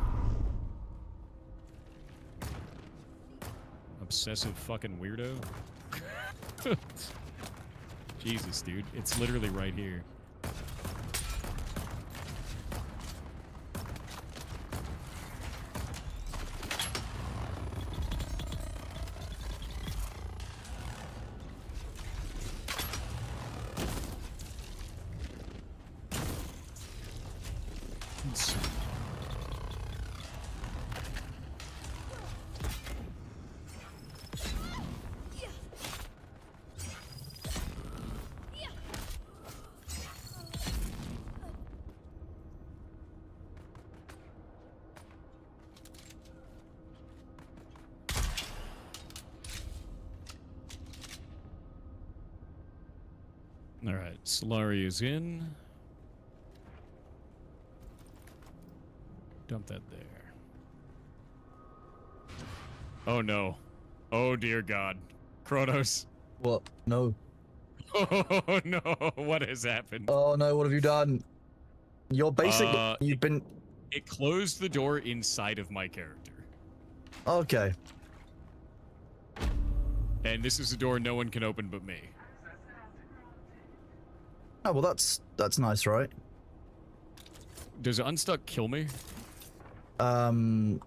Obsessive fucking weirdo. Jesus, dude. It's literally right here. Insane. All right, Solari is in. Dump that there. Oh no. Oh dear God. Kronos. What? No. Oh no. What has happened? Oh no, what have you done? You're basically Uh, you've been It closed the door inside of my character. okay. And this is a door no one can open but me. Oh well, that's nice, right? Does Unstuck kill me? I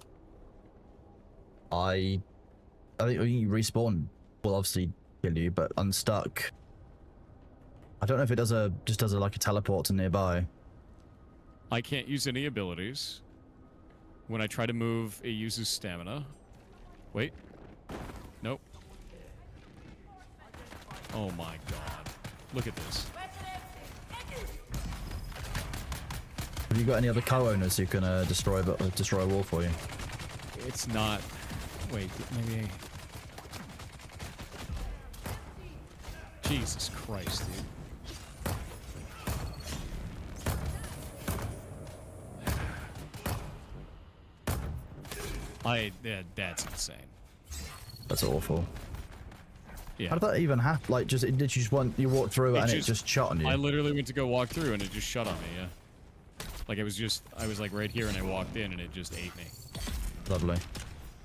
think you respawn will obviously kill you, but unstuck. I don't know if it does just does a like a teleport to nearby. I can't use any abilities. When I try to move, it uses stamina. Wait. Nope. Oh my god. Look at this. Have you got any other co-owners who can destroy a wall for you? It's not... Wait, maybe... Jesus Christ, dude. That's insane. That's awful. Yeah. How did that even happen? Like, just did you just you walked through it and it just shot on you? I literally went to go walk through and it just shut on me, yeah. Like, I was like right here and I walked in and it just ate me. Lovely. I'm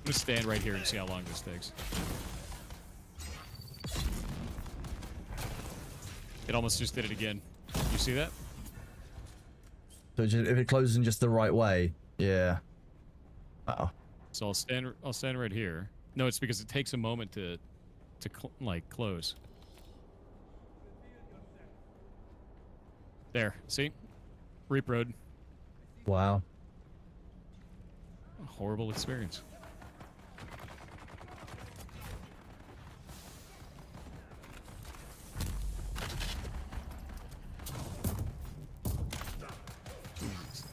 gonna stand right here and see how long this takes. It almost just did it again. You see that? So if it closes in just the right way, yeah. Oh. So I'll stand right here. No, it's because it takes a moment to like close. There, see? Reap Road. Wow. A horrible experience. Jesus.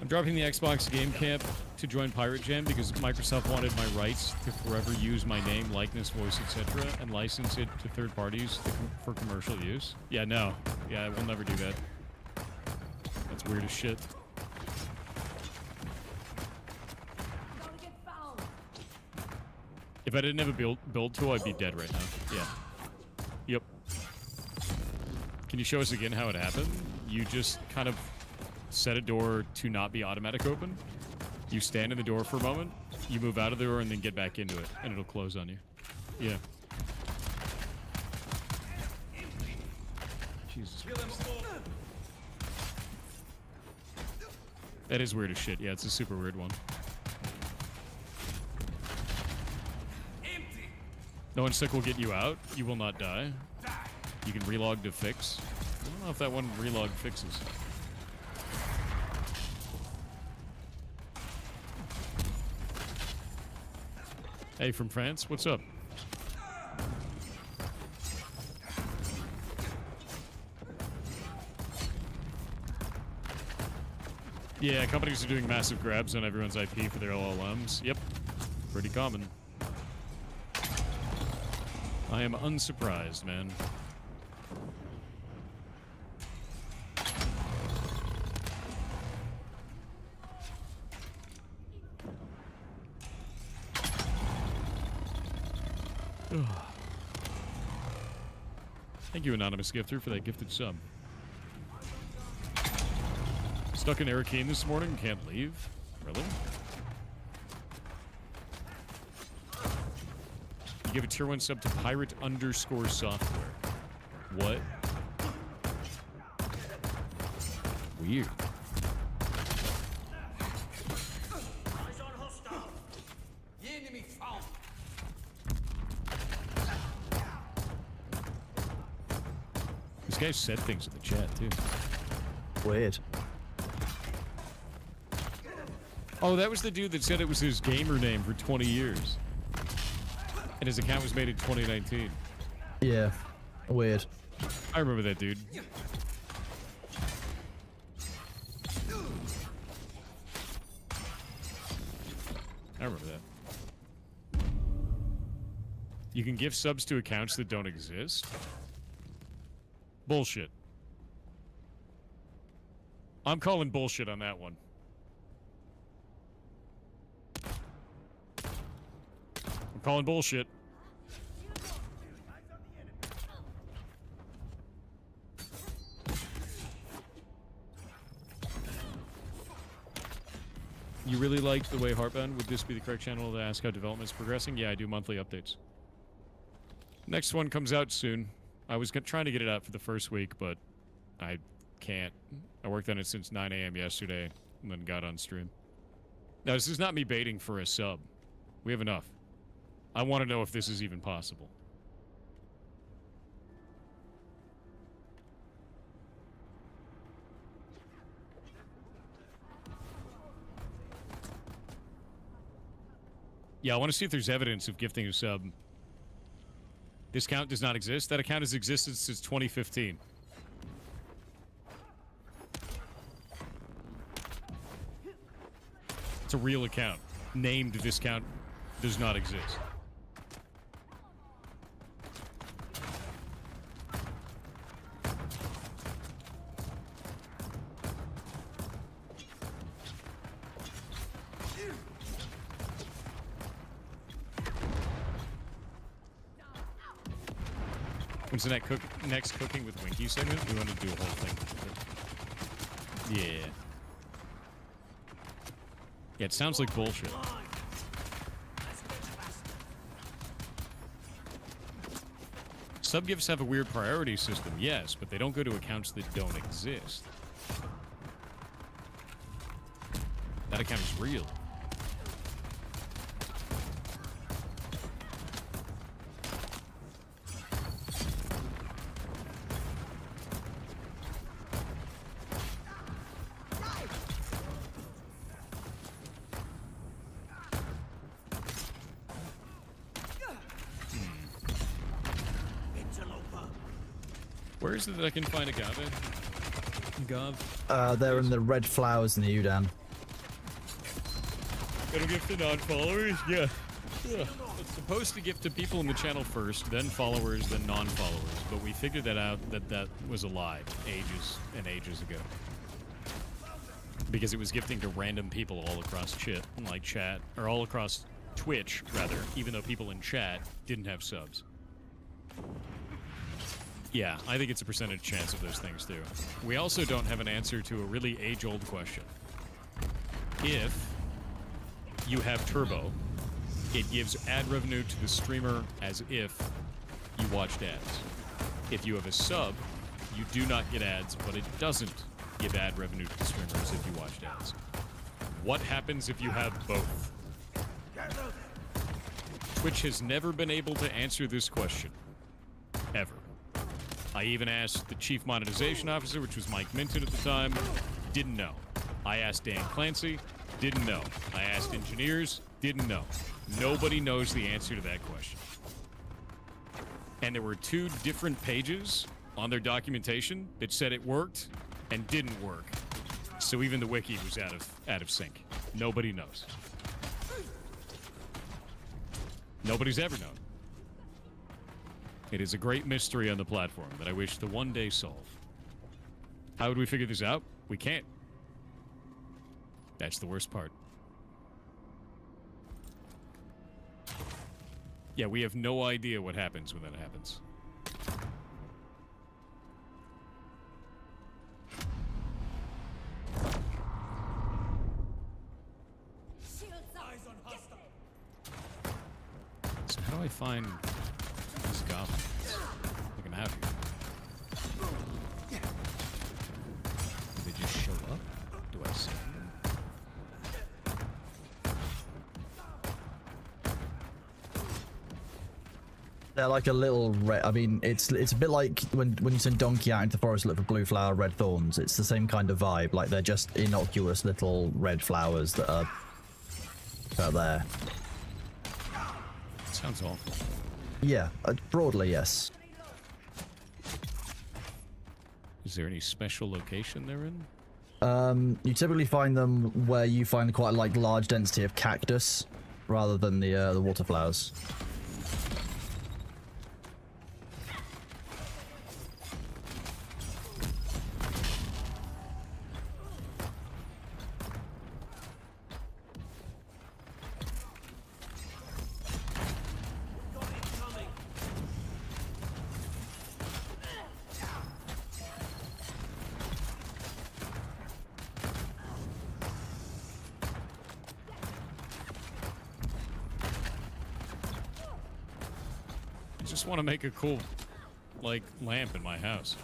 I'm dropping the Xbox Game Camp to join Pirate Jam because Microsoft wanted my rights to forever use my name, likeness, voice, etc., and license it to third parties for commercial use. Yeah, no. Yeah, we'll never do that. That's weird as shit. If I didn't have a build tool, I'd be dead right now. Yeah. Yep. Can you show us again how it happened? You just kind of set a door to not be automatic open. You stand in the door for a moment, you move out of the door, and then get back into it, and it'll close on you. Yeah. Jesus Christ. That is weird as shit. Yeah, it's a super weird one. No Unstuck will get you out. You will not die. You can relog to fix. I don't know if that one relog fixes. Hey, from France, what's up? Yeah, companies are doing massive grabs on everyone's IP for their LLMs. Yep, pretty common. I am unsurprised, man. Thank you, Anonymous Gifter, for that gifted sub. Stuck in Arcane this morning, can't leave? Really? You give a tier 1 sub to Pirate_Software. What? Weird. Eyes on hostile. The enemy found. This guy said things in the chat, too. Weird. Oh, that was the dude that said it was his gamer name for 20 years. And his account was made in 2019. Yeah. Weird. I remember that dude. I remember that. You can give subs to accounts that don't exist? Bullshit. I'm calling bullshit on that one. I'm calling bullshit. You really liked the way Heartbound? Would this be the correct channel to ask how development's progressing? Yeah, I do monthly updates. Next one comes out soon. I was trying to get it out for the first week, but I can't. I worked on it since 9 a.m. yesterday and then got on stream. Now, this is not me baiting for a sub. We have enough. I want to know if this is even possible. Yeah, I want to see if there's evidence of gifting a sub. This account does not exist. That account has existed since 2015. It's a real account. Named this account does not exist. When's the next Cooking with Winky segment? We want to do a whole thing. Yeah. Yeah, it sounds like bullshit. Sub-gifts have a weird priority system, yes, but they don't go to accounts that don't exist. That account is real. Where is it that I can find agave? Agave? They're in the red flowers in the Udan. It'll give to non-followers? Yeah. It's supposed to give to people in the channel first, then followers, then non-followers. But we figured that out, that was a lie ages and ages ago. Because it was gifting to random people all across chat, or all across Twitch, rather, even though people in chat didn't have subs. Yeah, I think it's a percentage chance of those things, too. We also don't have an answer to a really age-old question. If you have Turbo, it gives ad revenue to the streamer as if you watched ads. If you have a sub, you do not get ads, but it doesn't give ad revenue to the streamers if you watched ads. What happens if you have both? Twitch has never been able to answer this question. Ever. I even asked the chief monetization officer, which was Mike Minton at the time, didn't know. I asked Dan Clancy, didn't know. I asked engineers, didn't know. Nobody knows the answer to that question. And there were 2 different pages on their documentation that said it worked and didn't work. So even the wiki was out of sync. Nobody knows. Nobody's ever known. It is a great mystery on the platform that I wish to one day solve. How would we figure this out? We can't. That's the worst part. Yeah, we have no idea what happens when that happens. So how do I find these goblins? Look them out here. Do they just show up? Do I see them? They're like a little red. I mean, it's a bit like when you send Donkey out into the forest to look for blue flower, red thorns. It's the same kind of vibe. Like they're just innocuous little red flowers that are there. Sounds awful. Yeah, broadly, yes. Is there any special location they're in? You typically find them where you find quite like large density of cactus, rather than the water flowers. just want to make a cool, like, lamp in my house.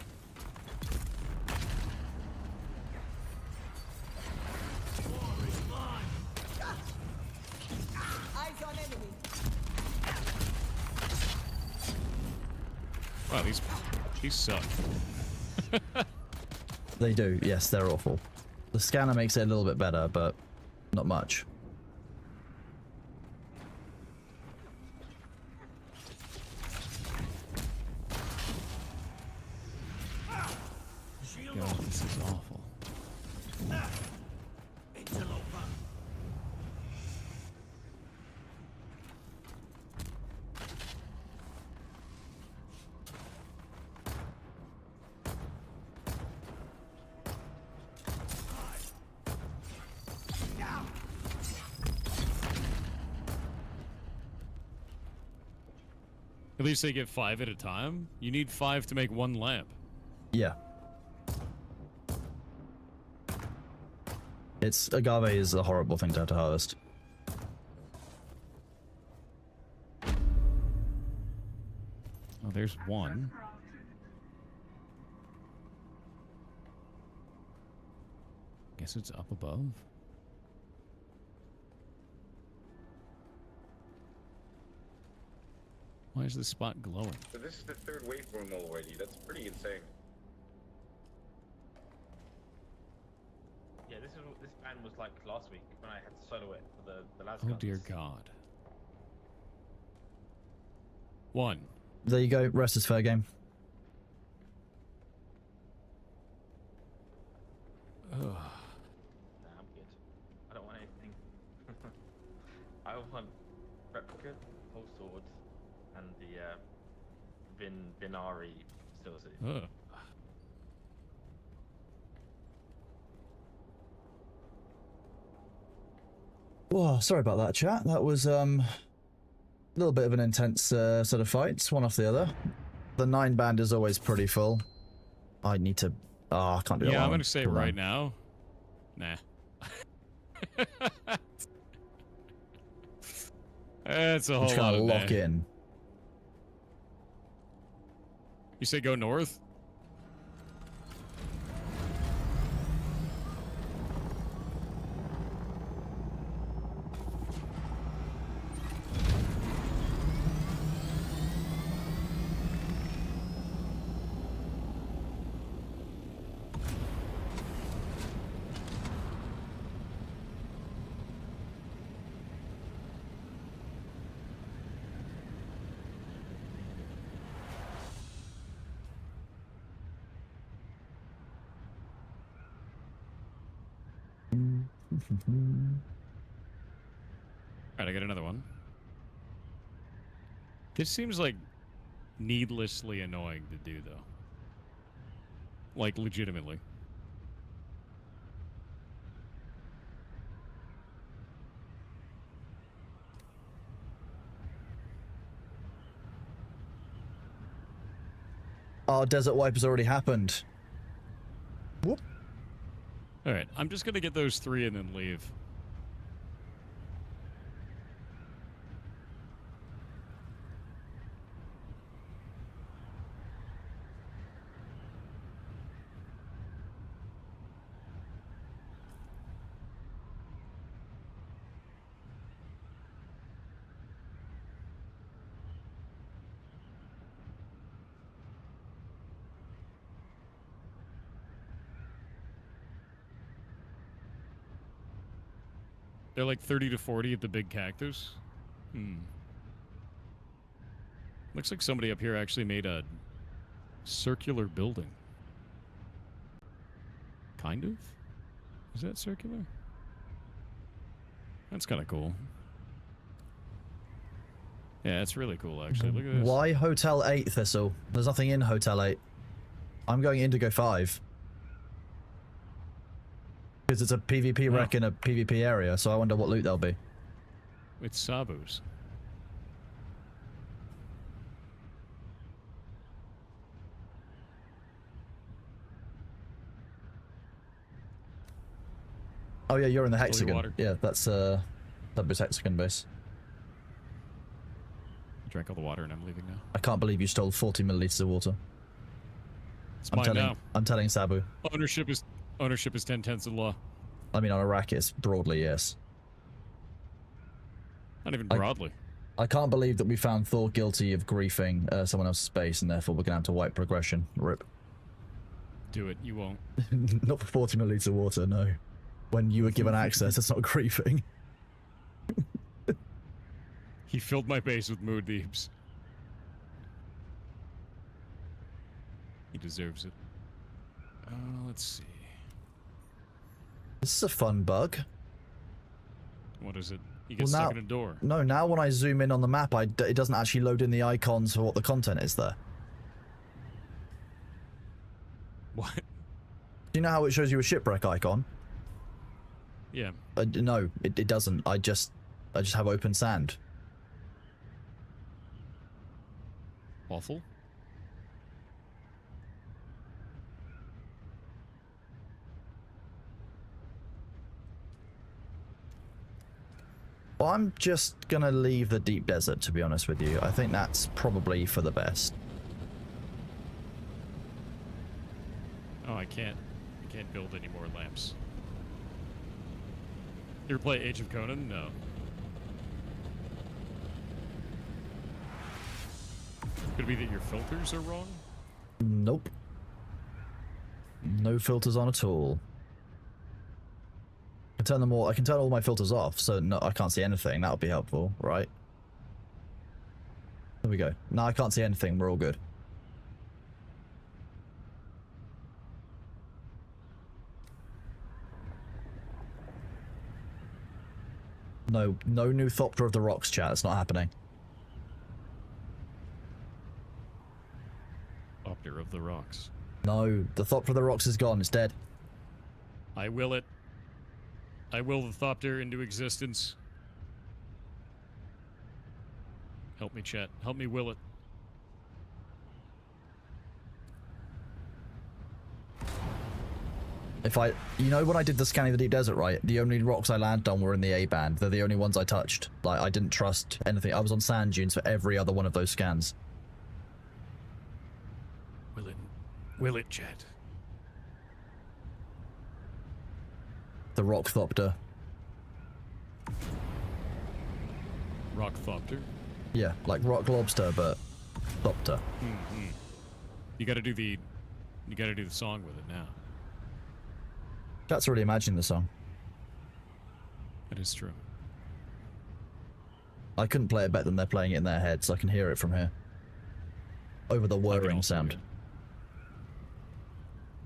Eyes on enemy. Wow, these suck. They do. Yes, they're awful. The scanner makes it a little bit better, but not much. God, this is awful. At least they get 5 at a time. You need 5 to make 1 lamp. Yeah. Agave is a horrible thing to have to harvest. Oh, there's 1. Guess it's up above. Why is this spot glowing? So this is the 3rd waveform already. That's pretty insane. Yeah, this ban was like last week when I had to solo it for the last. Oh dear God. 1. There you go. Rest is fair game. Ugh. Nah, I'm good. I don't want anything. I want replica, whole sword, and the Binari facility. Ugh. Whoa, sorry about that, chat. That was a little bit of an intense set of fights, one after the other. The 9 band is always pretty full. I need to. Oh, I can't do it. Yeah, I'm gonna say right now. Nah. That's a I'm whole just lot gonna of lock nah. in. You say go north? Alright, I got another one. This seems like needlessly annoying to do, though. Like, legitimately. Our desert wipe has already happened. Whoop. Alright, I'm just gonna get those 3 and then leave. They're like 30 to 40 at the big cactus. Looks like somebody up here actually made a circular building. Kind of? Is that circular? That's kind of cool. Yeah, it's really cool, actually. Look at this. Why Hotel 8, Thistle? There's nothing in Hotel 8. I'm going Indigo 5. Because it's a PvP wreck in a PvP area, so I wonder what loot there'll be. It's Sabu's. Oh yeah, you're in the Holy Hexagon. water. Yeah, that's Sabu's Hexagon base. Drank all the water and I'm leaving now. I can't believe you stole 40 milliliters of water. It's mine now. I'm telling Sabu. Ownership is 10/10 of the law. I mean, on Arrakis, broadly, yes. Not even broadly. I can't believe that we found Thor guilty of griefing someone else's space, and therefore we're gonna have to wipe progression. Rip. Do it. You won't. Not for 40 milliliters of water, no. When you were given access, it's not griefing. He filled my base with mood leaves. He deserves it. Let's see. This is a fun bug. What is it? He gets Well, stuck now- in a door. No, now when I zoom in on the map, it doesn't actually load in the icons for what the content is there. What? Do you know how it shows you a shipwreck icon? Yeah. No, it doesn't. I just have open sand. Awful. Well, I'm just gonna leave the deep desert, to be honest with you. I think that's probably for the best. Oh, I can't build any more lamps. You ever play Age of Conan? No. Could it be that your filters are wrong? Nope. No filters on at all. I can turn all my filters off, so no, I can't see anything. That would be helpful, right? There we go. No, I can't see anything. We're all good. No new Thopter of the Rocks, chat. It's not happening. Opter of the Rocks. No, the Thopter of the Rocks is gone. It's dead. I will it. I will the Thopter into existence. Help me, chat. Help me will it. You know when I did the scanning of the deep desert, right? The only rocks I landed on were in the A band. They're the only ones I touched. Like, I didn't trust anything. I was on sand dunes for every other one of those scans. Will it, chat? The rock Thopter. Rock Thopter? Yeah, like rock lobster, but Thopter. Mm-hmm. You gotta do the song with it now. That's already imagining the song. That is true. I couldn't play it better than they're playing it in their head, so I can hear it from here. Over the I can whirring also sound. hear it.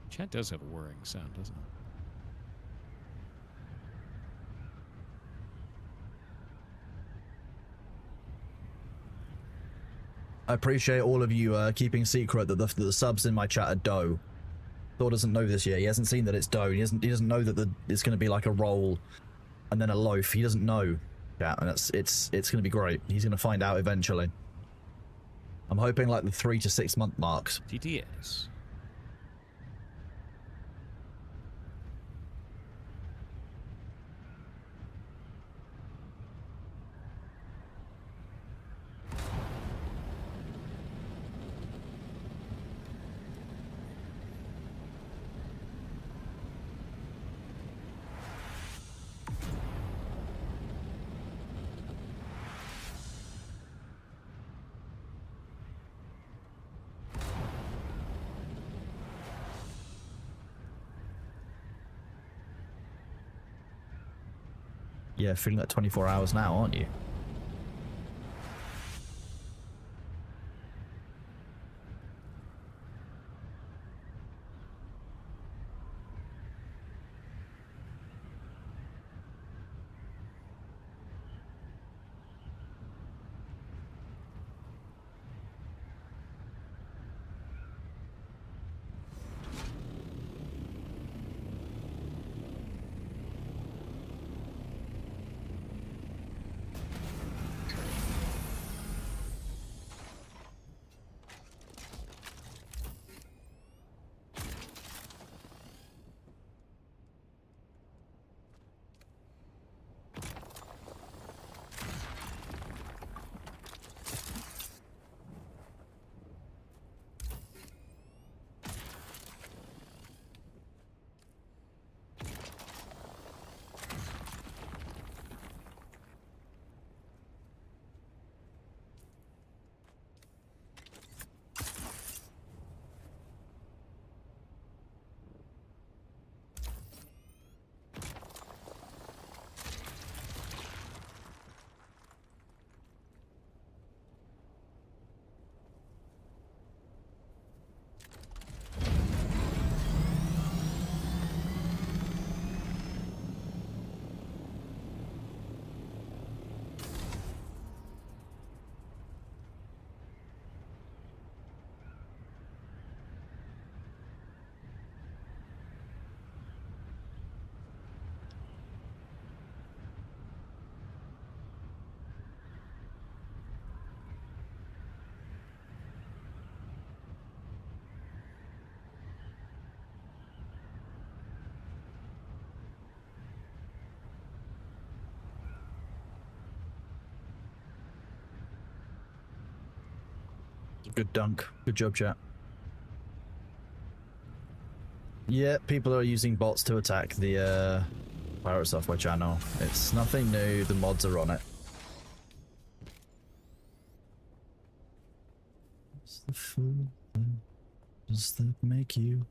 Chat does have a whirring sound, doesn't it? I appreciate all of you keeping secret that the subs in my chat are dough. Thor doesn't know this yet. He hasn't seen that it's dough. He doesn't know that it's going to be like a roll and then a loaf. He doesn't know. Yeah, and it's going to be great. He's going to find out eventually. I'm hoping like the 3 to 6 month marks. TTS. Yeah, feeling like 24 hours now, aren't you? Good dunk. Good job, chat. Yeah, people are using bots to attack the Pirate Software channel. It's nothing new. The mods are on it. What's the food? Does that make you?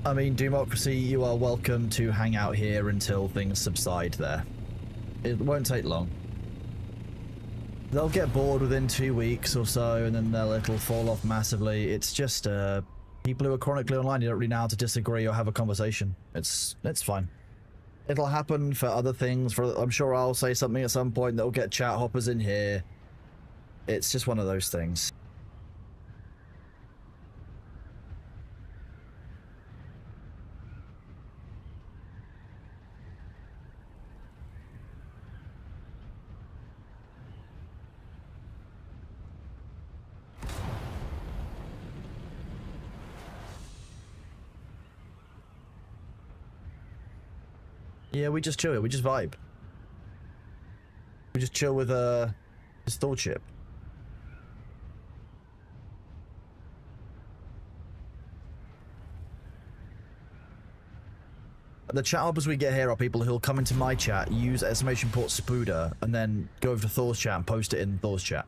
I mean, Democracy, you are welcome to hang out here until things subside there. It won't take long. They'll get bored within 2 weeks or so, and then it'll fall off massively. It's just, people who are chronically online, you don't really know how to disagree or have a conversation. It's fine. It'll happen for other things. I'm sure I'll say something at some point that'll get chat hoppers in here. It's just one of those things. Yeah, we just chill. We just vibe. We just chill with his thought-ship. The chat hoppers we get here are people who'll come into my chat, use exclamation port Spooder, and then go over to Thor's chat and post it in Thor's chat.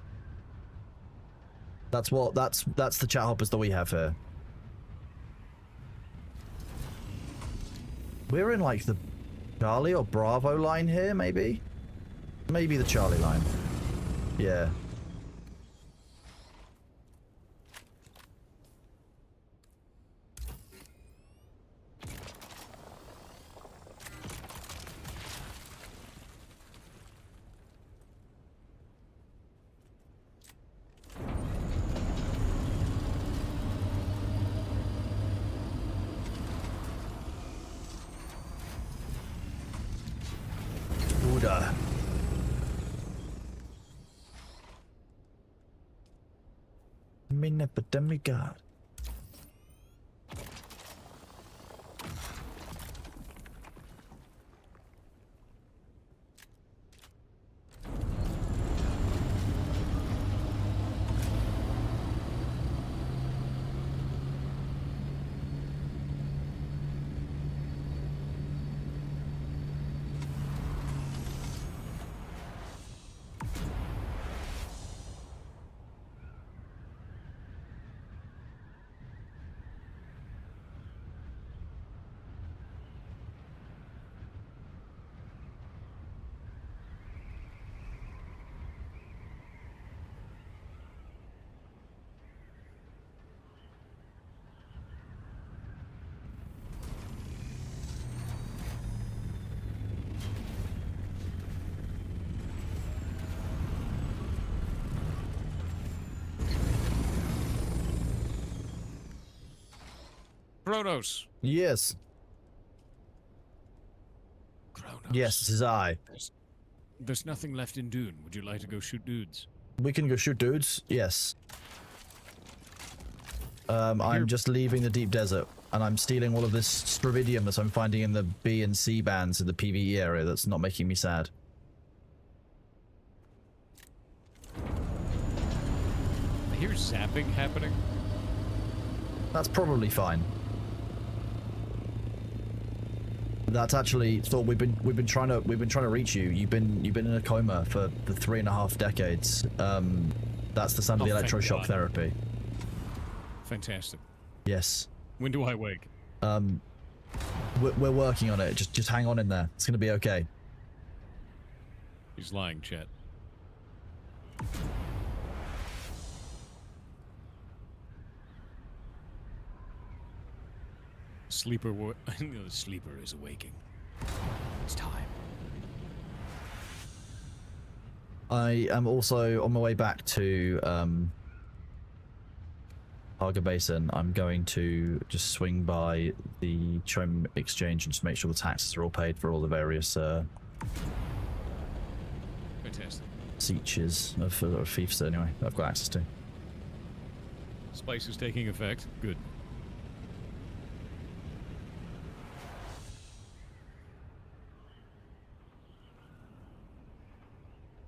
That's the chat hoppers that we have here. We're in like the Charlie or Bravo line here, maybe? Maybe the Charlie line. Yeah. Buddha. Mina demigod. Kronos. Yes. Kronos. Yes, this is I. There's nothing left in Dune. Would you like to go shoot dudes? We can go shoot dudes. Yes. I'm just leaving the deep desert, and I'm stealing all of this stravidium that I'm finding in the B and C bands in the PvE area. That's not making me sad. I hear zapping happening. That's probably fine. That's actually thought we've been trying to reach you. You've been in a coma for 3.5 decades. That's the sound of the thank electroshock God. therapy. Fantastic. Yes. When do I wake? We're working on it. Just hang on in there. It's gonna be okay. He's lying, chat. The sleeper is awaking. It's time. I am also on my way back to Harga Basin. I'm going to just swing by the Chom Exchange and just make sure the taxes are all paid for all the various Fantastic. Seaches of fiefs anyway that I've got access to. Spice is taking effect. Good.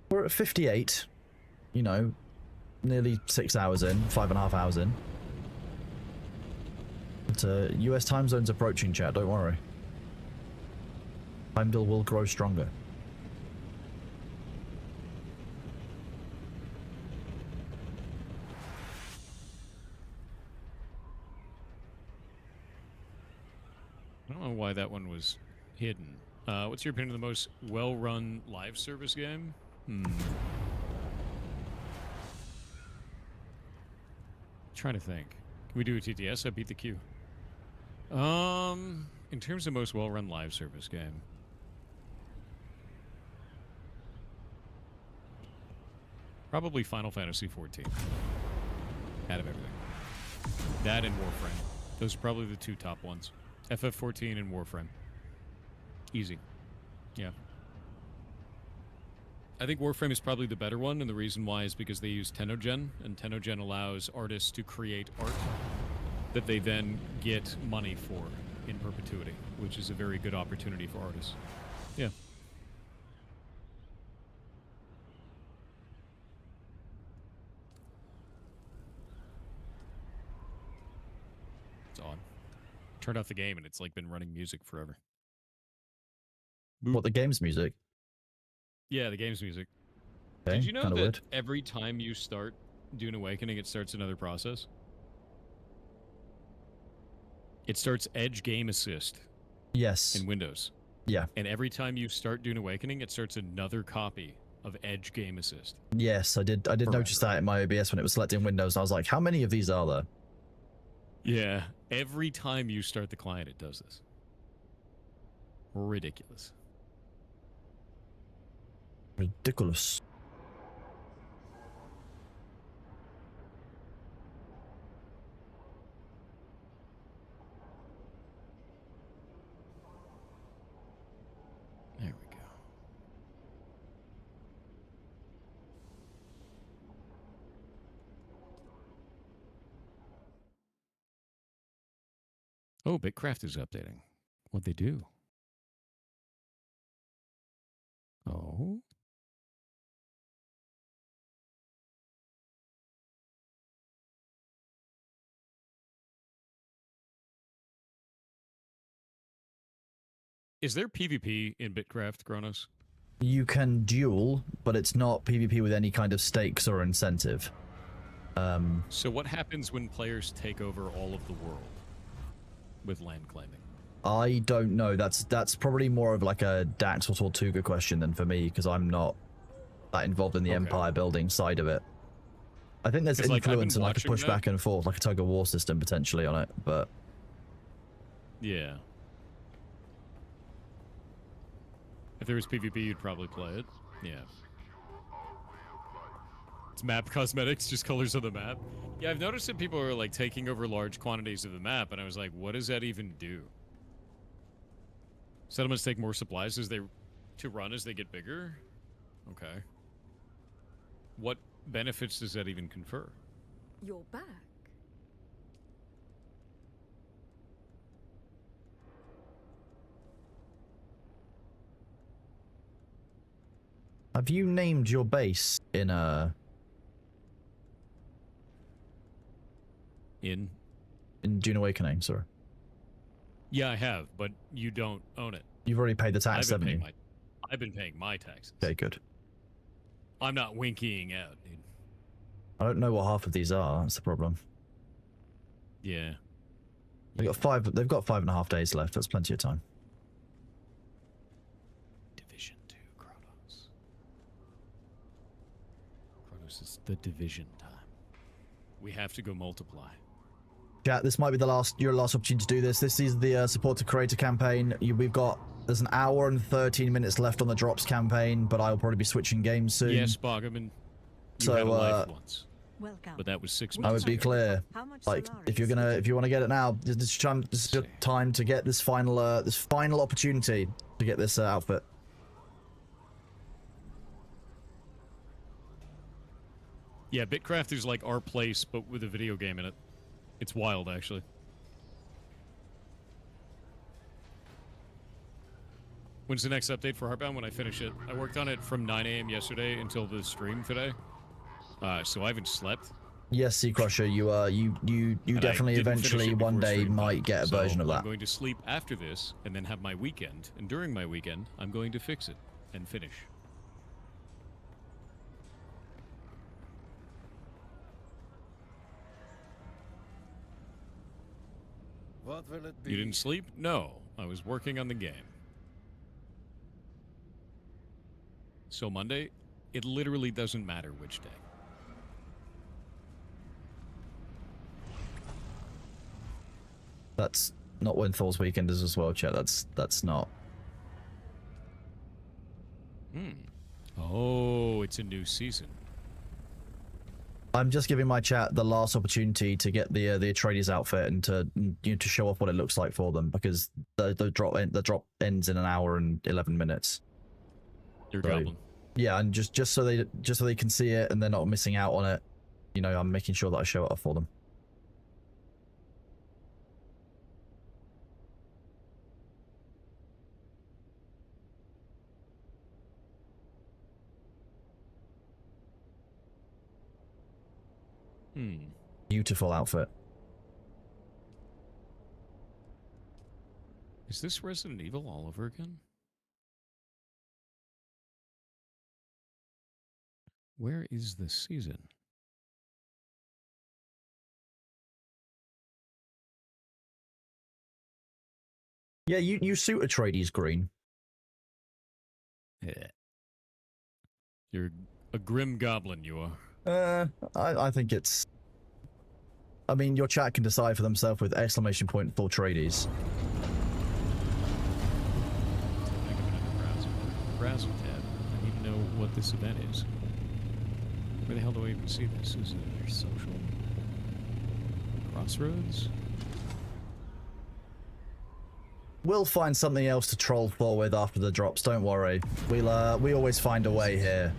We're at 58. You know, nearly 6 hours in, 5.5 hours in. But US time zone's approaching, chat. Don't worry. Time bill will grow stronger. I don't know why that one was hidden. What's your opinion of the most well-run live service game? Trying to think. Can we do a TTS? I beat the queue. In terms of most well-run live service game. Probably Final Fantasy XIV. Out of everything. That and Warframe. Those are probably the two top ones. FF14 and Warframe. Easy. Yeah. I think Warframe is probably the better one, and the reason why is because they use Tenogen, and Tenogen allows artists to create art that they then get money for in perpetuity, which is a very good opportunity for artists. Yeah. It's odd. Turned off the game and it's like been running music forever. What, the game's music? Yeah, the game's music. Okay, Did you know kinda that weird. every time you start Dune Awakening, it starts another process? It starts Edge Game Assist Yes. in Windows. Yeah. And every time you start Dune Awakening, it starts another copy of Edge Game Assist. Yes, I did notice that in my OBS when it was selecting Windows. I was like, how many of these are there? Yeah. Every time you start the client, it does this. Ridiculous. Ridiculous. There we go. Oh, Bitcraft is updating. What'd they do? Oh. Is there PvP in Bitcraft, Kronos? You can duel, but it's not PvP with any kind of stakes or incentive. So what happens when players take over all of the world with land claiming? I don't know. That's probably more of like a Dax or Tortuga question than for me, because I'm not that involved in the Okay. empire building side of it. I think there's 'Cause, like, I've been influence and like a watching push that. back and forth, like a tug of war system potentially on it, but Yeah. If there was PvP, you'd probably play it. Yeah. It's map cosmetics, just colors of the map. Yeah, I've noticed that people are like taking over large quantities of the map, and I was like, what does that even do? Settlements take more supplies to run as they get bigger? Okay. What benefits does that even confer? You're back. have you named your base in Dune Awakening? Sorry, Yeah, I have, but you don't own it. you've already paid the tax, I've been haven't you? paying I've been paying my taxes. Okay, good. I'm not winking out, dude. I don't know what half of these are. That's the problem. Yeah. They've got 5.5 days left. That's plenty of time. Division 2, Kronos. Kronos is the division time. We have to go multiply. Chat, this might be your last opportunity to do this. This is the support to creator campaign. There's an hour and 13 minutes left on the drops campaign, but I'll probably be switching games soon. Yes, Boggerman. You So, had a life once, Welcome. but that was 6 I months would be ago. clear. How much Like, if you Solaris? want to get it now, this is your time to get this final opportunity to get this outfit. Yeah, Bitcraft is like our place, but with a video game in it. It's wild, actually. When's the next update for Heartbound? When I finish it. I worked on it from 9 a.m. yesterday until the stream today. So I haven't slept. Yes, Sea Crusher, you And I definitely didn't finish eventually it one before day stream might time. get a So version of that. I'm going to sleep after this and then have my weekend. And during my weekend, I'm going to fix it and finish. What will it be? You didn't sleep? No. I was working on the game. So Monday, it literally doesn't matter which day. That's not when Thor's weekend is as well, chat. That's not. Oh, it's a new season. I'm just giving my chat the last opportunity to get the Atreides outfit and to to show off what it looks like for them, because the drop ends in an hour and 11 minutes. Your So, goblin. yeah, and just so they can see it and they're not missing out on it, I'm making sure that I show it off for them. Beautiful outfit. Is this Resident Evil all over again? Where is this season? Yeah, you suit Atreides green. Yeah. You're a grim goblin, you are. I think it's. I mean, your chat can decide for themselves with exclamation point for Atreides. Browser tab. I need to know what this event is. Where the hell do I even see this? Is it your social? Crossroads? We'll find something else to troll Thor with after the drops. Don't worry. We always find a way here.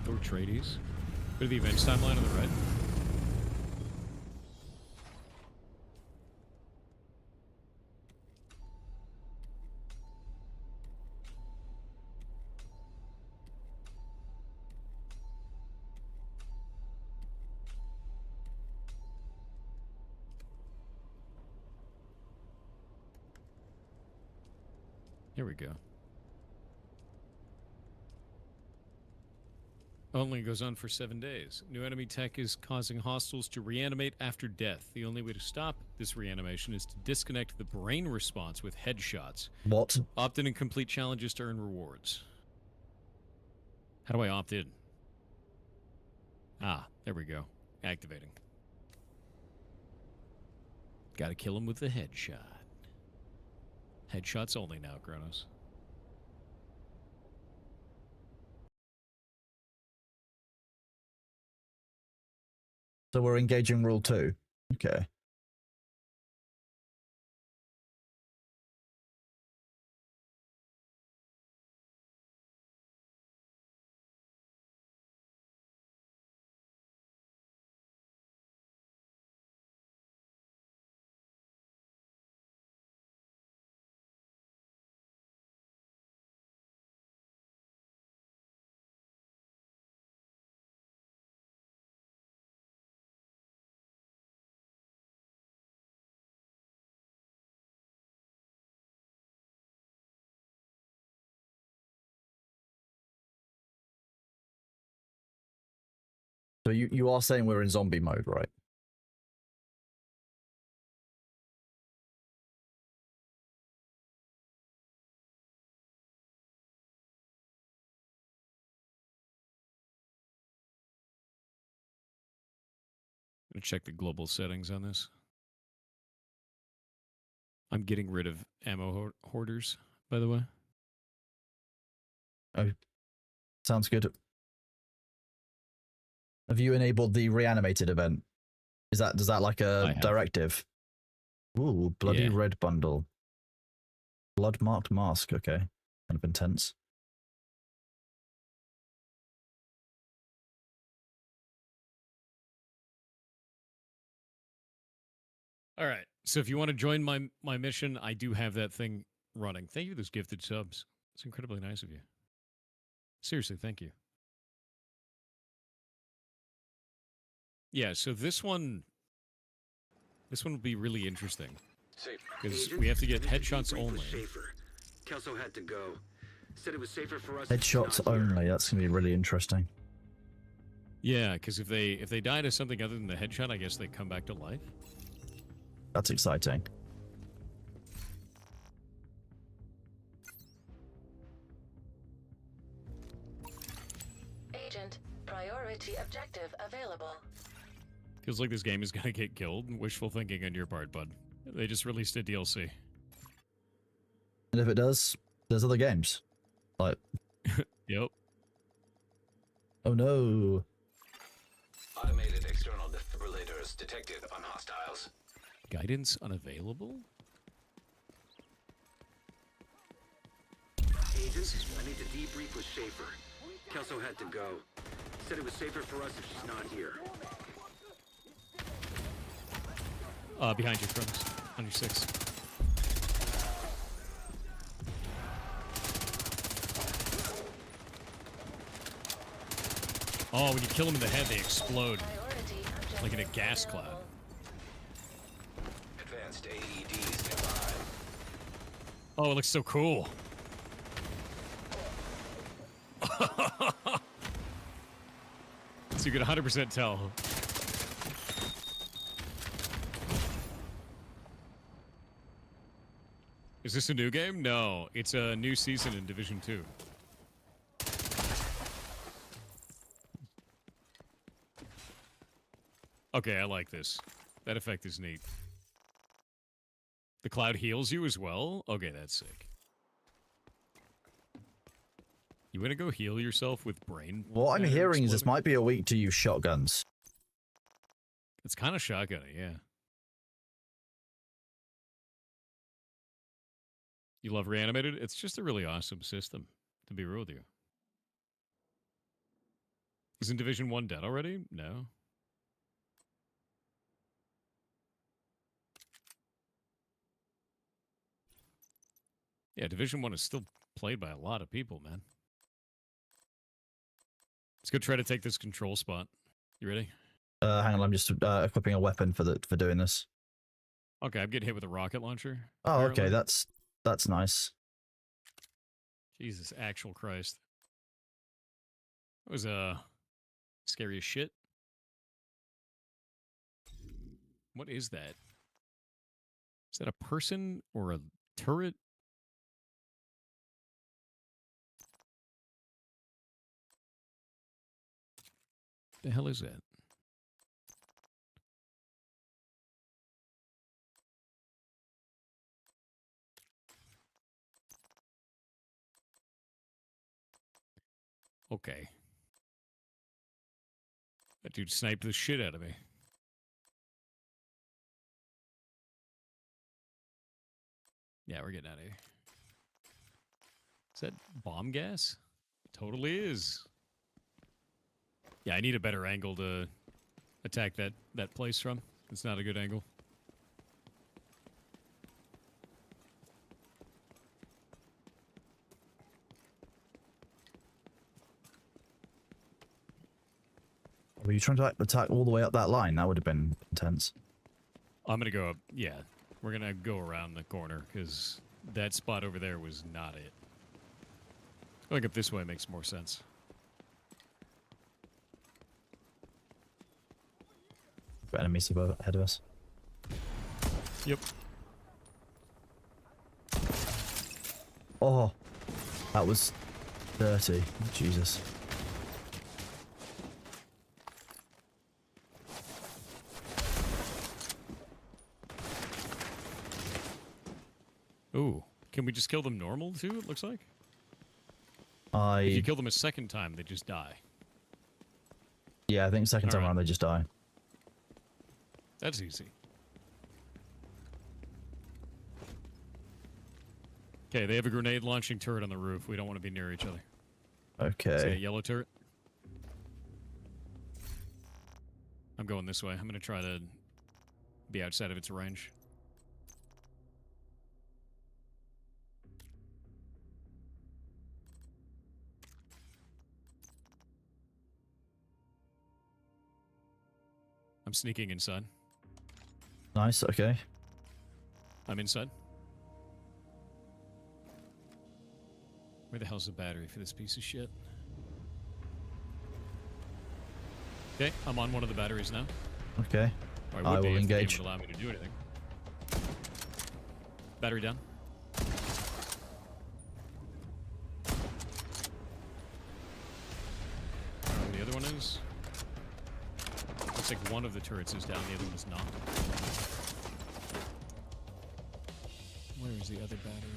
Or Atreides? Go to the events timeline on the right. Here we go. Only goes on for 7 days. New enemy tech is causing hostiles to reanimate after death. The only way to stop this reanimation is to disconnect the brain response with headshots. What? Opt in and complete challenges to earn rewards. How do I opt in? Ah, there we go. Activating. Gotta kill him with the headshot. Headshots only now, Kronos. So we're engaging rule 2. Okay. So you are saying we're in zombie mode, right? I'm gonna check the global settings on this. I'm getting rid of ammo hoarders, by the way. Oh, sounds good. Have you enabled the reanimated event? Does that like I a have. directive? Ooh, bloody Yeah. red bundle. Blood marked mask. Okay, kind of intense. All right. So if you want to join my mission, I do have that thing running. Thank you for those gifted subs. It's incredibly nice of you. Seriously, thank you. Yeah, so this one will be really interesting because we have to get headshots only. Kelso had to go. Said it was safer for us. Headshots only. That's gonna be really interesting. Yeah, because if they die to something other than the headshot, I guess they come back to life. That's exciting. Agent, priority objective available. Feels like this game is gonna get killed. Wishful thinking on your part, bud. They just released a DLC. And if it does, there's other games. Like, Yep. oh no. Automated external defibrillators detected on hostiles. Guidance unavailable? Agents, I need to debrief with Schaefer. Kelso had to go. Said it was safer for us if she's not here. Behind you, Crumbs. On your 6. Oh, when you kill them in the head, they explode. Priority objective Like in a gas cloud. Advanced AEDs nearby. Oh, it looks so cool. So you can 100% tell. Is this a new game? No, it's a new season in Division 2. Okay, I like this. That effect is neat. The cloud heals you as well? Okay, that's sick. You want to go heal yourself with brain? What I'm matter hearing is this exploding? might be a week to use shotguns. It's kind of shotgun, yeah. You love Reanimated? It's just a really awesome system, to be real with you. Isn't Division 1 dead already? No. Yeah, Division 1 is still played by a lot of people, man. Let's go try to take this control spot. You ready? Hang on, I'm just equipping a weapon for doing this. Okay, I'm getting hit with a rocket launcher. Oh, okay, apparently. that's nice. Jesus, actual Christ. That was scary as shit. What is that? Is that a person or a turret? The hell is that? Okay. That dude sniped the shit out of me. Yeah, we're getting out of here. Is that bomb gas? Totally is. Yeah, I need a better angle to attack that place from. It's not a good angle. Were you trying to attack all the way up that line? That would have been intense. I'm gonna go up. Yeah, we're gonna go around the corner because that spot over there was not it. Going up this way makes more sense. Got enemies ahead of us. Yep. Oh, that was dirty. Jesus. Ooh, can we just kill them normal too? It looks like. If I you kill them a second time, they just die. yeah, I think second time Alright. around they just die. That's easy. Okay, they have a grenade launching turret on the roof. We don't want to be near each other. See a Okay. yellow turret? I'm going this way. I'm going to try to be outside of its range. I'm sneaking inside. Nice. Okay. I'm inside. Where the hell's the battery for this piece of shit? Okay, I'm on one of the batteries now. Okay. Or I would be will if the game engage. would allow me to do anything. Battery down. The other one is. Looks like one of the turrets is down, the other one is not. Where is the other battery?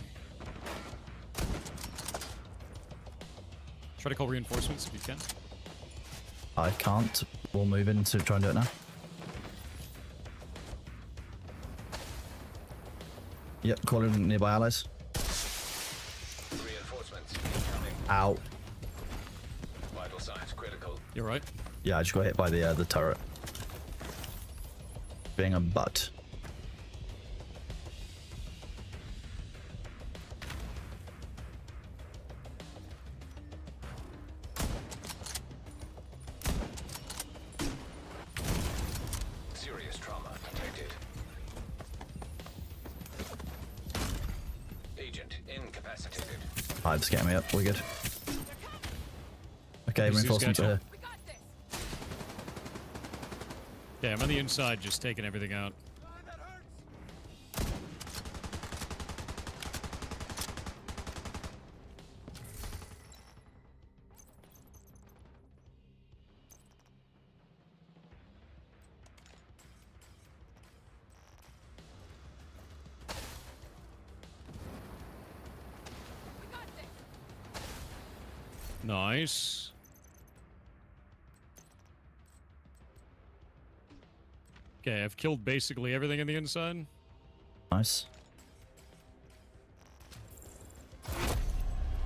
Try to call reinforcements if you can. I can't. We'll move in to try and do it now. Yep, calling nearby allies. Reinforcements incoming. Ow. Vital signs critical. You're right. Yeah, I just got hit by the turret. Being a butt. Serious trauma detected. Agent incapacitated. Hive's getting me up. We're good. Okay, Who's this reinforcements guy? are here. Yeah, I'm on the inside just taking everything out. Nice. Okay, I've killed basically everything on the inside. Nice.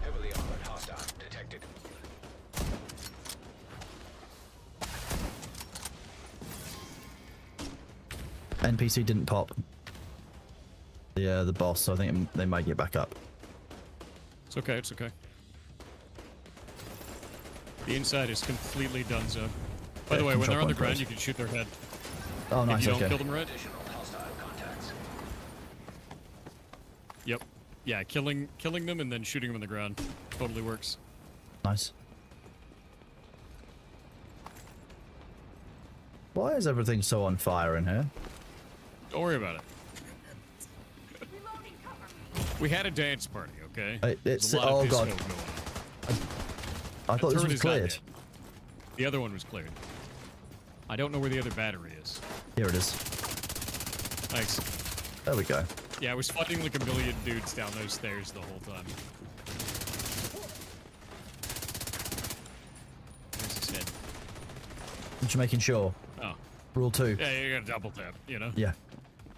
Heavily armored hostile detected. NPC didn't pop. The boss, so I think they might get back up. It's okay, it's okay. The inside is completely donezo. By the Yeah, way, when control they're on the point ground, closed. you can shoot their head. Oh, nice. If you Okay. don't kill them right. Additional hostile contacts. Yep. Yeah, killing them and then shooting them on the ground. Totally works. Nice. Why is everything so on fire in here? Don't worry about it. We had a dance party, okay? It's There's a lot of oh disco god. going on. I thought this Turret was is not cleared. dead. The other one was cleared. I don't know where the other battery is. Here it is. Thanks. There we go. Yeah, I was fighting like a million dudes down those stairs the whole time. Where's his head? I'm just making sure. Oh. Rule 2. Yeah, you gotta double tap, you know? Yeah.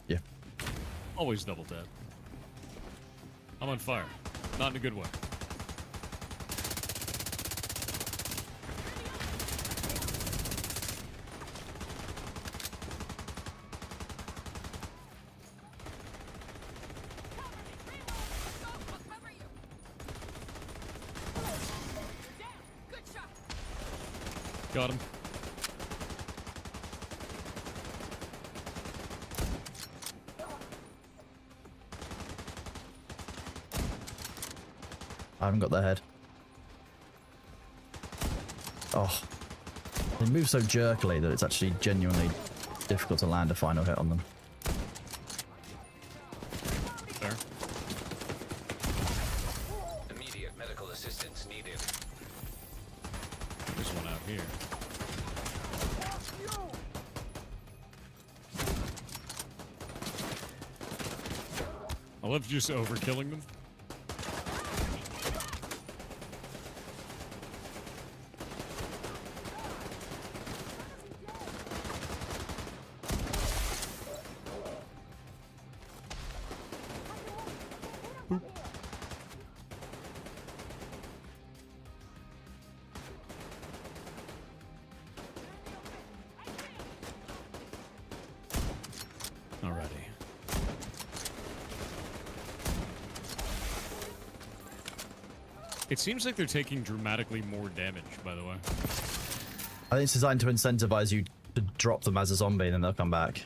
Yeah. Always double tap. I'm on fire. Not in a good way. Got him. I haven't got their head. Oh. They move so jerkily that it's actually genuinely difficult to land a final hit on them. There. Immediate medical assistance needed. There's one out here. I love just overkilling them. It seems like they're taking dramatically more damage, by the way. I think it's designed to incentivize you to drop them as a zombie and then they'll come back.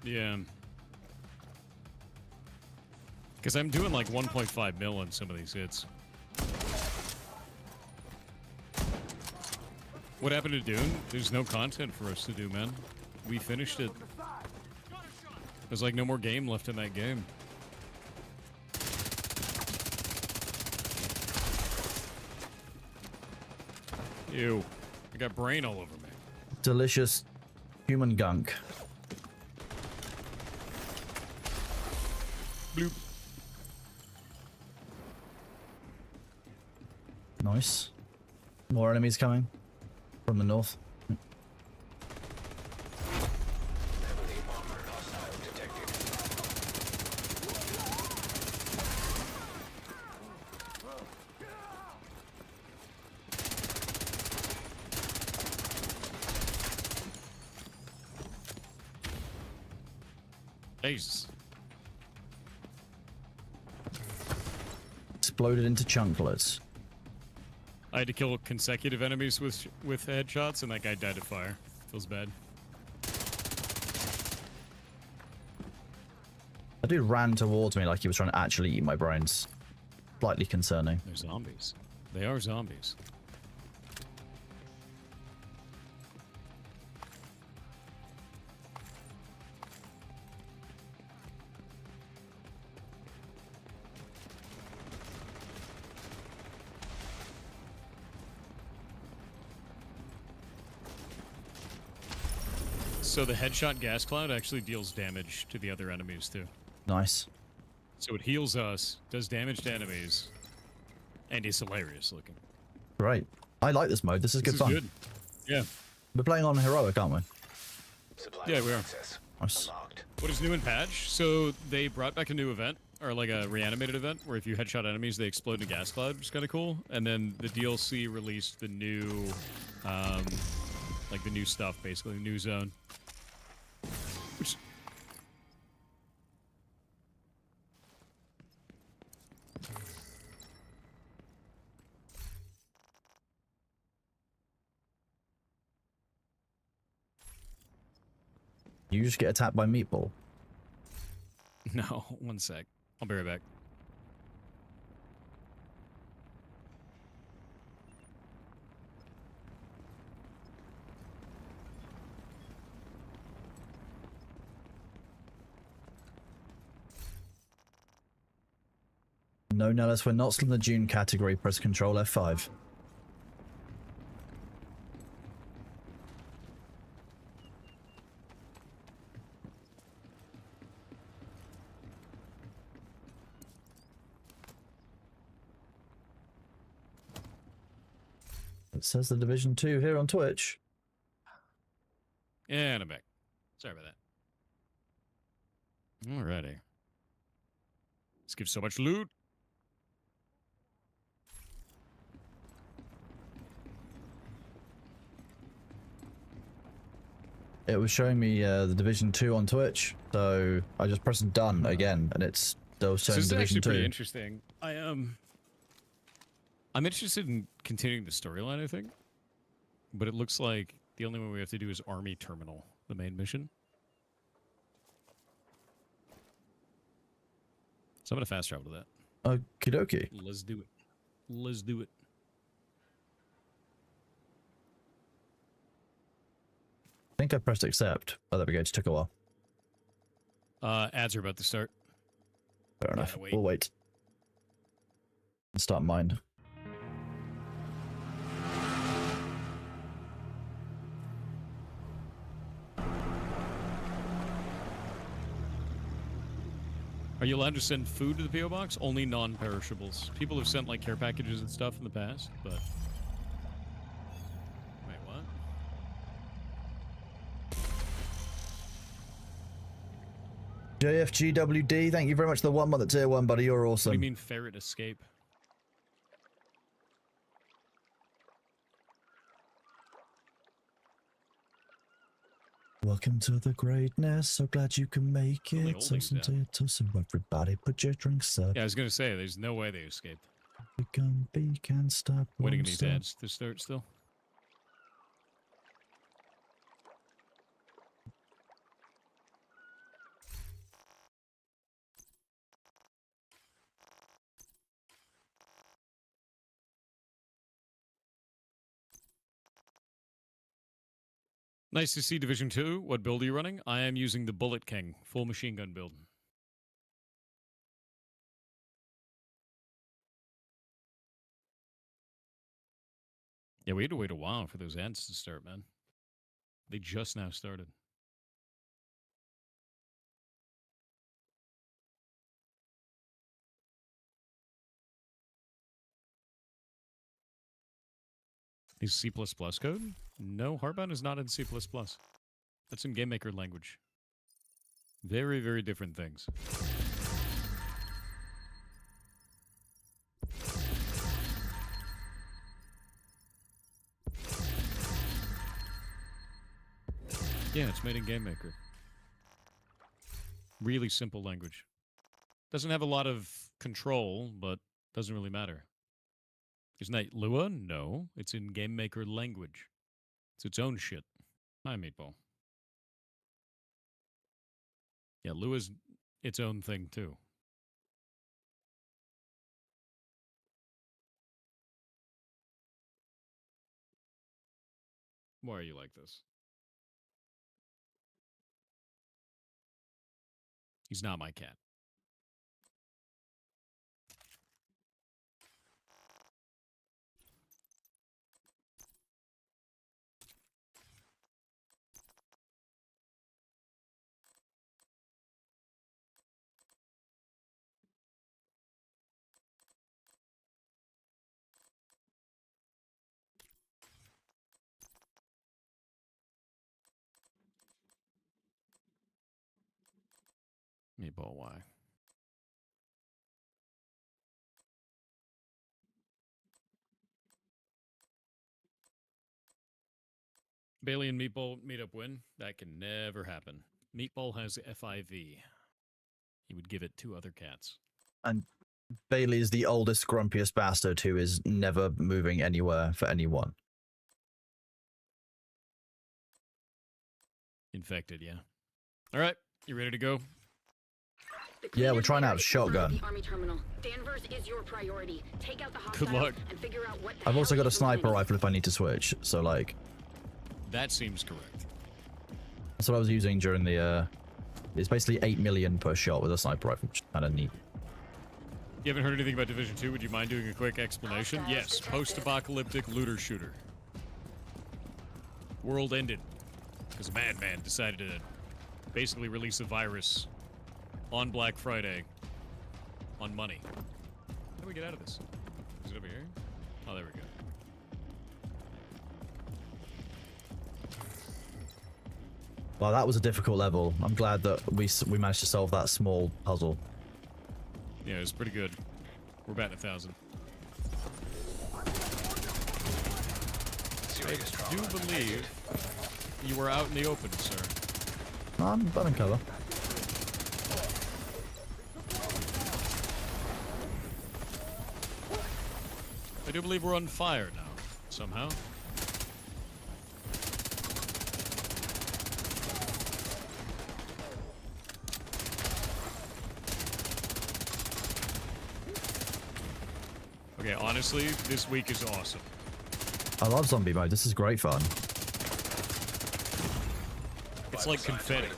Yeah. Because I'm doing like 1.5 mil on some of these hits. What happened to Dune? There's no content for us to do, man. We finished it. There's like no more game left in that game. Ew. I got brain all over me. Delicious human gunk. Bloop. Nice. More enemies coming from the north. Jesus. Exploded into chunklets. I had to kill consecutive enemies with headshots, and that guy died of fire. Feels bad. That dude ran towards me like he was trying to actually eat my brains. Slightly concerning. They're zombies. They are zombies. So the headshot gas cloud actually deals damage to the other enemies too. Nice. So it heals us, does damage to enemies, and is hilarious looking. Great. I like this mode. This is good fun. Good. Yeah. We're playing on heroic, aren't we? Yeah, we are. Nice. What is new in patch? So they brought back a new event, or like a reanimated event, where if you headshot enemies, they explode in a gas cloud, which is kind of cool. And then the DLC released the new, like the new stuff, basically, the new zone. Which... You just get attacked by Meatball. No, one sec. I'll be right back. No, Nellis, we're not still in the Dune category. Press Control F5. It says the Division 2 here on Twitch. And I'm back. Sorry about that. Alrighty. Let's give so much loot. It was showing me the Division 2 on Twitch, so I just pressed done again, and it's still showing This is Division actually 2. pretty interesting. I'm interested in continuing the storyline, I think. But it looks like the only one we have to do is Army Terminal, the main mission. So I'm gonna fast travel to that. Okie dokie. Let's do it. Let's do it. I think I pressed accept. Oh, there we go. It just took a while. Ads are about to start. Fair enough. wait. We'll wait. Let's start mine. Are you allowed to send food to the PO box? Only non-perishables. People have sent like care packages and stuff in the past, but wait, what? JFGWD, thank you very much for the 1 month at tier 1, buddy. You're awesome. What do you mean ferret escape? Welcome to the greatness. So glad you can make Only it. holdings So down. everybody put your drinks up. Yeah, I was gonna say there's no way they escaped. The Gumby can stop. Waiting on won't these stop. ads to start still. Nice to see Division 2. What build are you running? I am using the Bullet King, full machine gun build. Yeah, we had to wait a while for those ads to start, man. They just now started. Is C++ code? No, Hardbound is not in C++. That's in GameMaker language. Very, very different things. Yeah, it's made in GameMaker. Really simple language. Doesn't have a lot of control, but doesn't really matter. Isn't that Lua? No, it's in GameMaker language. It's its own shit. Hi, Meatball. Yeah, Lua's its own thing, too. Why are you like this? He's not my cat. Meatball, why? Bailey and Meatball meet up when? That can never happen. Meatball has FIV. He would give it to other cats. And Bailey is the oldest, grumpiest bastard who is never moving anywhere for anyone. Infected, yeah. All right, you ready to go? Yeah, we're trying out shotgun. Danvers is your priority. Take out the Good luck. and figure out what I've also got a sniper rifle if I need to switch, so like... That seems correct. That's what I was using during the, It's basically 8 million per shot with a sniper rifle, which is kind of neat. You haven't heard anything about Division 2? Would you mind doing a quick explanation? Hostiles Yes, detected. post-apocalyptic looter shooter. World ended because a madman decided to basically release a virus on Black Friday on money. How do we get out of this? Is it over here? Oh, there we go. Well, that was a difficult level. I'm glad that we managed to solve that small puzzle. Yeah, it was pretty good. We're batting 1,000. I do believe you were out in the open, sir. I'm in cover. I do believe we're on fire now, somehow. Okay, honestly, this week is awesome. I love zombie mode. This is great fun. It's like confetti.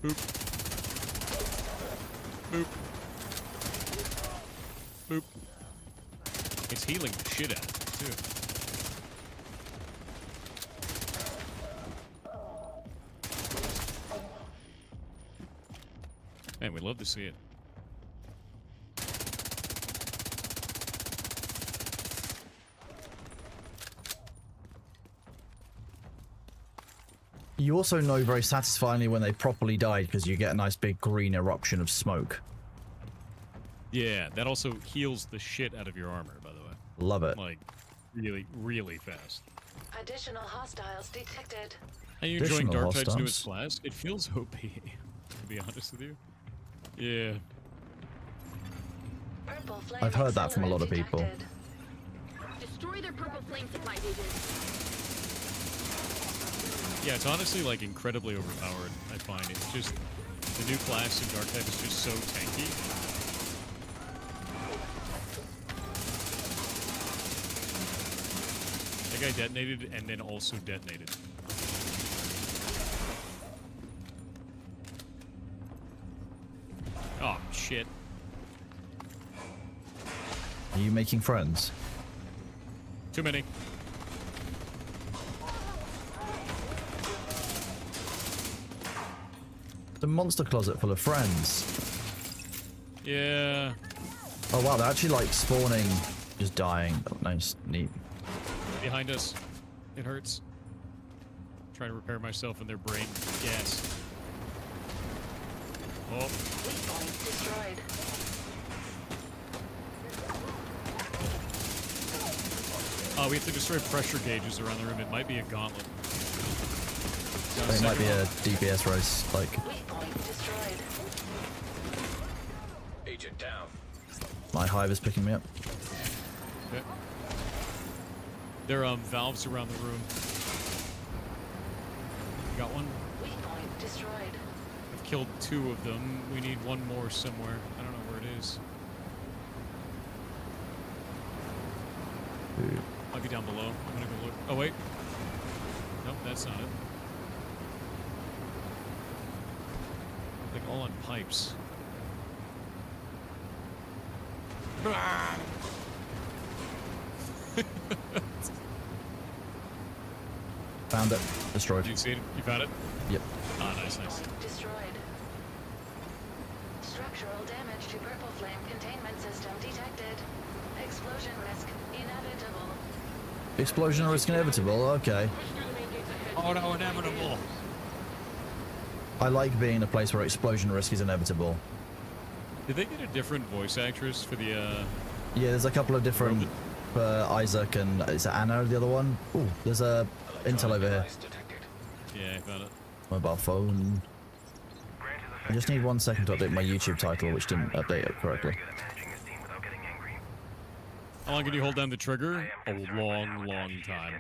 Boop. Boop. Boop. It's healing the shit out of it, too. Man, we'd love to see it. You also know very satisfyingly when they properly died because you get a nice big green eruption of smoke. Yeah, that also heals the shit out of your armor, by the way. Love it. Like, really, really fast. Additional hostiles detected. Are you enjoying Additional Darktide's newest hostiles. class? It feels OP, to be honest with you. Yeah. Purple flame I've heard that from a lot of accelerant people. detected. Destroy their purple flame supply agents. Yeah, it's honestly like incredibly overpowered, I find. It's just, the new class in Darktide is just so tanky. That guy detonated and then also detonated. Oh, shit. Are you making friends? Too many. The monster closet full of friends. Yeah. Oh wow, they're actually like spawning, just dying. Oh, nice, neat. Behind us. It hurts. Trying to repair myself in their brain gas. Oh. Weak point destroyed. Oh, we have to destroy pressure gauges around the room. It might be a gauntlet. It might be a DPS race, like Weak point destroyed. Agent down. my hive is picking me up. Okay. There are valves around the room. Got one. Weak point destroyed. I've killed 2 of them. We need one more somewhere. I don't know where it is. Might be down below. I'm gonna go look. Oh wait. Nope, that's not it. Like all on pipes. Found it. Destroyed. Did you see it? You found it? Yep. Ah, nice, nice. Point destroyed. Structural damage to purple flame containment system detected. Explosion risk inevitable. Explosion risk inevitable. Okay. Oh no, inevitable. I like being in a place where explosion risk is inevitable. Did they get a different voice actress for the, Yeah, there's a couple of different Isaac and is it Anna the other one? Ooh, there's a intel over here. Yeah, I found it. Mobile phone. I just need 1 second to update my YouTube title, which didn't update it correctly. How long can you hold down the trigger? A long, long time.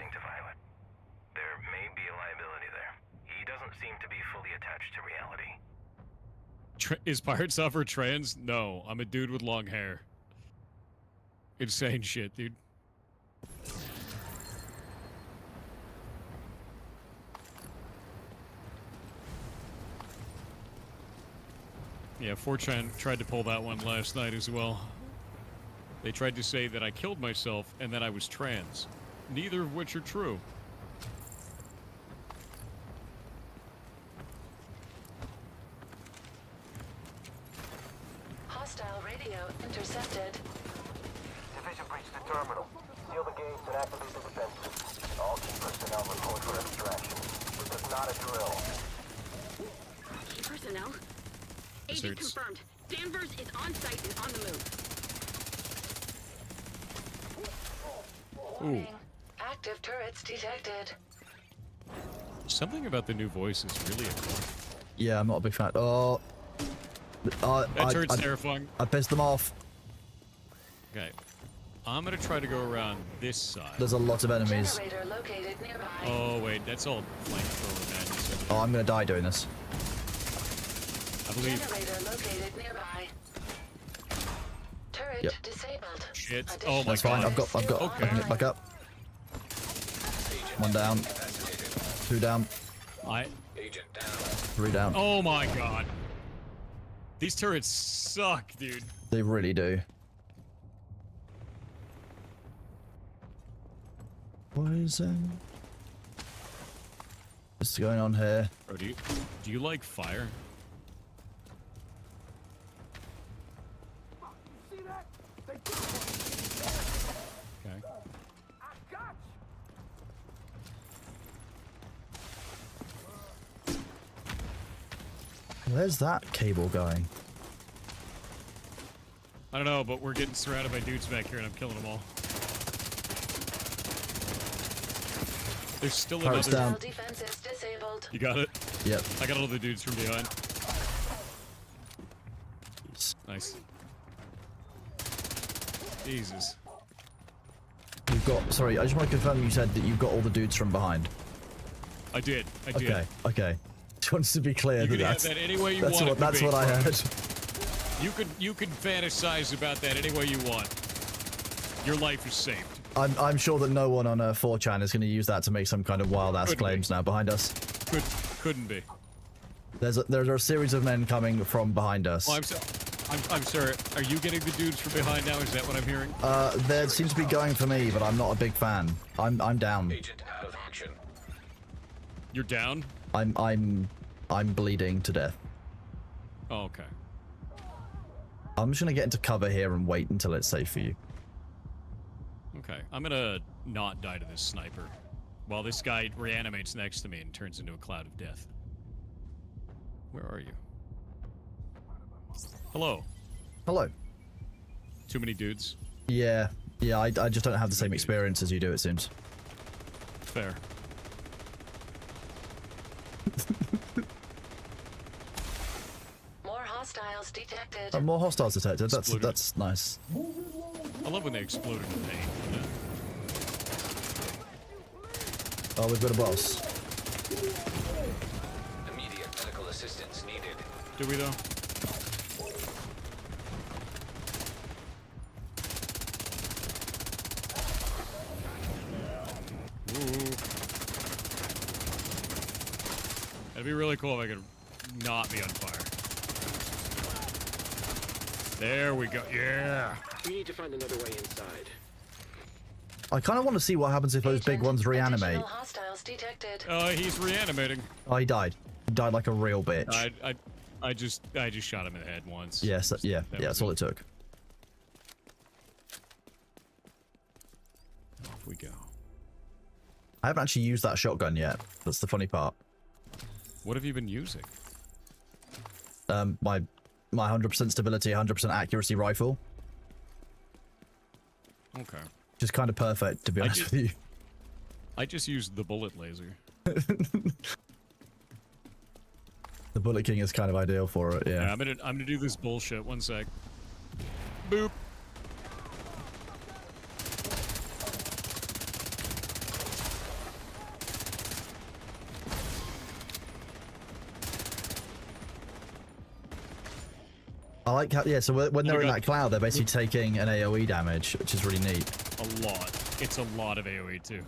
There may be a liability there. He doesn't seem to be fully attached to reality. Is Pirate Software trans? No, I'm a dude with long hair. Insane shit, dude. Yeah, 4chan tried to pull that one last night as well. They tried to say that I killed myself and that I was trans. Neither of which are true. Hostile radio intercepted. Division breached the terminal. Seal the gates and activate the defenses. All key personnel report for extraction. This is not a drill. Key personnel. This Agent hurts. confirmed. Danvers is on site and on the move. Ooh. Active turrets detected. Something about the new voice is really annoying. Yeah, I'm not a big fan. Oh. That turret's terrifying. I pissed them off. Okay. I'm gonna try to go around this side. There's a lot of enemies. Generator located nearby. Oh wait, that's all flamethrower madness. Oh, I'm gonna die doing this. I believe. Generator located nearby. Turret Yep. disabled. Shit. Additional Oh my That's fine. god. I've got. Okay. I can get back up. 1 down. 2 down. Agent down. 3 down. Oh my god. These turrets suck, dude. They really do. Poison. What's going on here? Bro, do you like fire? Okay. Where's that cable going? I don't know, but we're getting surrounded by dudes back here and I'm killing them all. There's still Pirates another. down. All defenses disabled. failed. You got it? Yep. I got all the dudes from behind. Nice. Jesus. You've got. Sorry, I just want to confirm you said that you've got all the dudes from behind. I did. I did. Okay. Okay. Just wanted to be clear You that can have that's that any way you that's want. what that's what I heard. You could fantasize about that any way you want. Your life is saved. I'm sure that no one on 4chan is going to use that to make some kind of wild ass Couldn't claims now behind us. Couldn't be. There's a series of men coming from behind us. Well, I'm sorry. Are you getting the dudes from behind now? Is that what I'm hearing? They seem to be going for me, but I'm not a big fan. I'm down. Agent out of action. You're down? I'm bleeding to death. Oh, okay. I'm just gonna get into cover here and wait until it's safe for you. Okay. I'm gonna not die to this sniper while this guy reanimates next to me and turns into a cloud of death. Where are you? Hello. Hello. Too many dudes? Yeah. I just don't have the same experience as you do, it seems. Fair. More hostiles detected. More hostiles detected. Exploded. That's nice. I love when they explode in pain. Yeah. Oh, we've got a boss. Immediate medical assistance needed. Do we though? Ooh. That'd be really cool if I could not be on fire. There we go. Yeah. We need to find another way inside. I kind of want to see what happens if those big Agent, ones reanimate. additional hostiles detected. He's reanimating. Oh, he died. He died like a real bitch. I just shot him in the head once. Yes, yeah, That that's was all it took. Off we go. I haven't actually used that shotgun yet. That's the funny part. What have you been using? My 100% stability, 100% accuracy rifle. Okay. Which is kind of perfect, to be honest with you. I just used the bullet laser. The Bullet King is kind of ideal for it, yeah. Yeah, I'm gonna do this bullshit. One sec. Boop. I like how, yeah, so when they're in got- that cloud, they're basically taking an AoE damage, which is really neat. A lot. It's a lot of AoE too.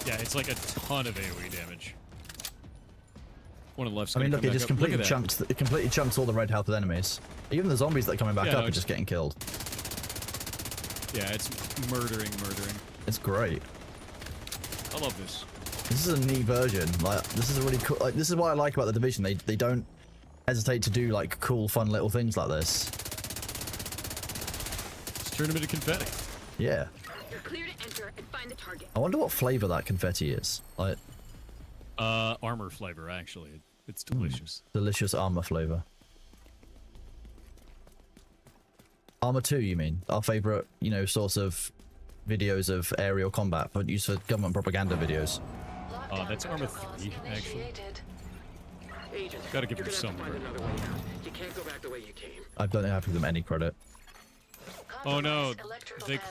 Yeah, it's like a ton of AoE damage. One on the left's I mean, gonna look, come it just back up. Look at completely that. it completely chunks all the red health with enemies. Even the zombies that are coming back Yeah, up no, are just getting killed. Yeah, it's murdering. It's great. I love this. This is a neat version. Like, this is a really cool. Like, this is what I like about the Division. They don't hesitate to do like cool, fun little things like this. Let's turn them into confetti. Yeah. You're clear to enter and find the target. I wonder what flavor that confetti is. Like, Armor flavor, actually. It's delicious. delicious armor flavor. Armor 2, you mean? Our favorite, you know, source of videos of aerial combat, but used for government propaganda videos. Lockdown That's Armor protocols 3, actually. initiated. Agent, Gotta give you're them gonna have to some find credit. another way out. You can't go back the way you came. I don't have to give them any credit. Oh no, Compromised electrical they panel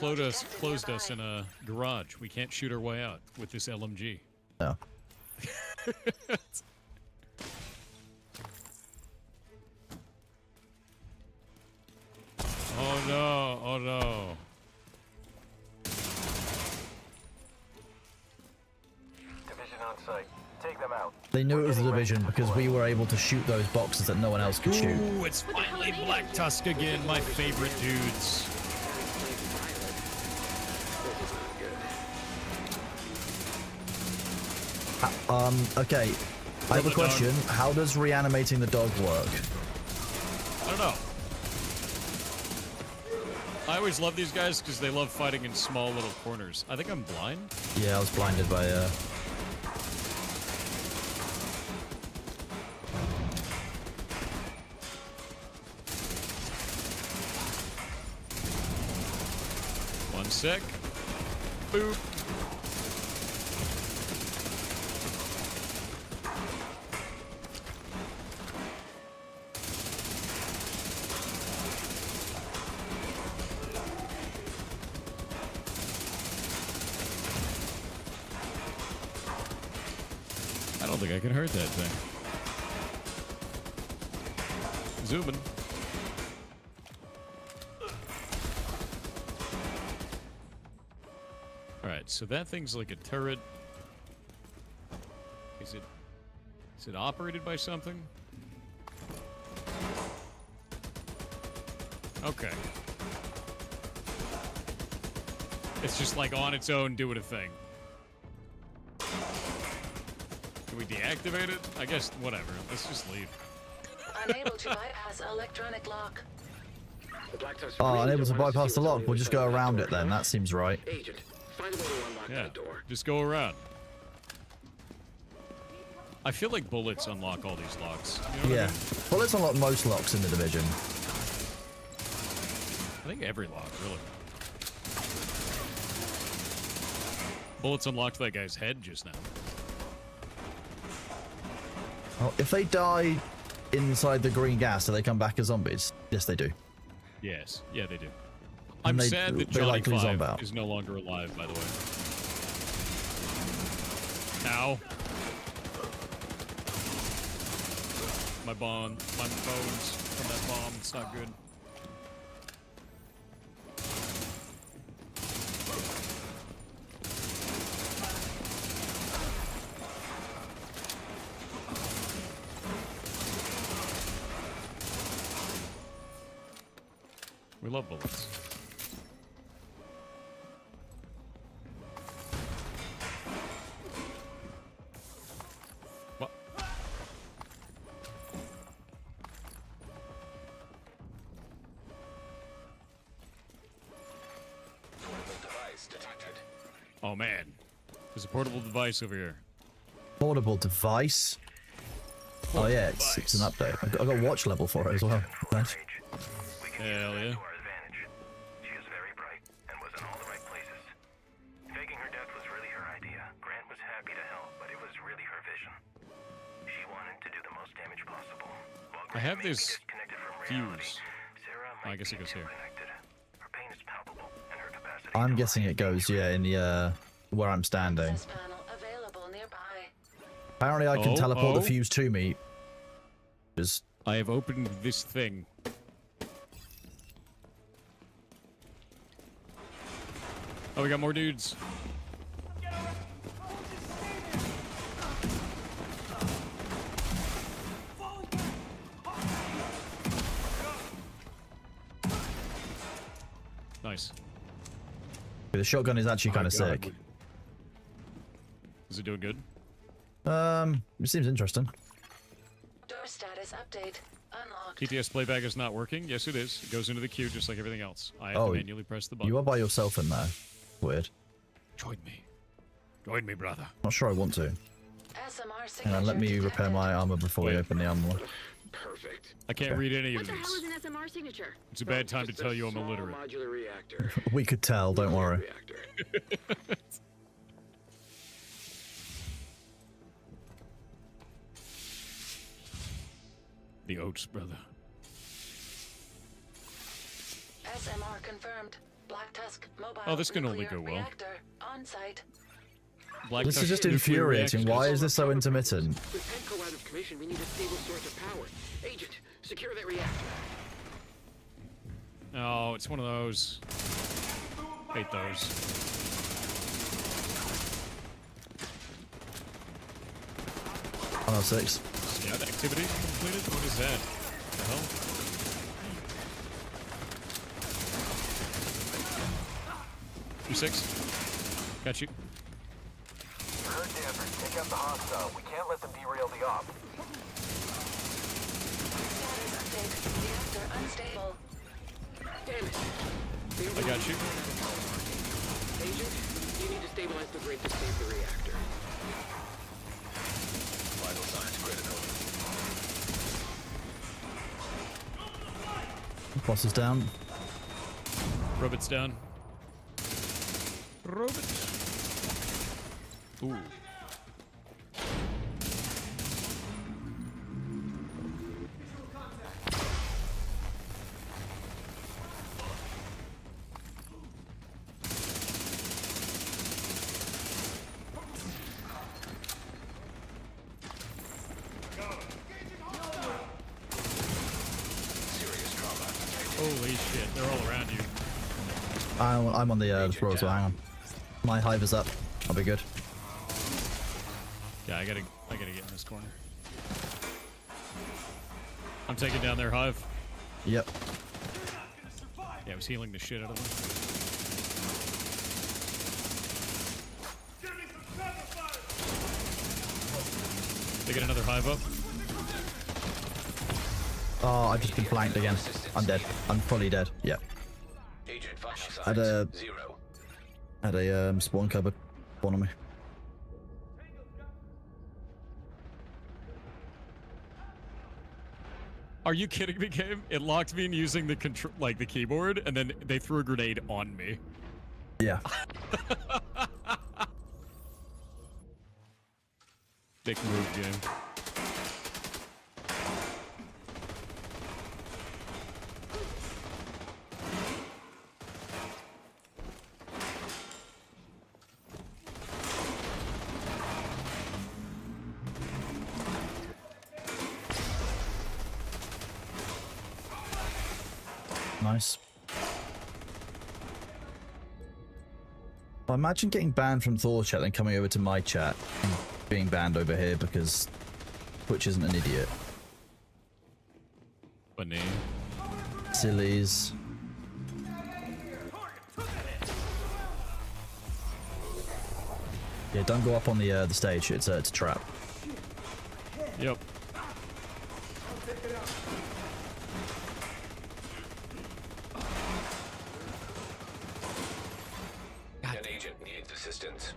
closed detected us in nearby. a garage. We can't shoot our way out with this LMG. No. Oh no, oh no. Division on site. Take them out. They knew it was the Division because we were able to shoot those boxes that no one else could shoot. Ooh, it's finally Black Tusk again, my favorite dudes. Okay. I have a Robot dog. question. How does reanimating the dog work? I don't know. I always love these guys because they love fighting in small little corners. I think I'm blind. Yeah, I was blinded by One sec. Boop. I don't think I can hurt that thing. Zooming. Alright, so that thing's like a turret. Is it operated by something? Okay. It's just like on its own doing a thing. Can we deactivate it? I guess, whatever. Let's just leave. Unable to bypass electronic lock. The Black Tusk Oh, really unable don't to want us bypass see the what's on lock. the We'll other just side go of that around door, it then. huh? That seems right. Agent, find a way to unlock Yeah, that door. just go around. I feel like bullets unlock all these locks. You know what I Yeah. mean? Well, let's unlock most locks in the division. I think every lock, really. Bullets unlocked that guy's head just now. Oh, if they die inside the green gas, do they come back as zombies? Yes, they do. Yes, yeah, they do. I'm they- sad that they Johnny likely zomb 5 out. is no longer alive, by the way. Ow. My bones from that bomb, it's not good. We love bullets. What? Oh man, there's a portable device over here. Portable device. Oh yeah, it's an update. I got watch level for it as well. Nice. Hell yeah. To our advantage. She is very bright and was in all the right places. Faking her death was really her idea. Grant was happy to help, but it was really her vision. She wanted to do the most damage possible. While I have Grant may be this disconnected from reality, fuse. Sarah I might guess it be goes here. connected. Her pain is palpable, and her capacity I'm to guessing lie it goes, yeah, in the where I'm standing. Access panel available nearby. Apparently I can Oh, teleport oh. the fuse to me. Just I have opened this thing. Oh, we got more dudes. Nice. the shotgun is actually kind of Oh, God. sick. Is it doing good? It seems interesting. Door status update. Unlocked. TTS playback is not working. Yes, it is. It goes into the queue just like everything else. I have Oh, to manually press the button. You are by yourself in there. Weird. Join me. Join me, brother. Not sure I want to. SMR signature Hang on, let me repair detected. my armor before we Wait. open the armor. Perfect. I can't Okay. read any What of the hell is these. an SMR signature? It's a bad time to Just tell you I'm small illiterate. modular reactor. We could tell, don't worry. Reactor. The Oats, brother. SMR confirmed. Black Tusk mobile. Oh, this can only nuclear go well. Reactor on site. Black This is Tusk just nuclear infuriating. reactors. Why is this so intermittent? With Petco out of commission, we need a stable source of power. Agent, secure that reactor. Oh, it's one of those. Hate those. 106. Scout activity completed? What is that? The hell? U6. Got you. Heard Danvers. Take out the hostile. We can't let them derail the op. Status update. Reactor unstable. Damn it. I got you. Agent, you need to stabilize the grid to save the reactor. Vital signs critical. Boss is down. Robots down. Robot. Ooh. Holy shit, they're all around you. I'm on the floor as well. Hang on. My hive is up. I'll be good. Yeah, I gotta get in this corner. I'm taking down their hive. Yep. Yeah, I was healing the shit out of them. They get another hive up. Oh, I've just been flanked again. I'm dead. I'm fully dead. Yep. Agent vital signs Had a 0. spawn cupboard. Spawn on me. Are you kidding me, game? It locked me in using the control, like the keyboard, and then they threw a grenade on me. Yeah. Dick move, game. Nice. Well, imagine getting banned from Thor chat and coming over to my chat and being banned over here because Twitch isn't an idiot. Funny. Sillies. Yeah, don't go up on the stage. It's a trap. Yep. An agent needs assistance.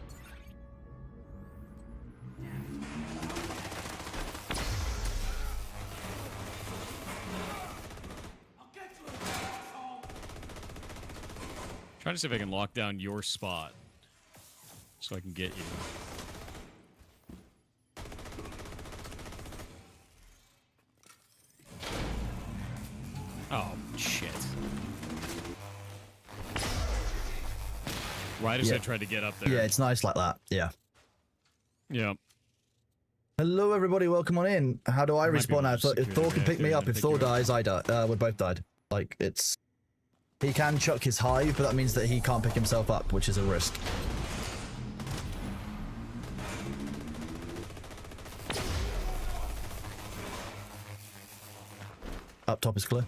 Trying to see if I can lock down your spot so I can get you. Oh, shit. Right as I tried to get up there. Yeah, it's nice like that. Yeah. Yeah. Hello, everybody. Welcome on in. How do I Might be respawn now? able to If secure Thor the can pick me reactor up, and if pick Thor you up. dies, I die. We're both died. Like, it's... He can chuck his hive, but that means that he can't pick himself up, which is a risk. Up top is clear.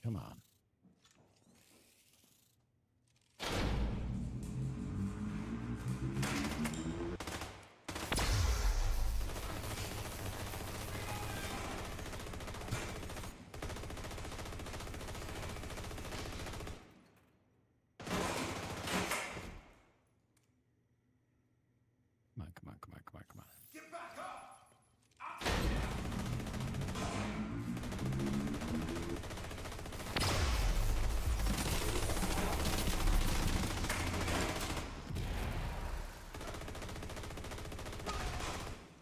Come on. Come on, come on, come on, come on, come on.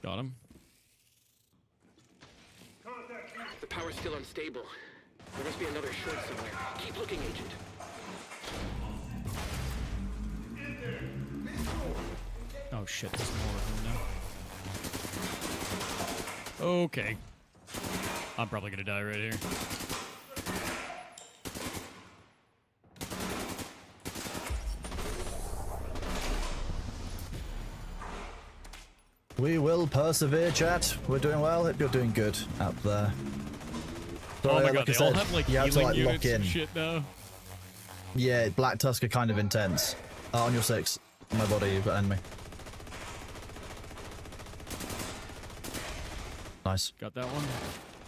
Got him. The power's still unstable. There must be another short somewhere. Keep looking, Agent. Oh shit, there's more of them now. Okay. I'm probably gonna die right here. We will persevere, chat. We're doing well. Hope you're doing good out there. Oh my god, like I they all said, have like you have to healing like units lock in. and shit now. Yeah, Black Tusk are kind of intense. On your 6. My body, you've got enemy. Nice. Got that one.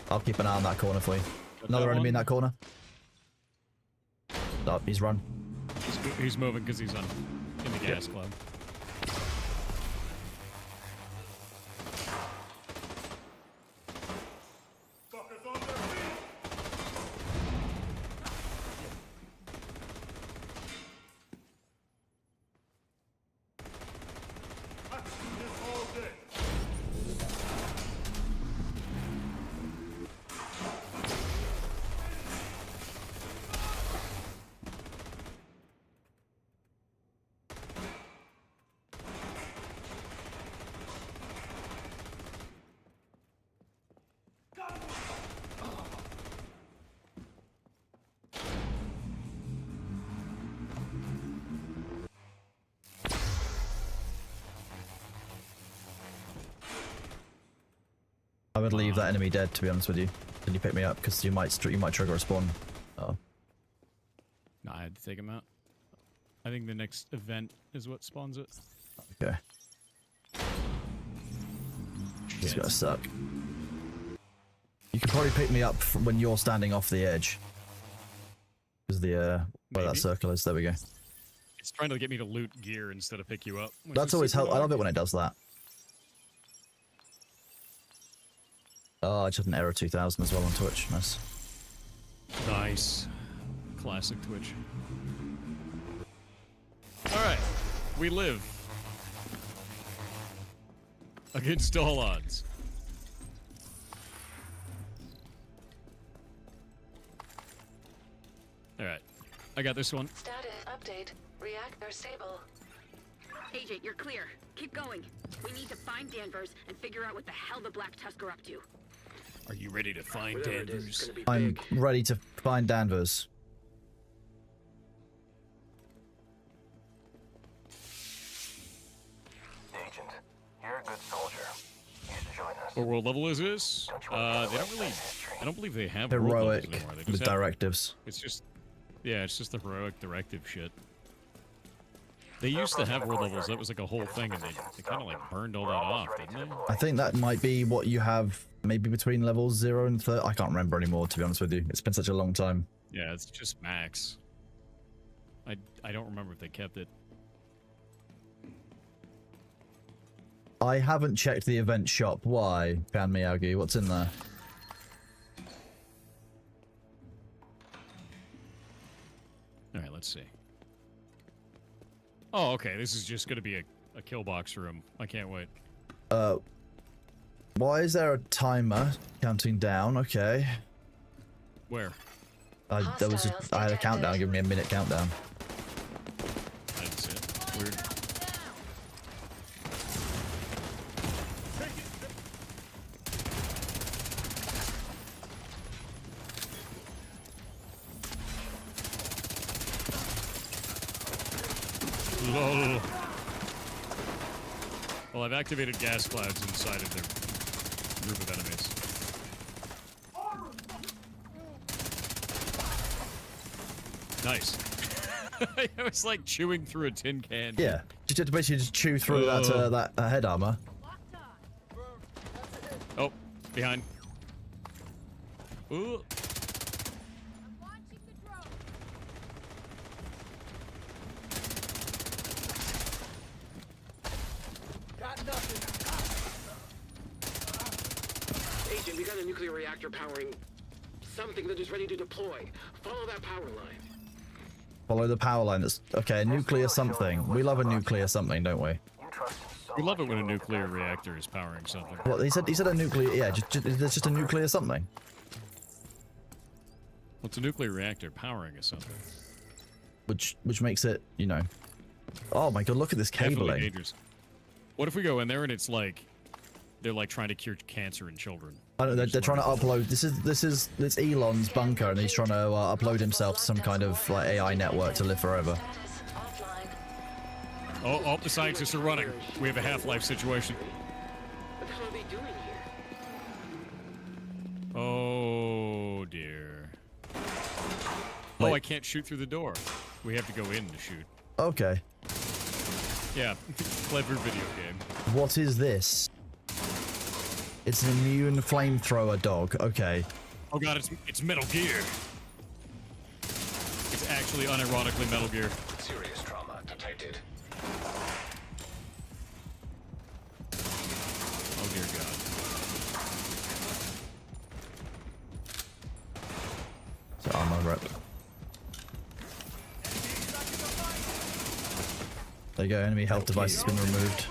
I'll keep an eye on that corner for you. Got Another that enemy in one. that corner. Oh, he's run. He's moving because he's in the gas cloud. I would leave that enemy dead, to be honest with you. Then you pick me up because you might trigger a spawn. Oh. No, I had to take him out. I think the next event is what spawns it. Okay. It's gonna suck. You could probably pick me up when you're standing off the edge. Because the where that Maybe. circle is. There we go. It's trying to get me to loot gear instead of pick you up. which That's is always super helpful. I love it annoying. when it does that. Oh, I just had an error 2000 as well on Twitch. Nice. Nice. Classic Twitch. Alright. We live. Against all odds. Alright. I got this one. Status update. Reactor stable. Agent, you're clear. Keep going. We need to find Danvers and figure out what the hell the Black Tusk are up to. Are you ready to find Whatever it is, Danvers? it's gonna be I'm big. ready to find Danvers. Agent, you're a good soldier. You should join us. What world level is this? Don't you want to They know don't about really... history? I don't believe they have world levels Heroic anymore. They with just have, directives. it's just... Yeah, it's just the heroic directive shit. They used to have world levels. That was like a whole thing, and they kind of like burned all that off, didn't they? I think that might be what you have maybe between levels 0 and 30. I can't remember anymore, to be honest with you. It's been such a long time. Yeah, it's just max. I don't remember if they kept it. I haven't checked the event shop. Why, Pan Miyagi? What's in there? Alright, let's see. Oh, okay, this is just gonna be a kill box room. I can't wait. Why is there a timer counting down? Okay. Where? I had a countdown, giving me a minute countdown. I didn't see it. Weird. Lol. Well, I've activated gas clouds inside of their group of enemies. Nice. I was like chewing through a tin can. Yeah. Just had to basically just chew through that head armor. Oh, behind. Ooh. Agent, we got a nuclear reactor powering something that is ready to deploy. Follow that power line. Follow the power line. That's okay. A nuclear something. We love a nuclear something, don't we? You trust him so We love it much, when a you won't nuclear come for him. reactor is powering something. Well, he said a nuclear. Yeah, there's just a nuclear something. What's a nuclear reactor powering is something? Which makes it, you know. Oh my god! Look at this Definitely cabling. dangerous. What if we go in there and it's like they're like trying to cure cancer in children? I don't know, they're trying to upload. This Elon's bunker, and he's trying to upload himself to some kind of like AI network to live forever. Status offline. Oh, the scientists are running. We have a Half-Life situation. What the hell are they doing here? Oh dear. Oh, Wait. I can't shoot through the door. We have to go in to shoot. Okay. Yeah, clever video game. What is this? It's an immune flamethrower dog. Okay. Oh god, it's Metal Gear. It's actually unironically Metal Gear. Serious trauma detected. Oh dear god. So armor rep. There you go. Enemy health device has been removed.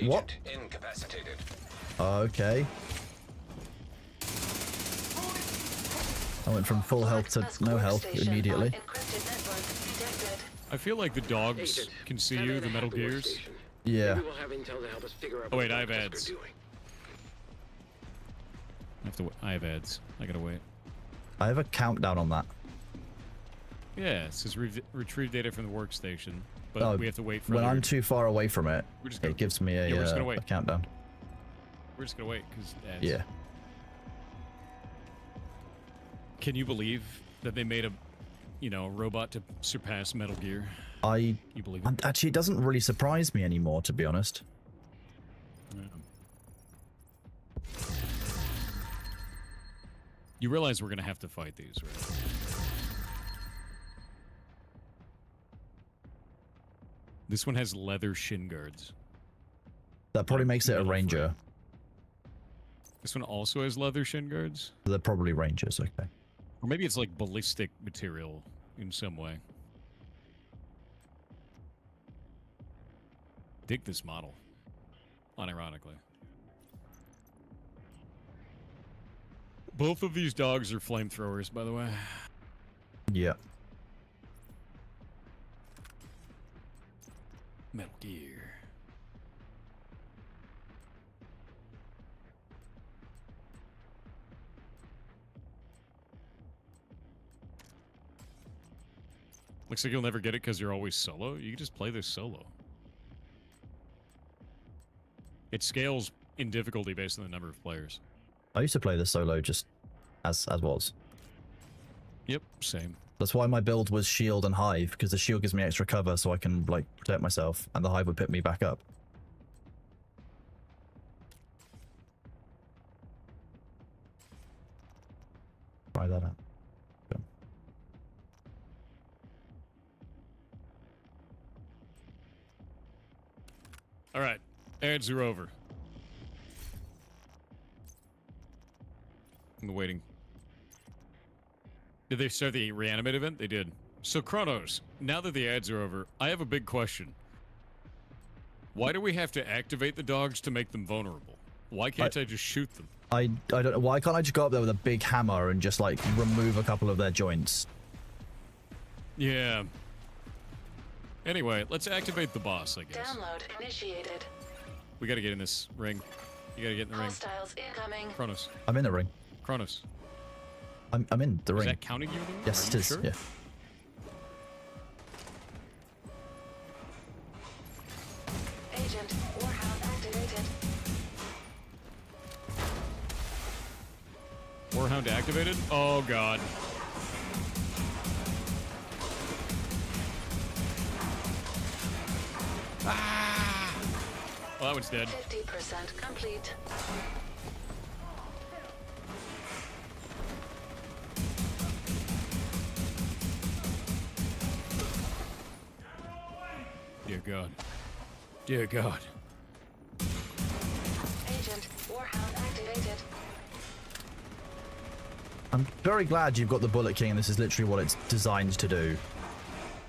What? Agent incapacitated. Okay. I went from full health to no health immediately. Encrypted network detected. I feel like the dogs Agent, can see found you, out the a Metal hacker Gears. workstation. Yeah. Maybe we'll have intel to help us figure out Oh, what wait, the I have Black Tusk ads. are doing. I have ads. I gotta wait. I have a countdown on that. Yeah, it says retrieve data from the workstation. but Oh, we have to wait for. when other- I'm too far away from it, We're just gonna, it gives me a, yeah, we're just gonna a wait. countdown. We're just gonna wait because. Yeah. Can you believe that they made a, robot to surpass Metal Gear? I You believe it? actually, it doesn't really surprise me anymore, to be honest. Yeah. You realize we're gonna have to fight these, right? This one has leather shin guards. That probably makes it a Metal ranger. frame. This one also has leather shin guards? They're probably rangers, okay. Or maybe it's like ballistic material in some way. Dig this model. Unironically. Both of these dogs are flamethrowers, by the way. Yeah. Metal Gear. Looks like you'll never get it because you're always solo. You can just play this solo. It scales in difficulty based on the number of players. I used to play this solo just as was. Yep, same. That's why my build was shield and hive, because the shield gives me extra cover so I can, like, protect myself, and the hive would pick me back up. Try that out. Go. All right, ads are over. I'm waiting. Did they start the reanimate event? They did. So Kronos, now that the ads are over, I have a big question. Why do we have to activate the dogs to make them vulnerable? Why can't I just shoot them? I don't know. Why can't I just go up there with a big hammer and just, like, remove a couple of their joints? Yeah. Anyway, let's activate the boss, I guess. Download initiated. We gotta get in this ring. You gotta get in the ring. Hostiles incoming. Kronos. I'm in the ring. Kronos. I'm in the ring. Is that counting you? Though? Yes, Are it you is. sure? Yeah. Agent Warhound activated. Warhound activated? Oh god. Ah! Well, that one's dead. 50% complete. Dear God. Dear God. Agent Warhound activated. I'm very glad you've got the Bullet King, and this is literally what it's designed to do.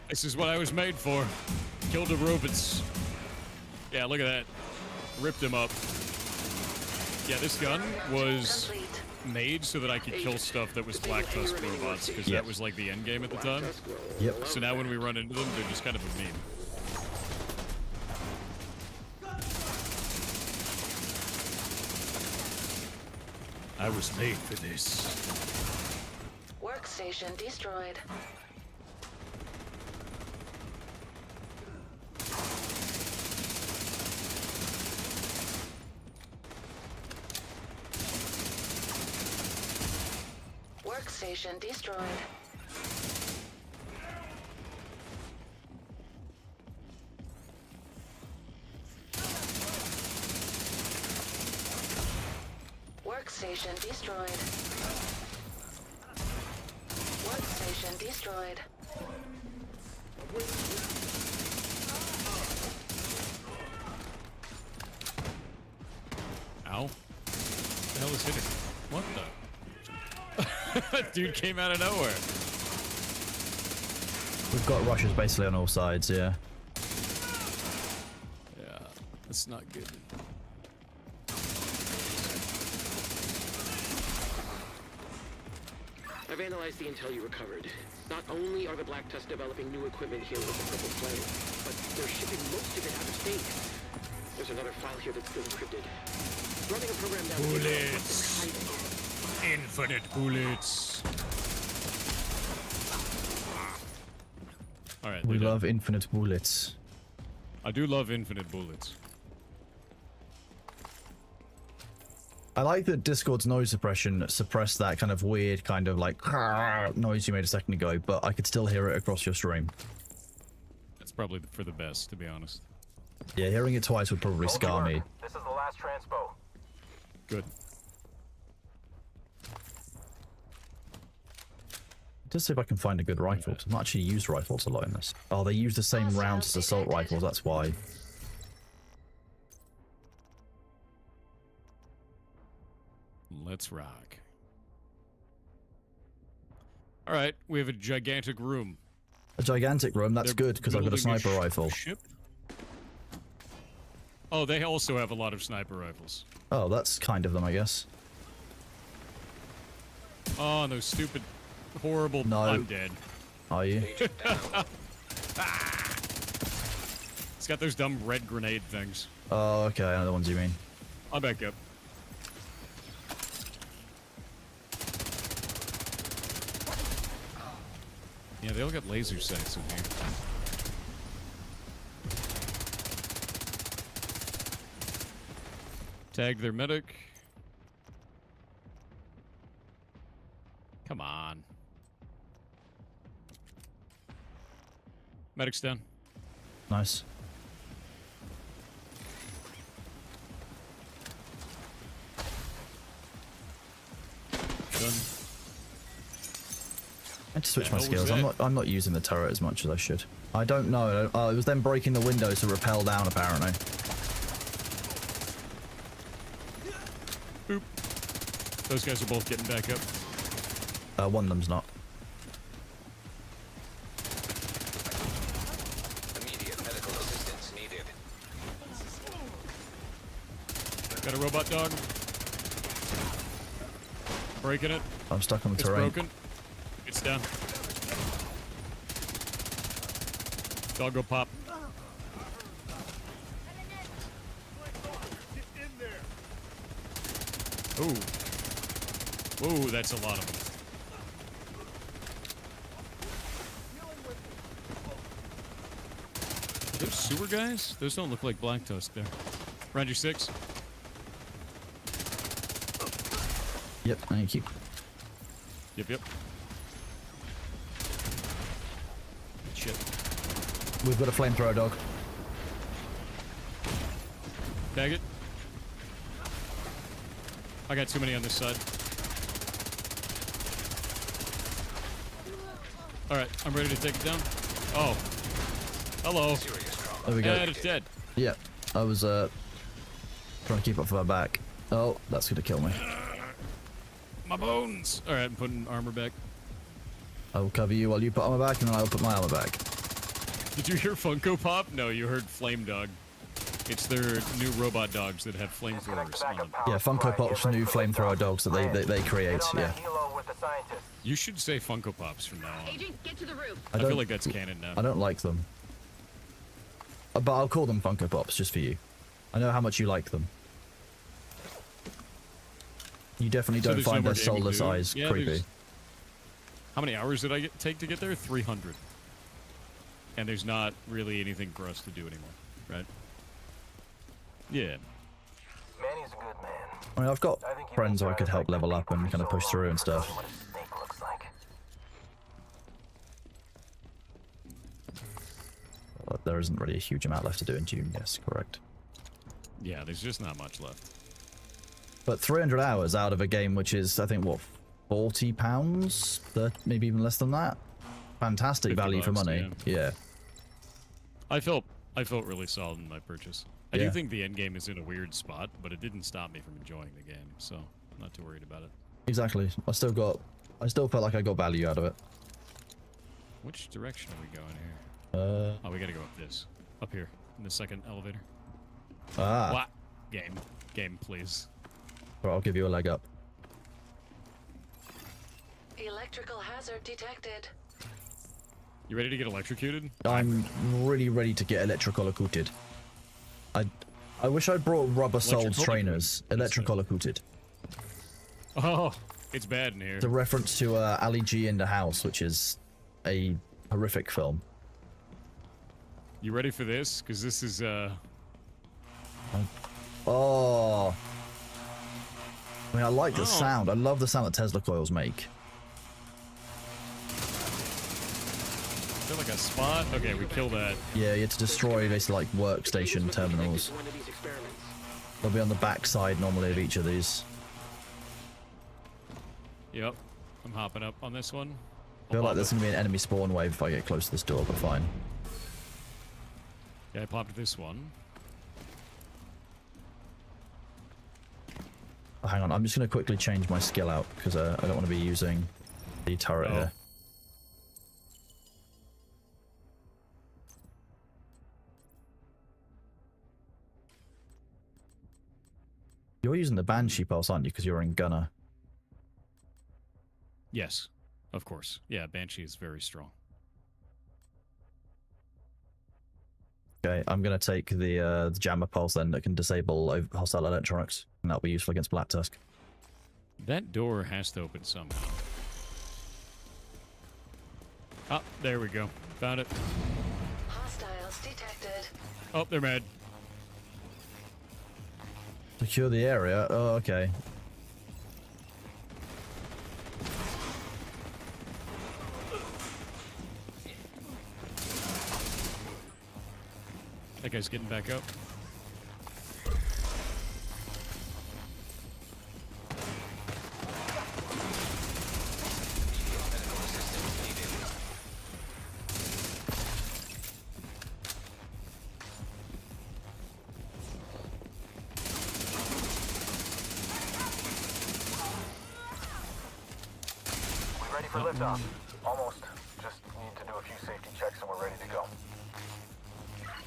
This is what I was made for. Kill the robots. Yeah, look at that. Ripped him up. Yeah, this gun was Complete. made so that I could kill stuff that was Black Tusk robots, because Yep. that was like the end game at the time. Yep. So now when we run into them, they're just kind of a meme. I was made for this. Workstation destroyed. Workstation destroyed. Workstation destroyed. Workstation destroyed. Ow. What the hell is hitting? What the? Dude came out of nowhere. We've got rushes basically on all sides, yeah. Yeah, that's not good. I've analyzed the intel you recovered. Not only are the Black Tusk developing new equipment here with the Purple Flame, but they're shipping most of it out of state. There's another file here that's still encrypted. Running a program now to figure out what they're hiding. Infinite bullets. All right. We they're love done. infinite bullets. I do love infinite bullets. I like that Discord's noise suppression suppressed that kind of weird kind of like noise you made a second ago, but I could still hear it across your stream. That's probably for the best, to be honest. Yeah, hearing it twice would probably scar me. This is the last transpo. Good. Just see if I can find a good rifle. I've not actually used rifles a lot in this. Oh, they use the same rounds as assault rifles, that's why. Let's rock. All right, we have a gigantic room. A gigantic room, that's They're good, because I've got a building sniper rifle. Ship? Oh, they also have a lot of sniper rifles. Oh, that's kind of them, I guess. Oh, and those stupid, horrible... No. I'm dead. Are you? It's got those dumb red grenade things. Oh, okay, I know the ones you mean. I'll back up. Yeah, they all got laser sights in here. Tagged their medic. Come on. Medic's down. Nice. Done. I had to switch The my hell was skills. that? I'm not using the turret as much as I should. I don't know. Oh, it was them breaking the windows to rappel down, apparently. Boop. Those guys are both getting back up. One of them's not. Immediate medical assistance needed. Got a robot dog. Breaking it. I'm stuck on the It's terrain. broken. It's down. Doggo pop. Ooh. Ooh, that's a lot of them. Are those sewer guys? Those don't look like Black Tusk there. Roger 6. Yep, thank you. Yep, yep. Shit. We've got a flamethrower dog. Tag it. I got too many on this side. Alright, I'm ready to take it down. Oh. Hello. There we go. And it's dead. Yep, I was trying to keep up for my back. Oh, that's gonna kill me. My bones! Alright, I'm putting armor back. I will cover you while you put armor back, and then I will put my armor back. Did you hear Funko Pop? No, you heard Flame Dog. It's their new robot dogs that have flamethrowers on them. Yeah, Funko Pop's new flamethrower dogs that they create. Yeah. You should say Funko Pops from now on. Agent, get to the roof. I feel like that's canon now. I don't like them. But I'll call them Funko Pops just for you. I know how much you like them. You definitely So don't there's no find more their gaming soulless dude? eyes Yeah, creepy. there's- How many hours did I take to get there? 300. And there's not really anything for us to do anymore, right? Yeah. Manny's a good man. I mean, I've got I think he friends who I been could help trying to level up and kind of push through and stuff. What a snake looks like. But there isn't really a huge amount left to do in June, yes, correct. Yeah, there's just not much left. But 300 hours out of a game which is, I think, what, £40? Maybe even less than that? Fantastic 50 value for bucks, money. Yeah. I felt really solid in my purchase. I Yeah. do think the end game is in a weird spot, but it didn't stop me from enjoying the game, so I'm not too worried about it. Exactly. I still felt like I got value out of it. Which direction are we going here? Oh, we gotta go up this. Up here, in the second elevator. Ah. What? Game, please. Right, I'll give you a leg up. Electrical hazard detected. You ready to get electrocuted? I'm really ready to get electrocuted. I wish I'd brought rubber-soled trainers. Electrocuted. Oh, it's bad in here. It's a reference to Ali G in the House, which is a horrific film. You ready for this? Because this is Oh. I mean, I like the Oh. sound. I love the sound that Tesla coils make. is there like a spot? Okay, we kill that. Yeah, you have to destroy basically like workstation terminals. One of these experiments. They'll be on the back side normally of each of these. Yep. I'm hopping up on this one. I feel like there's gonna be an enemy spawn wave if I get close to this door, but fine. Yeah, I popped this one. Oh, hang on, I'm just gonna quickly change my skill out because I don't want to be using the turret Oh. here. You're using the Banshee pulse, aren't you? Because you're in Gunner. Yes, of course. Yeah, Banshee is very strong. Okay, I'm gonna take the jammer pulse then that can disable hostile electronics, and that'll be useful against Black Tusk. That door has to open somehow. Ah, there we go. Found it. Hostiles detected. Oh, they're mad. Secure the area. Oh, okay. That guy's getting back up. We ready for liftoff? Almost. Just need to do a few safety checks and we're ready to go.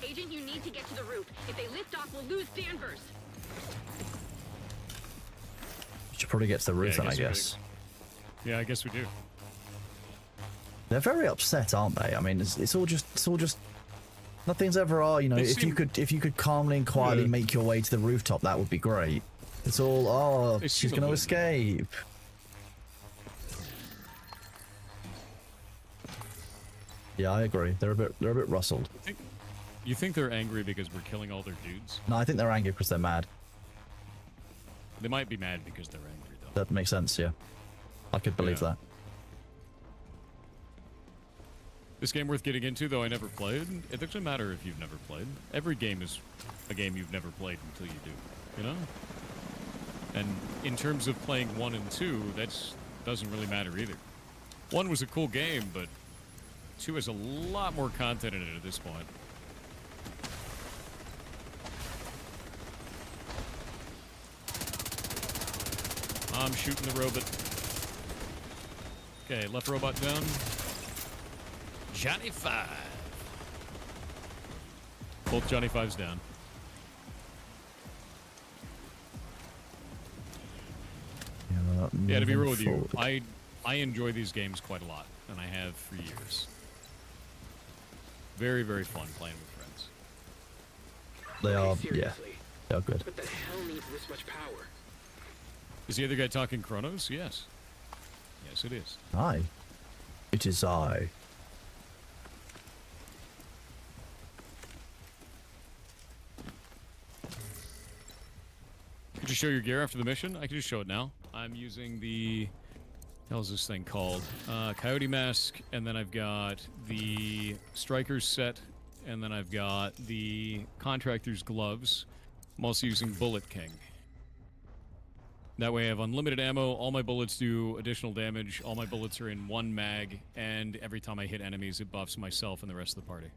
Agent, you need to get to the roof. If they lift off, we'll lose Danvers. Should probably get to the roof then, I guess. Yeah, I guess we do. They're very upset, aren't they? I mean, it's all just nothing's ever. You know, They if you could calmly and quietly Yeah. make your way to the rooftop, that would be great. It's all, oh, They she's seem a gonna little- escape. Yeah, I agree. They're a bit rustled. You think they're angry because we're killing all their dudes? No, I think they're angry because they're mad. They might be mad because they're angry, though. That makes sense. Yeah, I could believe Yeah. that. This game worth getting into, though I never played. It doesn't matter if you've never played. Every game is a game you've never played until you do, you know? And in terms of playing 1 and 2, that doesn't really matter either. 1 was a cool game, but 2 has a lot more content in it at this point. I'm shooting the robot. Okay, left robot down. Johnny 5. Both Johnny 5s down. Yeah, to be real with you, I enjoy these games quite a lot, and I have for years. Very, very fun playing with friends. They are, yeah, Seriously. they are good. What the hell needs this much power? Is the other guy talking Chronos? Yes. Yes, it is. Aye, it is I. Could you show your gear after the mission? I can just show it now. I'm using the... What is this thing called? Coyote Mask, and then I've got the Striker's set, and then I've got the Contractor's Gloves. I'm also using Bullet King. That way I have unlimited ammo, all my bullets do additional damage, all my bullets are in 1 mag, and every time I hit enemies it buffs myself and the rest of the party.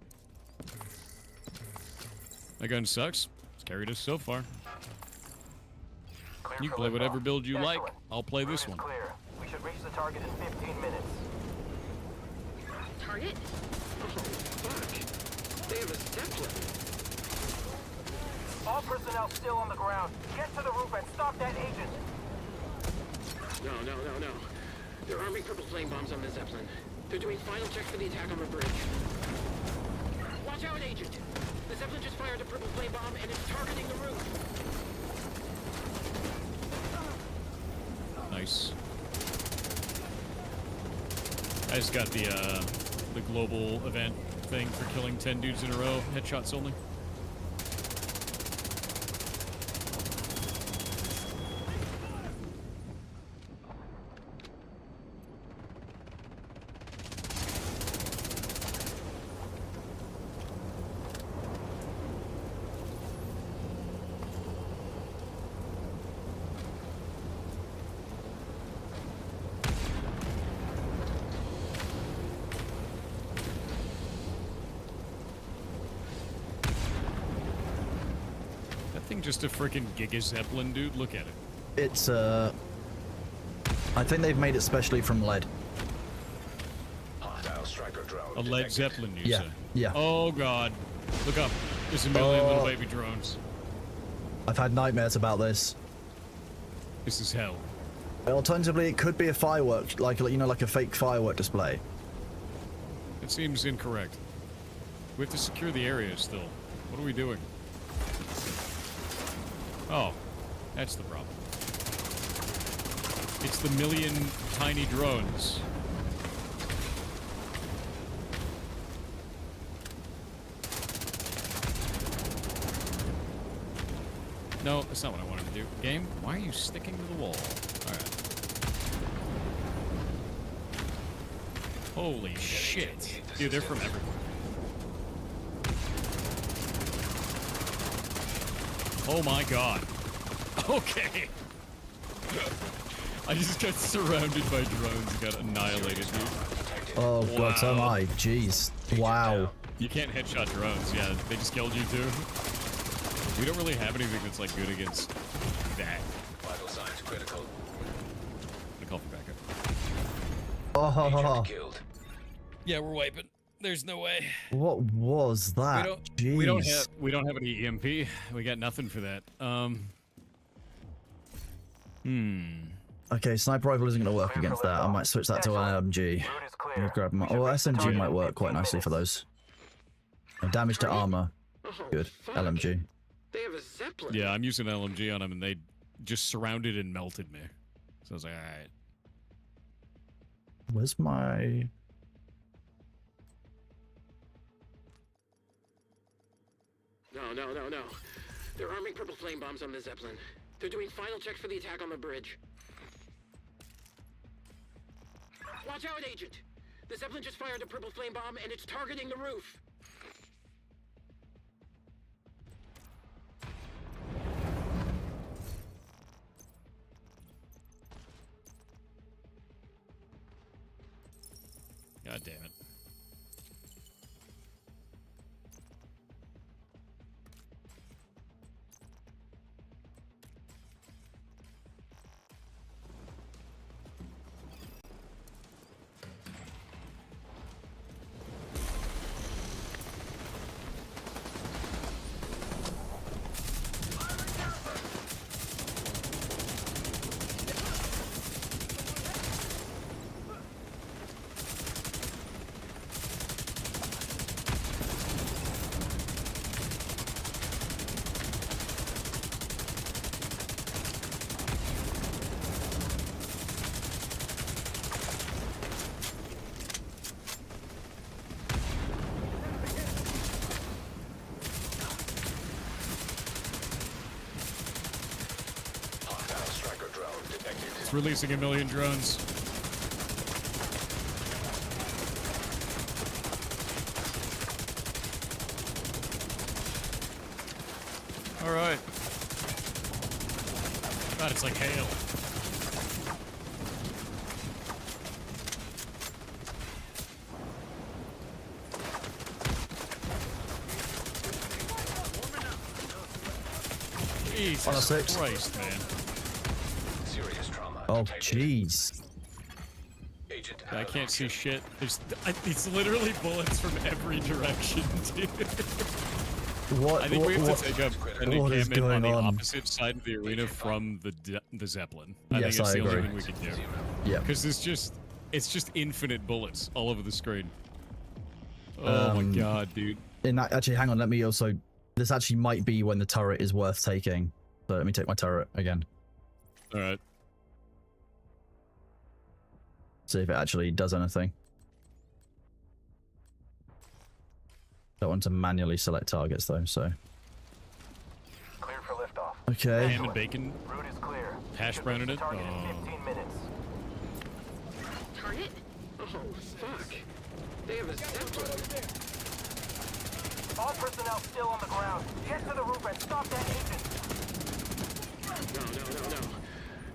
That gun sucks. It's carried us so far. Clear You for play whatever liftoff. build you like. Excellent. I'll play Route this is one. Clear. We should reach the target in 15 minutes. Target? Oh, fuck. They have a Zeppelin. All personnel still on the ground. Get to the roof and stop that agent. No. They're arming purple flame bombs on the Zeppelin. They're doing final checks for the attack on the bridge. Watch out, Agent! The Zeppelin just fired a purple flame bomb and it's targeting the roof. Nice. I just got the global event thing for killing 10 dudes in a row. Headshots only. Just a freaking Giga Zeppelin, dude. Look at it. It's I think they've made it specially from lead. A Led Zeppelin user. Yeah. Yeah. Oh god. Look up. There's a million little baby drones. I've had nightmares about this. This is hell. Alternatively, it could be a firework, like like a fake firework display. It seems incorrect. We have to secure the area still. What are we doing? Oh, that's the problem. It's the million tiny drones. No, that's not what I wanted to do. Game, why are you sticking to the wall? Alright. Holy shit. Dude, they're from everywhere. Oh my god. Okay. I just got surrounded by drones and got annihilated, dude. Oh god, so am I. Jeez. Wow. You can't headshot drones. Yeah, they just killed you too. We don't really have anything that's like good against that. Vital signs critical. I'm gonna call for backup. Oh. Yeah, we're wiping. There's no way. What was that? We don't have any EMP. We got nothing for that. Okay, sniper rifle isn't going to work against that. I might switch that to an LMG. Grab my, oh, SMG might work quite nicely for those. Damage to armor. Good. LMG. They have a Zeppelin. Yeah, I'm using LMG on them, and they just surrounded and melted me. So I was like, all right. Where's my? No. They're arming purple flame bombs on the Zeppelin. They're doing final checks for the attack on the bridge. Watch out, Agent! The Zeppelin just fired a purple flame bomb and it's targeting the roof. God damn it. It's releasing a million drones. All right. God, it's like hail. Jesus Christ, man. Oh, jeez. I can't see shit. It's literally bullets from every direction, dude. I think we have to take up an encampment on the opposite side of the arena from the Zeppelin. I think it's the only thing we can do. Yeah. Because it's just infinite bullets all over the screen. Oh my god, dude. In that, actually, hang on. Let me also. This actually might be when the turret is worth taking. So let me take my turret again. All right. See if it actually does anything. want to manually select targets though, so. Clear for liftoff. Okay. Ham and bacon. Route is clear. Hash brown in it. Target in 15 minutes. Target? Oh, fuck. They have a Zeppelin. All personnel still on the ground. Get to the roof and stop that agent. No.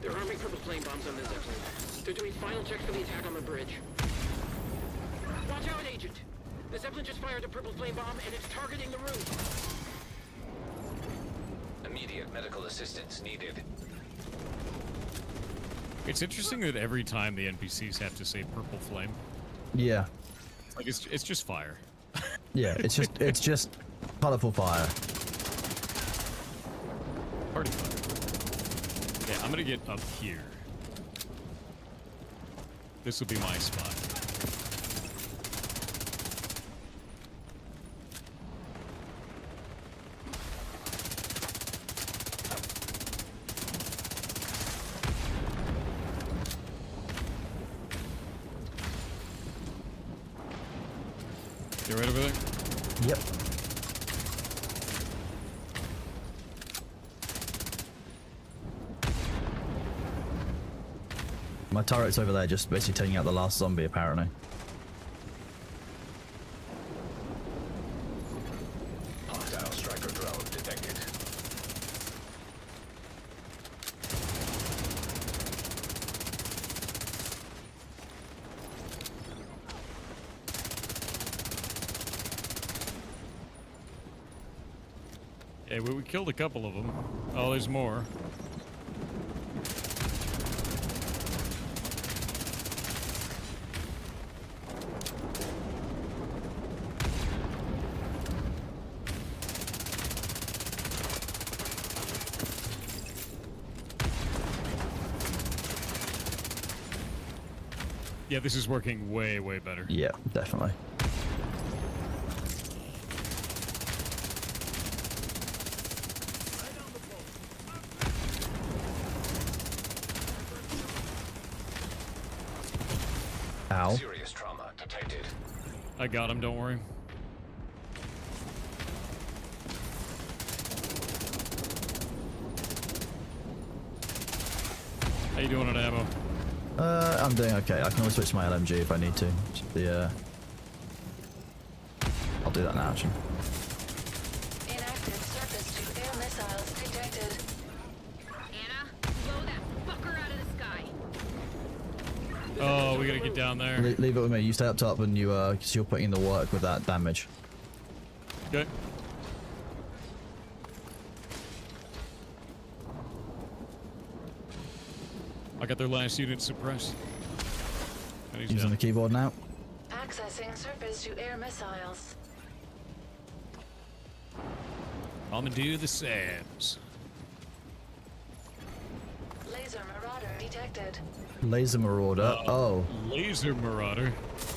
They're arming purple flame bombs on the Zeppelin. They're doing final checks for the attack on the bridge. Watch out, Agent! The Zeppelin just fired a purple flame bomb and it's targeting the roof. Immediate medical assistance needed. It's interesting that every time the NPCs have to say purple flame, Yeah. like it's just fire. Yeah, it's just colorful fire. Party fire. Yeah, I'm gonna get up here. This will be my spot. You right over there? Yep. My turret's over there, just basically taking out the last zombie, apparently. Hostile striker drone detected. Yeah, we killed a couple of them. Oh, there's more. Yeah, this is working way, way better. Yeah, definitely. Ow. Serious trauma detected. I got him, don't worry. How you doing on ammo? I'm doing okay. I can always switch to my LMG if I need to. I'll do that now, actually. Inactive surface-to-air missiles detected. Anna, blow that fucker out of the sky. Oh, we gotta get down there. Leave it with me. You stay up top and cause you're putting in the work with that damage. Okay. I got their last unit suppressed. And he's Using down. the keyboard now. Accessing surface-to-air missiles. On the do the Sams. Laser marauder detected. Laser Marauder. Oh. Laser Marauder.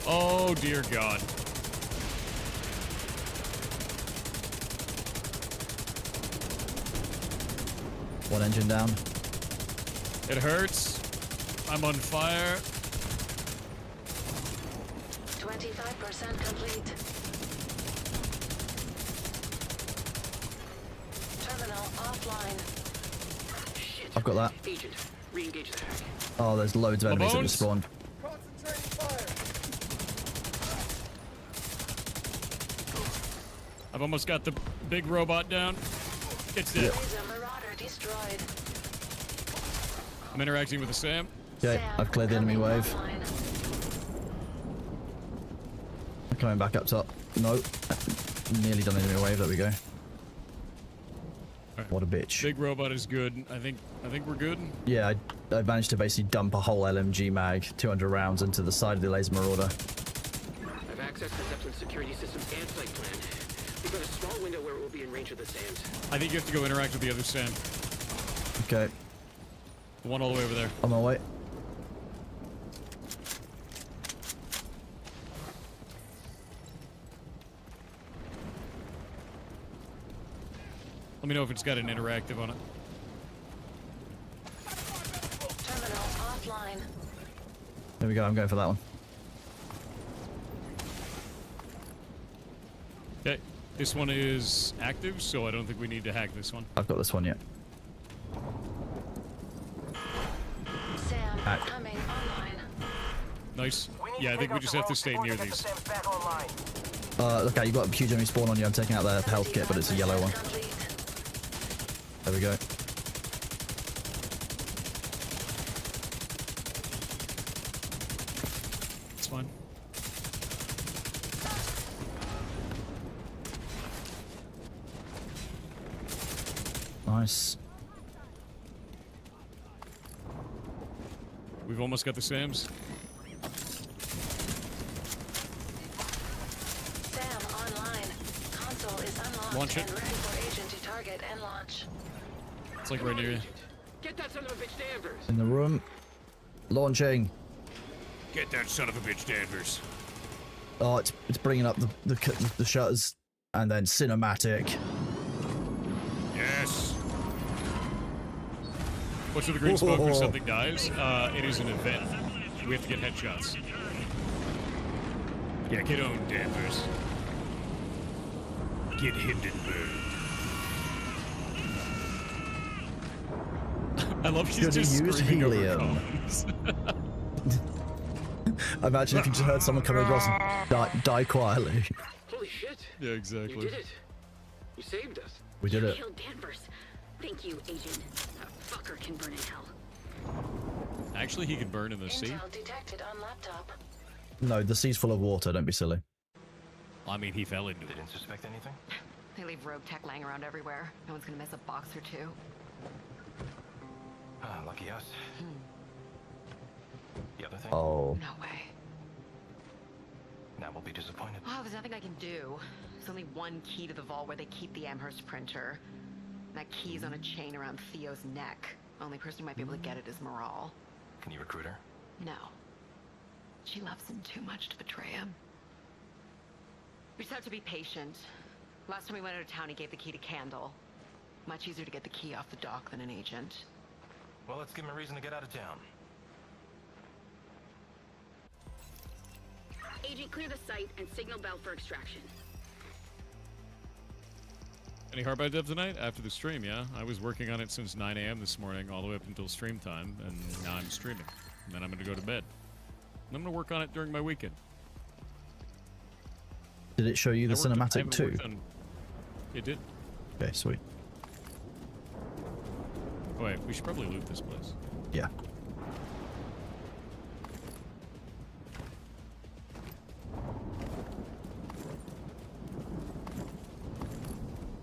Oh dear God. One engine down. It hurts. I'm on fire. 25% complete. Terminal offline. Shit. I've got that. Agent, re-engage the hack. Oh, there's loads of enemies that bones? just spawned. I've almost got the big robot down. It's dead. Laser marauder destroyed. I'm interacting with the Sam. Okay, I've cleared the enemy Coming wave. offline. I'm coming back up top. No. Nearly done the enemy wave. There we go. Alright. What a bitch. Big robot is good. I think we're good. Yeah, I managed to basically dump a whole LMG mag, 200 rounds, into the side of the Laser Marauder. I've accessed the Zeppelin security systems and flight plan. We've got a small window where it will be in range of the SAMs. I think you have to go interact with the other Sam. Okay, The one all the way over there. on my way. Let me know if it's got an interactive on it. Terminal offline. There we go, I'm going for that one. Okay. This one is active, so I don't think we need to hack this one. I've got this one yet. Sam, Hack. coming online. Nice. Yeah, I think we just have to stay near these. Look out, you've got a huge enemy spawn on you. I'm taking out their health kit, but it's a yellow one. Complete. There we go. It's fine. Nice. We've almost got the SAMs. Sam online. Console is unlocked Launch it. and ready for agent to target and launch. It's like right near you. Get that son of a bitch Danvers. In the room. Launching. Get that son of a bitch, Danvers. Oh, it's bringing up the shutters. And then cinematic. Yes. What's with the green smoke when something dies? It is an event. We have to get headshots. Yeah, get owned, Danvers. Get Hindenburg. I love she's Should he just use screaming over helium? comms. Imagine if you just heard someone coming across and die quietly. Holy shit. Yeah, You exactly. did it. You saved us. We did it. Killed Danvers. Thank you, Agent. That fucker can burn in hell. Actually, he can burn in the sea. Intel detected on laptop. No, the sea's full of water. Don't be silly. I mean, he fell into it. Didn't suspect anything? They leave rogue tech lying around everywhere. No one's gonna miss a box or two. Ah, lucky us. The other thing? Oh. No way. Now we'll be disappointed. Oh, there's nothing I can do. There's only one key to the vault where they keep the Amherst printer. That key's on a chain around Theo's neck. Only person who might be able to get it is Moral. Can you recruit her? No. She loves him too much to betray him. We just have to be patient. Last time we went out of town, he gave the key to Candle. Much easier to get the key off the dock than an agent. Well, let's give him a reason to get out of town. Agent, clear the site and signal Bell for extraction. Any Hardbound dev tonight? After the stream, yeah. I was working on it since 9 a.m. this morning, all the way up until stream time, and now I'm streaming. And then I'm going to go to bed. And I'm going to work on it during my weekend. Did it show you the I cinematic haven't too? worked on- It did. Okay, sweet. Oh, wait, we should probably loot this place. Yeah.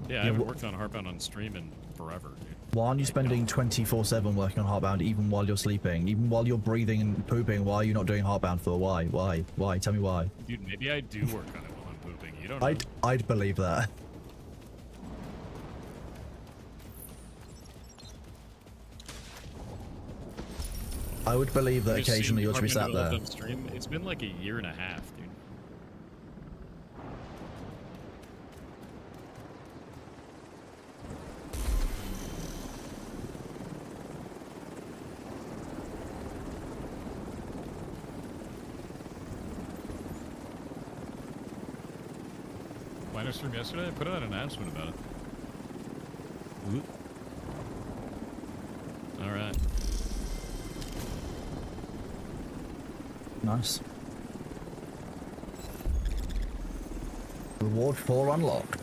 Yeah, I haven't worked on Hardbound on stream in forever, dude. Why aren't you spending 24/7 working on Heartbound even while you're sleeping? Even while you're breathing and pooping, why are you not doing Heartbound for? Why? Why? Why? Tell me why. Dude, maybe I do work on it while I'm pooping. You don't know. I'd believe that. I would believe that Just seeing occasionally you'll just be Hardbound sat developed there. on stream, it's been like a year and a half, dude. Minor stream yesterday, I put out an announcement about it. Whoop. Alright. Nice. Reward 4 unlocked.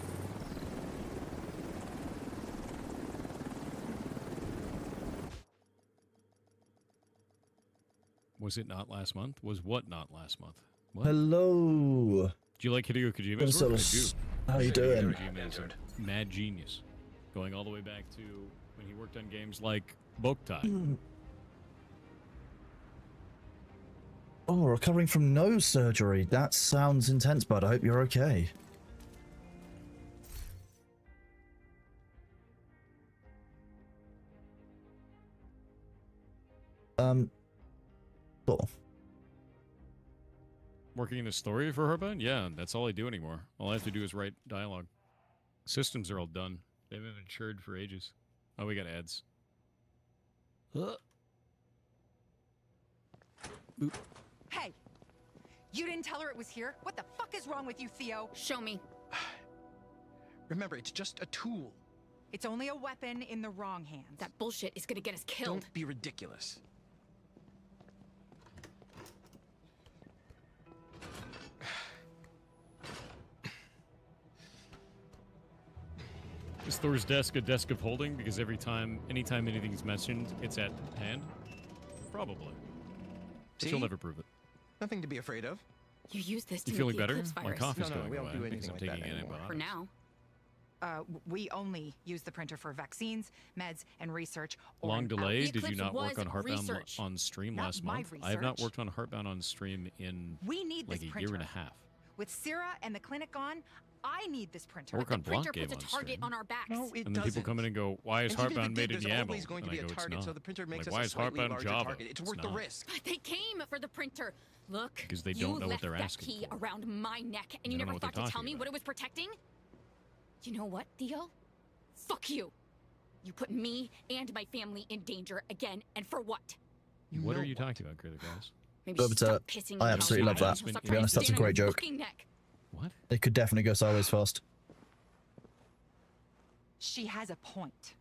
Was it not last month? Was what not last month? What? Hello. Do you like Hideo Kojima's work? I do. How you doing? Kojima is a mad genius. Going all the way back to when he worked on games like Boktai. Oh, recovering from nose surgery. That sounds intense, bud. I hope you're okay. Cool. Working in a story for Hardbound? Yeah, that's all I do anymore. All I have to do is write dialogue. Systems are all done. They've been matured for ages. Oh, we got ads. Hey! You didn't tell her it was here? What the fuck is wrong with you, Theo? Show me. Remember, it's just a tool. It's only a weapon in the wrong hands. That bullshit is gonna get us killed. Don't be ridiculous. Is Thor's desk a desk of holding? Because anytime anything's mentioned, it's at hand? Probably. But See? you'll never prove it. Nothing to be afraid of. You use this to You make feeling the better? Eclipse My virus. cough is No, going we don't away do because anything I'm like taking that anymore. For antibiotics. now. We only use the printer for vaccines, meds, and research. or Long an delay. The Did you Eclipse not work was on Heartbound research. on stream Not last my month? I have not research. worked on Heartbound on stream in We need like this a printer. year and a half. With Syrah and the clinic gone, I need this printer. I work The on Blanc printer game puts a on target stream. on our backs. No, it And then doesn't. people come in and go, "Why is And even if Heartbound it made did, in there's YAML?" always going to And be I a go, "It's target, not." so the printer makes Like, us why a is slightly Heartbound larger Java? target. It's It's worth the not. risk. But they came for the printer. Look, Because they you don't know what left they're that asking key for. around my neck, and They you don't know never what thought they're to tell talking me about. what it was protecting? You know what, Theo? Fuck you. You put me and my family in danger again, and for what? What are you talking about, Critic Guys? Maybe But, stop pissing I me absolutely off. love that. Stop To be honest, trying that's a stand on great your joke. fucking neck. What? It could definitely go sideways fast. She has a point.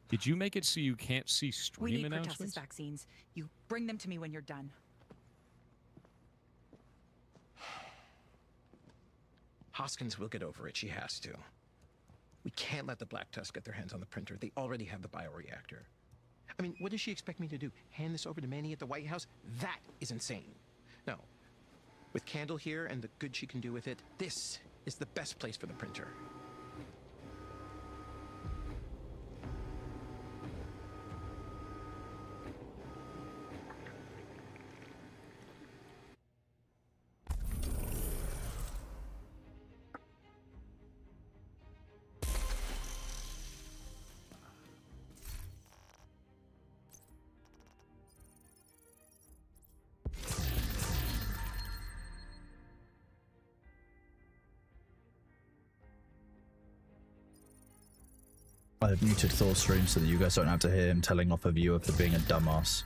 Did you make it so you can't see We stream need announcements? pertussis vaccines. You bring them to me when you're done. Hoskins will get over it. She has to. We can't let the Black Tusk get their hands on the printer. They already have the bioreactor. I mean, what does she expect me to do? Hand this over to Manny at the White House? That is insane. No. With Candle here and the good she can do with it, this is the best place for the printer. I have muted Thor's stream so that you guys don't have to hear him telling off a viewer for being a dumbass.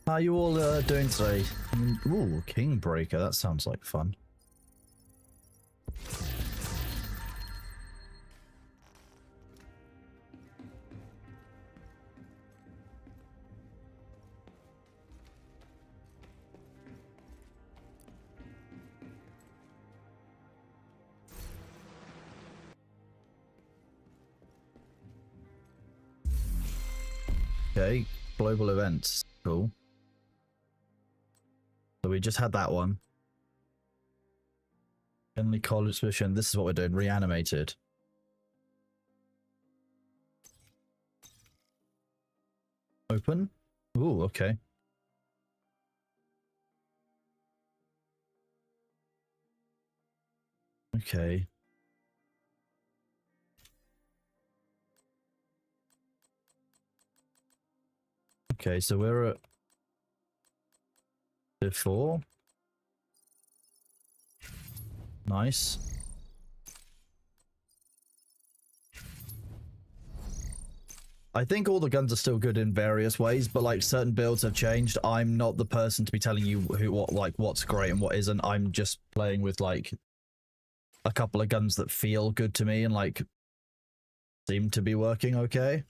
How are you all doing today? Ooh, Kingbreaker, that sounds like fun. Okay, global events. Cool. So we just had that one. Henley College mission. This is what we're doing. Reanimated. Open. Ooh, okay. Okay. Okay, so we're at Div 4. Nice. I think all the guns are still good in various ways, but like certain builds have changed. I'm not the person to be telling you what's great and what isn't. I'm just playing with like a couple of guns that feel good to me and like seem to be working okay.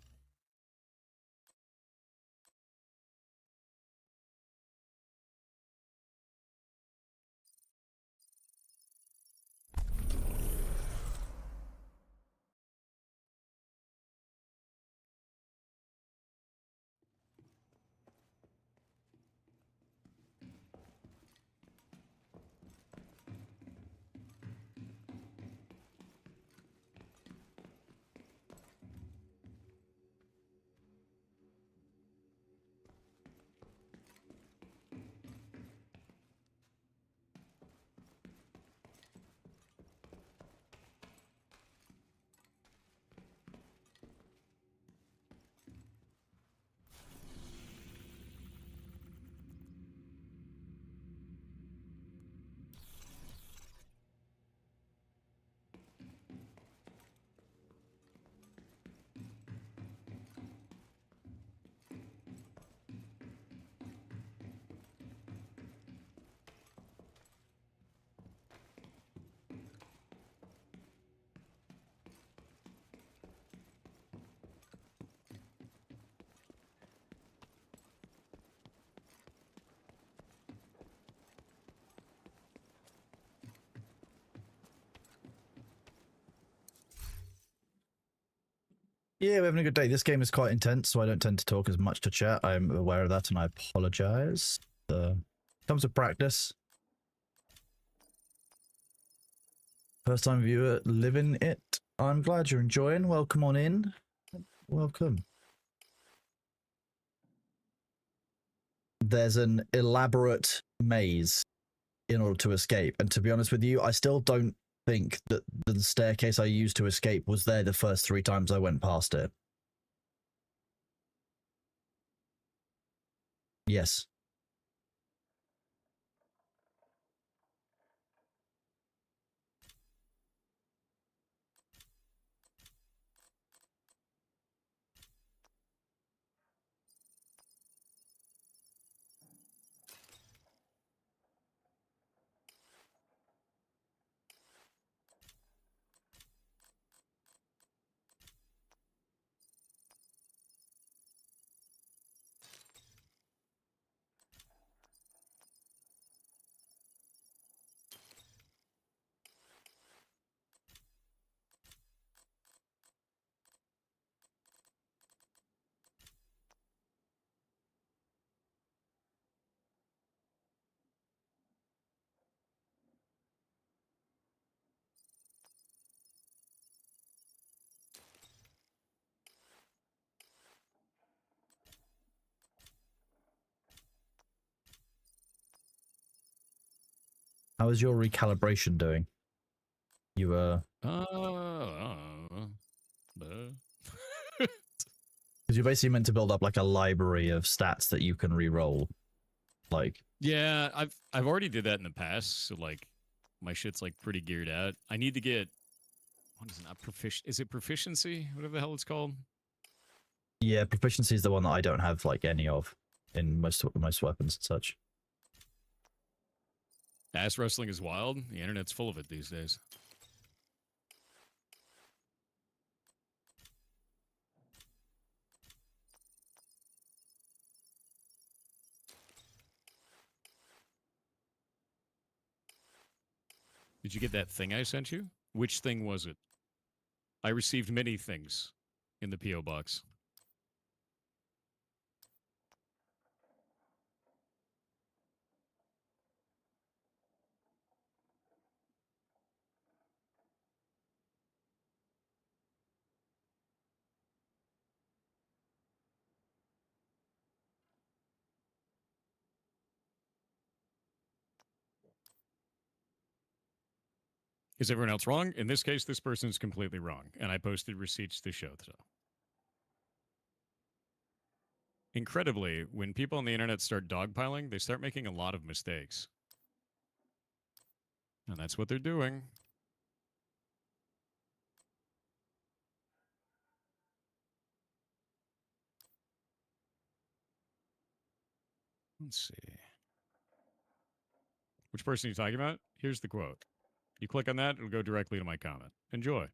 Yeah, we're having a good day. This game is quite intense, so I don't tend to talk as much to chat. I'm aware of that, and I apologize. Comes with practice. First time viewer living it. I'm glad you're enjoying. Welcome on in. Welcome. There's an elaborate maze in order to escape, and to be honest with you, I still don't think that the staircase I used to escape was there the first 3 times I went past it. Yes. How is your recalibration doing? You because you're basically meant to build up like a library of stats that you can re-roll. Like, yeah, I've already did that in the past, so like my shit's like pretty geared out. I need to get, what is it, not proficient? Is it proficiency? Whatever the hell it's called. yeah, proficiency is the one that I don't have like any of in most weapons and such. Ass wrestling is wild. The internet's full of it these days. Did you get that thing I sent you? Which thing was it? I received many things in the P.O. box. Is everyone else wrong? In this case, this person is completely wrong, and I posted receipts to show so. Incredibly, when people on the internet start dogpiling, they start making a lot of mistakes. And that's what they're doing. Let's see. Which person are you talking about? Here's the quote. You click on that, it'll go directly to my comment. Enjoy.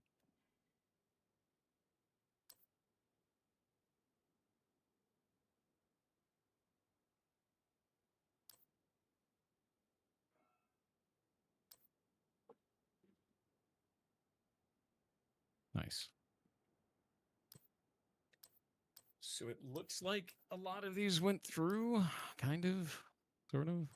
Nice. So it looks like a lot of these went through, kind of, sort of.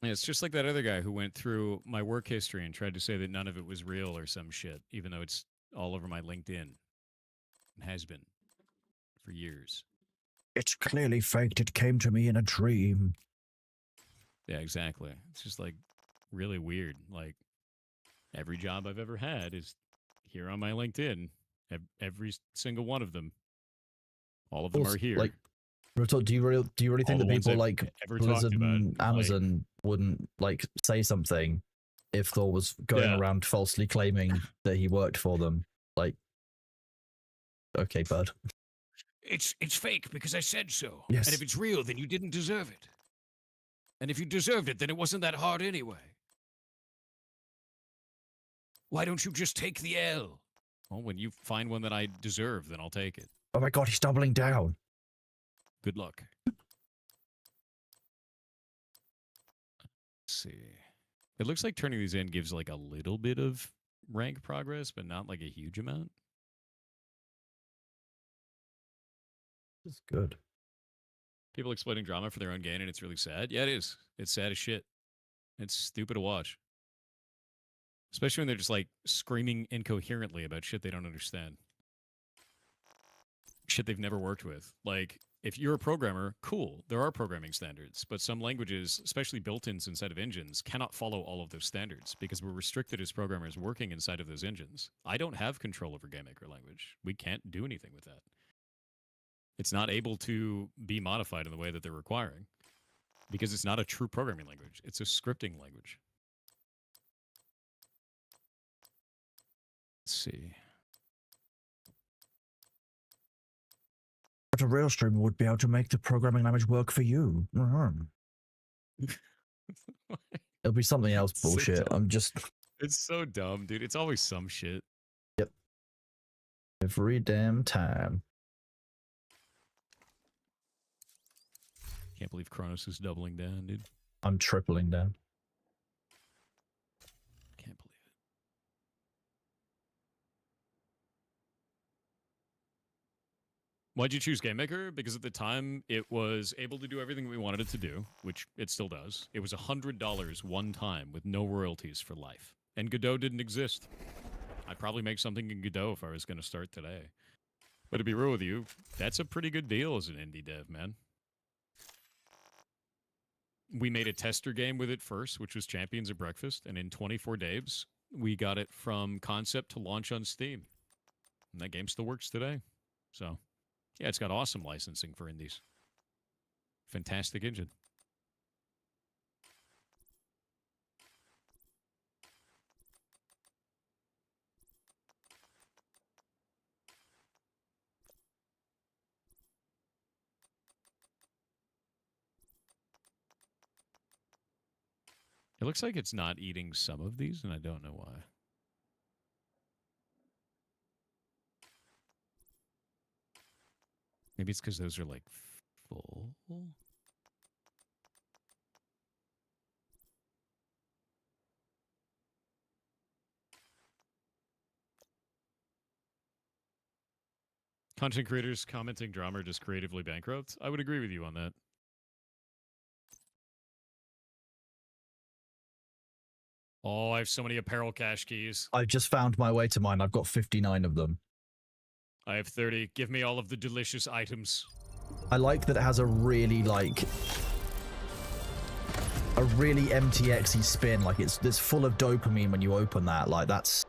Yeah, it's just like that other guy who went through my work history and tried to say that none of it was real or some shit, even though it's all over my LinkedIn. It has been for years. It's clearly faked. It came to me in a dream. Yeah, exactly. It's just like really weird. Like every job I've ever had is here on my LinkedIn. Every single one of them. All of them are here. Like, do you really think that people like Blizzard and Amazon wouldn't like say something if Thor was going around falsely claiming that he worked for them? Like, okay, bud. It's fake because I said so. Yes. And if it's real, then you didn't deserve it. And if you deserved it, then it wasn't that hard anyway. Why don't you just take the L? Well, when you find one that I deserve, then I'll take it. Oh my god, he's doubling down. Good luck. see. It looks like turning these in gives like a little bit of rank progress, but not like a huge amount. It's good. People exploiting drama for their own gain, and it's really sad. Yeah, it is. It's sad as shit. It's stupid to watch. Especially when they're just like screaming incoherently about shit they don't understand. Shit they've never worked with. Like, if you're a programmer, cool, there are programming standards, but some languages, especially built-ins inside of engines, cannot follow all of those standards because we're restricted as programmers working inside of those engines. I don't have control over GameMaker language. We can't do anything with that. It's not able to be modified in the way that they're requiring because it's not a true programming language. It's a scripting language. Let's see. But a real streamer would be able to make the programming language work for you. It'll be something else So bullshit. dumb. I'm just... It's so dumb, dude. It's always some shit. Yep. Every damn time. Can't believe Kronos is doubling down, dude. I'm tripling down. Can't believe it. Why'd you choose GameMaker? Because at the time, it was able to do everything we wanted it to do, which it still does. It was $100 one time with no royalties for life. And Godot didn't exist. I'd probably make something in Godot if I was going to start today. But to be real with you, that's a pretty good deal as an indie dev, man. We made a tester game with it first, which was Champions of Breakfast, and in 24 days, we got it from concept to launch on Steam. And that game still works today. So, yeah, it's got awesome licensing for indies. Fantastic engine. It looks like it's not eating some of these, and I don't know why. Maybe it's because those are, like, full? Content creators commenting drama are just creatively bankrupt? I would agree with you on that. Oh, I have so many apparel cache keys. I've just found my way to mine. I've got 59 of them. I have 30. Give me all of the delicious items. I like that it has a really, a really MTX-y spin. Like, it's full of dopamine when you open that. Like, that's...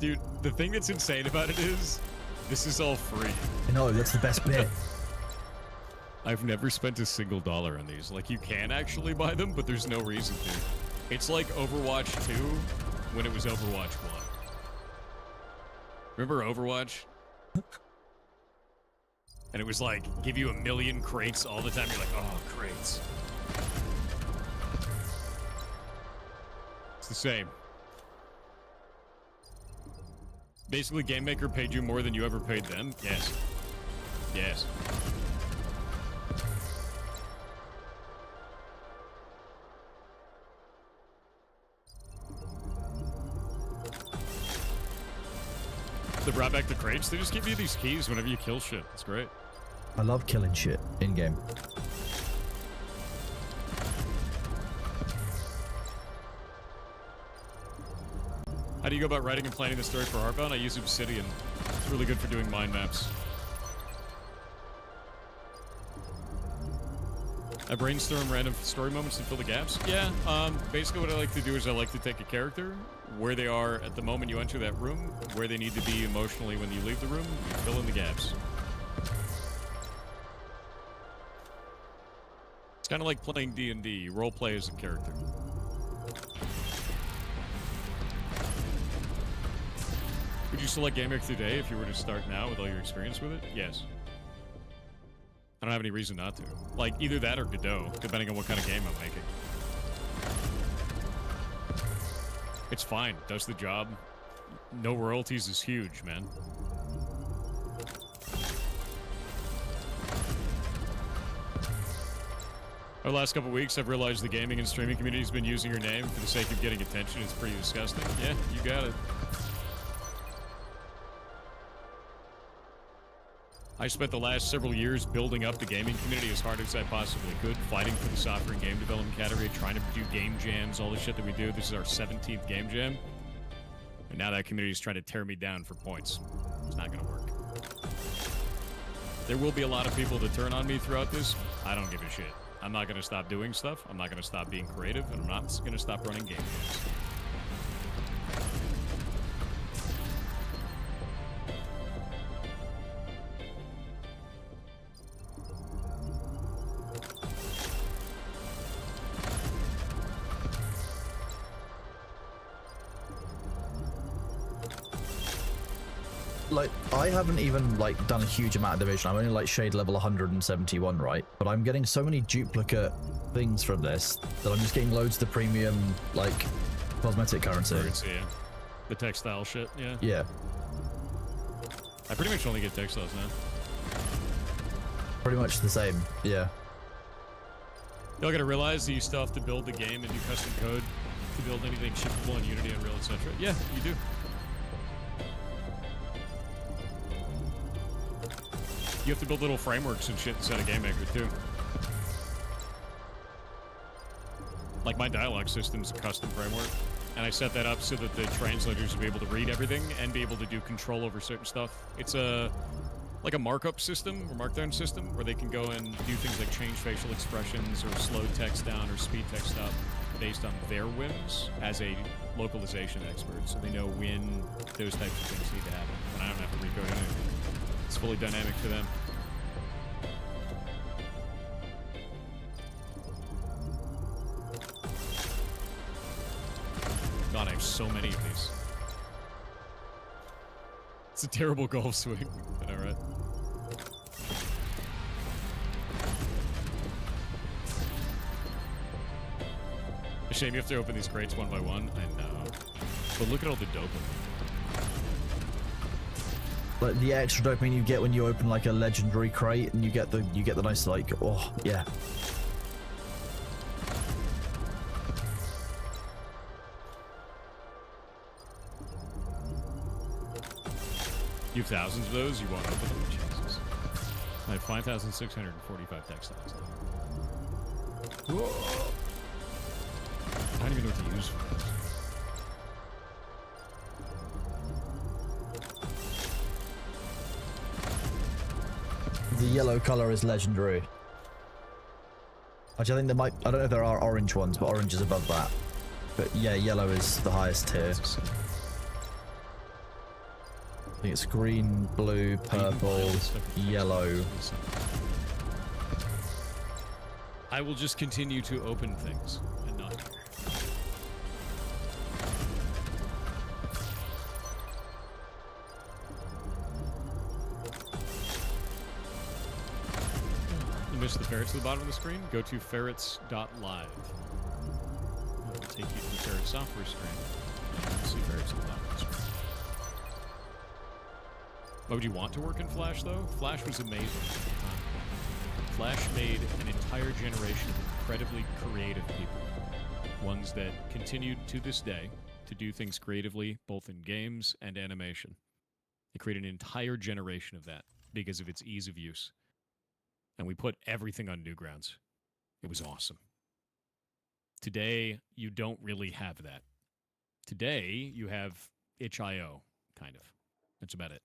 Dude, the thing that's insane about it is, this is all free. No, that's the best bit. I've never spent a single dollar on these. Like, you can actually buy them, but there's no reason to. It's like Overwatch 2 when it was Overwatch 1. Remember Overwatch? And it was like, give you 1 million crates all the time. You're like, oh, crates. It's the same. Basically, GameMaker paid you more than you ever paid them? Yes. Yes. They brought back the crates. They just give you these keys whenever you kill shit. It's great. I love killing shit in-game. How do you go about writing and planning the story for Heartbound? I use Obsidian. It's really good for doing mind maps. I brainstorm random story moments to fill the gaps. Yeah, basically what I like to do is I like to take a character, where they are at the moment you enter that room, where they need to be emotionally when you leave the room, you fill in the gaps. It's kind of like playing D&D. You role play as a character. Would you select GameMaker today if you were to start now with all your experience with it? Yes. I don't have any reason not to. Like, either that or Godot, depending on what kind of game I'm making. It's fine. Does the job. No royalties is huge, man. Over the last couple weeks, I've realized the gaming and streaming community has been using your name for the sake of getting attention. It's pretty disgusting. Yeah, you got it. I spent the last several years building up the gaming community as hard as I possibly could, fighting for the software and game development category, trying to do game jams, all the shit that we do. This is our 17th game jam. And now that community is trying to tear me down for points. It's not going to work. There will be a lot of people that turn on me throughout this. I don't give a shit. I'm not going to stop doing stuff. I'm not going to stop being creative. And I'm not going to stop running game jams. Like, I haven't even, like, done a huge amount of division. I'm only, like, shade level 171, right? But I'm getting so many duplicate things from this that I'm just getting loads of the premium, like, cosmetic currency. Yeah. The textile shit, yeah. Yeah. I pretty much only get textiles now. Pretty much the same, yeah. Y'all gotta realize that you still have to build the game and do custom code to build anything shippable in Unity, Unreal, etc. Yeah, you do. You have to build little frameworks and shit inside of GameMaker, too. Like, my dialogue system's a custom framework, and I set that up so that the translators will be able to read everything and be able to do control over certain stuff. It's like a markup system, or markdown system, where they can go and do things like change facial expressions, or slow text down, or speed text up, based on their whims as a localization expert, so they know when those types of things need to happen, and I don't have to recode anything. It's fully dynamic for them. God, I have so many of these. It's a terrible golf swing. I know, right? A shame you have to open these crates one by one. I know. But look at all the dopamine. Like the extra dopamine you get when you open like a legendary crate, and you get the nice, like, oh yeah. You have thousands of those, you won't open them. Jesus. I have 5,645 textiles now. Whoa. I don't even know what to use for this. The yellow color is legendary. Actually, I think there might... I don't know if there are orange ones, but orange is above that. But yeah, yellow is the highest tier. I think it's green, blue, purple, yellow. I will just continue to open things and not care. You missed the ferrets at the bottom of the screen? Go to ferrets.live. It'll take you to the ferret software screen. And you'll see ferrets at the bottom of the screen. Why would you want to work in Flash, though? Flash was amazing at the time. Flash made an entire generation of incredibly creative people. Ones that continued to this day to do things creatively, both in games and animation. They created an entire generation of that because of its ease of use. And we put everything on Newgrounds. It was awesome. Today, you don't really have that. Today, you have itch.io, kind of. That's about it.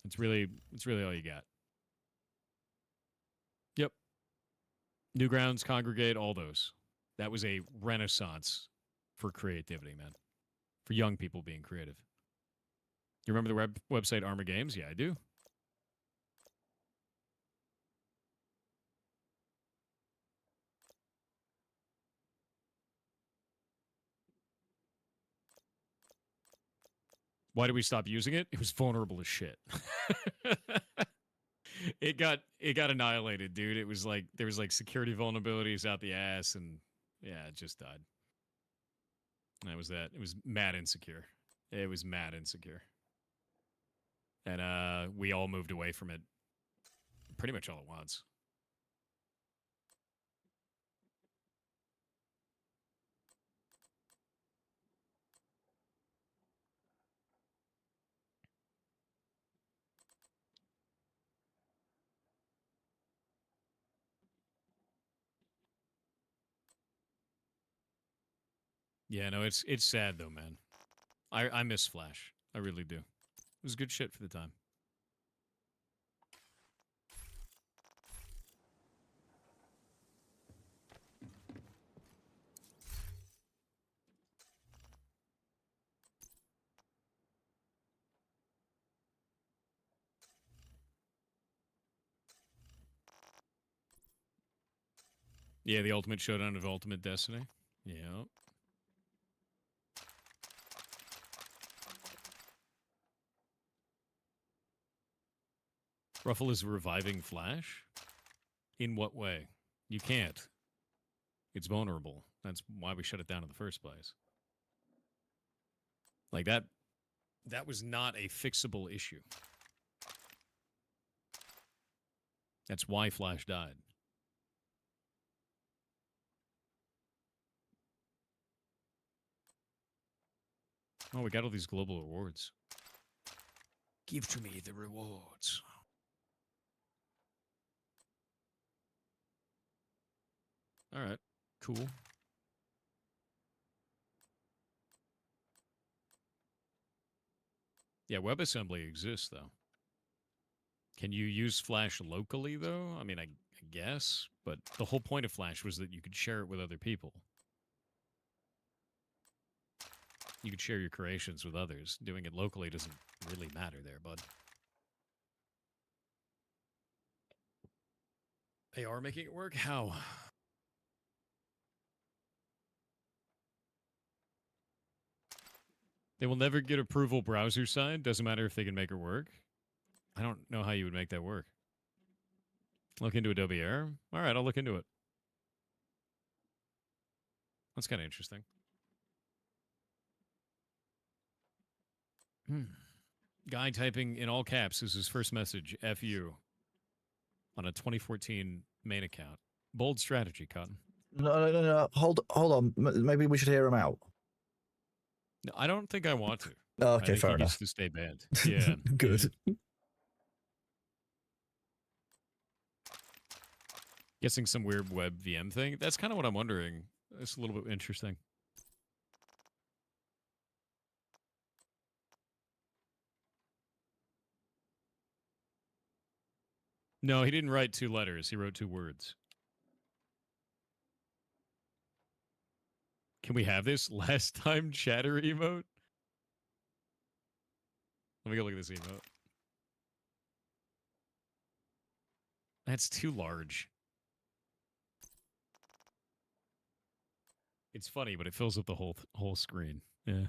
It's really all you got. Yep. Newgrounds, Congregate, all those. That was a renaissance for creativity, man. For young people being creative. You remember the website Armor Games? Yeah, I do. Why did we stop using it? It was vulnerable as shit. It got annihilated, dude. It was like there was like security vulnerabilities out the ass, and yeah, it just died. That was that. It was mad insecure. It was mad insecure. And we all moved away from it pretty much all at once. Yeah, no, it's sad though, man. I miss Flash. I really do. It was good shit for the time. Yeah, the Ultimate Showdown of Ultimate Destiny. Yeah. Ruffle is reviving Flash? In what way? You can't. It's vulnerable. That's why we shut it down in the first place. Like that was not a fixable issue. That's why Flash died. Oh, we got all these global awards. Give to me the rewards. All right, cool. Yeah, WebAssembly exists, though. Can you use Flash locally, though? I mean, I guess, but the whole point of Flash was that you could share it with other people. You could share your creations with others. Doing it locally doesn't really matter there, bud. They are making it work? How? They will never get approval browser side. Doesn't matter if they can make it work. I don't know how you would make that work. Look into Adobe Air? All right, I'll look into it. That's kind of interesting. Guy typing in all caps is his first message, F you, on a 2014 main account. Bold strategy, Cotton. No. Hold on. Maybe we should hear him out. No, I don't think I want to. Oh, I okay, think fair he enough. needs to stay banned. Yeah. Good. Guessing some weird web VM thing. That's kind of what I'm wondering. It's a little bit interesting. No, he didn't write 2 letters. He wrote 2 words. Can we have this last time chatter emote? Let me go look at this emote. That's too large. It's funny, but it fills up the whole screen. Yeah.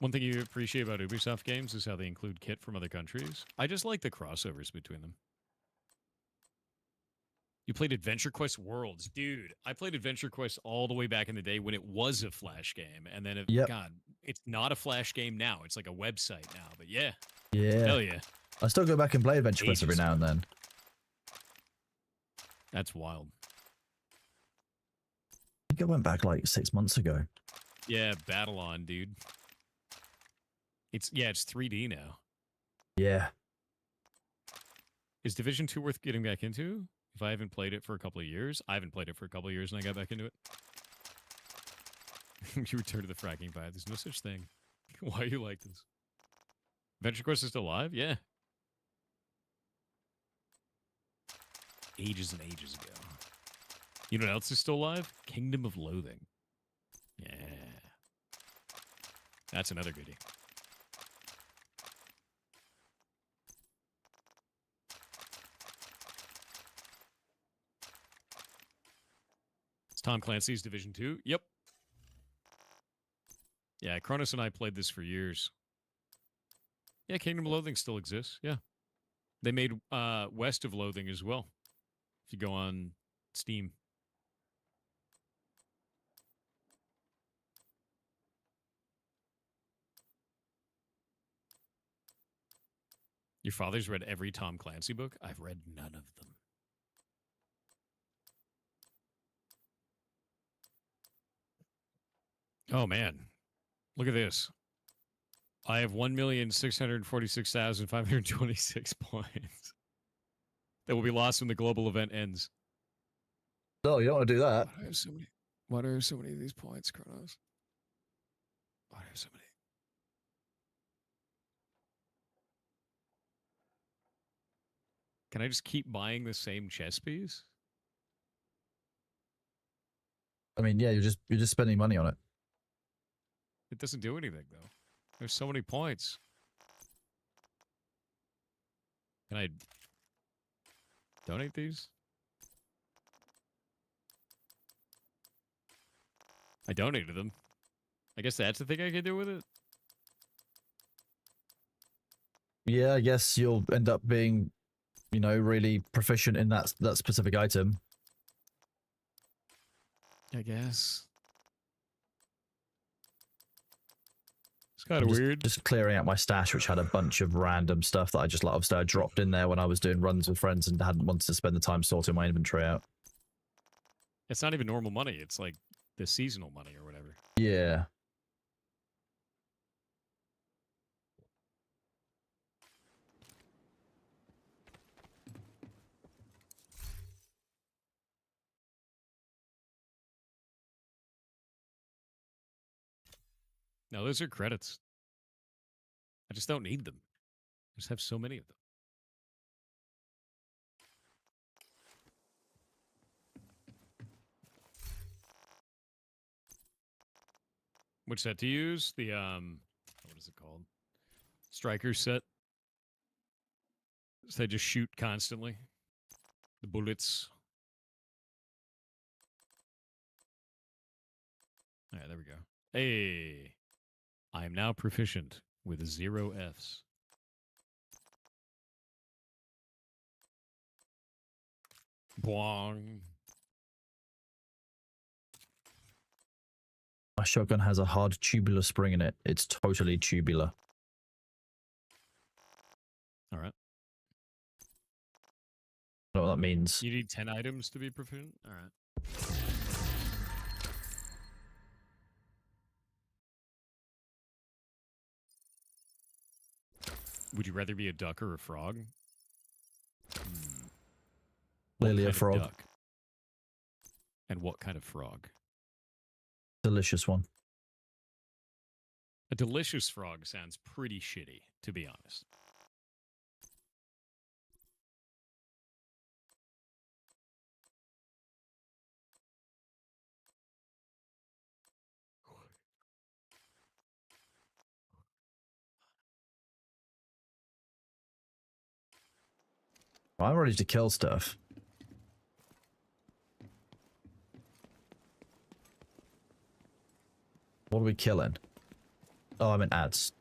One thing you appreciate about Ubisoft games is how they include kit from other countries. I just like the crossovers between them. You played Adventure Quest Worlds. Dude, I played Adventure Quest all the way back in the day when it was a Flash game. And then, God, it's not a Flash game now. It's like a website now. But yeah. Yeah. Hell yeah. I still go back and play Adventure Quest every now and then. That's wild. I think I went back like 6 months ago. Yeah, Battle On, dude. It's 3D now. Yeah. Is Division 2 worth getting back into? If I haven't played it for a couple of years. I haven't played it for a couple of years and I got back into it. You return to the fracking pad. There's no such thing. Why are you like this? Adventure Quest is still alive? Yeah. Ages and ages ago. You know what else is still alive? Kingdom of Loathing. Yeah. That's another goodie. It's Tom Clancy's Division 2. Yep. Yeah, Cronus and I played this for years. Yeah, Kingdom of Loathing still exists. Yeah. They made West of Loathing as well. If you go on Steam. Your father's read every Tom Clancy book? I've read none of them. Oh, man. Look at this. I have 1,646,526 points that will be lost when the global event ends. No, you don't want to do that. Why do I have so many? Why do I have so many of these points, Kronos? Why do I have so many? Can I just keep buying the same chess piece? I mean, yeah, you're just spending money on it. It doesn't do anything though. There's so many points. Can I donate these? I donated them. I guess that's the thing I can do with it. Yeah, I guess you'll end up being, you know, really proficient in that specific item. I guess. It's kind of just, weird. Just clearing out my stash, which had a bunch of random stuff that I just like obviously I dropped in there when I was doing runs with friends and hadn't wanted to spend the time sorting my inventory out. It's not even normal money. It's like the seasonal money or whatever. Yeah. No, those are credits. I just don't need them. I just have so many of them. Which set to use? The what is it called? Striker set. So they just shoot constantly. The bullets. Alright, there we go. Hey. I am now proficient with 0 Fs. Boing. My shotgun has a hard tubular spring in it. It's totally tubular. All right. I don't know what that means. You need 10 items to be proficient? All right. Would you rather be a duck or a frog? Clearly a frog. Duck? And what kind of frog? Delicious one. A delicious frog sounds pretty shitty, to be honest. I'm ready to kill stuff. What are we killing? Oh, I'm in ads.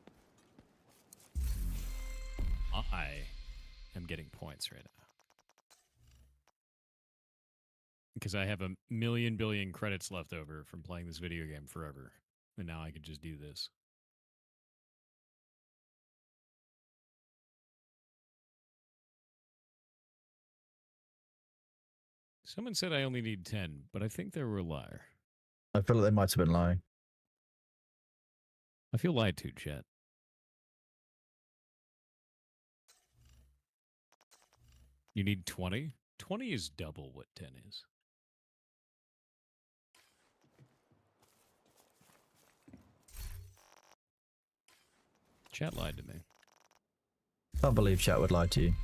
I am getting points right now. Because I have a million billion credits left over from playing this video game forever. And now I can just do this. Someone said I only need 10, but I think they were a liar. I feel like they might have been lying. I feel lied to, chat. You need 20? 20 is double what 10 is. Chat lied to me. Can't believe chat would lie to you.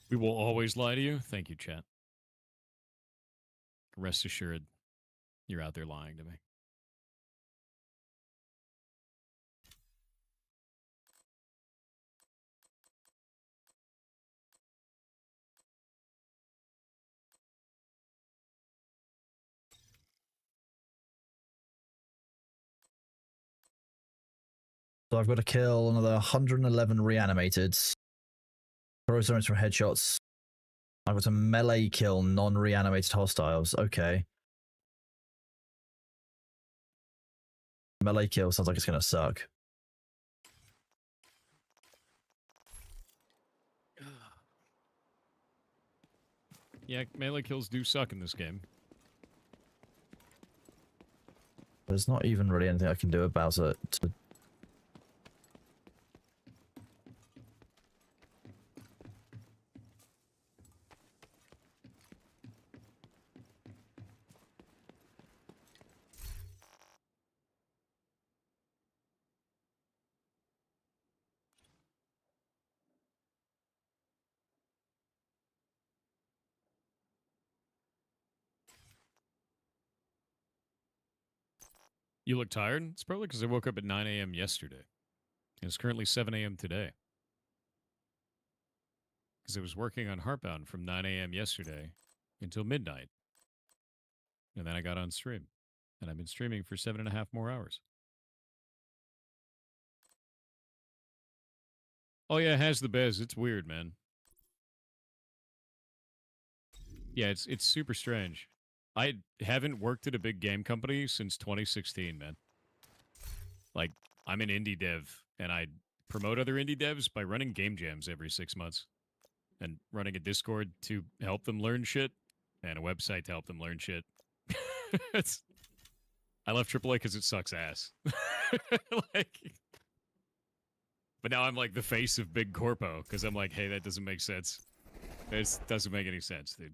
We will always lie to you. Thank you, chat. Rest assured, you're out there lying to me. So I've got to kill another 111 reanimated. Throw zones from headshots. I've got a melee kill non-reanimated hostiles. Okay. Melee kill sounds like it's gonna suck. Yeah, melee kills do suck in this game. There's not even really anything I can do about it. You look tired? It's probably because I woke up at 9 a.m. yesterday. It's currently 7 a.m. today. Because I was working on Heartbound from 9 a.m. yesterday until midnight. And then I got on stream. And I've been streaming for 7.5 more hours. Oh yeah, it has the bez. It's weird, man. Yeah, it's super strange. I haven't worked at a big game company since 2016, man. Like, I'm an indie dev, and I promote other indie devs by running game jams every 6 months. And running a Discord to help them learn shit, and a website to help them learn shit. I left AAA because it sucks ass. But now I'm like the face of Big Corpo, because I'm like, hey, that doesn't make sense. It doesn't make any sense, dude.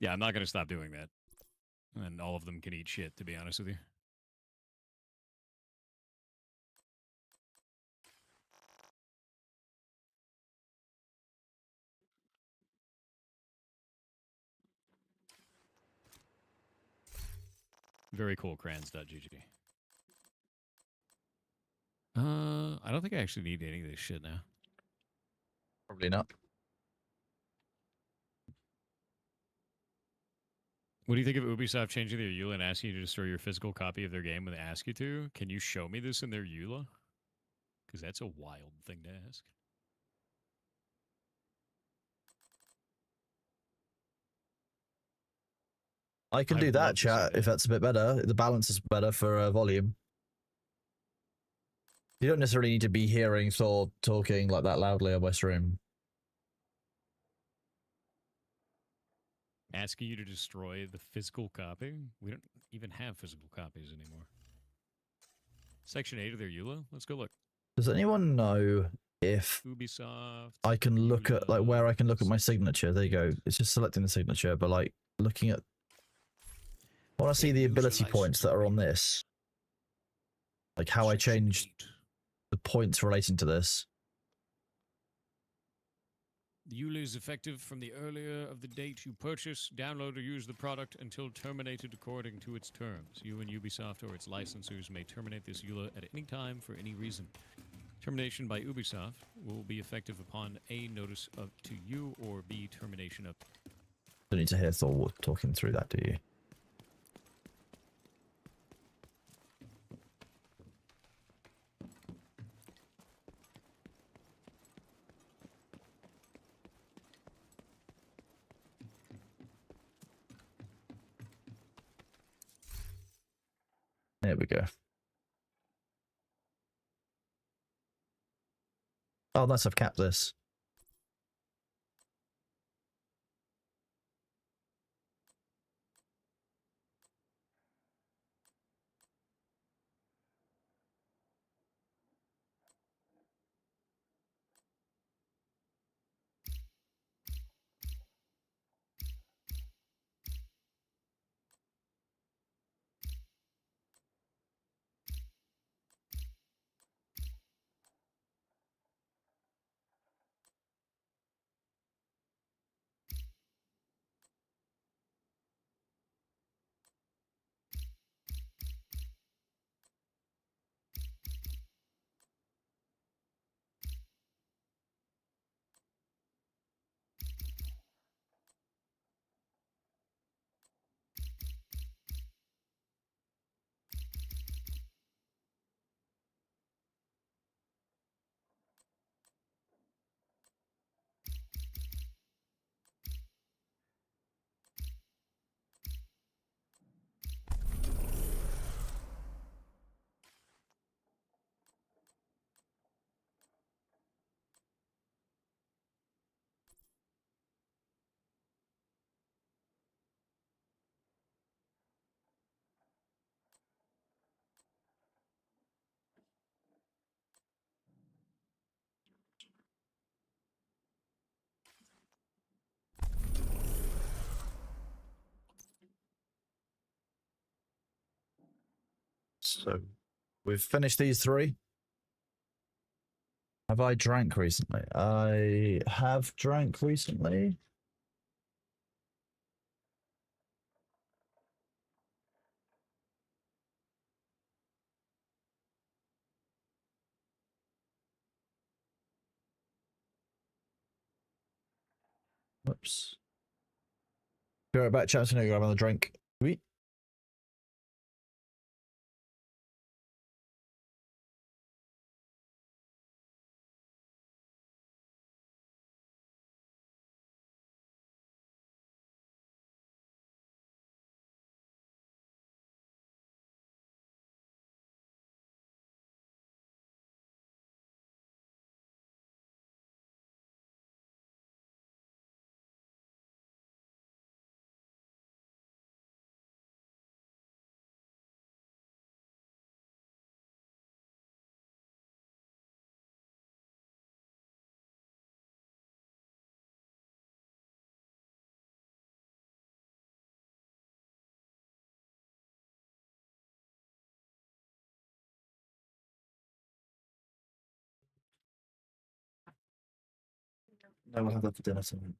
Yeah, I'm not going to stop doing that. And all of them can eat shit, to be honest with you. Very cool, crayons.gg. I don't think I actually need any of this shit now. Probably not. What do you think of Ubisoft changing their EULA and asking you to destroy your physical copy of their game when they ask you to? Can you show me this in their EULA? Because that's a wild thing to ask. I can do that, chat, if that's a bit better. The balance is better for volume. You don't necessarily need to be hearing Thor talking like that loudly on my stream. Asking you to destroy the physical copy? We don't even have physical copies anymore. Section 8 of their EULA? Let's go look. Does anyone know if Ubisoft, I can look at, like, where I can look at my signature? There you go. It's just selecting the signature, but, like, looking at... I want to see the ability points that are on this. Like, how I changed the points relating to this. The EULA is effective from the earlier of the date you purchase, download or use the product until terminated according to its terms. You and Ubisoft or its licensors may terminate this EULA at any time for any reason. Termination by Ubisoft will be effective upon A, notice of to you, or B, termination of... Don't need to hear Thor talking through that, do you? There we go. Oh, nice, I've capped this. So we've finished these 3. Have I drank recently? I have drank recently. Whoops. Be right back, chat. So now grab another drink. Sweet. No, we'll have that for dinner tonight.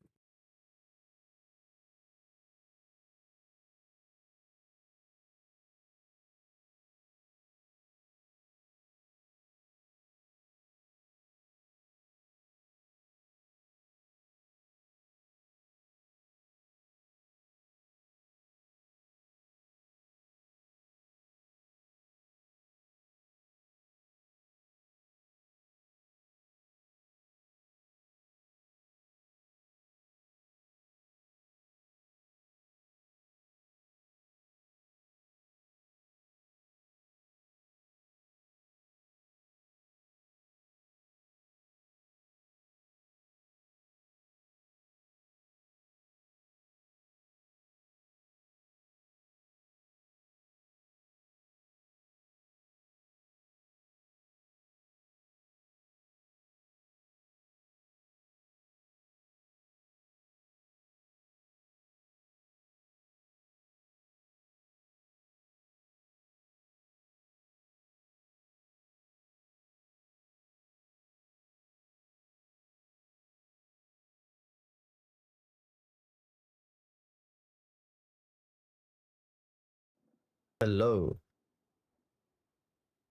Hello.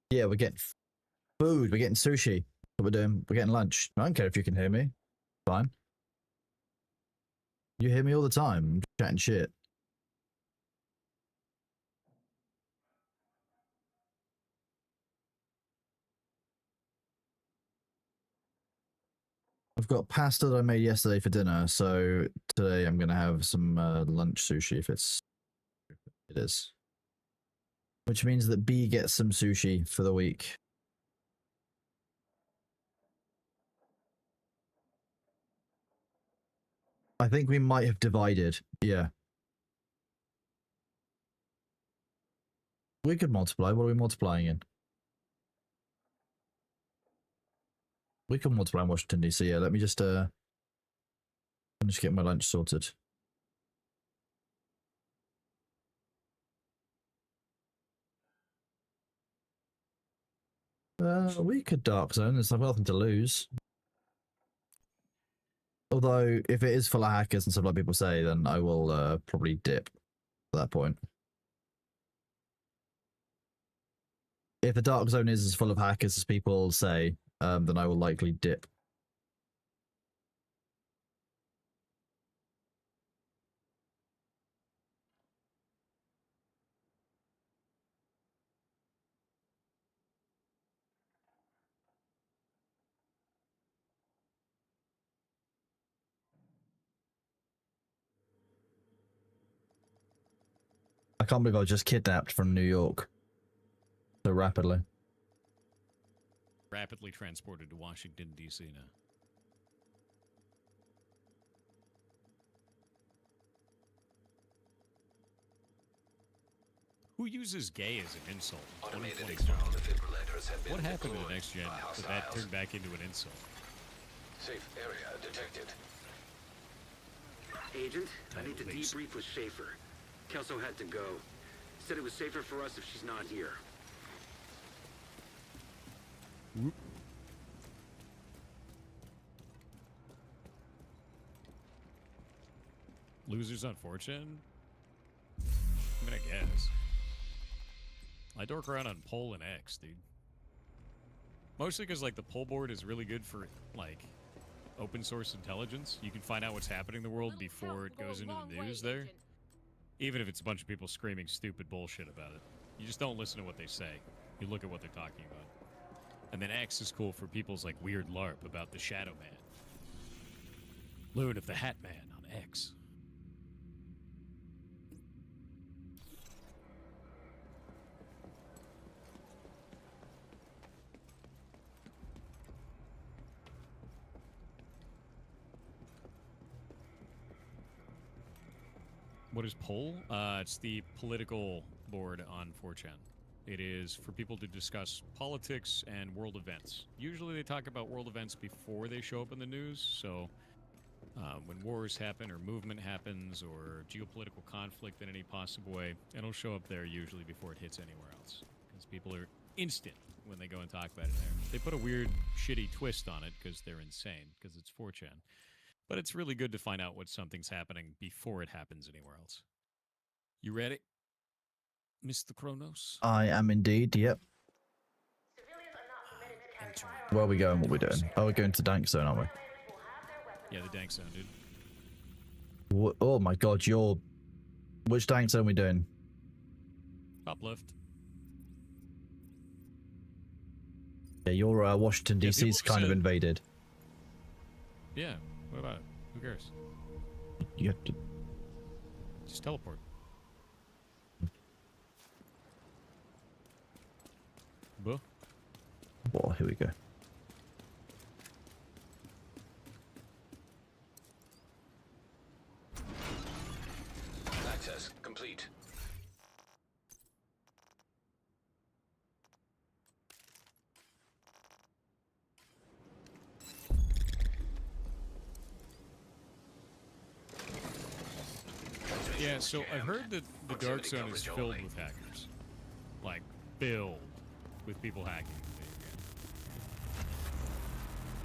Yeah, we're getting food. We're getting sushi. What we're doing? We're getting lunch. I don't care if you can hear me. Fine. You hear me all the time. I'm chatting shit. I've got pasta that I made yesterday for dinner, so today I'm gonna have some lunch sushi if it is. Which means that B gets some sushi for the week. I think we might have divided. Yeah. We could multiply. What are we multiplying in? We can multiply in Washington DC. Yeah, let me just get my lunch sorted. We could Dark Zone. There's nothing to lose. Although, if it is full of hackers and stuff like people say, then I will probably dip at that point. If the Dark Zone is as full of hackers as people say, then I will likely dip. I can't believe I was just kidnapped from New York so rapidly. Rapidly transported to Washington, D.C. now. Who uses gay as an insult? Automated external defibrillators have been What happened to deployed the next gen by that hostiles. turned back into an insult? Safe area detected. Agent, I need to Please. debrief with Schaefer. Kelso had to go. Said it was safer for us if she's not here. Whoop. Losers on 4chan? I mean, I guess. I dork around on Pol and X, dude. Mostly because, like, the Pol board is really good for, like, open source intelligence. You can find out what's happening in the world before it goes into the news there. Even if it's a bunch of people screaming stupid bullshit about it. You just don't listen to what they say. You look at what they're talking about. And then X is cool for people's, like, weird LARP about the Shadow Man. Loon of the Hat Man on X. What is Pol? It's the political board on 4chan. It is for people to discuss politics and world events. Usually they talk about world events before they show up in the news, so when wars happen or movement happens or geopolitical conflict in any possible way, it'll show up there usually before it hits anywhere else. Because people are instant when they go and talk about it there. They put a weird, shitty twist on it because they're insane, because it's 4chan. But it's really good to find out what something's happening before it happens anywhere else. You ready, Mr. Kronos? I am indeed, yep. Where are we going? What are we doing? Oh, we're going to Dank Zone, aren't we? Yeah, the Dank Zone, dude. Oh my god, you're... Which Dank Zone are we doing? Top left. Yeah, your Washington, Yeah, D.C.'s people kind of said- invaded. Yeah, what about it? Who cares? You have to... Just teleport. Buh. Well, here we go. Access complete. Yeah, so I've heard that the Dark Zone is filled with hackers. Like, filled with people hacking the video game.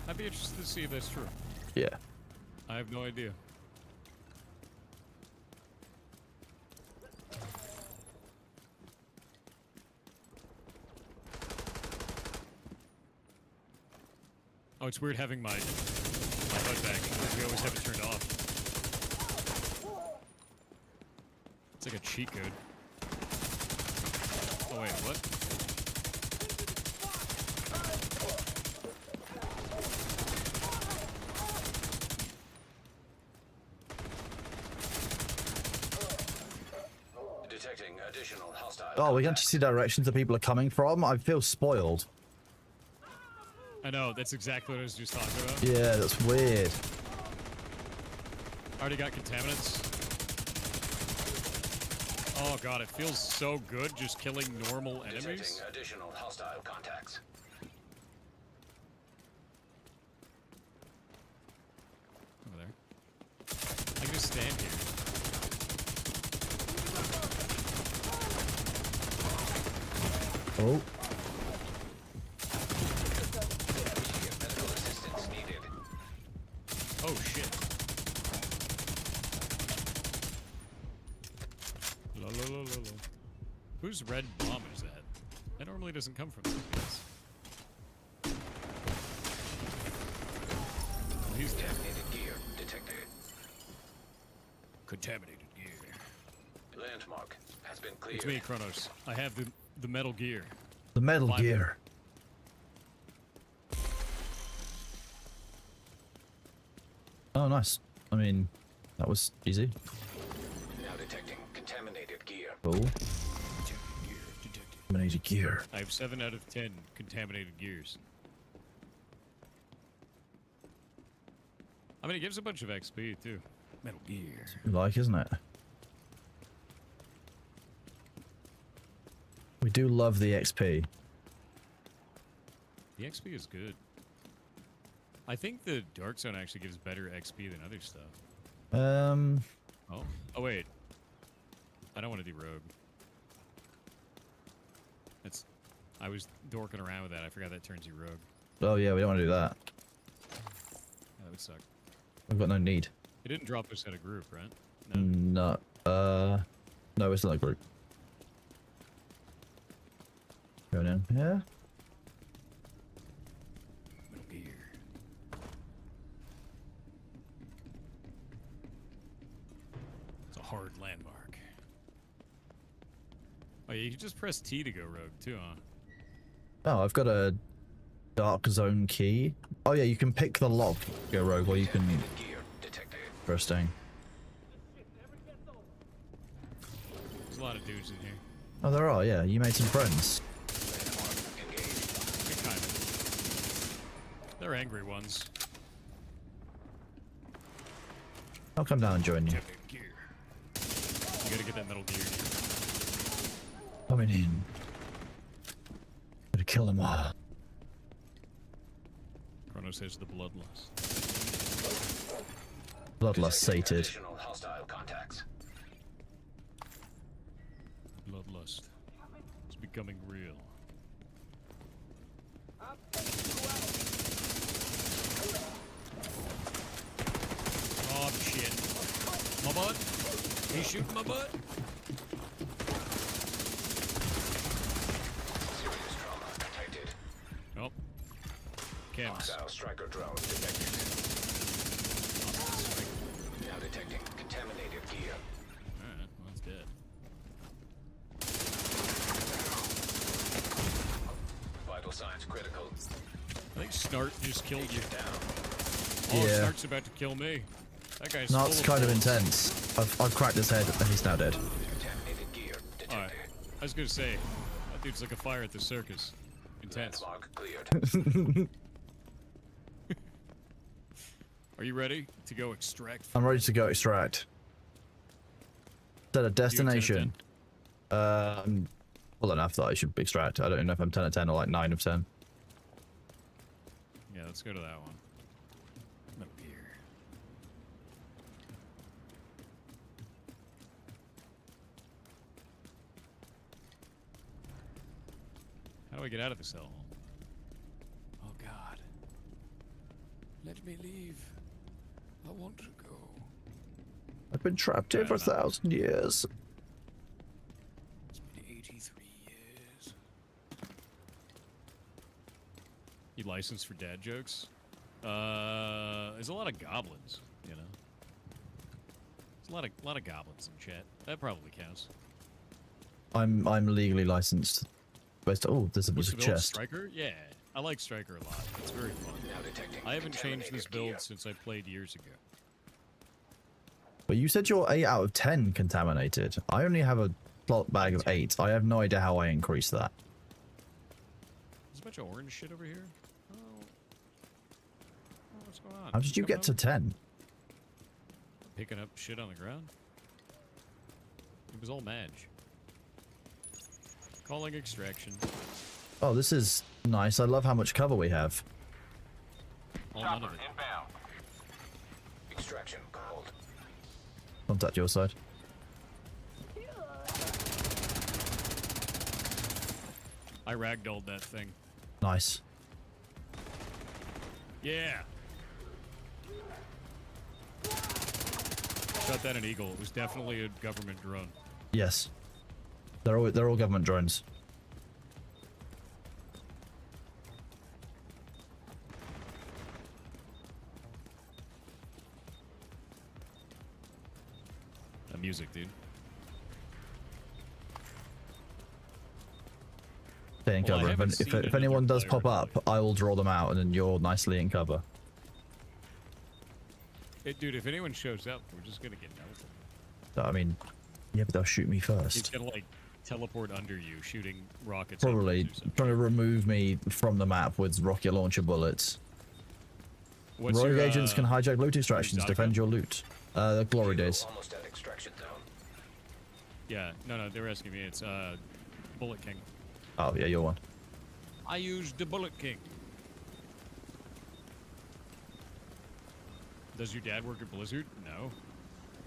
I'd be interested to see if that's true. Yeah. I have no idea. Oh, it's weird having my HUD back because we always have it turned off. It's like a cheat code. Oh wait, what? Detecting additional hostile. Oh, we can actually see directions that people are coming from. I feel spoiled. I know, that's exactly what I was just talking about. Yeah, that's weird. Already got contaminants. Oh god, it feels so good just killing normal enemies. Detecting additional hostile contacts. Over there. I can just stand here. Oh. Oh shit. La, la, la, la, la. Whose red bomb is that? That normally doesn't come from this. He's Contaminated gear detected. Contaminated gear. Landmark has been cleared. It's me, Kronos. I have the Metal Gear. The Metal Climb Gear. Oh, nice. I mean, that was easy. Now detecting contaminated gear. Cool. Contaminated gear. I have 7 out of 10 contaminated gears. I mean, it gives a bunch of XP, too. Metal Gear. Like, isn't it? We do love the XP. The XP is good. I think the Dark Zone actually gives better XP than other stuff. Oh. Oh, wait. I don't want to do Rogue. That's I was dorking around with that. I forgot that turns you rogue. Oh yeah, we don't want to do that. Yeah, that would suck. We've got no need. It didn't drop us at a group, right? No. No, it's not a group. Going in. Yeah. Gear. It's a hard landmark. Oh, yeah, you can just press T to go rogue too, huh? Oh, I've got a dark zone key. Oh yeah, you can pick the lock to go rogue, or you can interesting. There's a lot of dudes in here. Oh, there are. Yeah, you made some friends. Kind of. They're angry ones. I'll come down and join you. Gear. You gotta get that metal gear. Coming in. Gotta kill them all. Chronos has the bloodlust. Bloodlust sated. Hostile contacts. Bloodlust. It's becoming real. Oh shit. My butt? He's shooting my butt? Serious trauma detected. Nope. Chems. Hostile striker drone detected. Now detecting contaminated gear. Alright, well, it's dead. Vital signs critical. I think Snart just killed you. Down. Oh, Yeah. Snart's about to kill me. That guy's That's full kind of bullets. intense. I've cracked his head and he's now dead. Contaminated gear detected. Alright. I was gonna say, that dude's like a fire at the circus. Intense. Landmark cleared. Are you ready to go extract? I'm ready to go extract. Set a destination. Well enough that I should extract. I don't know if I'm 10 of 10 or like 9 of 10. Yeah, let's go to that one. No gear. How do I get out of this hellhole? Oh God. Let me leave. I want to go. I've been trapped here for 1,000 years. It's been 83 years. You licensed for dad jokes? There's a lot of goblins, you know. There's a lot of goblins in chat. That probably counts. I'm legally licensed. Oh, there's a What's the build? chest. Striker? Yeah, I like Striker a lot. It's very fun. I haven't changed this build since I played years ago. But you said you're 8 out of 10 contaminated. I only have a plot bag of 8. I have no idea how I increased that. There's a bunch of orange shit over here. Oh, what's going on? How did you get to 10? Picking up shit on the ground? It was all Madge. Calling extraction. Oh, this is nice. I love how much cover we have. All none of it. Inbound. Extraction called. Contact your side. I ragdolled that thing. Nice. Yeah. Shot that an eagle. It was definitely a government drone. Yes. They're all government drones. The music, dude. Stay in Well, I cover. haven't If seen anyone another does player pop up, I will draw them out, and then you're nicely in cover. Hey, dude, if anyone shows up, we're just gonna get melted. I mean, yeah, but they'll shoot me He's first. gonna like teleport under you, shooting rockets. at Probably us or something. trying to remove me from the map with rocket launcher bullets. What's Rogue your, agents can hijack loot extractions. Zaga? Defend your loot. The glory days. Almost at extraction zone. Yeah, no, they were asking me. It's Bullet King. Oh yeah, you're one. I used the Bullet King. Does your dad work at Blizzard? No.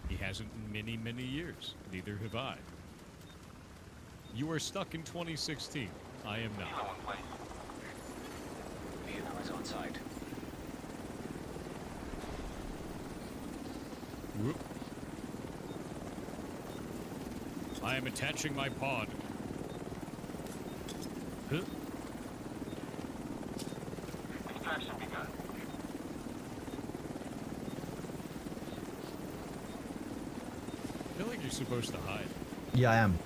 He hasn't in many, many years. Neither have I. You are stuck in 2016. I am not. Vehicle is on site. Whoop. I am attaching my pod. Huh? Extraction begun. I feel like you're supposed to hide. Yeah, I am.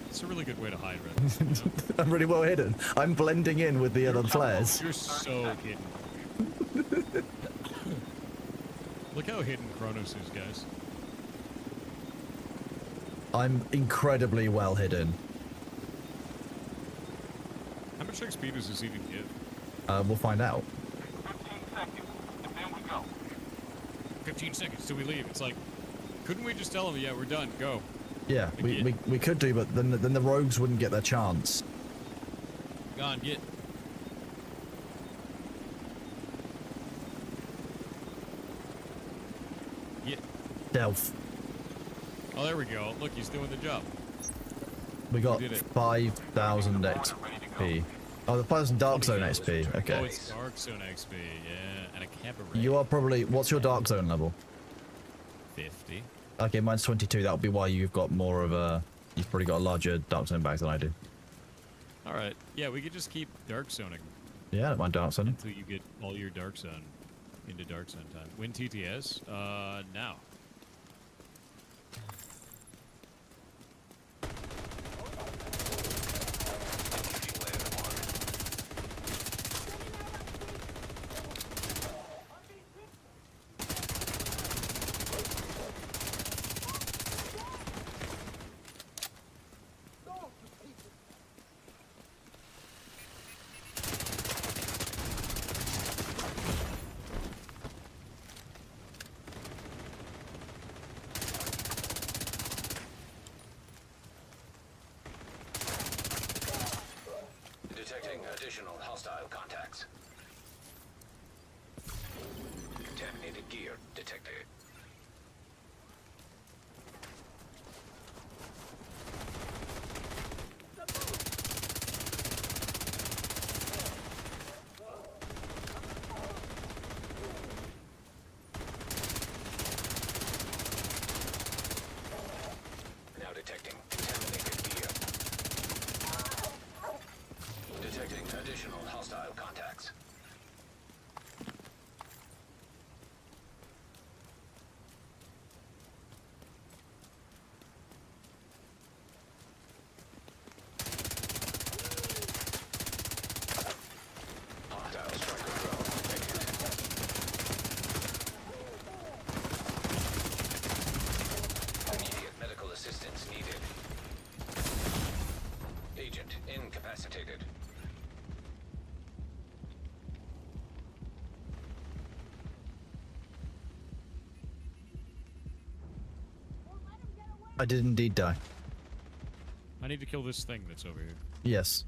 It's a really good way to hide, Red. You know? I'm really well hidden. I'm blending in with the other flares. You're so hidden. Look how hidden Kronos is, guys. I'm incredibly well hidden. How much XP does this even give? We'll find out. 15 seconds, and then we go. 15 seconds till we leave. It's like, couldn't we just tell them, yeah, we're done, go? Yeah, we could do, but then the rogues wouldn't get their chance. Go on, get. Get. Stealth. Oh, there we go. Look, he's doing the job. We got did it. 5,000 XP. Oh, the 5,000 Dark Zone XP. Oh, Okay. it's Dark Zone XP, yeah, and a cabaret. You are probably... What's your Dark Zone level? 50. Okay, mine's 22. That'll be why you've got more of a... You've probably got a larger Dark Zone bag than I do. Alright, yeah, we could just keep Dark Zoning Yeah, I don't mind Dark Zone. until you get all your Dark Zone into Dark Zone time. Win TTS? Now. Detecting additional hostile contacts. Contaminated gear detected. Now detecting contaminated gear. Detecting additional hostile contacts. Hostile striker drone detected. Immediate medical assistance needed. Agent incapacitated. I did indeed die. I need to kill this thing that's over here. Yes.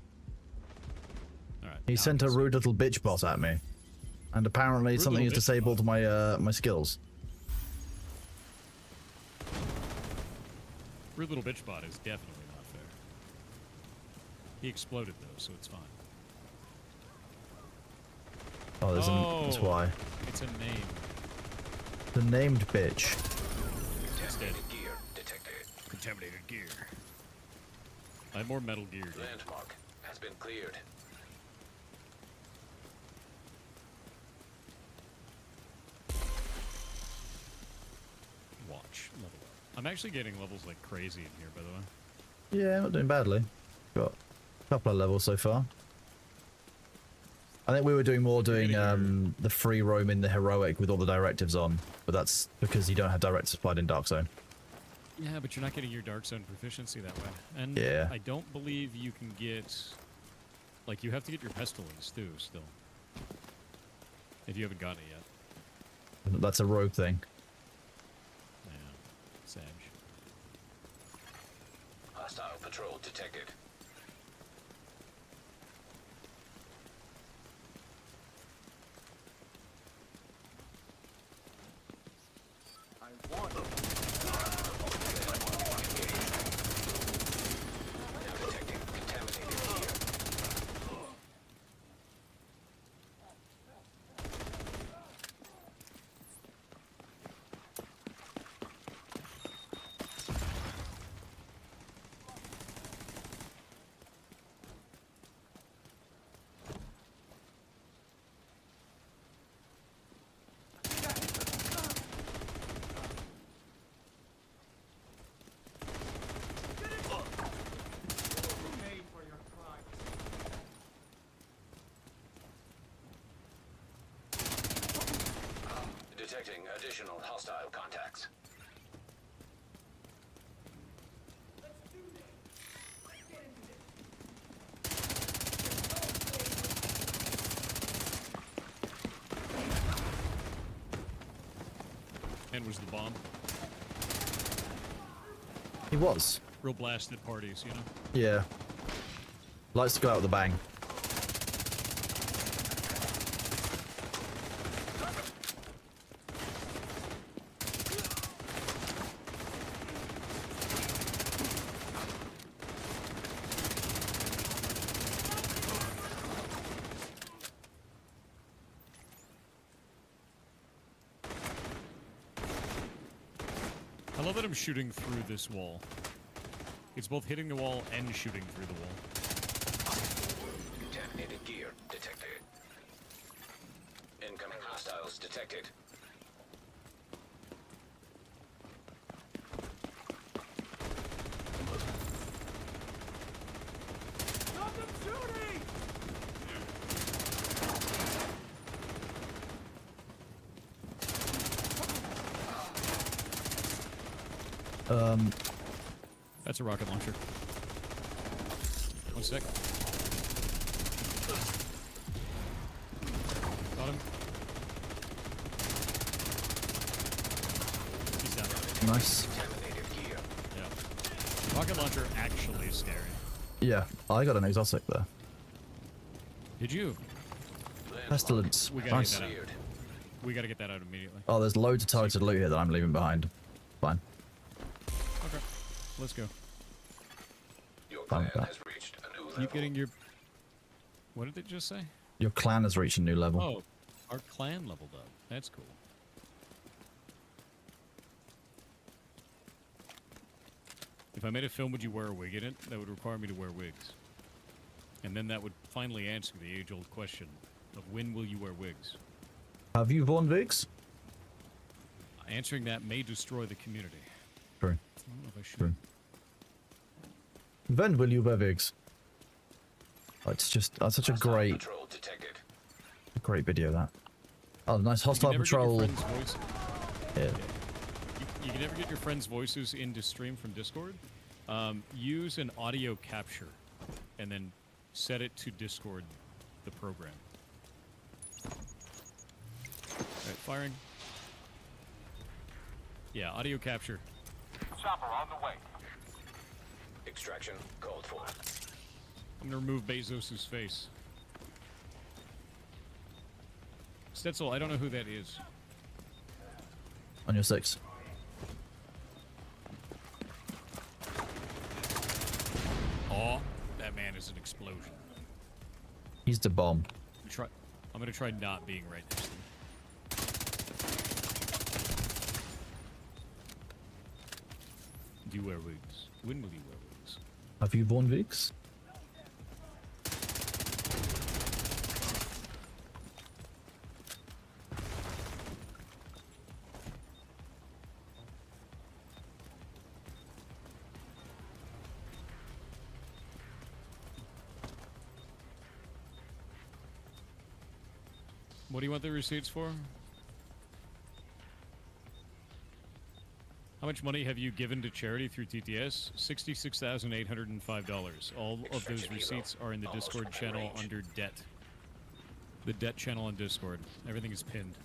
Alright. He sent a rude little bitch bot at me. And apparently Rude something has little bitch disabled my my skills. Rude little bitch bot is definitely not fair. He exploded though, so it's fine. Oh, that's why. It's a name. The named bitch. Contaminated gear detected. Contaminated gear. I have more Metal Gear. Dude. Landmark has been cleared. Watch. Level up. I'm actually getting levels like crazy in here, by the way. Yeah, not doing badly. Got a couple of levels so far. I think we were doing the free roam in the heroic with all the directives on, but that's because you don't have directives applied in Dark Zone. Yeah, but you're not getting your Dark Zone proficiency that way. And Yeah. I don't believe you can get... Like, you have to get your Pestilence, too, still. If you haven't gotten it yet. That's a rogue thing. Yeah. Sag. Hostile patrol detected. Now detecting was the bomb. He was. Real blasted parties, you know? Yeah. Likes to go out with a bang. I love that I'm shooting through this wall. It's both hitting the wall and shooting through the wall. Contaminated gear detected. Incoming hostiles detected. Stop them shooting! That's a rocket launcher. 1 sec. Got him. He's down. Nice. Yeah. Rocket launcher actually scary. Yeah, I got an exotic there. Did you? Pestilence. We gotta Nice. get that out. We gotta get that out immediately. Oh, there's loads of targeted loot here that I'm leaving behind. Fine. Okay. Let's go. Fine with that. You getting your... What did it just say? Your clan has reached a new level. Oh, our clan leveled up. That's cool. If I made a film, would you wear a wig in it? That would require me to wear wigs. And then that would finally answer the age-old question of when will you wear wigs? Have you worn wigs? Answering that may destroy the community. True. I don't know if I should. True. When will you wear wigs? Oh, it's just such a great video, that. Oh, nice hostile patrol. Yeah. You can never get your friends' voices into stream from Discord. Use an audio capture and then set it to Discord, the program. Alright, firing. Yeah, audio capture. Chopper on the way. Extraction called for. I'm gonna remove Bezos's face. Stetzel, I don't know who that is. On your 6. Oh, that man is an explosion. He's the bomb. I'm gonna try not being right next to him. Do you wear wigs? When will you wear wigs? Have you worn wigs? What do you want the receipts for? How much money have you given to charity through TTS? $66,805. All of those receipts are in the Discord channel under debt. The debt channel on Discord. Everything is pinned.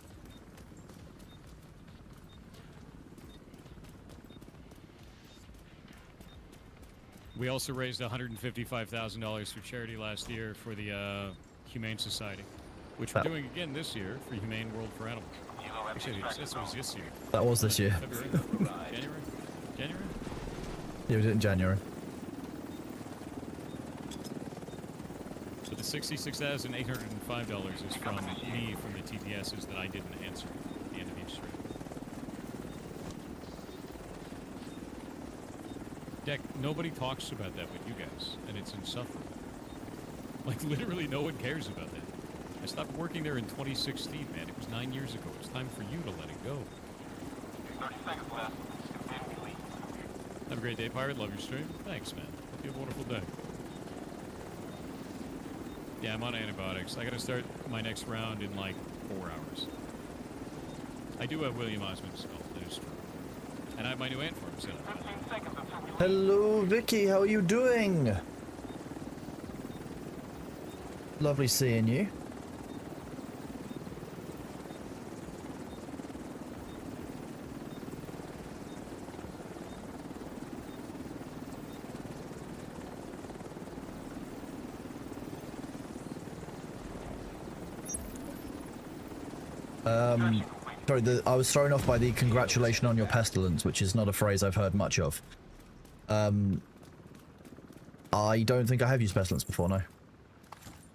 We also raised $155,000 for charity last year for the Humane Society, which we're doing again this year for Humane World for Animals. Actually, this was this year. That was this year. February? January? January? Yeah, we did it in January. So the $66,805 is from me from the TTSs that I didn't answer at the end of each stream. Deck, nobody talks about that with you guys, and it's insufferable. Like, literally no one cares about that. I stopped working there in 2016, man. It was 9 years ago. It's time for you to let it go. 30 seconds left. Have a great day, Pirate. Love your stream. Thanks, man. Hope you have a wonderful day. Yeah, I'm on antibiotics. I gotta start my next round in like 4 hours. I do have William Osmond spell. That is true. And I have my new ant farm set up. Hello, Vicky. How are you doing? Lovely seeing you. Sorry, I was thrown off by the congratulations on your pestilence, which is not a phrase I've heard much of. I don't think I have used pestilence before, no.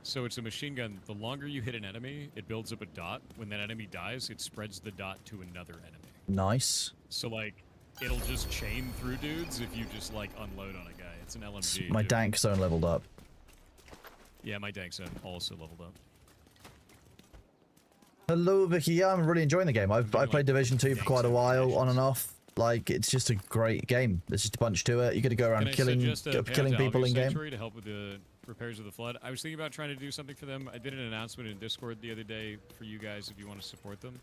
So it's a machine gun. The longer you hit an enemy, it builds up a dot. When that enemy dies, it spreads the dot to another enemy. Nice. So like, it'll just chain through dudes if you just like unload on a guy. It's an LMG. My dude. dank zone leveled up. Yeah, my dank zone also leveled up. Hello, Vicky. Yeah, I'm really enjoying the game. I've played Division 2 for quite a while, on and off. Like, it's just a great game. There's just a bunch to it. You got to go around killing people in game. To help with the repairs of the flood. I was thinking about trying to do something for them. I did an announcement in Discord the other day for you guys if you want to support them.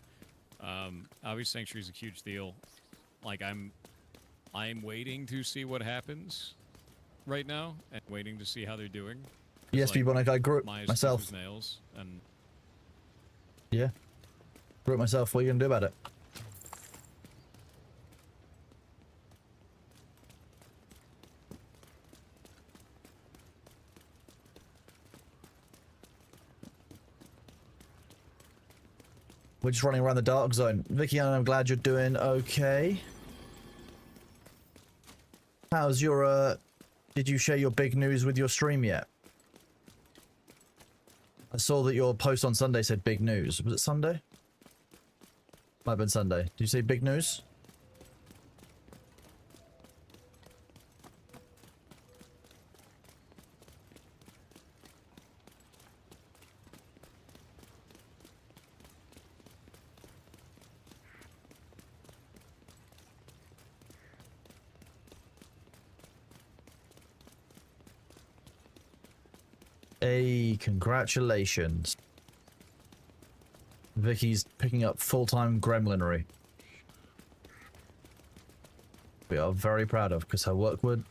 Obviously, Sanctuary is a huge deal. Like, I'm waiting to see what happens right now and waiting to see how they're doing. Yes, people like I grew it Myers myself. his nails and Yeah. Grew it myself. What are you going to do about it? We're just running around the dark zone. Vicky, I'm glad you're doing okay. How's your, did you share your big news with your stream yet? I saw that your post on Sunday said big news. Was it Sunday? Might have been Sunday. Did you say big news? Hey, congratulations. Vicky's picking up full-time gremlinery. We are very proud of, because her work would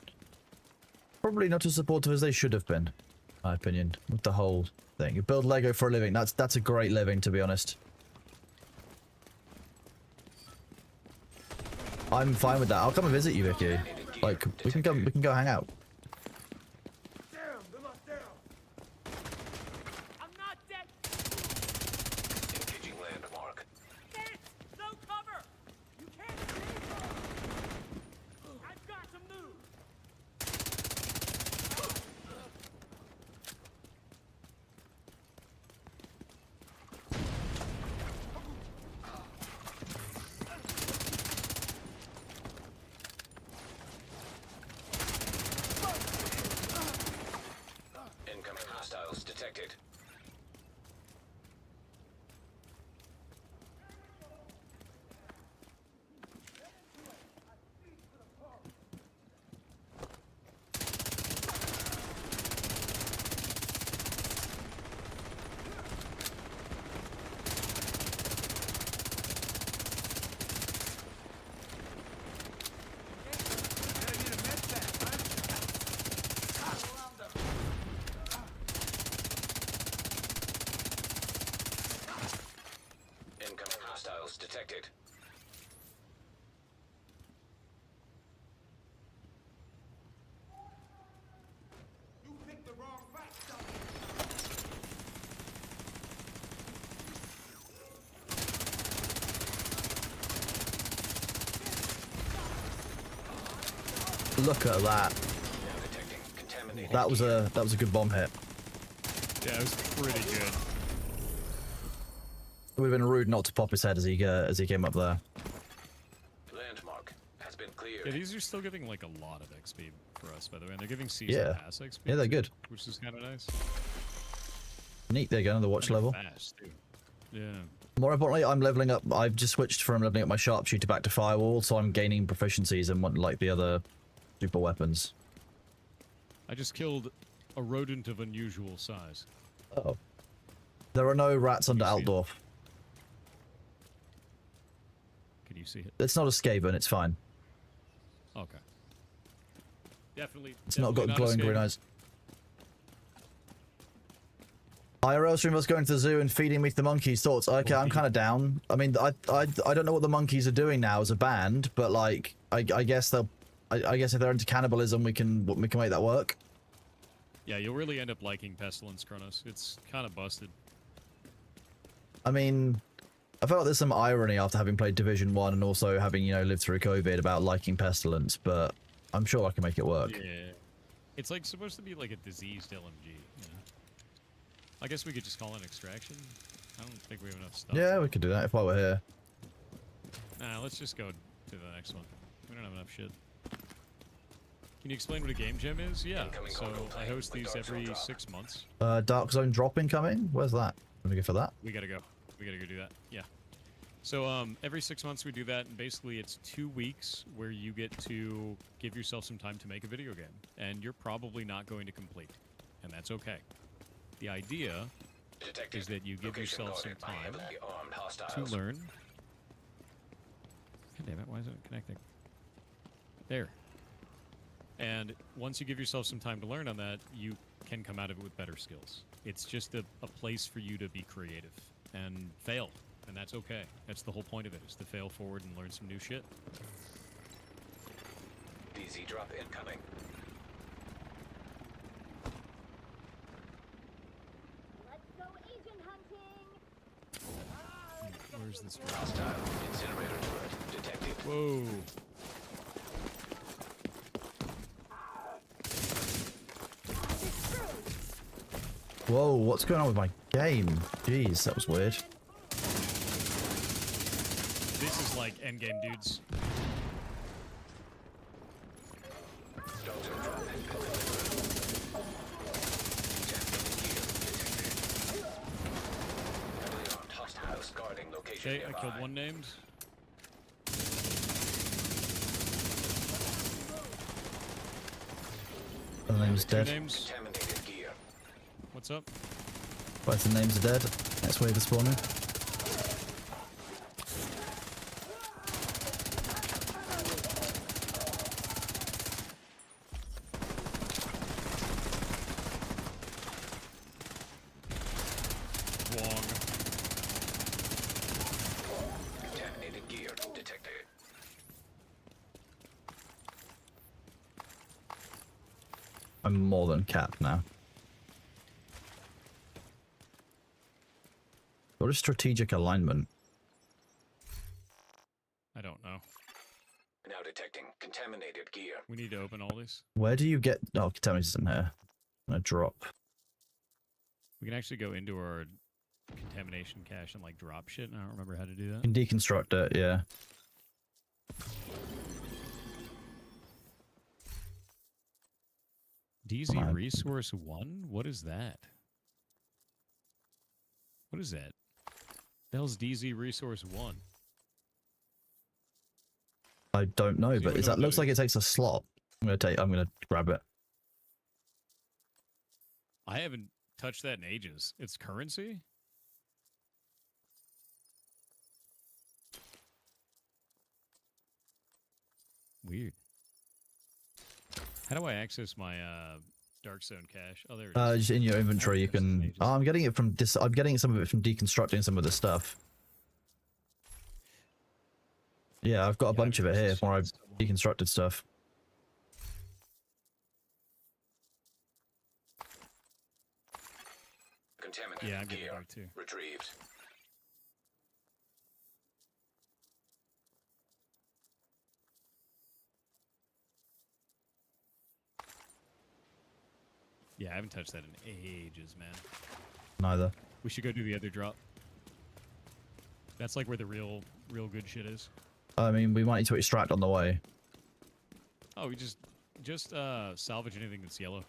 probably not as supportive as they should have been, in my opinion, with the whole thing. You build Lego for a living. That's a great living, to be honest. I'm fine with that. I'll come and visit you, Vicky. Like, we can go hang out. Detected. You picked the wrong backstop. Look at that. That was a good bomb hit. yeah, it was pretty good. It would have been rude not to pop his head as he came up there. Landmark has been cleared. Yeah, these are still giving like a lot of XP for us, by the way. And they're giving season Yeah. pass XP. Yeah, they're too, good. Which is kind of nice. Neat. There you go, another watch Kinda level. Fast, too. Yeah. More importantly, I'm leveling up. I've just switched from leveling up my sharpshooter back to firewall, so I'm gaining proficiencies in what, like the other super weapons. I just killed a rodent of unusual size. Oh. There are no rats under Altdorf. Can you see it? It's not a Skaven, it's fine. Okay. Definitely. It's not got definitely glowing green escaping. eyes. IRL stream was going to the zoo and feeding me the monkeys. Thoughts? Okay, I'm kind of down. I mean, I don't know what the monkeys are doing now as a band, but like, I guess they'll. I guess if they're into cannibalism, we can make that work. Yeah, you'll really end up liking Pestilence, Kronos. It's kind of busted. I mean, I felt like there's some irony after having played Division 1 and also having, you know, lived through COVID about liking Pestilence, but I'm sure I can make it work. Yeah. It's like supposed to be like a diseased LMG, you know? I guess we could just call it Extraction. I don't think we have enough stuff. Yeah, we could do that if I were here. Nah, let's just go to the next one. We don't have enough shit. Can you explain what a game jam is? Yeah, so I host these every 6 months. Dark Zone drop incoming? Where's that? Let me go for that. We gotta go. We gotta go do that. Yeah. So every 6 months we do that, and basically it's 2 weeks where you get to give yourself some time to make a video game, and you're probably not going to complete, and that's okay. The idea is that you give yourself some time to learn. God damn it! Why isn't it connecting? There. And once you give yourself some time to learn on that, you can come out of it with better skills. It's just a place for you to be creative and fail. And that's okay. That's the whole point of it, is to fail forward and learn some new shit. DZ drop incoming. Where's this drop? Hostile incinerator turret detected. Whoa. Whoa, what's going on with my game? Jeez, that was weird. This is like endgame dudes. Okay, I killed one named. The name's Two dead. names. What's up? Both the names are dead. Next wave is spawning. Wong. Contaminated gear detected. I'm more than capped now. What is strategic alignment? I don't know. Now detecting contaminated gear. We need to open all these. Where do you get... Oh, contamination's in here. I'm gonna drop. We can actually go into our contamination cache and like drop shit. And I don't remember how to do You that. can deconstruct it, yeah. DZ Come on. Resource 1? What is that? What is that? The hell's DZ Resource 1? I don't know, See but what is that it looks like is. it takes a slot. I'm gonna grab it. I haven't touched that in ages. It's currency? Weird. How do I access my Dark Zone cache? Oh, there it is. Just in your inventory, you Access in can. ages. Oh, I'm getting it from this. I'm getting some of it from deconstructing some of the stuff. Yeah, I've got a bunch of it here from where I've deconstructed stuff. Contaminated Yeah, I'm getting gear there too. retrieved. Yeah, I haven't touched that in ages, man. Neither. We should go do the other drop. That's like where the real good shit is. I mean, we might need to extract on the way. Oh, we just salvage anything that's yellow.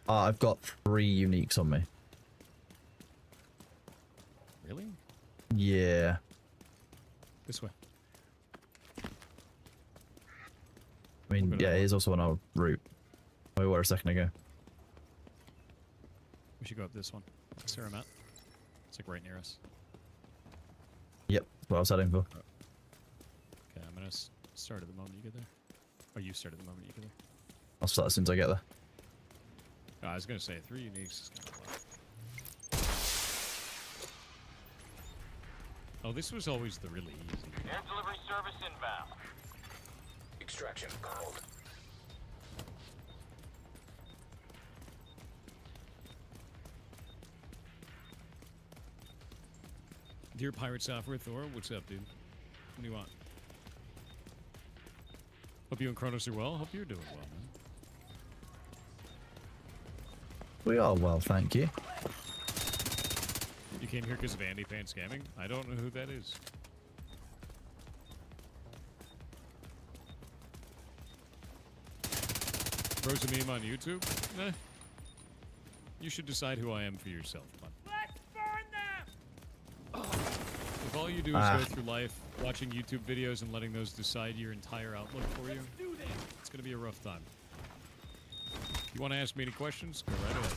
I've got 3 uniques on me. Really? Yeah. This way. I mean, We'll go to yeah, the here's also on our route. We were a second ago. We should go up this one. That's where I'm at. It's like right near us. Yep, that's what I was heading for. Okay, I'm gonna start at the moment you get there. Or you start at the moment you get there. I'll start as soon as I get there. Oh, I was gonna say 3 uniques is kind of low. Oh, this was always the really easy. Air delivery service inbound. Extraction called. Dear Pirate Software Thor, what's up, dude? What do you want? Hope you and Kronos are well. Hope you're doing well, man. We are well, thank you. You came here because of Andy Pan scamming? I don't know who that is. Throws a meme on YouTube? Nah. You should decide who I am for yourself, bud. Let's burn them! If all you do is go through life watching YouTube videos and letting those decide your entire outlook for you, it's going to be a rough time. If you want to ask me any questions, go right ahead.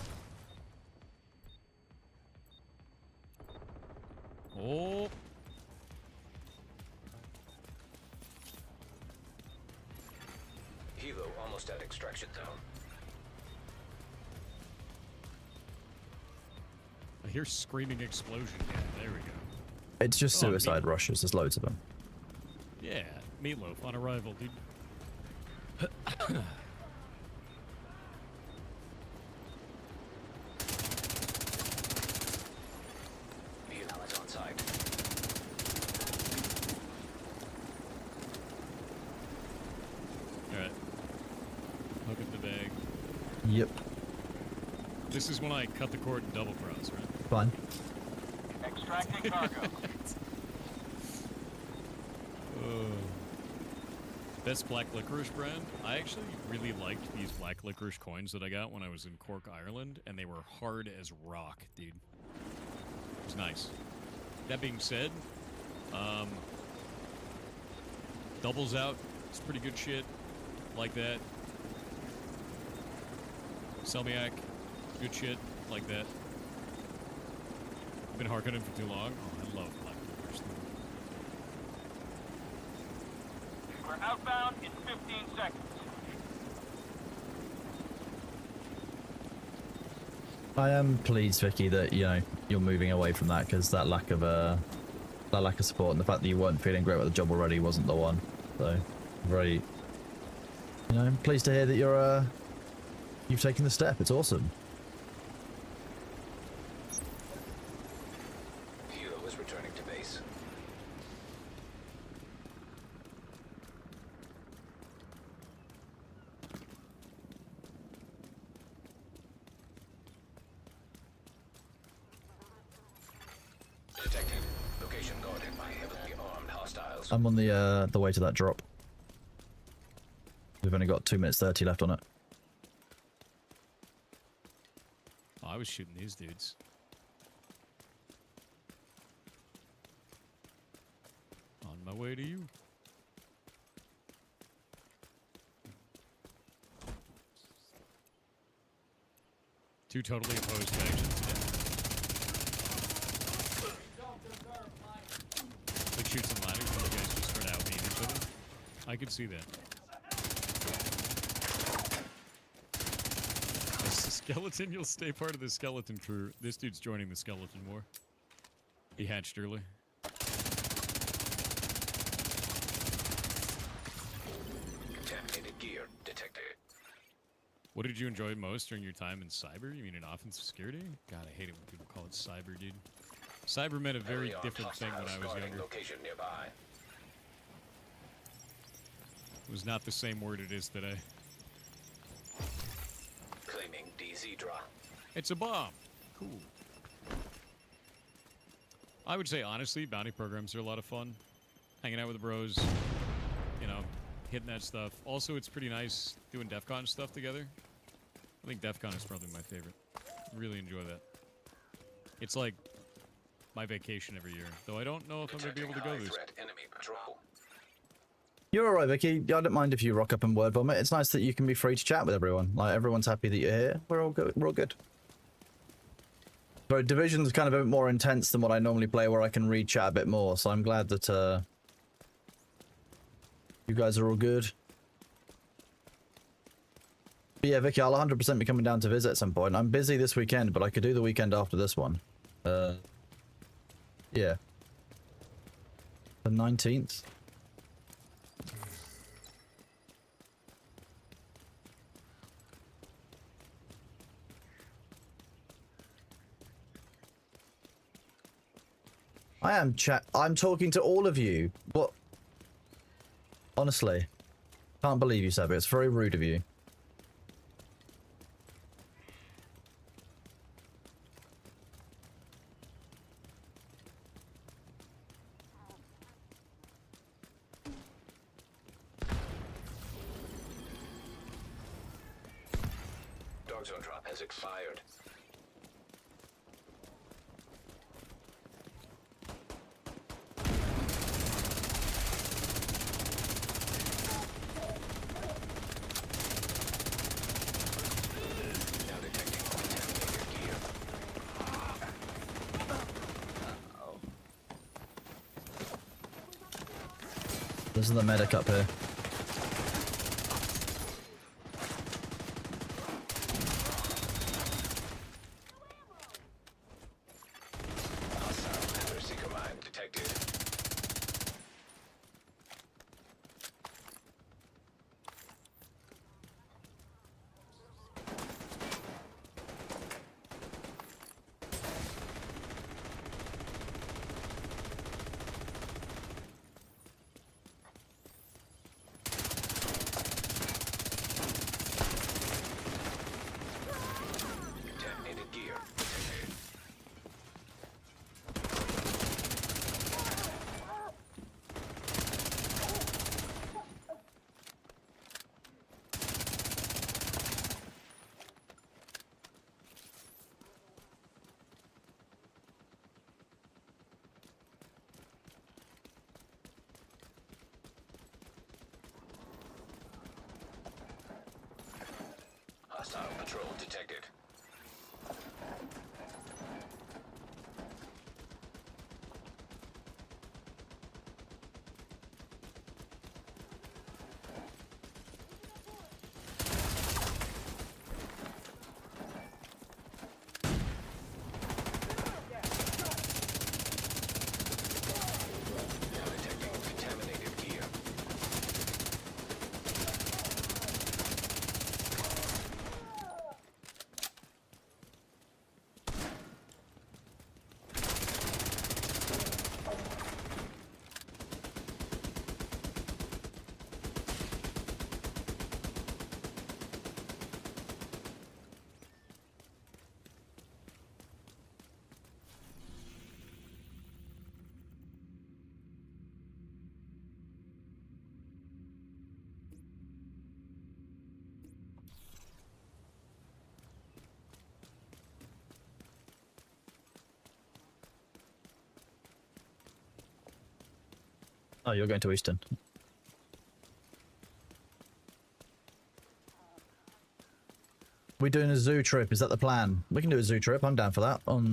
Oh. Hilo almost at extraction zone. I hear screaming explosion. Yeah, there we go. It's just suicide rushes. There's loads of them. Yeah, Meatloaf on arrival, dude. Hilo is on site. Alright. Look at the bag. Yep. This is when I cut the cord and double cross, right? Fine. Extracting cargo. Best black licorice brand? I actually really liked these black licorice coins that I got when I was in Cork, Ireland, and they were hard as rock, dude. It was nice. That being said, doubles out. It's pretty good shit. Like that. Selmiak. Good shit. Like that. Been Harkonnen for too long. Oh, I love black licorice. We're outbound in 15 seconds. I am pleased, Vicky, that you're moving away from that, because that lack of support and the fact that you weren't feeling great with the job already wasn't the one. So, very, I'm pleased to hear that you've taken the step. It's awesome. Hilo is returning to base. Detected. Location guarded by heavily armed hostiles. I'm on the way to that drop. We've only got 2 minutes 30 left on it. Oh, I was shooting these dudes. On my way to you. Two totally opposed factions. Like shoots and ladders when you guys just start out beating each other. I could see that. As a skeleton, you'll stay part of the skeleton crew. This dude's joining the skeleton war. He hatched early. Contaminated gear detected. What did you enjoy most during your time in cyber? You mean in offensive security? God, I hate it when people call it cyber, dude. Cyber meant a very different thing when I was younger. Location nearby. It was not the same word it is today. Claiming DZedra. It's a bomb. Cool. I would say, honestly, bounty programs are a lot of fun. Hanging out with the bros, hitting that stuff. Also, it's pretty nice doing DEF CON stuff together. I think DEF CON is probably my favorite. Really enjoy that. It's like my vacation every year, though I don't know if I'm going to be able to go this. Enemy patrol. You're alright, Vicky. I don't mind if you rock up and word vomit. It's nice that you can be free to chat with everyone. Like, everyone's happy that you're here. We're all good. We're all good. But Division's kind of a bit more intense than what I normally play, where I can read chat a bit more. So I'm glad that you guys are all good. But yeah, Vicky, I'll 100% be coming down to visit at some point. I'm busy this weekend, but I could do the weekend after this one. Yeah. The 19th. I am chat. I'm talking to all of you. What? Honestly, can't believe you, Sabi. It's very rude of you. Dog zone drop has expired. Now detecting contaminated gear. This is the medic up here. Hostile seeker mine detected. Contaminated gear detected. Hostile patrol detected. Now detecting contaminated gear. Oh, you're going to Easton. We doing a zoo trip? Is that the plan? We can do a zoo trip. I'm down for that. Oh,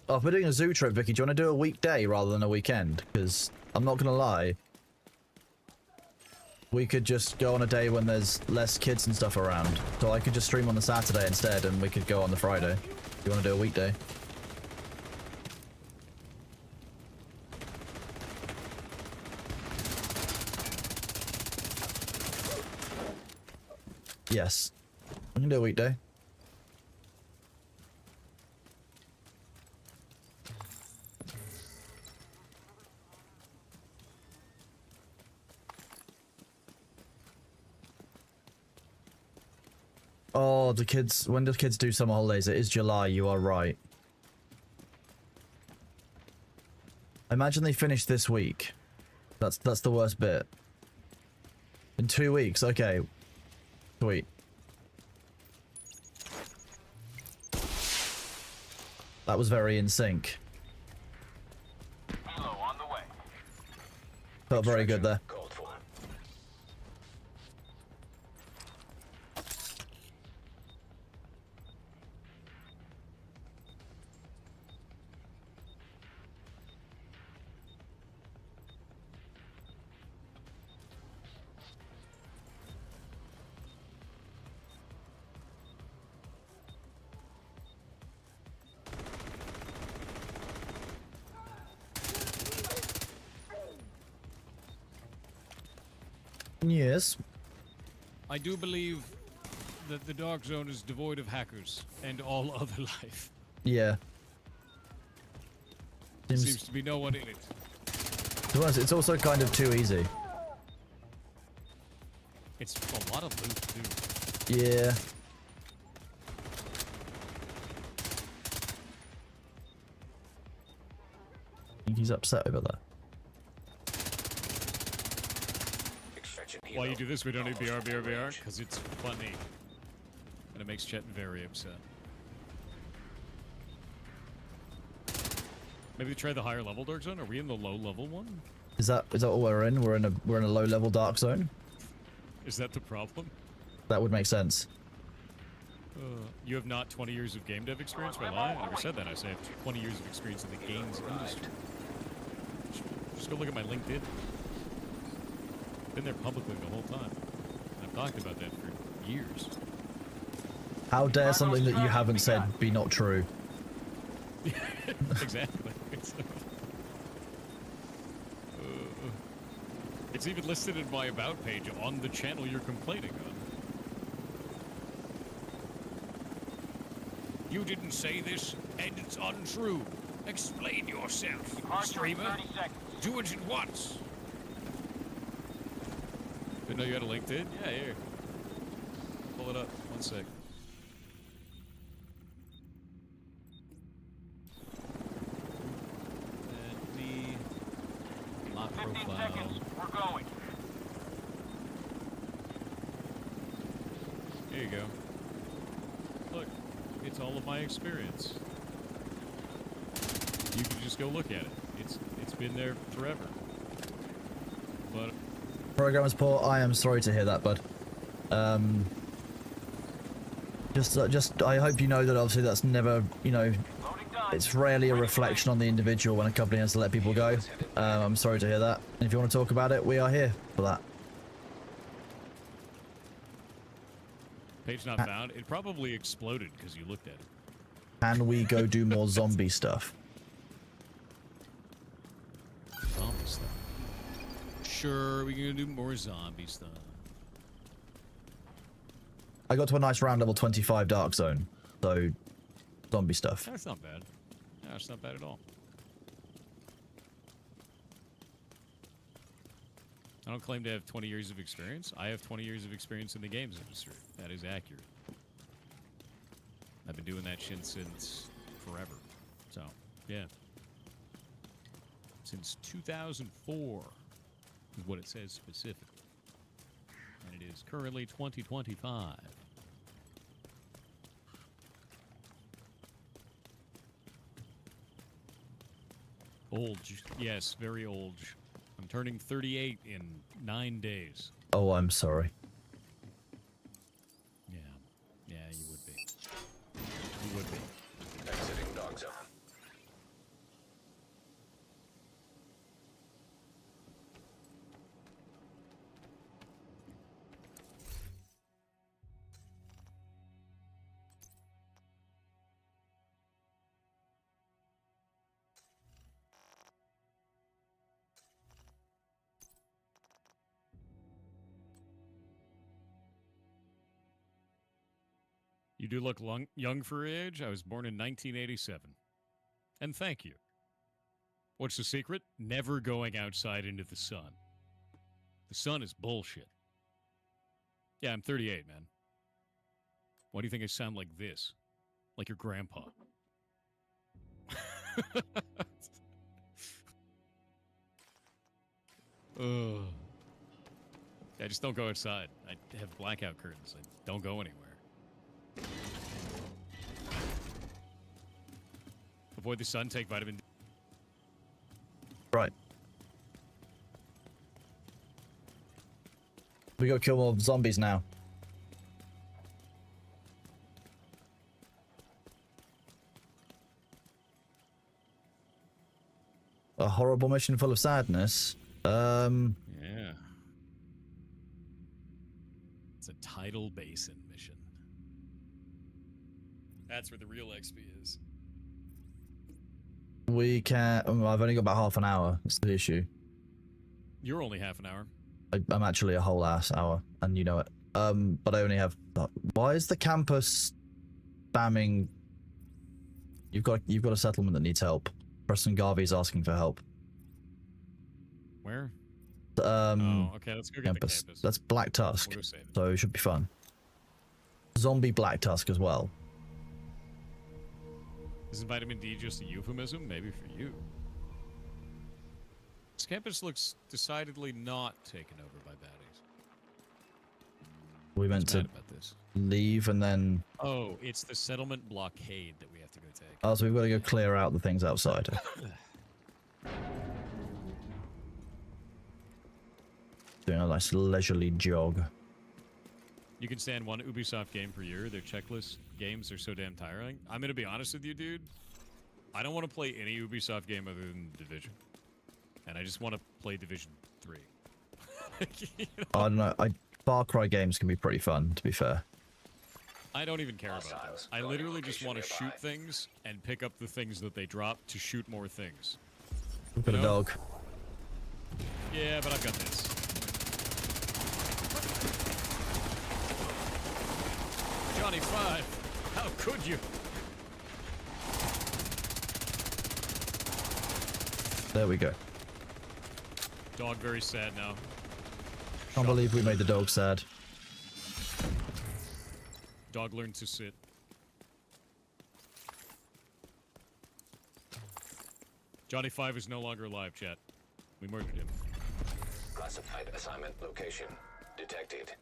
if we're doing a zoo trip, Vicky, do you want to do a weekday rather than a weekend? Because I'm not gonna lie, we could just go on a day when there's less kids and stuff around. So I could just stream on the Saturday instead, and we could go on the Friday. You want to do a weekday? Yes. We can do a weekday. Oh, the kids, when do kids do summer holidays? It is July, you are right. I imagine they finish this week. That's the worst bit. In 2 weeks, okay. Sweet. That was very in sync. Helo on the way. Felt very good there. Called for. Yes. I do believe that the Dark Zone is devoid of hackers and all other life. Yeah. Seems to be no one in it. To be honest, it's also kind of too easy. It's a lot of loot too. Yeah. I think he's upset over that. Why you do this? We don't need BR, because it's funny. And it makes Chet very upset. Maybe try the higher level Dark Zone? Are we in the low level one? Is that what we're in? We're in a low level dark zone? Is that the problem? That would make sense. You have not 20 years of game dev experience? Well, I never said that. I say I have 20 years of experience in the games industry. Just go look at my LinkedIn. Been there publicly the whole time. I've talked about that for years. How dare something that you haven't said be not true? Exactly. It's even listed in my about page on the channel you're complaining on. You didn't say this, and it's untrue. Explain yourself, streamer. Do it at once. Didn't know you had a LinkedIn? Yeah, here. Pull it up. 1 sec. Let me lock profile. We're going. There you go. Look, it's all of my experience. You can just go look at it. It's been there forever. But Programmer's poor. I am sorry to hear that, bud. Just I hope you know that obviously that's never, you know, it's rarely a reflection on the individual when a company has to let people go. I'm sorry to hear that. And if you want to talk about it, we are here for that. page not found. It probably exploded because you looked at it. Can we go do more zombie stuff? Zombie stuff. Sure, we can do more zombie stuff. I got to a nice round level 25 Dark Zone, so zombie stuff. That's not bad. No, it's not bad at all. I don't claim to have 20 years of experience. I have 20 years of experience in the games industry. That is accurate. I've been doing that shit since forever. So, yeah. Since 2004 is what it says specifically. And it is currently 2025. Old. Yes, very old. I'm turning 38 in 9 days. Oh, I'm sorry. Yeah. Yeah, you would be. You would be. Exiting dog zone. You do look young for your age. I was born in 1987. And thank you. What's the secret? Never going outside into the sun. The sun is bullshit. Yeah, I'm 38, man. Why do you think I sound like this? Like your grandpa. Ugh. I just don't go outside. I have blackout curtains. I don't go anywhere. Avoid the sun, take vitamin D. Right. We go kill more zombies now. A horrible mission full of sadness. Yeah. It's a tidal basin mission. That's where the real XP is. We can. I've only got about half an hour. That's the issue. You're only half an hour. I'm actually a whole ass hour, and you know it. But I only have. Why is the campus spamming? You've got a settlement that needs help. Preston Garvey's asking for help. Where? Oh, okay, let's go get the campus. That's Black Tusk, We'll go save it. so it should be fun. Zombie Black Tusk as well. Isn't vitamin D just a euphemism? Maybe for you. This campus looks decidedly not taken over by baddies. We meant to about this? leave and then... Oh, it's the settlement blockade that we have to go take. Oh, so we've got to go clear out the things outside. Doing a nice leisurely jog. You can stand one Ubisoft game per year. Their checklist games are so damn tiring. I'm gonna be honest with you, dude. I don't want to play any Ubisoft game other than Division. And I just want to play Division 3. You know? I don't know. Far Cry games can be pretty fun, to be fair. I don't even care about those. I literally just want to shoot things and pick up the things that they drop to shoot more things. We've got a dog. Yeah, but I've got this. Johnny 5, how could you? There we go. Dog very sad now. Can't believe we made the dog sad. Dog learned to sit. Johnny 5 is no longer alive, chat. We murdered him. Classified assignment location detected.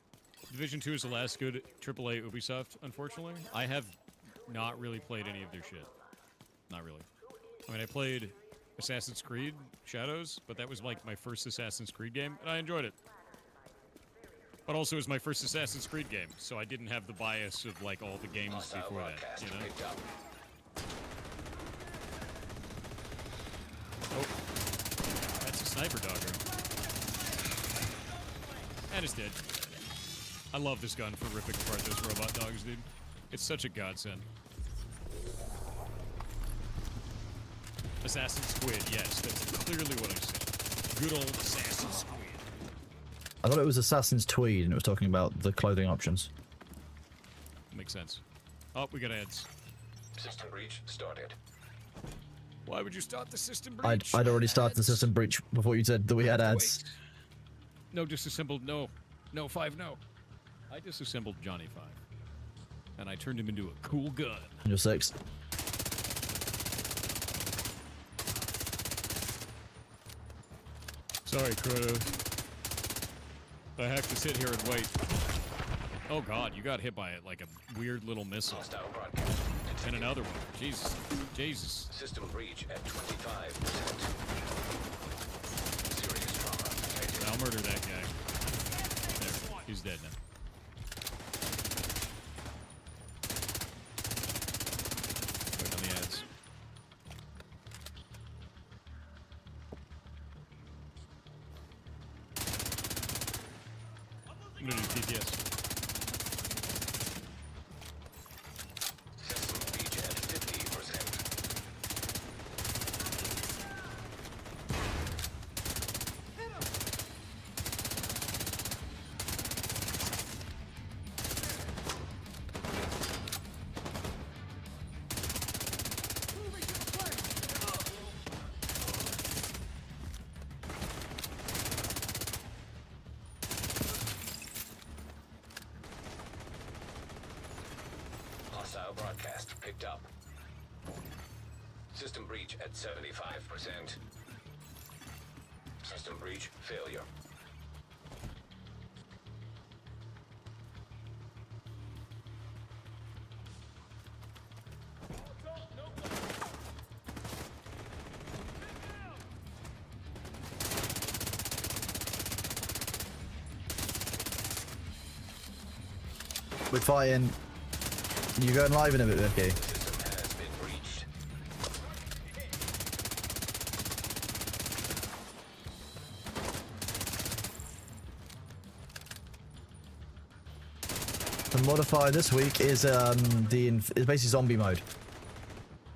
Division 2 is the last good AAA Ubisoft, unfortunately. I have not really played any of their shit. Not really. I mean, I played Assassin's Creed Shadows, but that was like my first Assassin's Creed game, and I enjoyed it. But also it was my first Assassin's Creed game, so I didn't have the bias of like all the games before that, you know? Oh, that's a sniper dogger. And it's dead. I love this gun for ripping apart those robot dogs, dude. It's such a godsend. Assassin's Squid, yes, that's clearly what I said. Good old Assassin's Squid. I thought it was Assassin's Tweed and it was talking about the clothing options. Makes sense. Oh, we got ads. System breach started. Why would you start the system breach? I'd already started the system breach before you said that we had ads. No, disassembled, no. No, 5, no. I disassembled Johnny 5. And I turned him into a cool gun. You're 6. Sorry, Kronos. I have to sit here and wait. Oh god, you got hit by it like a weird little missile. And another one. Jesus. Jesus. System breach at 25%. Serious trauma. I'll murder that guy. There. He's dead now. Wait on the ads. I'm gonna do TTS. System breach at 50%. Hostile broadcast picked up. System breach at 75%. System breach failure. We're fighting. You going live in a bit, Vicky? System has been breached. The modifier this week is it's basically zombie mode.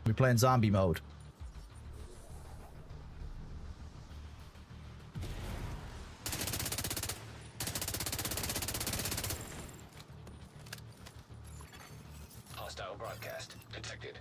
We're playing zombie mode. Hostile broadcast detected.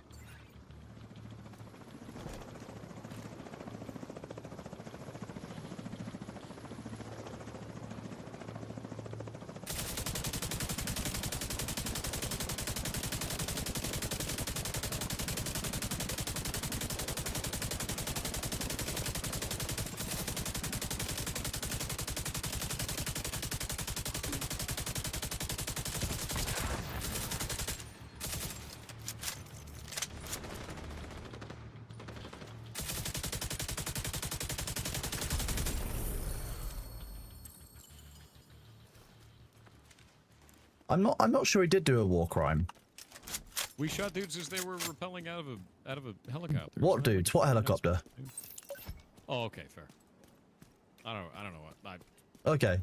I'm not sure he did do a war crime. We shot dudes as they were rappelling out of a helicopter. What dudes? What helicopter? Oh, okay, fair. I don't know what. Okay.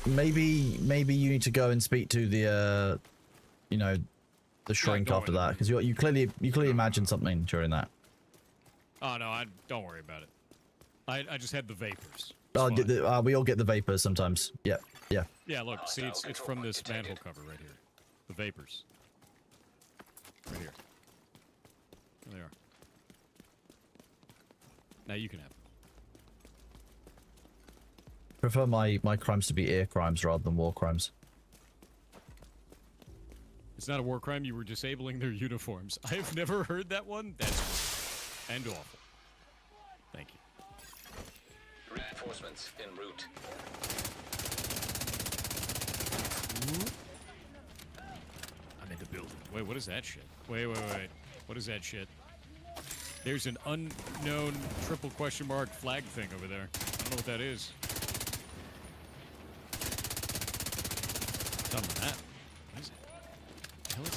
Maybe you need to go and speak to the you know, the shrink after that, because you clearly imagined something during that. Oh no, don't worry about it. I just had the vapors. We all get the vapors sometimes. Yeah. Yeah, look, see, it's from this manhole cover right here. The vapors. Right here. There they are. Now you can have them. Prefer my crimes to be ear crimes rather than war crimes. It's not a war crime, you were disabling their uniforms. I've never heard that one. That's and awful. Thank you. Reinforcements en route. I'm in the building. Wait, what is that shit? Wait. What is that shit? There's an unknown triple question mark flag thing over there. I don't know what that is. Done with that. What is it? What the hell is it?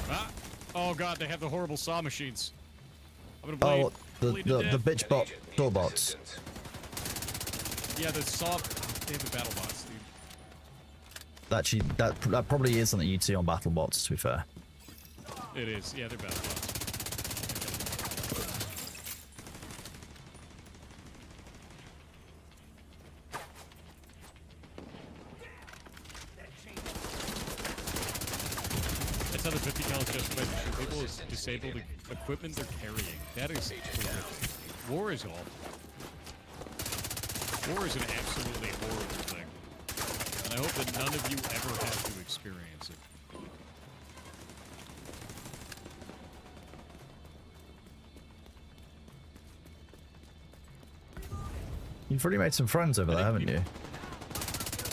Ah! Oh god, they have the horrible saw machines. I'm gonna bleed. The bitch bot door bots. Yeah, the saw. They have the battle bots, dude. That probably is something you'd see on battle bots, to be fair. It is. Yeah, they're battle bots. That's how the 50 cal is justified. People disable the equipment they're carrying. That is horrific. War is awful. War is an absolutely horrible thing. And I hope that none of you ever have to experience it. You've already made some friends over there, haven't you?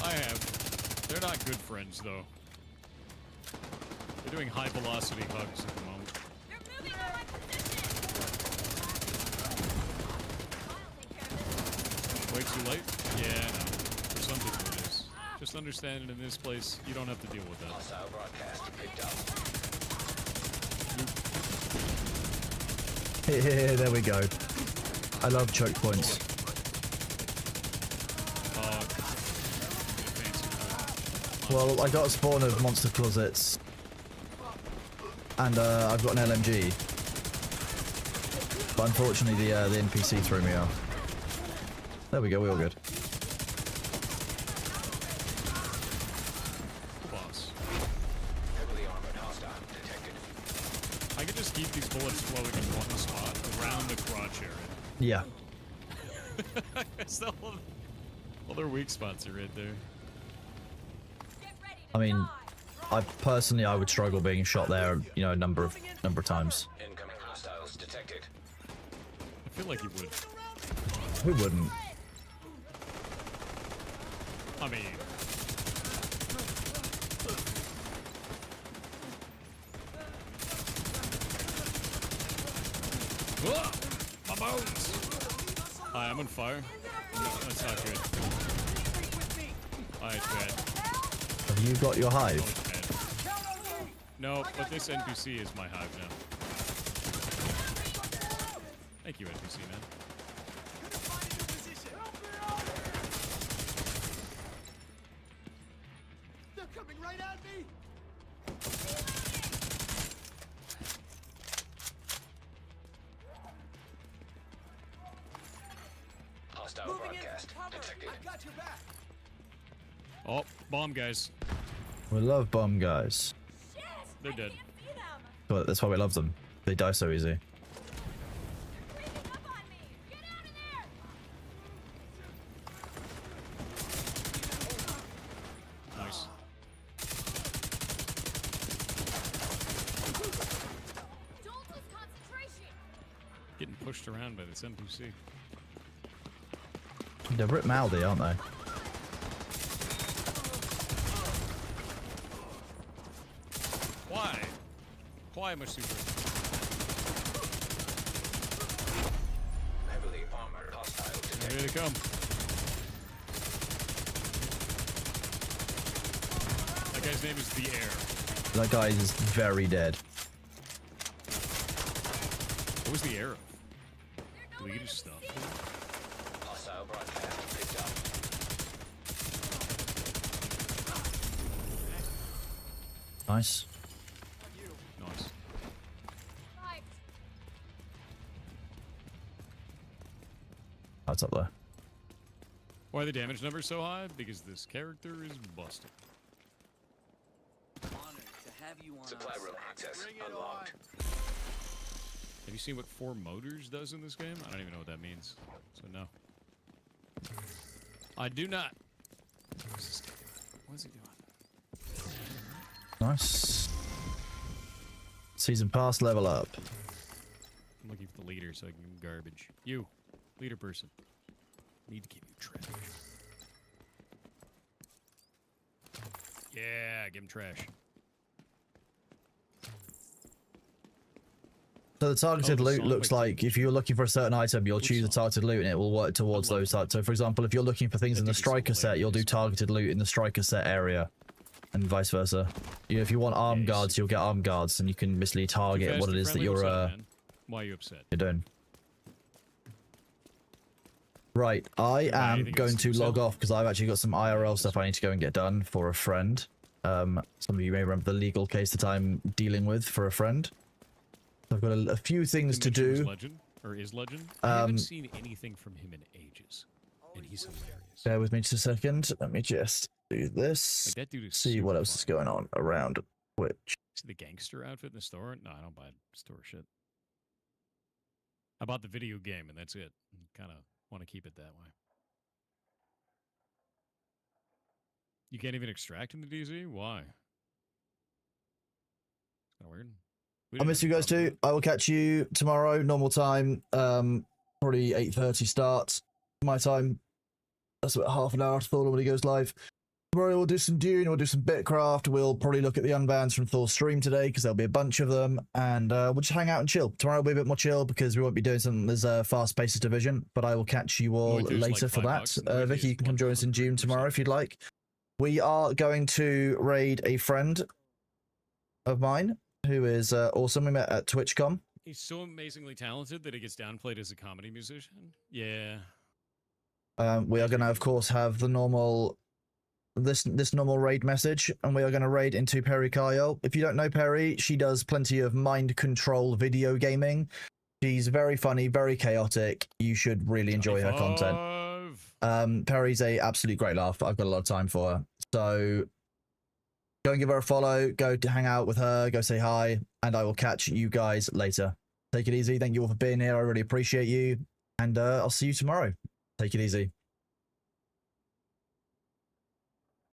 I have. They're not good friends, though. They're doing high velocity hugs at the moment. Way too late? Yeah, no. For some people it is. Just understand in this place, you don't have to deal with that. Hostile broadcast picked up. Here, there we go. I love choke points. Well, I got a spawn of monster closets, and I've got an LMG, but unfortunately the NPC threw me off. There we go, we're all good. Boss. Heavily armored hostile detected. I could just keep these bullets flowing in one spot around the crotch area. Yeah. All their weak spots are right there. I mean, I would struggle being shot there, you know, a number of times. Incoming hostiles detected. I feel like you would. Who wouldn't? I mean, whoa, my bones! Hi, I'm on fire. That's not good. Alright, bad. Have you got your hive? No, but this NPC is my hive now. Thank you, NPC man. They're coming right at me! Hostile broadcast detected. I've got your back. Oh, bomb guys. We love bomb guys. They're dead. But that's why we love them. They die so easy. Nice. Getting pushed around by this NPC. They're Rip Maldi, aren't they? Why? Apply my super. Heavily armored hostile. Here they come. That guy's name is The Air. That guy is very dead. What was The Air of? Deleted stuff. Hostile broadcast picked up. Nice. Nice. That's up there. Why are the damage numbers so high? Because this character is busted. Supply room access unlocked. Have you seen what 4 motors does in this game? I don't even know what that means. So no. I do not. What's he doing? Nice. Season pass level up. I'm looking for the leader so I can give him garbage. You, leader person. Need to give you trash. Yeah, give him trash. So the targeted the loot song looks makes like if you're looking for a certain item, you'll choose a targeted loot and it will work towards those types. So for example, if you're looking for things in the striker set, you'll do targeted loot in the striker set area and vice versa. You know, if you want arm guards, you'll get arm guards and you can basically target what it is that you're Why are you upset? you're doing. Right, I am going to log off because I've actually got some IRL stuff I need to go and get done for a friend. Some of you may remember the legal case that I'm dealing with for a friend. I've got a few things to do. Legend or is Legend? I haven't seen anything from him in ages, and he's hilarious. Bear with me just a second. Let me just do this. Like, that dude is see what else is going on around Twitch. See the gangster outfit in the store? No, I don't buy store shit. I bought the video game, and that's it. Kind of want to keep it that way. You can't even extract in the DZ? Why? It's kind of weird. I'll miss you guys too. I will catch you tomorrow, normal time. Probably 8:30 starts my time. That's about half an hour after Thor normally goes live. Tomorrow we'll do some Dune, we'll do some Bitcraft. We'll probably look at the unbans from Thor's stream today because there'll be a bunch of them, and we'll just hang out and chill. Tomorrow will be a bit more chill because we won't be doing something. There's a fast-paced division, but I will catch you all later for that. Vicky, you can come join us in June tomorrow if you'd like. We are going to raid a friend of mine who is awesome. We met at TwitchCon. He's so amazingly talented that he gets downplayed as a comedy musician. Yeah. We are going to, of course, have the normal this normal raid message, and we are going to raid into Perry Kyle. If you don't know Perry, she does plenty of mind control video gaming. She's very funny, very chaotic. You should really enjoy her content. Perry's a absolute great laugh. I've got a lot of time for her. So go and give her a follow. Go to hang out with her. Go say hi. And I will catch you guys later. Take it easy. Thank you all for being here. I really appreciate you. And I'll see you tomorrow. Take it easy.